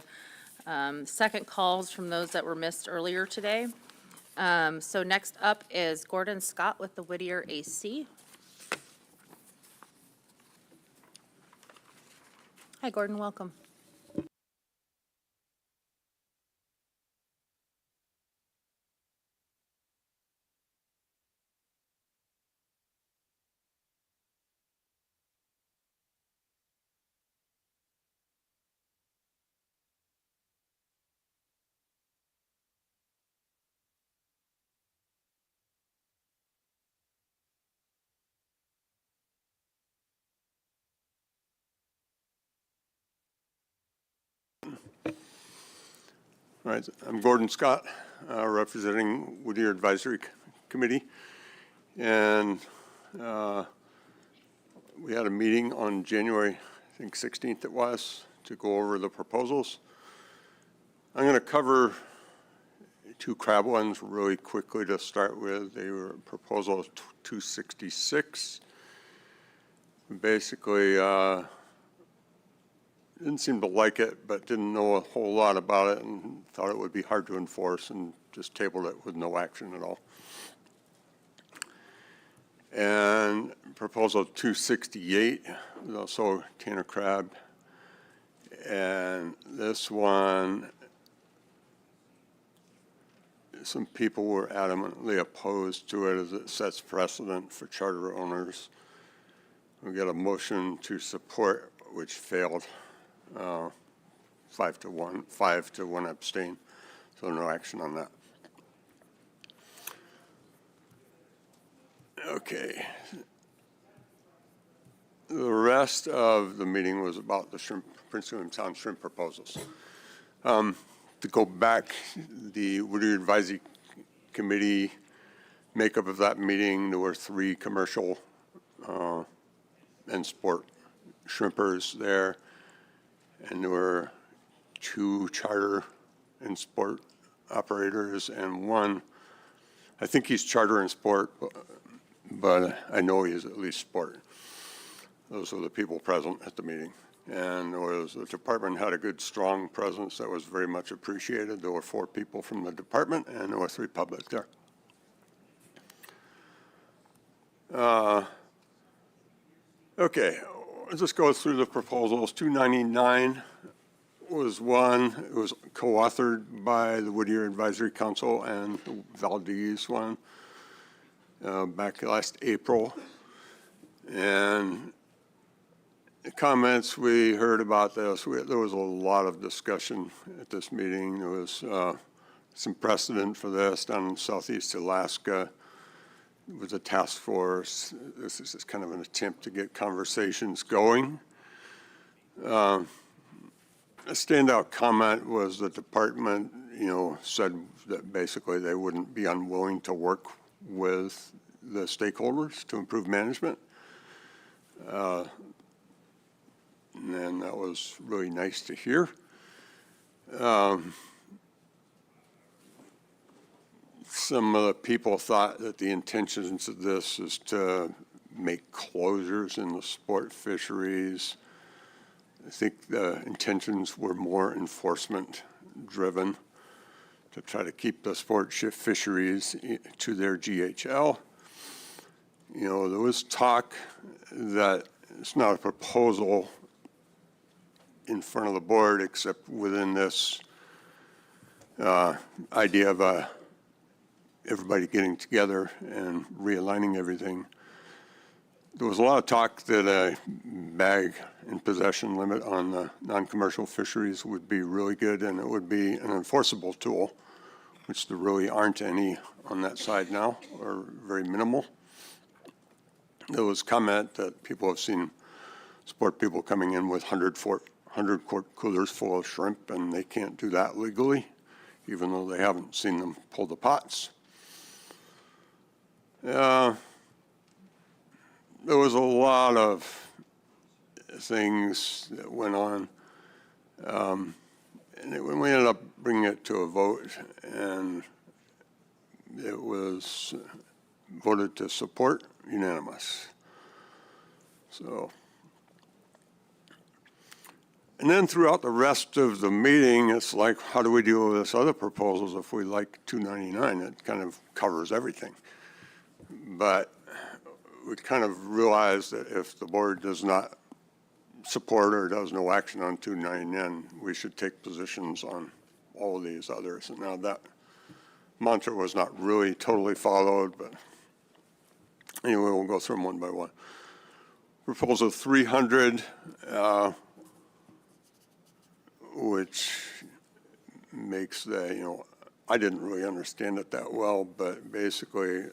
second calls from those that were missed earlier today. So next up is Gordon Scott with the Whittier AC. Hi, Gordon, welcome. All right, I'm Gordon Scott, representing Whittier Advisory Committee. And we had a meeting on January, I think 16th it was, to go over the proposals. I'm going to cover two crab ones really quickly to start with. They were proposal 266. Basically, didn't seem to like it, but didn't know a whole lot about it and thought it would be hard to enforce and just tabled it with no action at all. And proposal 268 was also Tanner crab. And this one, some people were adamantly opposed to it as it sets precedent for charter owners. We got a motion to support, which failed. 5 to 1 abstain, so no action on that. Okay. The rest of the meeting was about the shrimp, Prince William Sound shrimp proposals. To go back, the Whittier Advisory Committee makeup of that meeting, there were 3 commercial and sport shrimpers there. And there were 2 charter and sport operators and 1, I think he's charter and sport, but I know he's at least sport. Those were the people present at the meeting. And the department had a good, strong presence that was very much appreciated. There were 4 people from the department and there were 3 public there. Okay. Let's just go through the proposals. 299 was one. It was co-authored by the Whittier Advisory Council and the Valdez one back last April. And the comments we heard about this, there was a lot of discussion at this meeting. There was some precedent for this down in Southeast Alaska. With a task force. This is just kind of an attempt to get conversations going. A standout comment was the department, said that basically they wouldn't be unwilling to work with the stakeholders to improve management. And that was really nice to hear. Some of the people thought that the intentions of this is to make closures in the sport fisheries. I think the intentions were more enforcement driven to try to keep the sport fisheries to their GHL. There was talk that it's not a proposal in front of the board except within this idea of everybody getting together and realigning everything. There was a lot of talk that a bag and possession limit on the non-commercial fisheries would be really good and it would be an enforceable tool, which there really aren't any on that side now, or very minimal. There was comment that people have seen sport people coming in with 100-quart coolers full of shrimp and they can't do that legally, even though they haven't seen them pull the pots. There was a lot of things that went on. And we ended up bringing it to a vote, and it was voted to support, unanimous. So, and then throughout the rest of the meeting, it's like, how do we deal with this other proposals if we like 299? It kind of covers everything. But we kind of realized that if the board does not support or does no action on 299, we should take positions on all of these others. And now that mantra was not really totally followed, but anyway, we'll go through them one by one. Proposal 300, which makes the, I didn't really understand it that well, but basically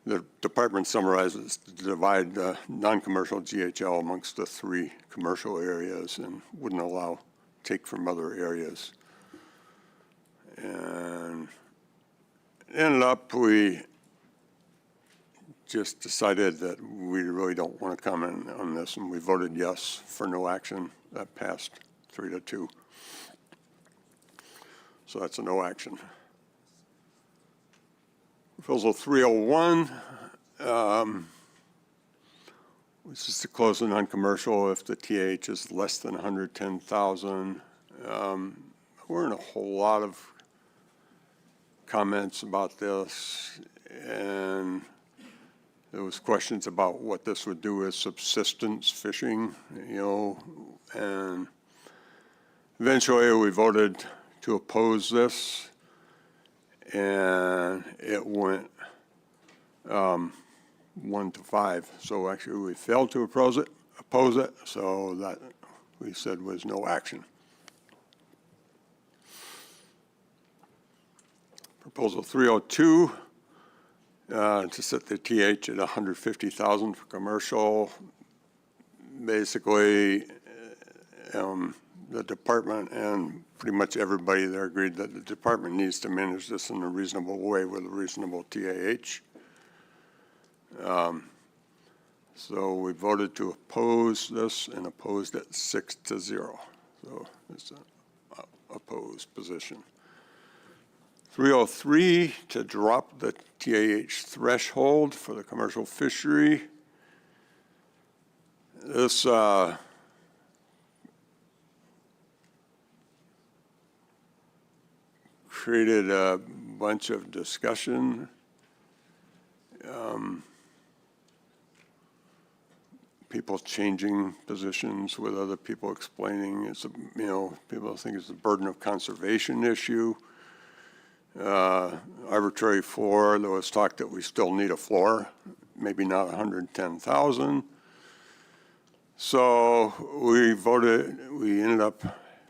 the department summarizes to divide the non-commercial GHL amongst the 3 commercial areas and wouldn't allow take from other areas. And ended up, we just decided that we really don't want to comment on this, and we voted yes for no action. That passed 3-2. So that's a no action. Proposal 301, which is to close the non-commercial if the TH is less than 110,000. We're in a whole lot of comments about this, and there was questions about what this would do with subsistence fishing, and eventually we voted to oppose this, and it went 1-5. So actually we failed to oppose it, so that we said was no action. Proposal 302, to set the TH at 150,000 for commercial. Basically, the department and pretty much everybody there agreed that the department needs to manage this in a reasonable way with a reasonable TAH. So we voted to oppose this and opposed it 6-0. So it's an opposed position. 303, to drop the TAH threshold for the commercial fishery. This created a bunch of discussion. People changing positions with other people explaining. It's people think it's a burden of conservation issue. Arbitrary floor. There was talk that we still need a floor, maybe not 110,000. So we ended up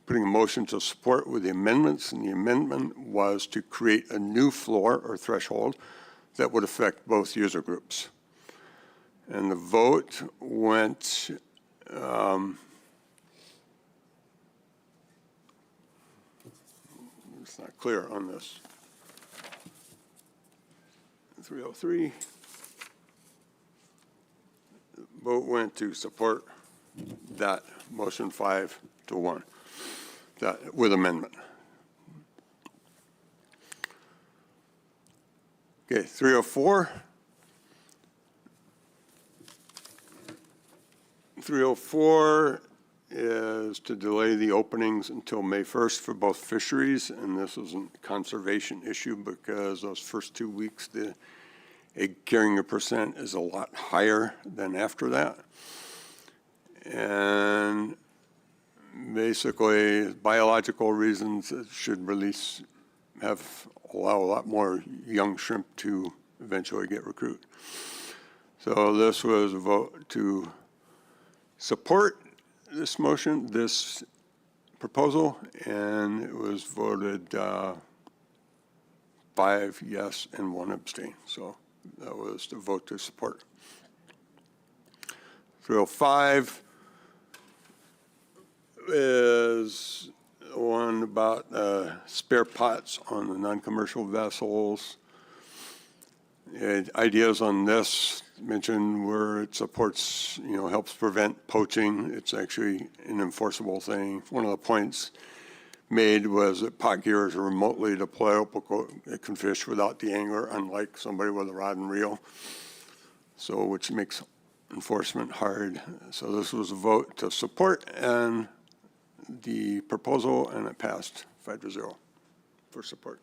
putting a motion to support with the amendments, and the amendment was to create a new floor or threshold that would affect both user groups. And the vote went it's not clear on this. 303. Vote went to support that motion 5-1, that with amendment. Okay, 304. 304 is to delay the openings until May 1st for both fisheries, and this is a conservation issue because those first 2 weeks, the egg carrying percent is a lot higher than after that. And basically, biological reasons, it should allow a lot more young shrimp to eventually get recruited. So this was a vote to support this motion, this proposal, and it was voted 5 yes and 1 abstain. So that was the vote to support. 305 is one about spare pots on the non-commercial vessels. Ideas on this mentioned where it supports, helps prevent poaching. It's actually an enforceable thing. One of the points made was that pot gearers are remotely deployable. It can fish without the angler, unlike somebody with a rod and reel, so which makes enforcement hard. So this was a vote to support and the proposal, and it passed 5-0 for support.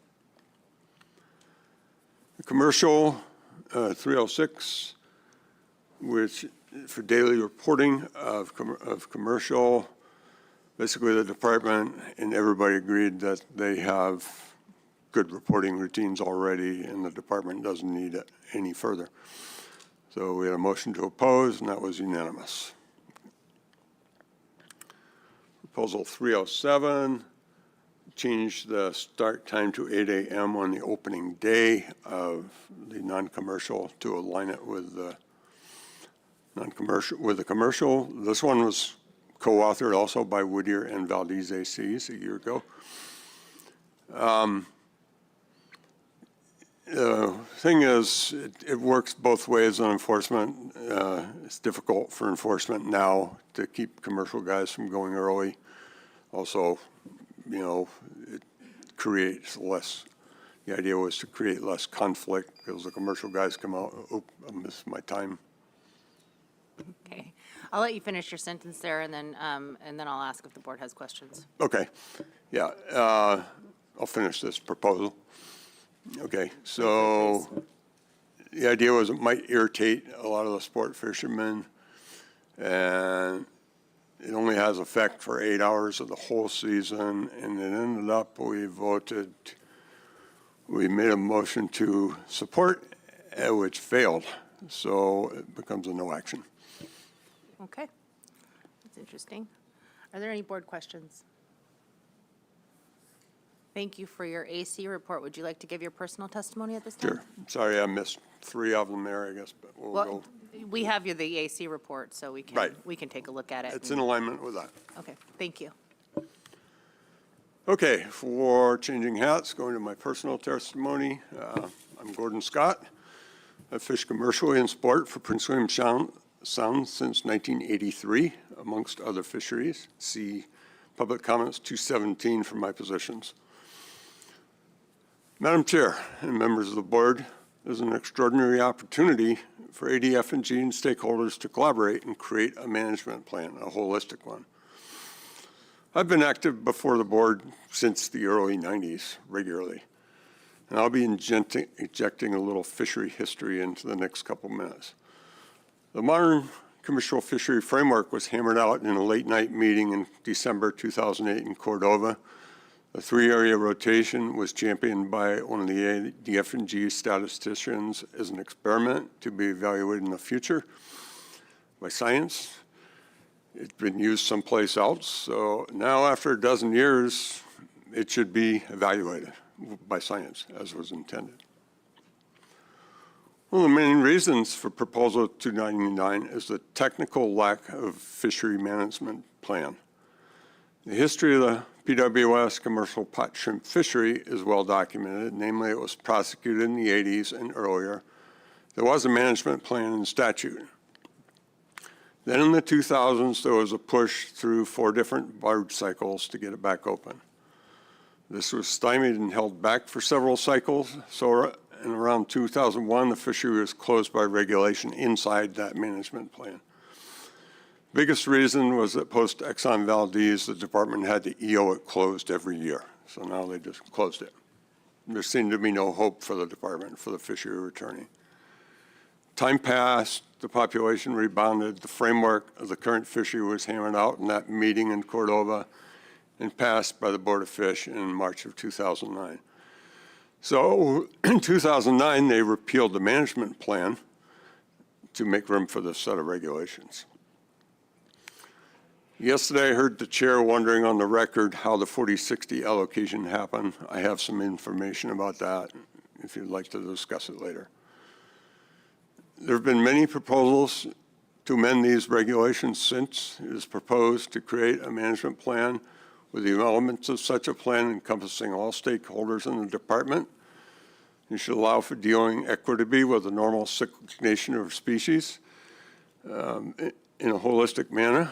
The commercial 306, which for daily reporting of commercial, basically the department and everybody agreed that they have good reporting routines already and the department doesn't need it any further. So we had a motion to oppose and that was unanimous. Proposal 307, change the start time to 8 a.m. on the opening day of the non-commercial to align it with the commercial. This one was co-authored also by Whittier and Valdez ACs a year ago. The thing is, it works both ways on enforcement. It's difficult for enforcement now to keep commercial guys from going early. Also, you know, it creates less, the idea was to create less conflict because the commercial guys come out, oh, I missed my time. Okay. I'll let you finish your sentence there, and then I'll ask if the board has questions. Okay. Yeah. I'll finish this proposal. Okay. So the idea was it might irritate a lot of the sport fishermen, and it only has effect for 8 hours of the whole season, and it ended up we made a motion to support, which failed. So it becomes a no action. Okay. That's interesting. Are there any board questions? Thank you for your AC report. Would you like to give your personal testimony at this time? Sure. Sorry, I missed 3 of them there, I guess, but we'll go. We have the AC report, so we can take a look at it. It's in alignment with that. Okay, thank you. Okay, for changing hats, going to my personal testimony, I'm Gordon Scott. I've fished commercially in sport for Prince William Sound since 1983, amongst other fisheries. See Public Comments 217 for my positions. Madam Chair and members of the board, there's an extraordinary opportunity for ADF&G and stakeholders to collaborate and create a management plan, a holistic one. I've been active before the board since the early 90s regularly, and I'll be injecting a little fishery history into the next couple minutes. The modern commercial fishery framework was hammered out in a late night meeting in December 2008 in Cordova. The 3-area rotation was championed by one of the ADF&G statisticians as an experiment to be evaluated in the future by science. It's been used someplace else, so now after a dozen years, it should be evaluated by science as was intended. One of the main reasons for Proposal 299 is the technical lack of fishery management plan. The history of the PWS commercial pot shrimp fishery is well documented. Namely, it was prosecuted in the 80s and earlier. There was a management plan and statute. Then in the 2000s, there was a push through 4 different barge cycles to get it back open. This was stymied and held back for several cycles. So in around 2001, the fishery was closed by regulation inside that management plan. Biggest reason was that post Exxon Valdez, the department had to EO it closed every year. So now they just closed it. There seemed to be no hope for the department for the fishery returning. Time passed, the population rebounded, the framework of the current fishery was hammered out in that meeting in Cordova and passed by the Board of Fish in March of 2009. So in 2009, they repealed the management plan to make room for this set of regulations. Yesterday, I heard the chair wondering on the record how the 40/60 allocation happened. I have some information about that if you'd like to discuss it later. There have been many proposals to amend these regulations since. It is proposed to create a management plan with the elements of such a plan encompassing all stakeholders in the department. You should allow for dealing equitably with the normal cyclic nature of species. in a holistic manner,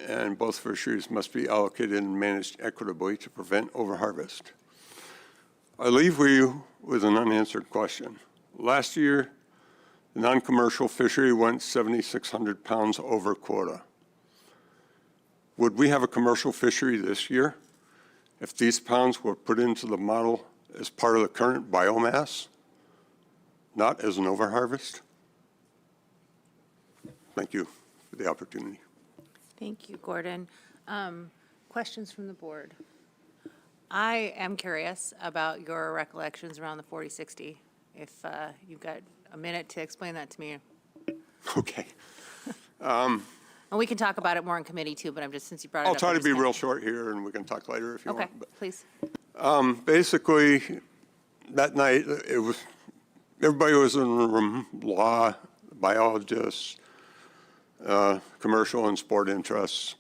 and both fisheries must be allocated and managed equitably to prevent overharvest. I leave you with an unanswered question. Last year, the non-commercial fishery went 7,600 pounds over quota. Would we have a commercial fishery this year if these pounds were put into the model as part of the current biomass, not as an overharvest? Thank you for the opportunity. Thank you, Gordon. Questions from the board? I am curious about your recollections around the 40-60. If you've got a minute to explain that to me. Okay. And we can talk about it more in committee too, but I'm just, since you brought it up. I'll try I'm to just be kinda- real short here, and we can talk later if you Okay, want. But, please. basically, that night, everybody was in the room, law, biologists, commercial and sport interests,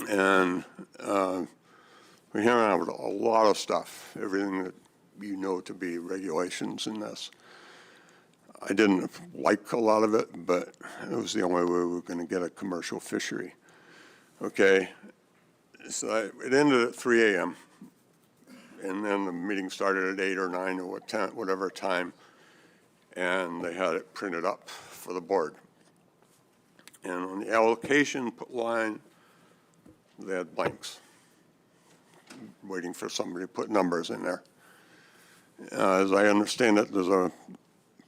and we hammered out a lot of stuff, everything that you know to be regulations in this. I didn't like a lot of it, but it was the only way we were going to get a commercial fishery. Okay, so it ended at 3 a.m., and then the meeting started at 8 or 9 or whatever time, and they had it printed up for the board. And on the allocation line, they had blanks, waiting for somebody to put numbers in there. As I understand it, there's a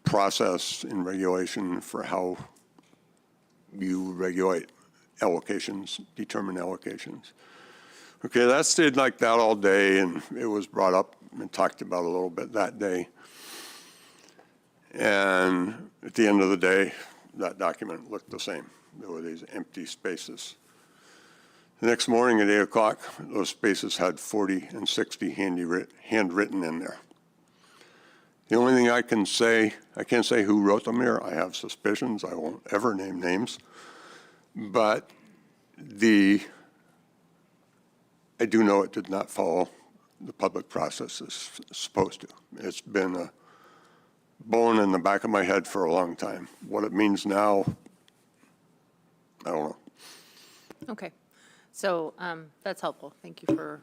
process in regulation for how you regulate allocations, determine allocations. Okay, that stayed like that all day, and it was brought up and talked about a little bit that day. And at the end of the day, that document looked the same. There were these empty spaces. The next morning at 8 o'clock, those spaces had 40 and 60 handwritten in there. The only thing I can't say who wrote them here. I have suspicions. I won't ever name names. But I do know it did not follow the public process as supposed to. It's been a bone in the back of my head for a long time. What it means now, I don't know. Okay, so that's helpful. Thank you for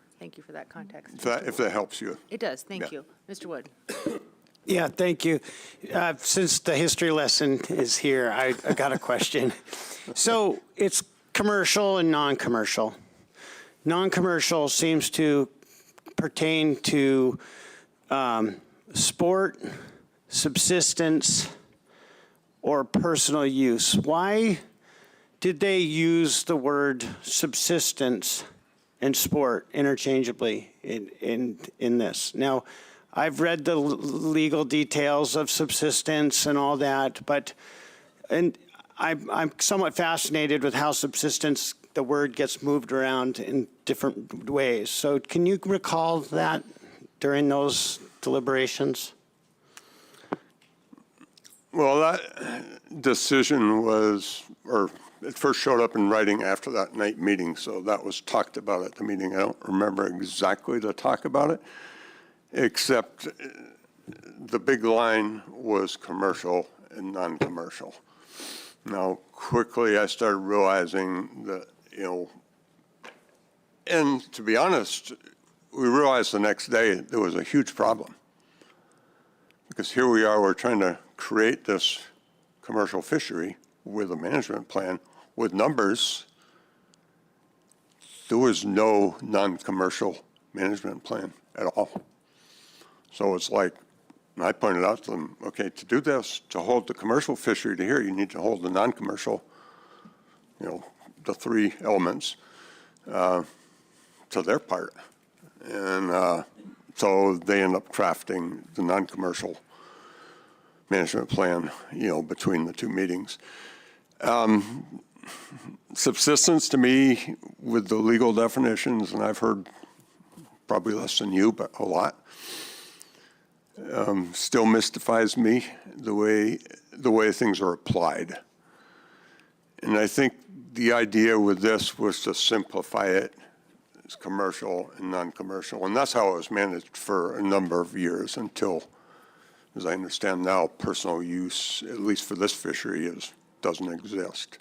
that context. If that helps you. It does, thank Yeah. you. Mr. Wood. Yeah, thank you. Since the history lesson is here, I got a question. So it's commercial and non-commercial. Non-commercial seems to pertain to sport, subsistence, or personal use. Why did they use the word subsistence and sport interchangeably in this? Now, I've read the legal details of subsistence and all that, but I'm somewhat fascinated with how subsistence, the word gets moved around in different ways. So can you recall that during those deliberations? Well, that decision was, or it first showed up in writing after that night meeting, so that was talked about at the meeting. I don't remember exactly the talk about it, except the big line was commercial and non-commercial. Now, quickly I started realizing that, and to be honest, we realized the next day there was a huge problem. Because here we are, we're trying to create this commercial fishery with a management plan with numbers. There was no non-commercial management plan at all. So it's like, I pointed out to them, okay, to do this, to hold the commercial fishery to here, you need to hold the non-commercial, the three elements to their part. And so they end up crafting the non-commercial management plan, between the two meetings. Subsistence to me, with the legal definitions, and I've heard probably less than you, but a lot, still mystifies me the way things are applied. And I think the idea with this was to simplify it as commercial and non-commercial, and that's how it was managed for a number of years until, as I understand now, personal use, at least for this fishery, doesn't exist.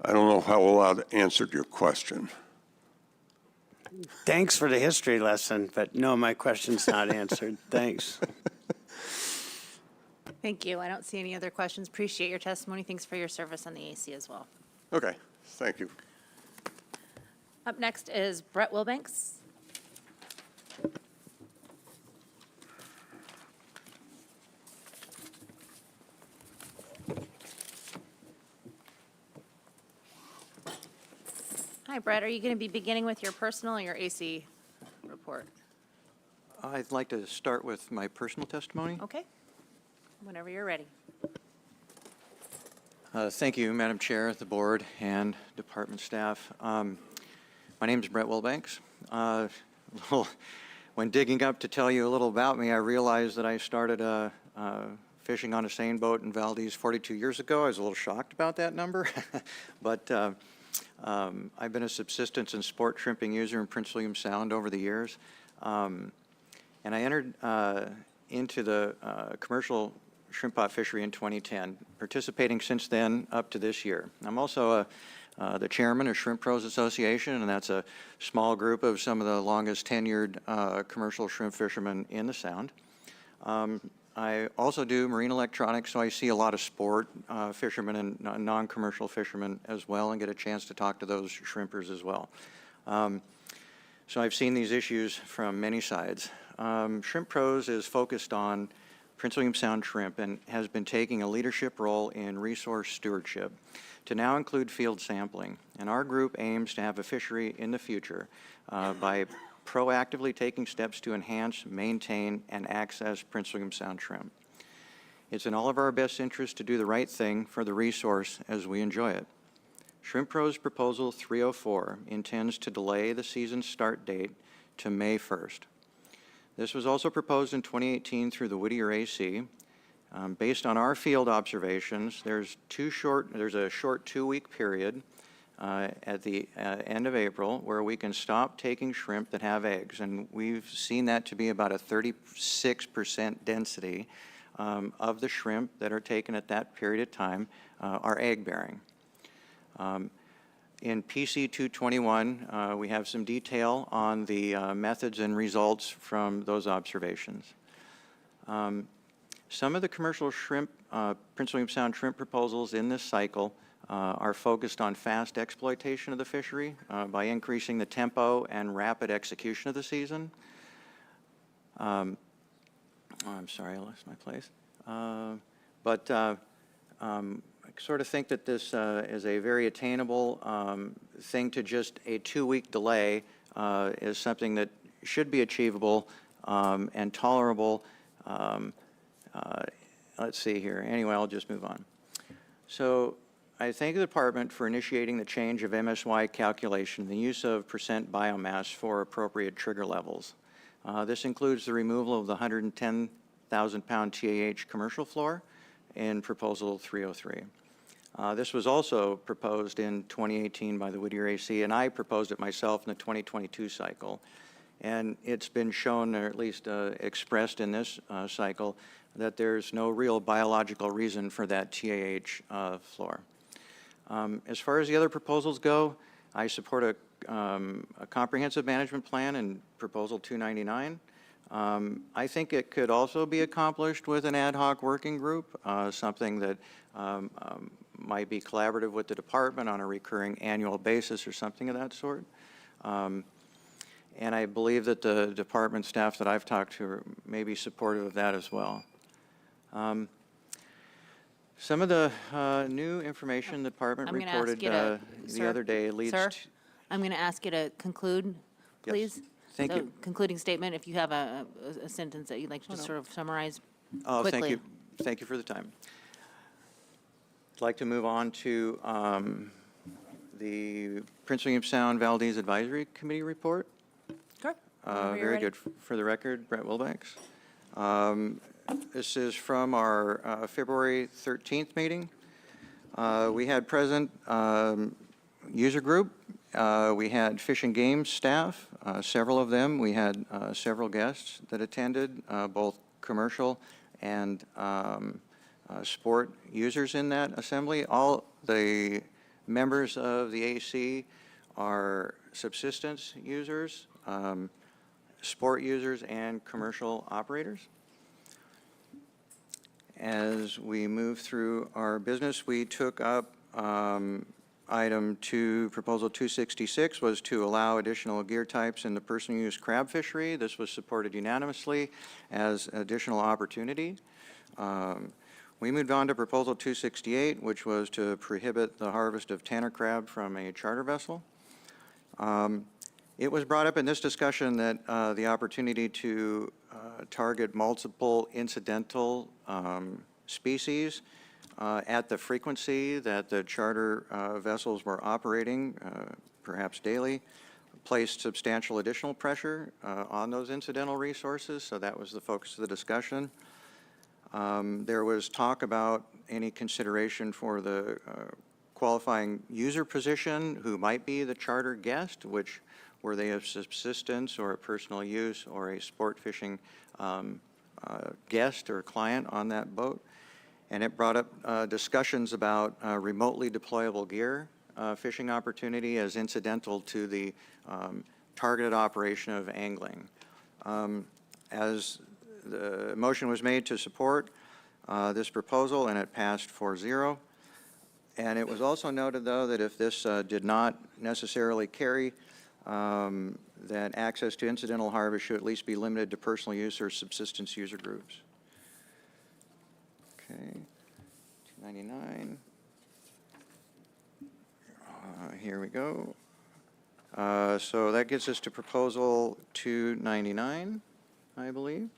I don't know how well I answered your question. Thanks for the history lesson, but no, my question's not answered. Thanks. Thank you. I don't see any other questions. Appreciate your testimony. Thanks for your service on the AC as well. Okay, thank you. Up next is Brett Wilbanks. Hi, Brett. Are you going to be beginning with your personal or your AC report? I'd like to start with my personal testimony. Okay. Whenever you're ready. Thank you, Madam Chair, the board, and department staff. My name is Brett Wilbanks. When digging up to tell you a little about me, I realized that I started fishing on a seine boat in Valdez 42 years ago. I was a little shocked about that number, but I've been a subsistence and sport shrimping user in Prince William Sound over the years. And I entered into the commercial shrimp pot fishery in 2010, participating since then up to this year. I'm also the chairman of Shrimp Pros Association, and that's a small group of some of the longest tenured commercial shrimp fishermen in the Sound. I also do marine electronics, so I see a lot of sport fishermen and non-commercial fishermen as well, and get a chance to talk to those shrimpers as well. So I've seen these issues from many sides. Shrimp Pros is focused on Prince William Sound shrimp and has been taking a leadership role in resource stewardship to now include field sampling. And our group aims to have a fishery in the future by proactively taking steps to enhance, maintain, and access Prince William Sound shrimp. It's in all of our best interest to do the right thing for the resource as we enjoy it. Shrimp Pros Proposal 304 intends to delay the season start date to May 1st. This was also proposed in 2018 through the Whittier AC. Based on our field observations, there's a short 2-week period at the end of April where we can stop taking shrimp that have eggs, and we've seen that to be about a 36% density of the shrimp that are taken at that period of time are egg-bearing. In PC 221, we have some detail on the methods and results from those observations. Some of the commercial shrimp, Prince William Sound shrimp proposals in this cycle are focused on fast exploitation of the fishery by increasing the tempo and rapid execution of the season. I'm sorry, I lost my place. I sort of think that this is a very attainable thing. To just a 2-week delay is something that should be achievable and tolerable. Let's see here. Anyway, I'll just move on. So I thank the department for initiating the change of MSY calculation, the use of percent biomass for appropriate trigger levels. This includes the removal of the 110,000-pound TAH commercial floor in Proposal 303. This was also proposed in 2018 by the Whittier AC, and I proposed it myself in the 2022 cycle. And it's been shown, or at least expressed in this cycle, that there's no real biological reason for that TAH floor. As far as the other proposals go, I support a comprehensive management plan in Proposal 299. I think it could also be accomplished with an ad hoc working group, something that might be collaborative with the department on a recurring annual basis or something of that sort. And I believe that the department staff that I've talked to may be supportive of that as well. Some of the new information the department reported the other day leads to... I'm going to ask you to conclude, please. Yes. Thank you. Concluding statement, if you have a sentence that you'd like to just sort of summarize quickly. Thank you. Thank you for the time. I'd like to move on to the Prince William Sound Valdez Advisory Committee report. Sure. Very good. For the record, Brett Wilbanks. This is from our February 13th meeting. We had present user group. We had Fish and Game staff, several of them. We had several guests that attended, both commercial and sport users in that assembly. All the members of the AC are subsistence users, sport users, and commercial operators. As we move through our business, we took up item 2, proposal 266 was to allow additional gear types in the personal use crab fishery. This was supported unanimously as additional opportunity. We moved on to proposal 268, which was to prohibit the harvest of tanner crab from a charter vessel. It was brought up in this discussion that the opportunity to target multiple incidental species at the frequency that the charter vessels were operating, perhaps daily, placed substantial additional pressure on those incidental resources, so that was the focus of the discussion. There was talk about any consideration for the qualifying user position who might be the charter guest, which were they of subsistence or a personal use or a sport fishing guest or client on that boat. And it brought up discussions about remotely deployable gear fishing opportunity as incidental to the targeted operation of angling. As the motion was made to support this proposal, and it passed 4-0. And it was also noted, though, that if this did not necessarily carry, that access to incidental harvest should at least be limited to personal use or subsistence user groups. Okay, 299. Here we go. So that gets us to proposal 299, I believe.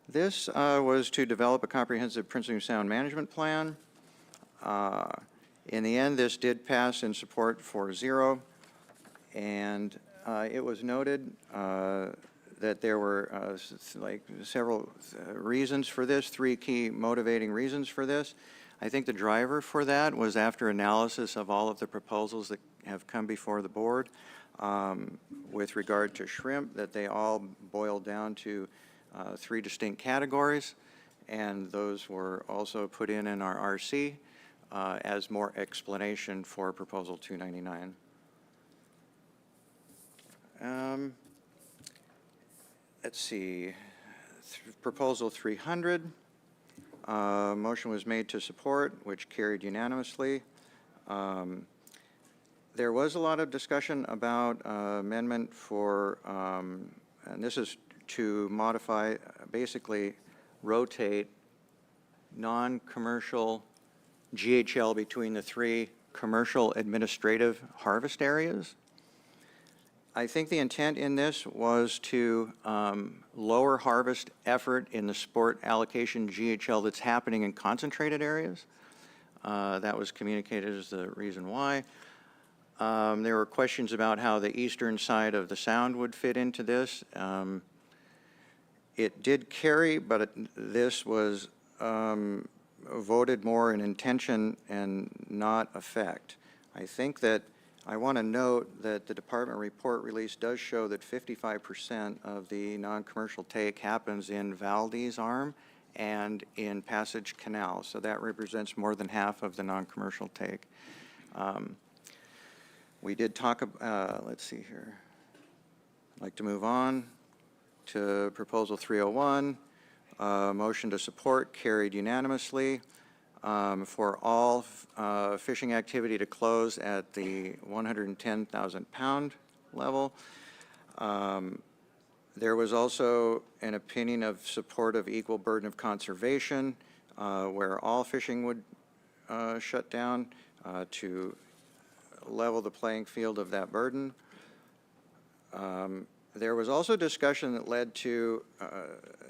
This was to develop a comprehensive Prince William Sound management plan. In the end, this did pass in support 4-0, and it was noted that there were several reasons for this, 3 key motivating reasons for this. I think the driver for that was after analysis of all of the proposals that have come before the board with regard to shrimp, that they all boiled down to 3 distinct categories, and those were also put in our RC as more explanation for proposal 299. Let's see, proposal 300, motion was made to support, which carried unanimously. There was a lot of discussion about amendment for, and this is to modify, basically rotate non-commercial GHL between the 3 commercial administrative harvest areas. I think the intent in this was to lower harvest effort in the sport allocation GHL that's happening in concentrated areas. That was communicated as the reason why. There were questions about how the eastern side of the Sound would fit into this. It did carry, but this was voted more in intention and not effect. I think that I want to note that the department report release does show that 55% of the non-commercial take happens in Valdez Arm and in Passage Canal, so that represents more than half of the non-commercial take. We did talk about, let's see here, I'd like to move on to proposal 301. Motion to support carried unanimously for all fishing activity to close at the 110,000 pound level. There was also an opinion of support of equal burden of conservation where all fishing would shut down to level the playing field of that burden. There was also discussion that led to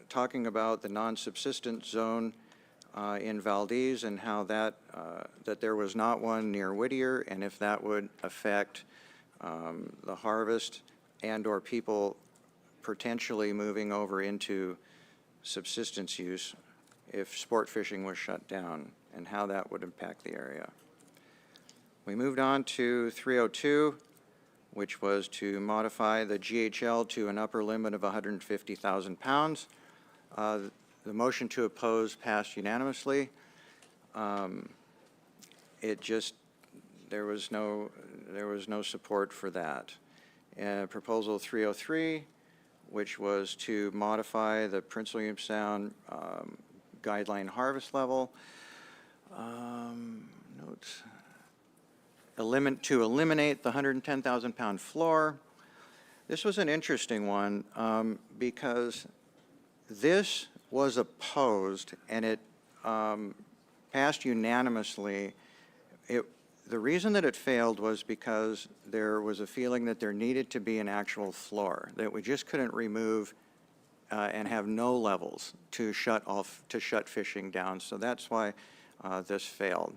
talking about the non-subsistent zone in Valdez and how that there was not one near Whittier, and if that would affect the harvest and or people potentially moving over into subsistence use if sport fishing was shut down, and how that would impact the area. We moved on to 302, which was to modify the GHL to an upper limit of 150,000 pounds. The motion to oppose passed unanimously. it just, there was no support for that. Proposal 303, which was to modify the Prince William Sound guideline harvest level. Notes. To eliminate the 110,000 pound floor. This was an interesting one because this was opposed and it passed unanimously. The reason that it failed was because there was a feeling that there needed to be an actual floor, that we just couldn't remove and have no levels to shut fishing down. So that's why this failed.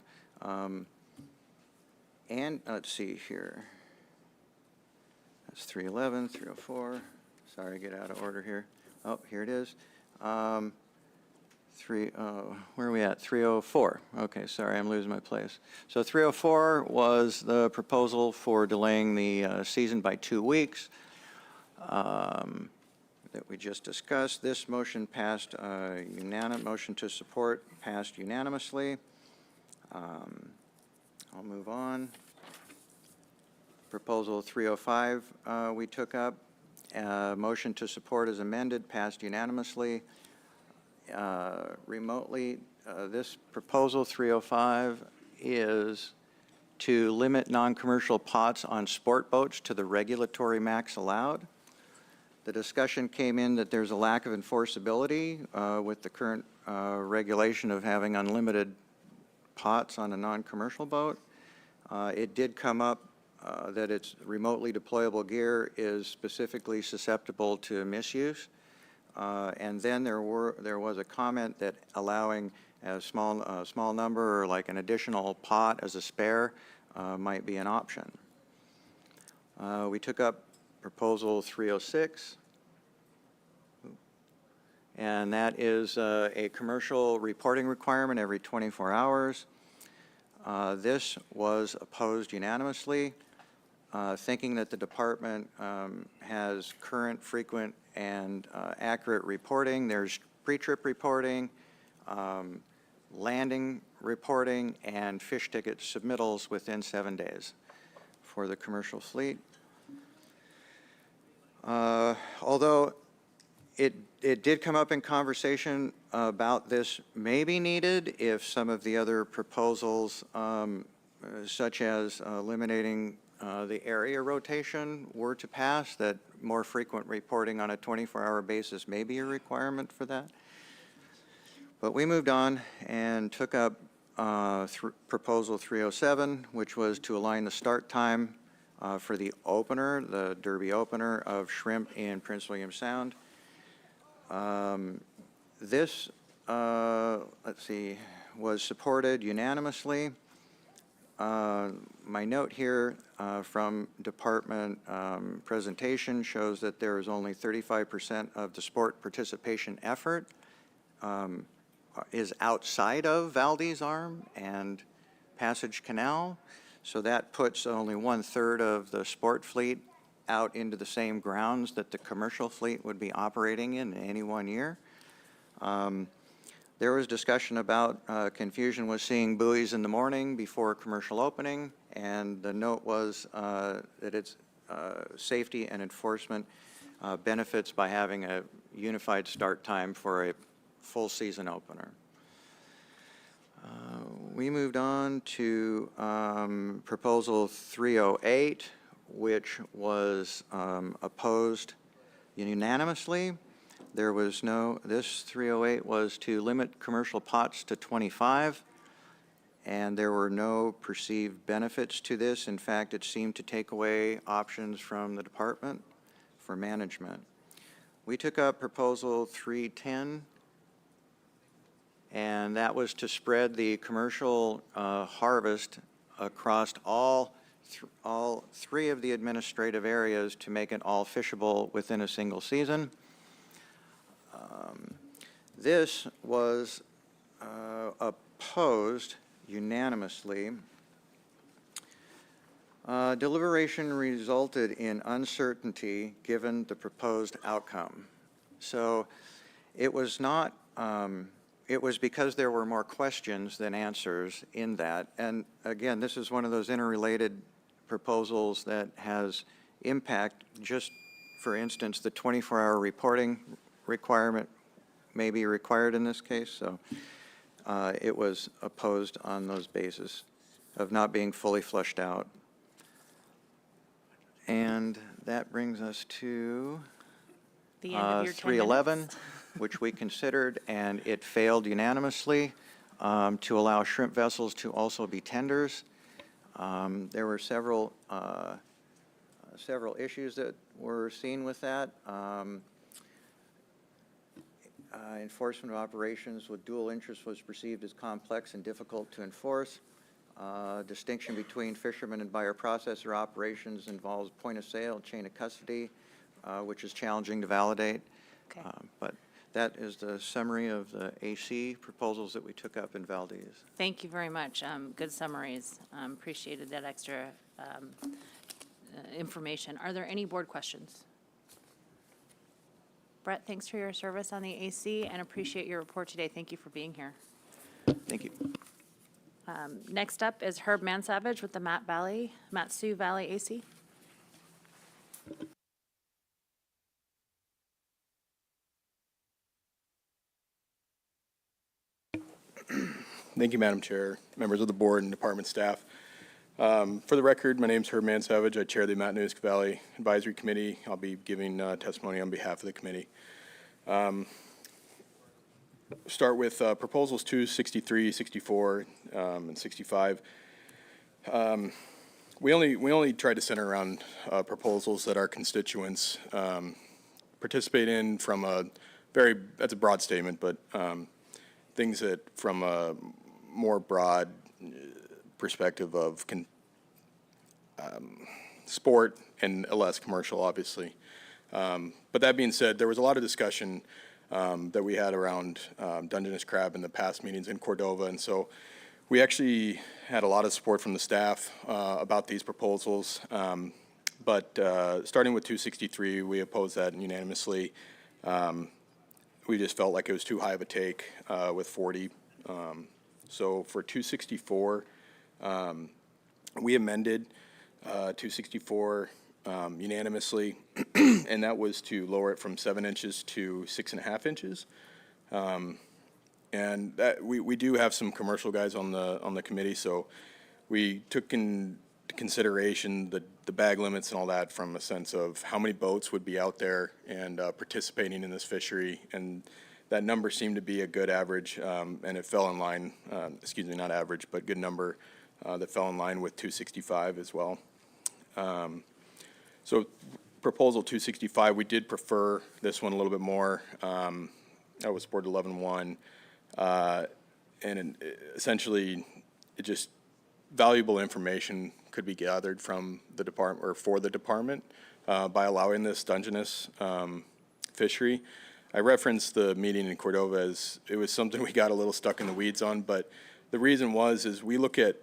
And let's see here. That's 311, 304. Sorry, get out of order here. Oh, here it is. Where are we at? 304. Okay, sorry, I'm losing my place. So 304 was the proposal for delaying the season by 2 weeks that we just discussed. This motion passed motion to support passed unanimously. I'll move on. Proposal 305 we took up. Motion to support as amended passed unanimously. Remotely, this proposal 305 is to limit non-commercial pots on sport boats to the regulatory max allowed. The discussion came in that there's a lack of enforceability with the current regulation of having unlimited pots on a non-commercial boat. It did come up that its remotely deployable gear is specifically susceptible to misuse. And then there was a comment that allowing a small number or like an additional pot as a spare might be an option. We took up proposal 306. And that is a commercial reporting requirement every 24 hours. This was opposed unanimously, thinking that the department has current, frequent, and accurate reporting. There's pre-trip reporting, landing reporting, and fish ticket submittals within 7 days for the commercial fleet. Although it did come up in conversation about this may be needed if some of the other proposals, such as eliminating the area rotation, were to pass, that more frequent reporting on a 24-hour basis may be a requirement for that. But we moved on and took up proposal 307, which was to align the start time for the opener, the Derby opener of shrimp in Prince William Sound. This, let's see, was supported unanimously. My note here from department presentation shows that there is only 35% of the sport participation effort is outside of Valdez Arm and Passage Canal. So that puts only 1/3 of the sport fleet out into the same grounds that the commercial fleet would be operating in any 1 year. There was discussion about confusion with seeing buoys in the morning before commercial opening, and the note was that its safety and enforcement benefits by having a unified start time for a full season opener. We moved on to proposal 308, which was opposed unanimously. There was no, this 308 was to limit commercial pots to 25, and there were no perceived benefits to this. In fact, it seemed to take away options from the department for management. We took up proposal 310, and that was to spread the commercial harvest across all three of the administrative areas to make it all fishable within a single season. This was opposed unanimously. Deliberation resulted in uncertainty given the proposed outcome. So it was not it was because there were more questions than answers in that. And again, this is one of those interrelated proposals that has impact. Just for instance, the 24-hour reporting requirement may be required in this case. So it was opposed on those bases of not being fully fleshed out. And that brings us to The end of your 10 311, minutes. which we considered, and it failed unanimously to allow shrimp vessels to also be tenders. There were several issues that were seen with that. Enforcement of operations with dual interest was perceived as complex and difficult to enforce. Distinction between fishermen and buyer processor operations involves point of sale, chain of custody, which is challenging to validate. Okay. But that is the summary of the AC proposals that we took up in Valdez. Thank you very much. Good summaries. Appreciated that extra information. Are there any board questions? Brett, thanks for your service on the AC and appreciate your report today. Thank you for being here. Thank you. Next up is Herb Mansavage with the Mat-Su Valley AC. Thank you, Madam Chair, members of the board and department staff. For the record, my name is Herb Mansavage. I chair the Matanuska Valley Advisory Committee. I'll be giving testimony on behalf of the committee. Start with proposals 263, 64, and 65. We only tried to center around proposals that our constituents participate in from that's a broad statement, but things that from a more broad perspective of sport and less commercial, obviously. But that being said, there was a lot of discussion that we had around Dungeness crab in the past meetings in Cordova, and so we actually had a lot of support from the staff about these proposals. But starting with 263, we opposed that unanimously. We just felt like it was too high of a take with 40. So for 264, we amended 264 unanimously, and that was to lower it from 7 inches to 6.5 inches. And that we do have some commercial guys on the committee, so we took into consideration the bag limits and all that from a sense of how many boats would be out there and participating in this fishery, and that number seemed to be a good average, and it fell in line, excuse me, not average, but good number that fell in line with 265 as well. So proposal 265, we did prefer this one a little bit more. That was Board 11-1. And essentially, it just valuable information could be gathered from the department or for the department by allowing this Dungeness fishery. I referenced the meeting in Cordova as it was something we got a little stuck in the weeds on, but the reason is we look at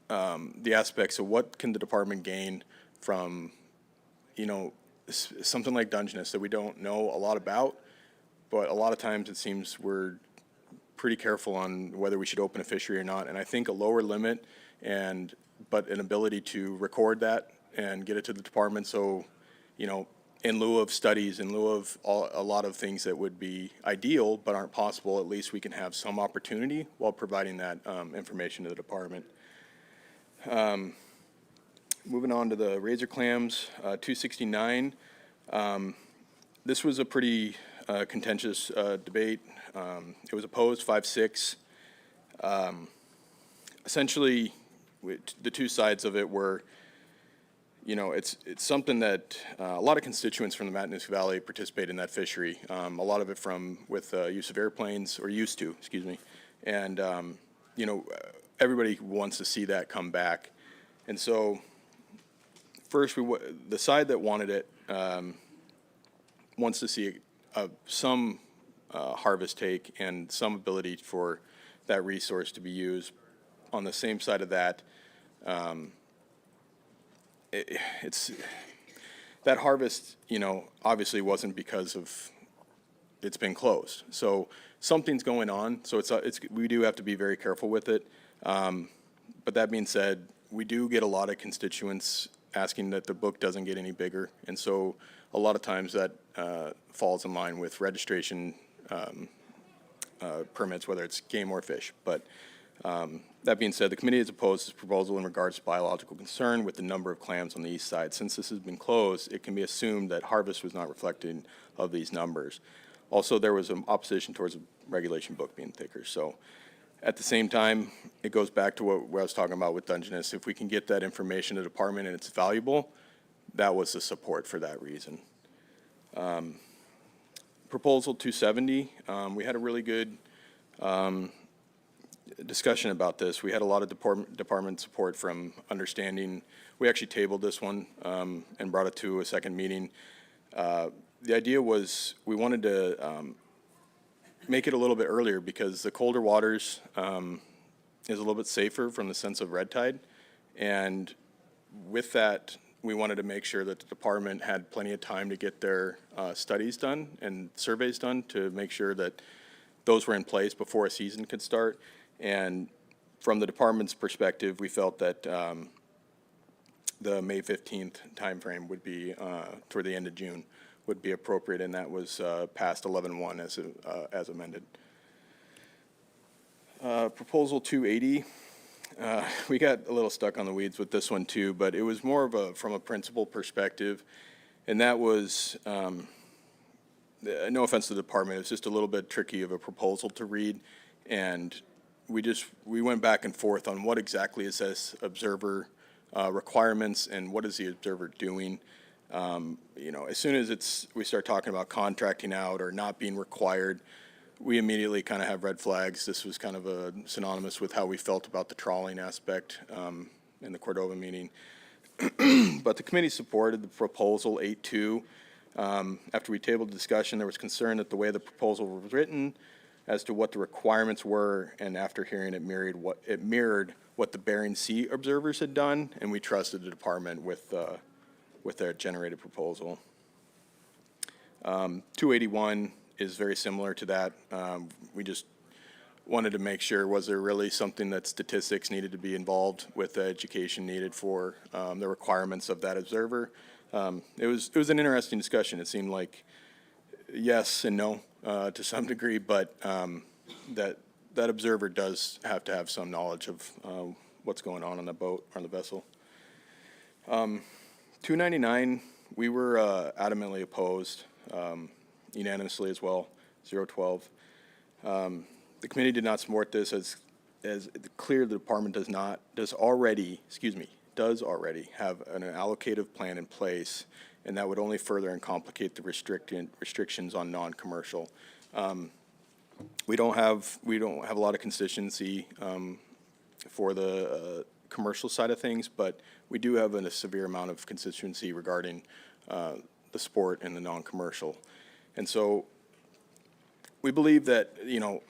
the aspects of what can the department gain from, something like Dungeness that we don't know a lot about, but a lot of times it seems we're pretty careful on whether we should open a fishery or not. And I think a lower limit but an ability to record that and get it to the department. So, in lieu of studies, in lieu of a lot of things that would be ideal but aren't possible, at least we can have some opportunity while providing that information to the department. Moving on to the razor clams, 269. This was a pretty contentious debate. It was opposed 5-6. Essentially, the two sides of it were, it's something that a lot of constituents from the Matanuska Valley participate in that fishery. A lot of it with use of airplanes, or used to, excuse me. And, everybody wants to see that come back. And so first, the side that wanted it wants to see some harvest take and some ability for that resource to be used. On the same side of that, that harvest, obviously wasn't because of it's been closed. So something's going on, so we do have to be very careful with it. But that being said, we do get a lot of constituents asking that the book doesn't get any bigger, and so a lot of times that falls in line with registration permits, whether it's game or fish. But that being said, the committee is opposed to this proposal in regards to biological concern with the number of clams on the east side. Since this has been closed, it can be assumed that harvest was not reflected of these numbers. Also, there was an opposition towards a regulation book being thicker. So at the same time, it goes back to what I was talking about with Dungeness. If we can get that information to the department and it's valuable, that was the support for that reason. Proposal 270, we had a really good discussion about this. We had a lot of department support from understanding. We actually tabled this one and brought it to a second meeting. The idea was we wanted to make it a little bit earlier because the colder waters is a little bit safer from the sense of red tide. And with that, we wanted to make sure that the department had plenty of time to get their studies done and surveys done to make sure that those were in place before a season could start. And from the department's perspective, we felt that the May 15th timeframe would be, toward the end of June, would be appropriate, and that was passed 11-1 as amended. Proposal 280, we got a little stuck on the weeds with this one too, but it was more of from a principal perspective, and that was, no offense to the department, it's just a little bit tricky of a proposal to read, and we went back and forth on what exactly it says observer requirements and what is the observer doing. You know, as soon as we start talking about contracting out or not being required, we immediately kind of have red flags. This was kind of synonymous with how we felt about the trawling aspect in the Cordova meeting. But the committee supported the proposal 8-2. After we tabled the discussion, there was concern that the way the proposal was written as to what the requirements were, and after hearing it mirrored what the Bering Sea observers had done, and we trusted the department with their generated proposal. 281 is very similar to that. We just wanted to make sure, was there really something that statistics needed to be involved with the education needed for the requirements of that observer? It was an interesting discussion. It seemed like yes and no to some degree, but that observer does have to have some knowledge of what's going on the boat or on the vessel. 299, we were adamantly opposed, unanimously as well, 0-12. The committee did not support this as clear the department does already have an allocative plan in place, and that would only further and complicate the restrictions on non-commercial. We don't have a lot of constituency for the commercial side of things, but we do have a severe amount of constituency regarding the sport and the non-commercial. And so we believe that, you know,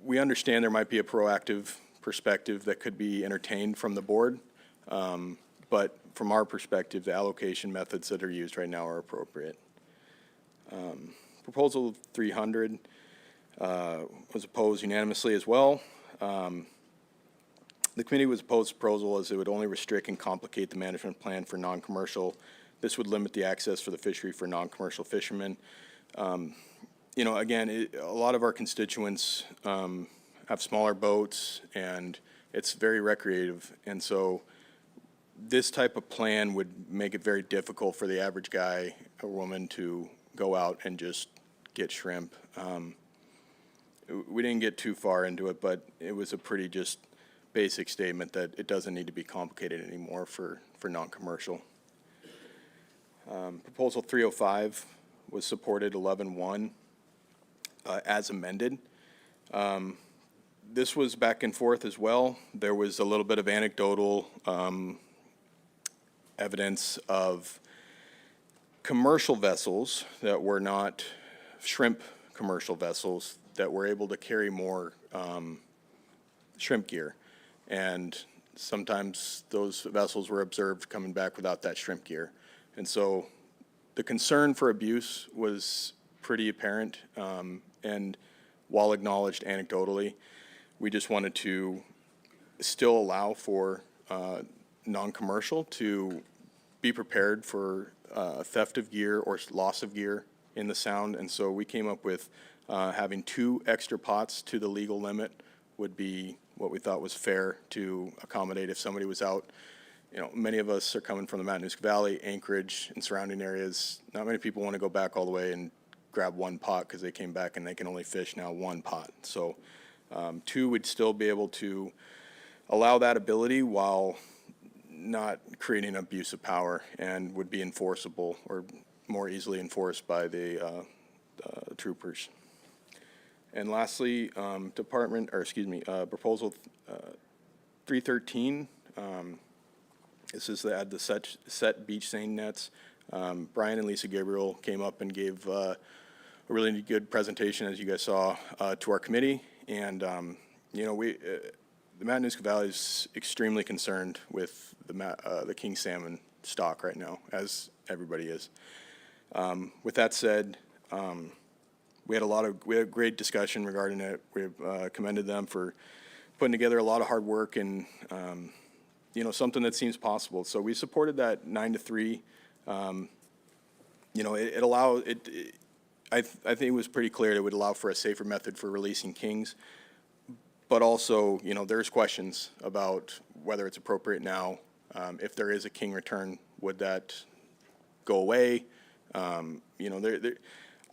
we understand there might be a proactive perspective that could be entertained from the board, but from our perspective, the allocation methods that are used right now are appropriate. Proposal 300 was opposed unanimously as well. The committee was opposed to the proposal as it would only restrict and complicate the management plan for non-commercial. This would limit the access for the fishery for non-commercial fishermen. You know, again, a lot of our constituents have smaller boats, and it's very recreative. And so this type of plan would make it very difficult for the average guy or woman to go out and just get shrimp. We didn't get too far into it, but it was a pretty just basic statement that it doesn't need to be complicated anymore for non-commercial. Proposal 305 was supported 11-1 as amended. This was back and forth as well. There was a little bit of anecdotal evidence of commercial vessels that were not shrimp commercial vessels that were able to carry more shrimp gear. And sometimes those vessels were observed coming back without that shrimp gear. And so the concern for abuse was pretty apparent. And while acknowledged anecdotally, we just wanted to still allow for non-commercial to be prepared for theft of gear or loss of gear in the sound. And so we came up with having 2 extra pots to the legal limit would be what we thought was fair to accommodate if somebody was out. You know, many of us are coming from the Matanuska Valley, Anchorage, and surrounding areas. Not many people want to go back all the way and grab 1 pot because they came back and they can only fish now 1 pot. So 2 would still be able to allow that ability while not creating abuse of power, and would be enforceable or more easily enforced by the troopers. And lastly, proposal 313. This is to add the set beach seine nets. Brian and Lisa Gabriel came up and gave a really good presentation, as you guys saw, to our committee. And you know, the Matanuska Valley is extremely concerned with the king salmon stock right now, as everybody is. With that said, we had a great discussion regarding it. We've commended them for putting together a lot of hard work and you know, something that seems possible. So we supported that 9-3. You know, I think it was pretty clear it would allow for a safer method for releasing kings. But also, you know, there's questions about whether it's appropriate now. If there is a king return, would that go away? You know,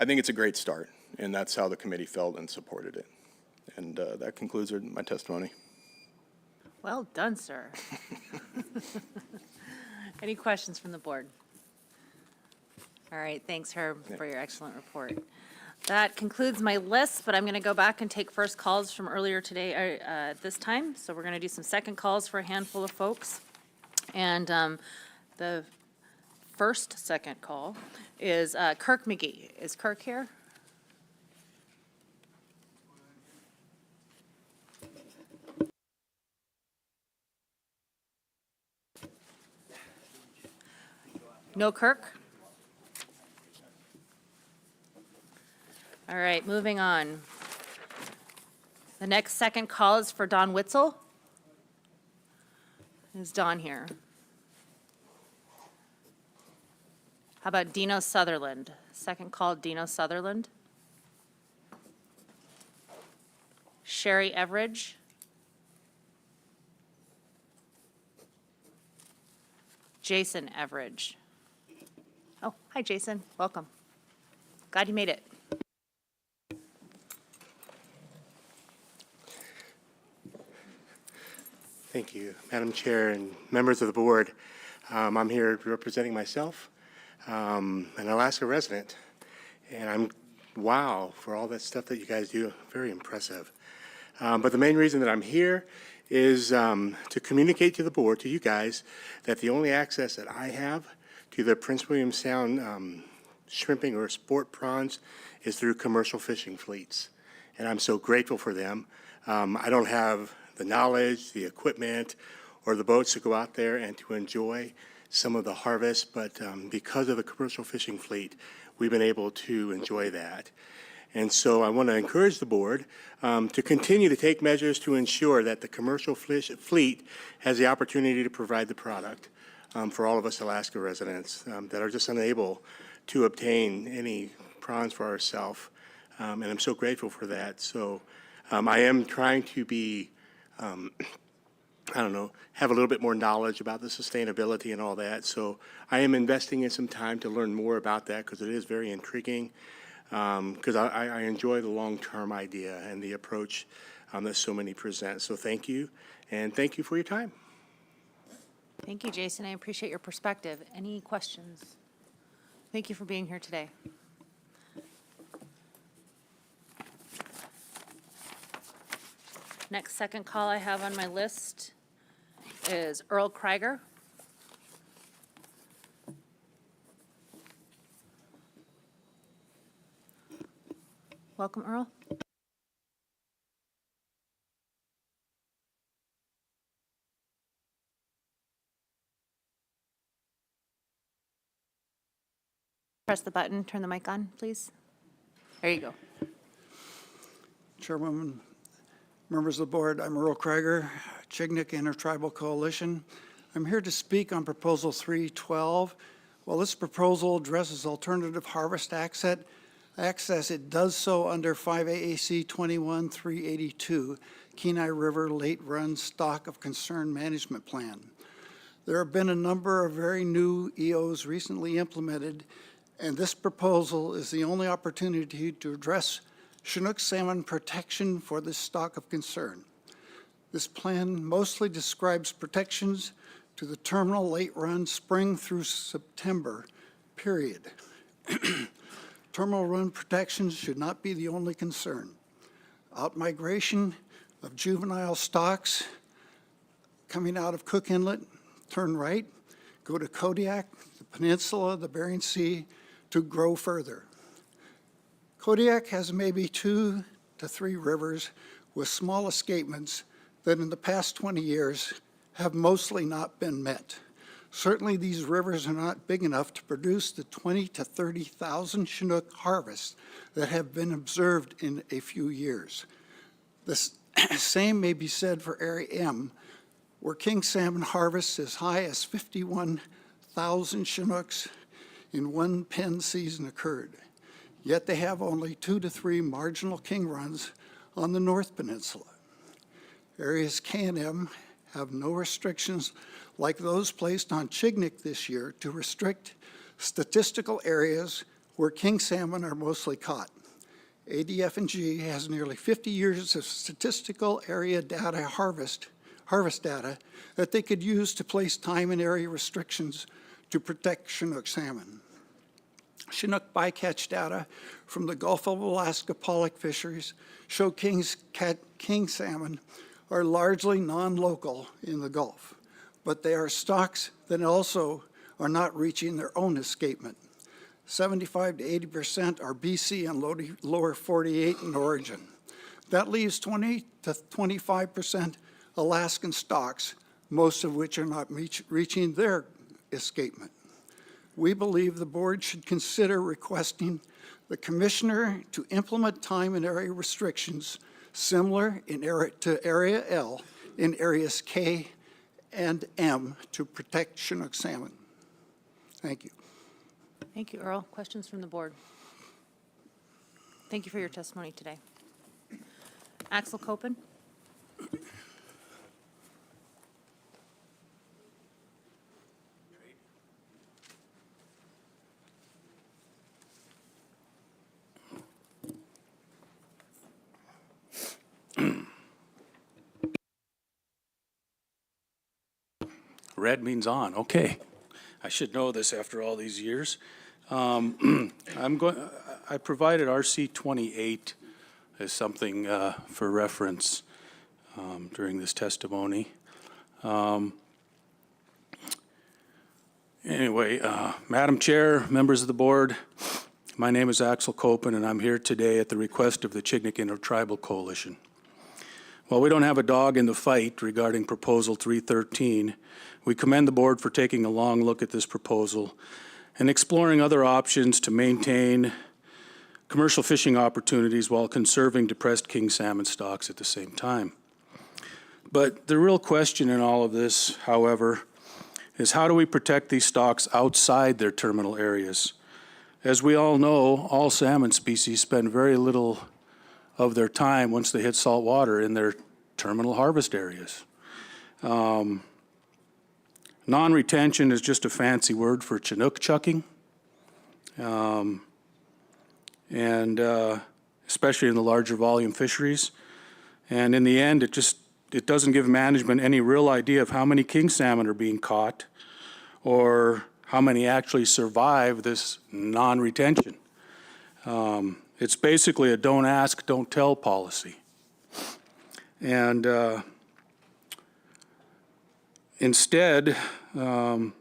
I think it's a great start, and that's how the committee felt and supported it. And that concludes my testimony. Well done, sir. Any questions from the board? All right, thanks, Herb, for your excellent report. That concludes my list, but I'm going to go back and take first calls from earlier today this time. So we're going to do some second calls for a handful of folks. And the second call is Kirk McGee. Is Kirk here? No Kirk? All right, moving on. The next second call is for Don Witzel. Is Don here? How about Dino Sutherland? Second call, Dino Sutherland. Sherry Everidge. Jason Everidge. Oh, hi, Jason. Welcome. Glad you made it. Thank you, Madam Chair and members of the board. I'm here representing myself, an Alaska resident, and wow, for all that stuff that you guys do, very impressive. But the main reason that I'm here is to communicate to the board, to you guys, that the only access that I have to the Prince William Sound shrimping or sport prawns is through commercial fishing fleets. And I'm so grateful for them. I don't have the knowledge, the equipment, or the boats to go out there and to enjoy some of the harvest, but because of the commercial fishing fleet, we've been able to enjoy that. And so I want to encourage the board to continue to take measures to ensure that the commercial fleet has the opportunity to provide the product for all of us Alaska residents that are just unable to obtain any prawns for ourselves. And I'm so grateful for that. So I am trying to be, I don't know, have a little bit more knowledge about the sustainability and all that. So I am investing in some time to learn more about that because it is very intriguing. Because I enjoy the long-term idea and the approach that so many present. So thank you, and thank you for your time. Thank you, Jason. I appreciate your perspective. Any questions? Thank you for being here today. Next second call I have on my list is Earl Krieger. Welcome, Earl. Press the button, turn the mic on, please. There you go. Chairwoman, members of the board. I'm Earl Krieger, Chignik Intertribal Coalition. I'm here to speak on Proposal 312. While this proposal addresses alternative harvest access, it does so under 5 AAC 21-382, Kenai River Late Run Stock of Concern Management Plan. There have been a number of very new EOs recently implemented, and this proposal is the only opportunity to address Chinook salmon protection for this stock of concern. This plan mostly describes protections to the terminal late run spring through September, period. Terminal run protections should not be the only concern. Outmigration of juvenile stocks coming out of Cook Inlet, turn right, go to Kodiak, the peninsula, the Bering Sea, to grow further. Kodiak has maybe 2 to 3 rivers with small escapements that in the past 20 years have mostly not been met. Certainly these rivers are not big enough to produce the 20 to 30,000 Chinook harvests that have been observed in a few years. The same may be said for Area M, where king salmon harvests as high as 51,000 Chinooks in one pen season occurred. Yet they have only 2 to 3 marginal king runs on the North Peninsula. Areas K and M have no restrictions like those placed on Chignik this year to restrict statistical areas where king salmon are mostly caught. ADF&G has nearly 50 years of statistical area data harvest data that they could use to place time and area restrictions to protect Chinook salmon. Chinook bycatch data from the Gulf of Alaska pollock fisheries show king salmon are largely non-local in the Gulf, but they are stocks that also are not reaching their own escapement. 75 to 80% are BC and lower 48 in origin. That leaves 20 to 25% Alaskan stocks, most of which are not reaching their escapement. We believe the board should consider requesting the commissioner to implement time and area restrictions similar to Area L in areas K and M to protect Chinook salmon. Thank you. Thank you, Earl. Questions from the board? Thank you for your testimony today. Axel Copen? Red means on. Okay. I should know this after all these years. I provided RC 28 as something for reference during this testimony. Anyway, Madam Chair, members of the board, my name is Axel Copen, and I'm here today at the request of the Chignik Intertribal Coalition. While we don't have a dog in the fight regarding Proposal 313, we commend the board for taking a long look at this proposal and exploring other options to maintain commercial fishing opportunities while conserving depressed king salmon stocks at the same time. But the real question in all of this, however, is how do we protect these stocks outside their terminal areas? As we all know, all salmon species spend very little of their time once they hit salt water in their terminal harvest areas. Non-retention is just a fancy word for Chinook chucking, and especially in the larger volume fisheries. And in the end, it doesn't give management any real idea of how many king salmon are being caught or how many actually survive this non-retention. It's basically a don't ask, don't tell policy. And instead, you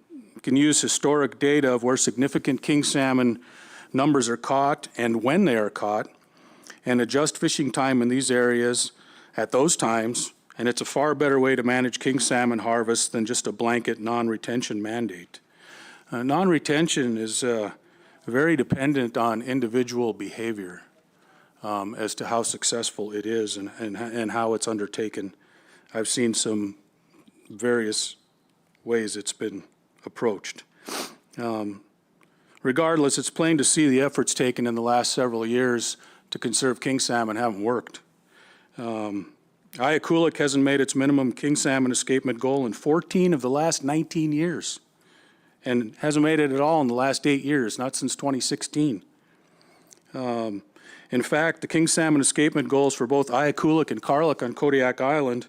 can use historic data of where significant king salmon numbers are caught and when they are caught, and adjust fishing time in these areas at those times, and it's a far better way to manage king salmon harvest than just a blanket non-retention mandate. Non-retention is very dependent on individual behavior. as to how successful it is and how it's undertaken. I've seen some various ways it's been approached. Regardless, it's plain to see the efforts taken in the last several years to conserve king salmon haven't worked. Ayakulik hasn't made its minimum king salmon escapement goal in 14 of the last 19 years, and hasn't made it at all in the last 8 years, not since 2016. In fact, the king salmon escapement goals for both Ayakulik and Karluk on Kodiak Island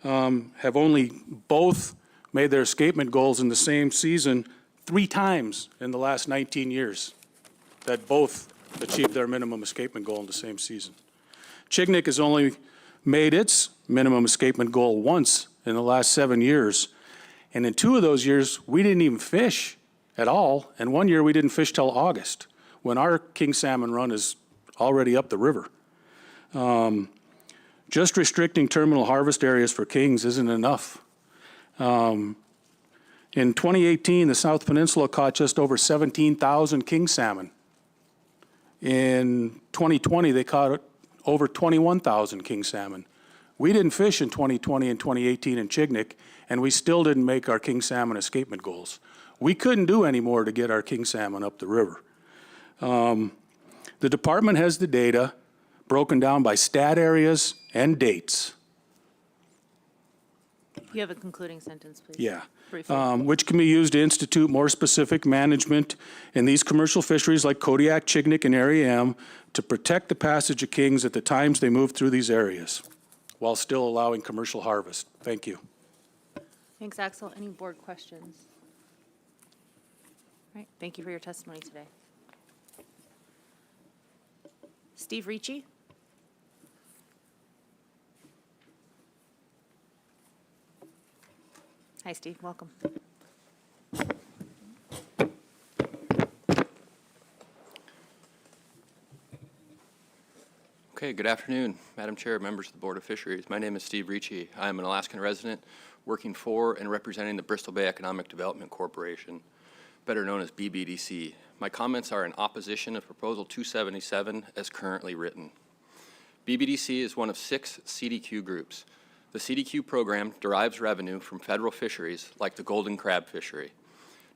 have only both made their escapement goals in the same season 3 times in the last 19 years, that both achieved their minimum escapement goal in the same season. Chignik has only made its minimum escapement goal once in the last 7 years. And in 2 of those years, we didn't even fish at all. And 1 year we didn't fish till August, when our king salmon run is already up the river. Just restricting terminal harvest areas for kings isn't enough. In 2018, the South Peninsula caught just over 17,000 king salmon. In 2020, they caught over 21,000 king salmon. We didn't fish in 2020 and 2018 in Chignik, and we still didn't make our king salmon escapement goals. We couldn't do any more to get our king salmon up the river. The department has the data broken down by stat areas and dates. You have a concluding sentence, please. Yeah. Briefly. Which can be used to institute more specific management in these commercial fisheries like Kodiak, Chignik, and Area M to protect the passage of kings at the times they move through these areas while still allowing commercial harvest. Thank you. Thanks, Axel. Any board questions? All right, thank you for your testimony today. Steve Ricci? Hi, Steve. Welcome. Okay, good afternoon, Madam Chair, members of the Board of Fisheries. My name is Steve Ricci. I am an Alaskan resident working for and representing the Bristol Bay Economic Development Corporation, better known as BBDC. My comments are in opposition of Proposal 277 as currently written. BBDC is one of 6 CDQ groups. The CDQ program derives revenue from federal fisheries like the golden crab fishery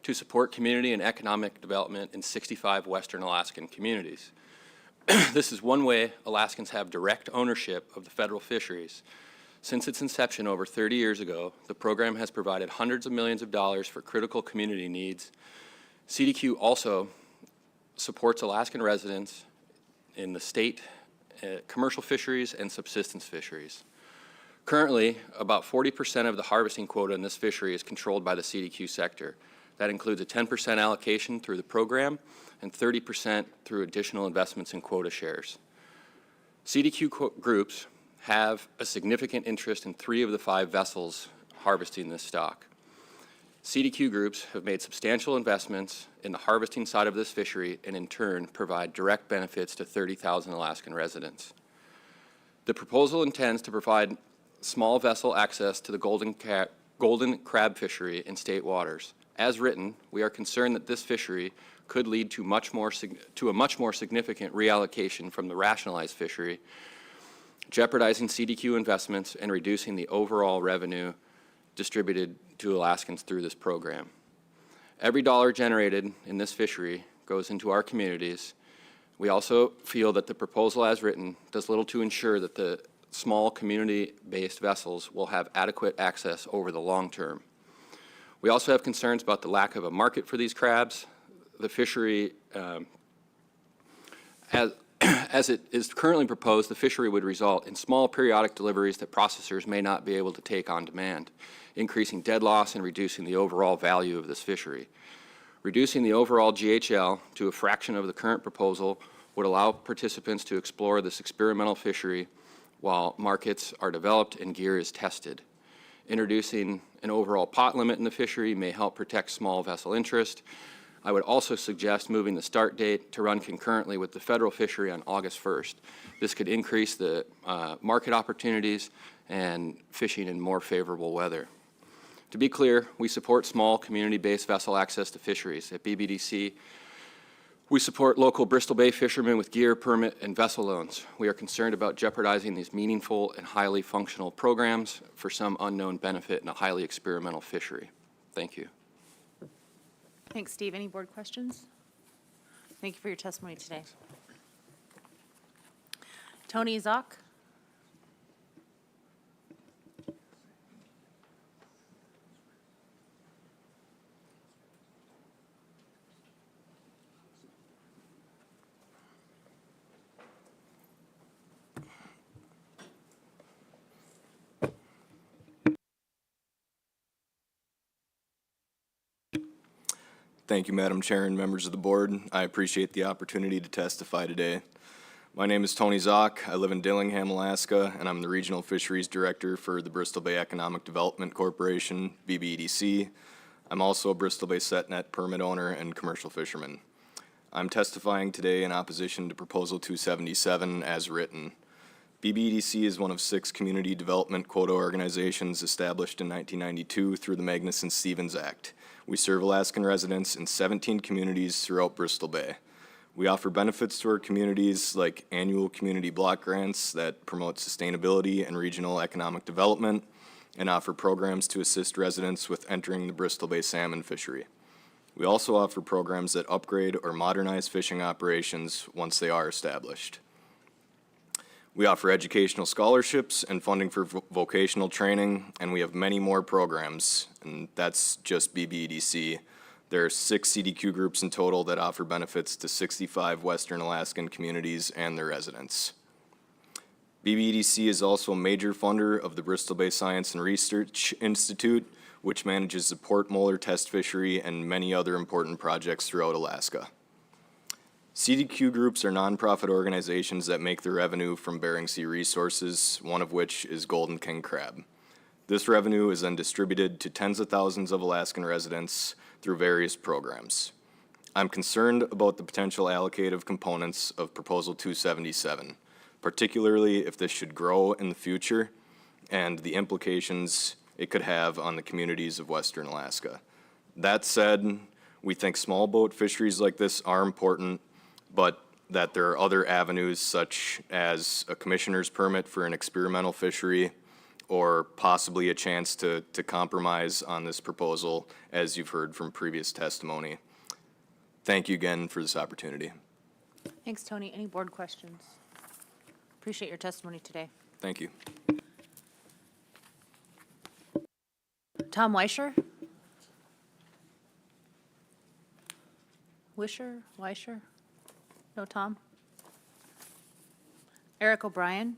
to support community and economic development in 65 Western Alaskan communities. This is one way Alaskans have direct ownership of the federal fisheries. Since its inception over 30 years ago, the program has provided hundreds of millions of dollars for critical community needs. CDQ also supports Alaskan residents in the state commercial fisheries and subsistence fisheries. Currently, about 40% of the harvesting quota in this fishery is controlled by the CDQ sector. That includes a 10% allocation through the program and 30% through additional investments in quota shares. CDQ groups have a significant interest in 3 of the 5 vessels harvesting this stock. CDQ groups have made substantial investments in the harvesting side of this fishery and in turn provide direct benefits to 30,000 Alaskan residents. The proposal intends to provide small vessel access to the golden crab fishery in state waters. As written, we are concerned that this fishery could lead to a much more significant reallocation from the rationalized fishery, jeopardizing CDQ investments and reducing the overall revenue distributed to Alaskans through this program. Every dollar generated in this fishery goes into our communities. We also feel that the proposal as written does little to ensure that the small community-based vessels will have adequate access over the long term. We also have concerns about the lack of a market for these crabs. The fishery, as it is currently proposed, the fishery would result in small periodic deliveries that processors may not be able to take on demand, increasing dead loss and reducing the overall value of this fishery. Reducing the overall GHL to a fraction of the current proposal would allow participants to explore this experimental fishery while markets are developed and gear is tested. Introducing an overall pot limit in the fishery may help protect small vessel interest. I would also suggest moving the start date to run concurrently with the federal fishery on August 1st. This could increase the market opportunities and fishing in more favorable weather. To be clear, we support small community-based vessel access to fisheries. At BBDC, We support local Bristol Bay fishermen with gear, permit, and vessel loans. We are concerned about jeopardizing these meaningful and highly functional programs for some unknown benefit in a highly experimental fishery. Thank you. Thanks, Steve. Any board questions? Thank you for your testimony today. Tony Zock. Thank you, Madam Chair and members of the board. I appreciate the opportunity to testify today. My name is Tony Zock. I live in Dillingham, Alaska, and I'm the Regional Fisheries Director for the Bristol Bay Economic Development Corporation, BBEDC. I'm also a Bristol Bay SetNet permit owner and commercial fisherman. I'm testifying today in opposition to Proposal 277 as written. BBEDC is one of 6 community development quota organizations established in 1992 through the Magnuson-Stevens Act. We serve Alaskan residents in 17 communities throughout Bristol Bay. We offer benefits to our communities like annual community block grants that promote sustainability and regional economic development, and offer programs to assist residents with entering the Bristol Bay salmon fishery. We also offer programs that upgrade or modernize fishing operations once they are established. We offer educational scholarships and funding for vocational training, and we have many more programs, and that's just BBEDC. There are 6 CDQ groups in total that offer benefits to 65 Western Alaskan communities and their residents. BBEDC is also a major funder of the Bristol Bay Science and Research Institute, which manages the Port Molar test fishery and many other important projects throughout Alaska. CDQ groups are nonprofit organizations that make their revenue from Bering Sea resources, one of which is golden king crab. This revenue is then distributed to tens of thousands of Alaskan residents through various programs. I'm concerned about the potential allocative components of Proposal 277, particularly if this should grow in the future and the implications it could have on the communities of Western Alaska. That said, we think small boat fisheries like this are important, but that there are other avenues such as a commissioner's permit for an experimental fishery or possibly a chance to compromise on this proposal, as you've heard from previous testimony. Thank you again for this opportunity. Thanks, Tony. Any board questions? Appreciate your testimony today. Thank you. Tom Weischer? Weischer? No, Tom? Eric O'Brien?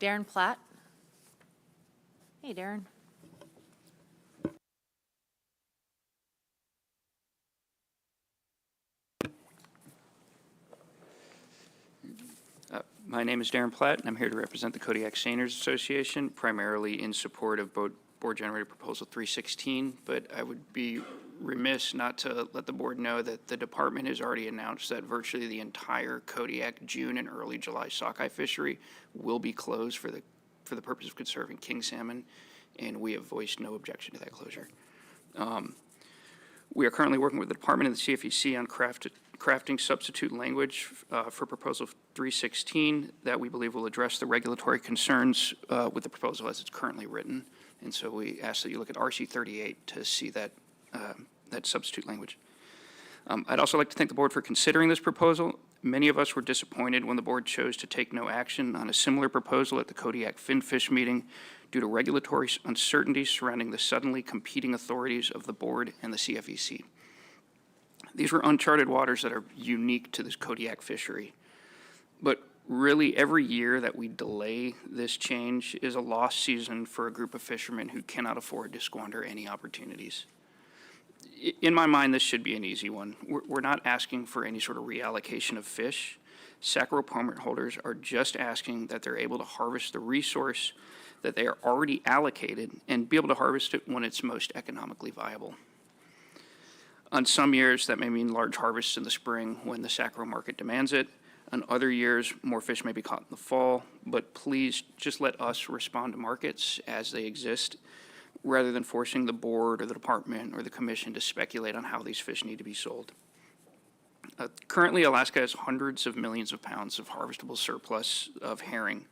Darren Platt? Hey, Darren. My name is Darren Platt, and I'm here to represent the Kodiak Seiners Association, primarily in support of Board Generated Proposal 316, but I would be remiss not to let the board know that the department has already announced that virtually the entire Kodiak June and early July sockeye fishery will be closed for the purpose of conserving king salmon, and we have voiced no objection to that closure. We are currently working with the department and the CFEC on crafting substitute language for Proposal 316 that we believe will address the regulatory concerns with the proposal as it's currently written. And so we ask that you look at RC 38 to see that, that substitute language. I'd also like to thank the board for considering this proposal. Many of us were disappointed when the board chose to take no action on a similar proposal at the Kodiak Finfish meeting due to regulatory uncertainty surrounding the suddenly competing authorities of the board and the CFEC. These were uncharted waters that are unique to this Kodiak fishery. But really, every year that we delay this change is a lost season for a group of fishermen who cannot afford to squander any opportunities. In my mind, this should be an easy one. We're not asking for any sort of reallocation of fish. Sacro permit holders are just asking that they're able to harvest the resource that they are already allocated and be able to harvest it when it's most economically viable. On some years, that may mean large harvests in the spring when the sacro market demands it. On other years, more fish may be caught in the fall, but please just let us respond to markets as they exist. rather than forcing the board or the department or the commission to speculate on how these fish need to be sold. Currently, Alaska has hundreds of millions of pounds of harvestable surplus of herring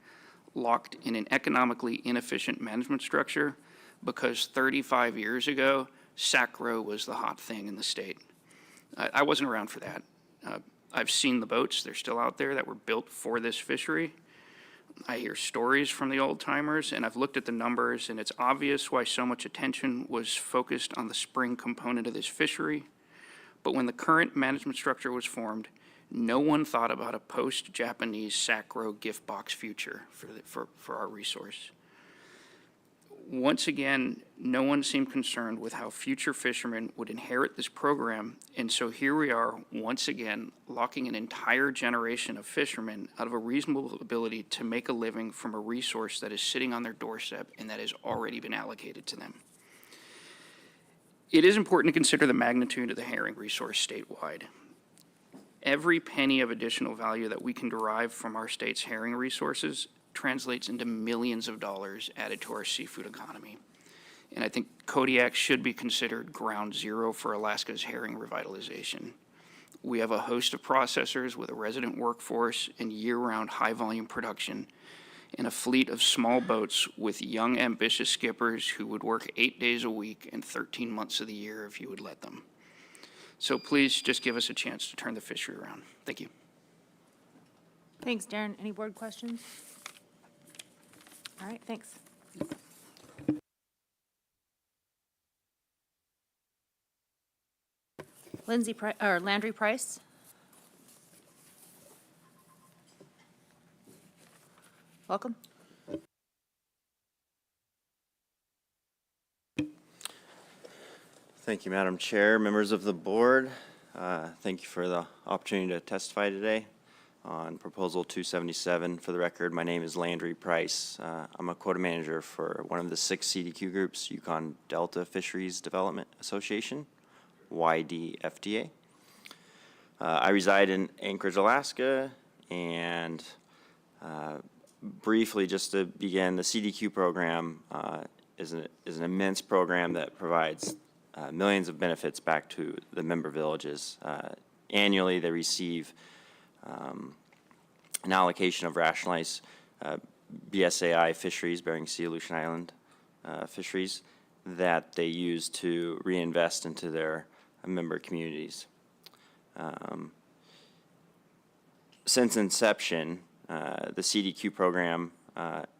locked in an economically inefficient management structure because 35 years ago, sac-roe was the hot thing in the state. I wasn't around for that. I've seen the boats, they're still out there, that were built for this fishery. I hear stories from the old timers, and I've looked at the numbers, and it's obvious why so much attention was focused on the spring component of this fishery. But when the current management structure was formed, no one thought about a post-Japanese sac-roe gift box future for our resource. Once again, no one seemed concerned with how future fishermen would inherit this program, and so here we are, once again, locking an entire generation of fishermen out of a reasonable ability to make a living from a resource that is sitting on their doorstep and that has already been allocated to them. It is important to consider the magnitude of the herring resource statewide. Every penny of additional value that we can derive from our state's herring resources translates into millions of dollars added to our seafood economy. And I think Kodiak should be considered ground zero for Alaska's herring revitalization. We have a host of processors with a resident workforce and year-round high-volume production, and a fleet of small boats with young, ambitious skippers who would work 8 days a week and 13 months of the year if you would let them. So please just give us a chance to turn the fishery around. Thank you. Thanks, Darren. Any board questions? All right, thanks. Landry Price. Welcome. Thank you, Madam Chair, members of the board. Thank you for the opportunity to testify today on Proposal 277. For the record, my name is Landry Price. I'm a quota manager for one of the 6 CDQ groups, Yukon Delta Fisheries Development Association, YDFDA. I reside in Anchorage, Alaska, and briefly, just to begin, the CDQ program is an immense program that provides millions of benefits back to the member villages. Annually, they receive an allocation of rationalized BSAI fisheries, Bering Sea, Aleutian Island fisheries, that they use to reinvest into their member communities. Since inception, the CDQ program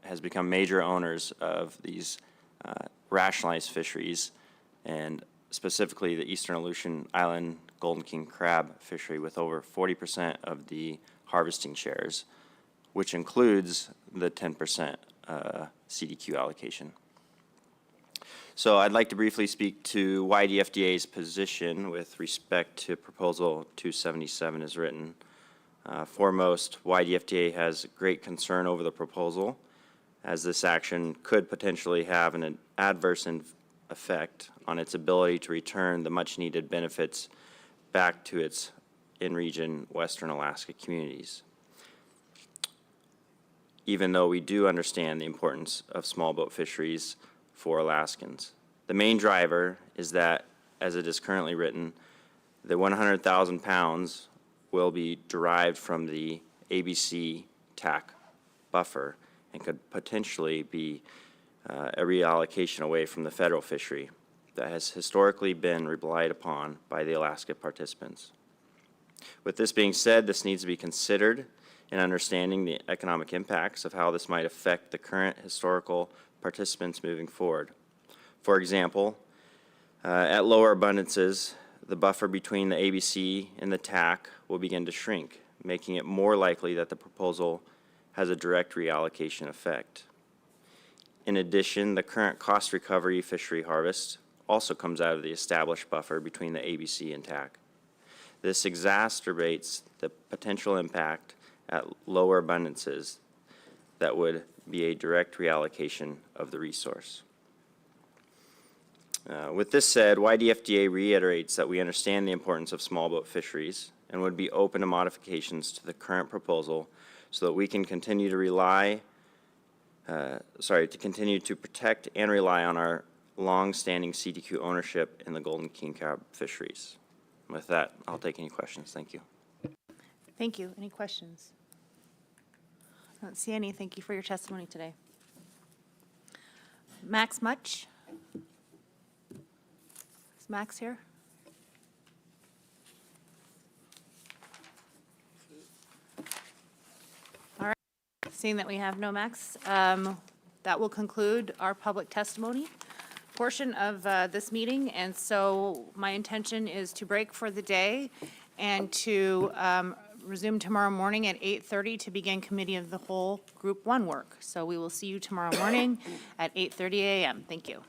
has become major owners of these rationalized fisheries, and specifically the Eastern Aleutian Island Golden King crab fishery with over 40% of the harvesting shares, which includes the 10% CDQ allocation. So I'd like to briefly speak to YDFDA's position with respect to Proposal 277 as written. Foremost, YDFDA has great concern over the proposal, as this action could potentially have an adverse effect on its ability to return the much-needed benefits back to its in-region Western Alaska communities. Even though we do understand the importance of small boat fisheries for Alaskans. The main driver is that, as it is currently written, the 100,000 pounds will be derived from the ABC TAC buffer and could potentially be a reallocation away from the federal fishery that has historically been relied upon by the Alaska participants. With this being said, this needs to be considered in understanding the economic impacts of how this might affect the current historical participants moving forward. For example, at lower abundances, the buffer between the ABC and the TAC will begin to shrink, making it more likely that the proposal has a direct reallocation effect. In addition, the current cost recovery fishery harvest also comes out of the established buffer between the ABC and TAC. This exacerbates the potential impact at lower abundances that would be a direct reallocation of the resource. With this said, YDFDA reiterates that we understand the importance of small boat fisheries and would be open to modifications to the current proposal so that we can continue to continue to protect and rely on our long-standing CDQ ownership in the golden king crab fisheries. With that, I'll take any questions. Thank you. Thank you. Any questions? I don't see any. Thank you for your testimony today. Max Much? Is Max here? All right. Seeing that we have no Max, that will conclude our public testimony portion of this meeting. And so my intention is to break for the day and to resume tomorrow morning at 8:30 to begin Committee of the Whole Group 1 work. So we will see you tomorrow morning at 8:30 a.m. Thank you.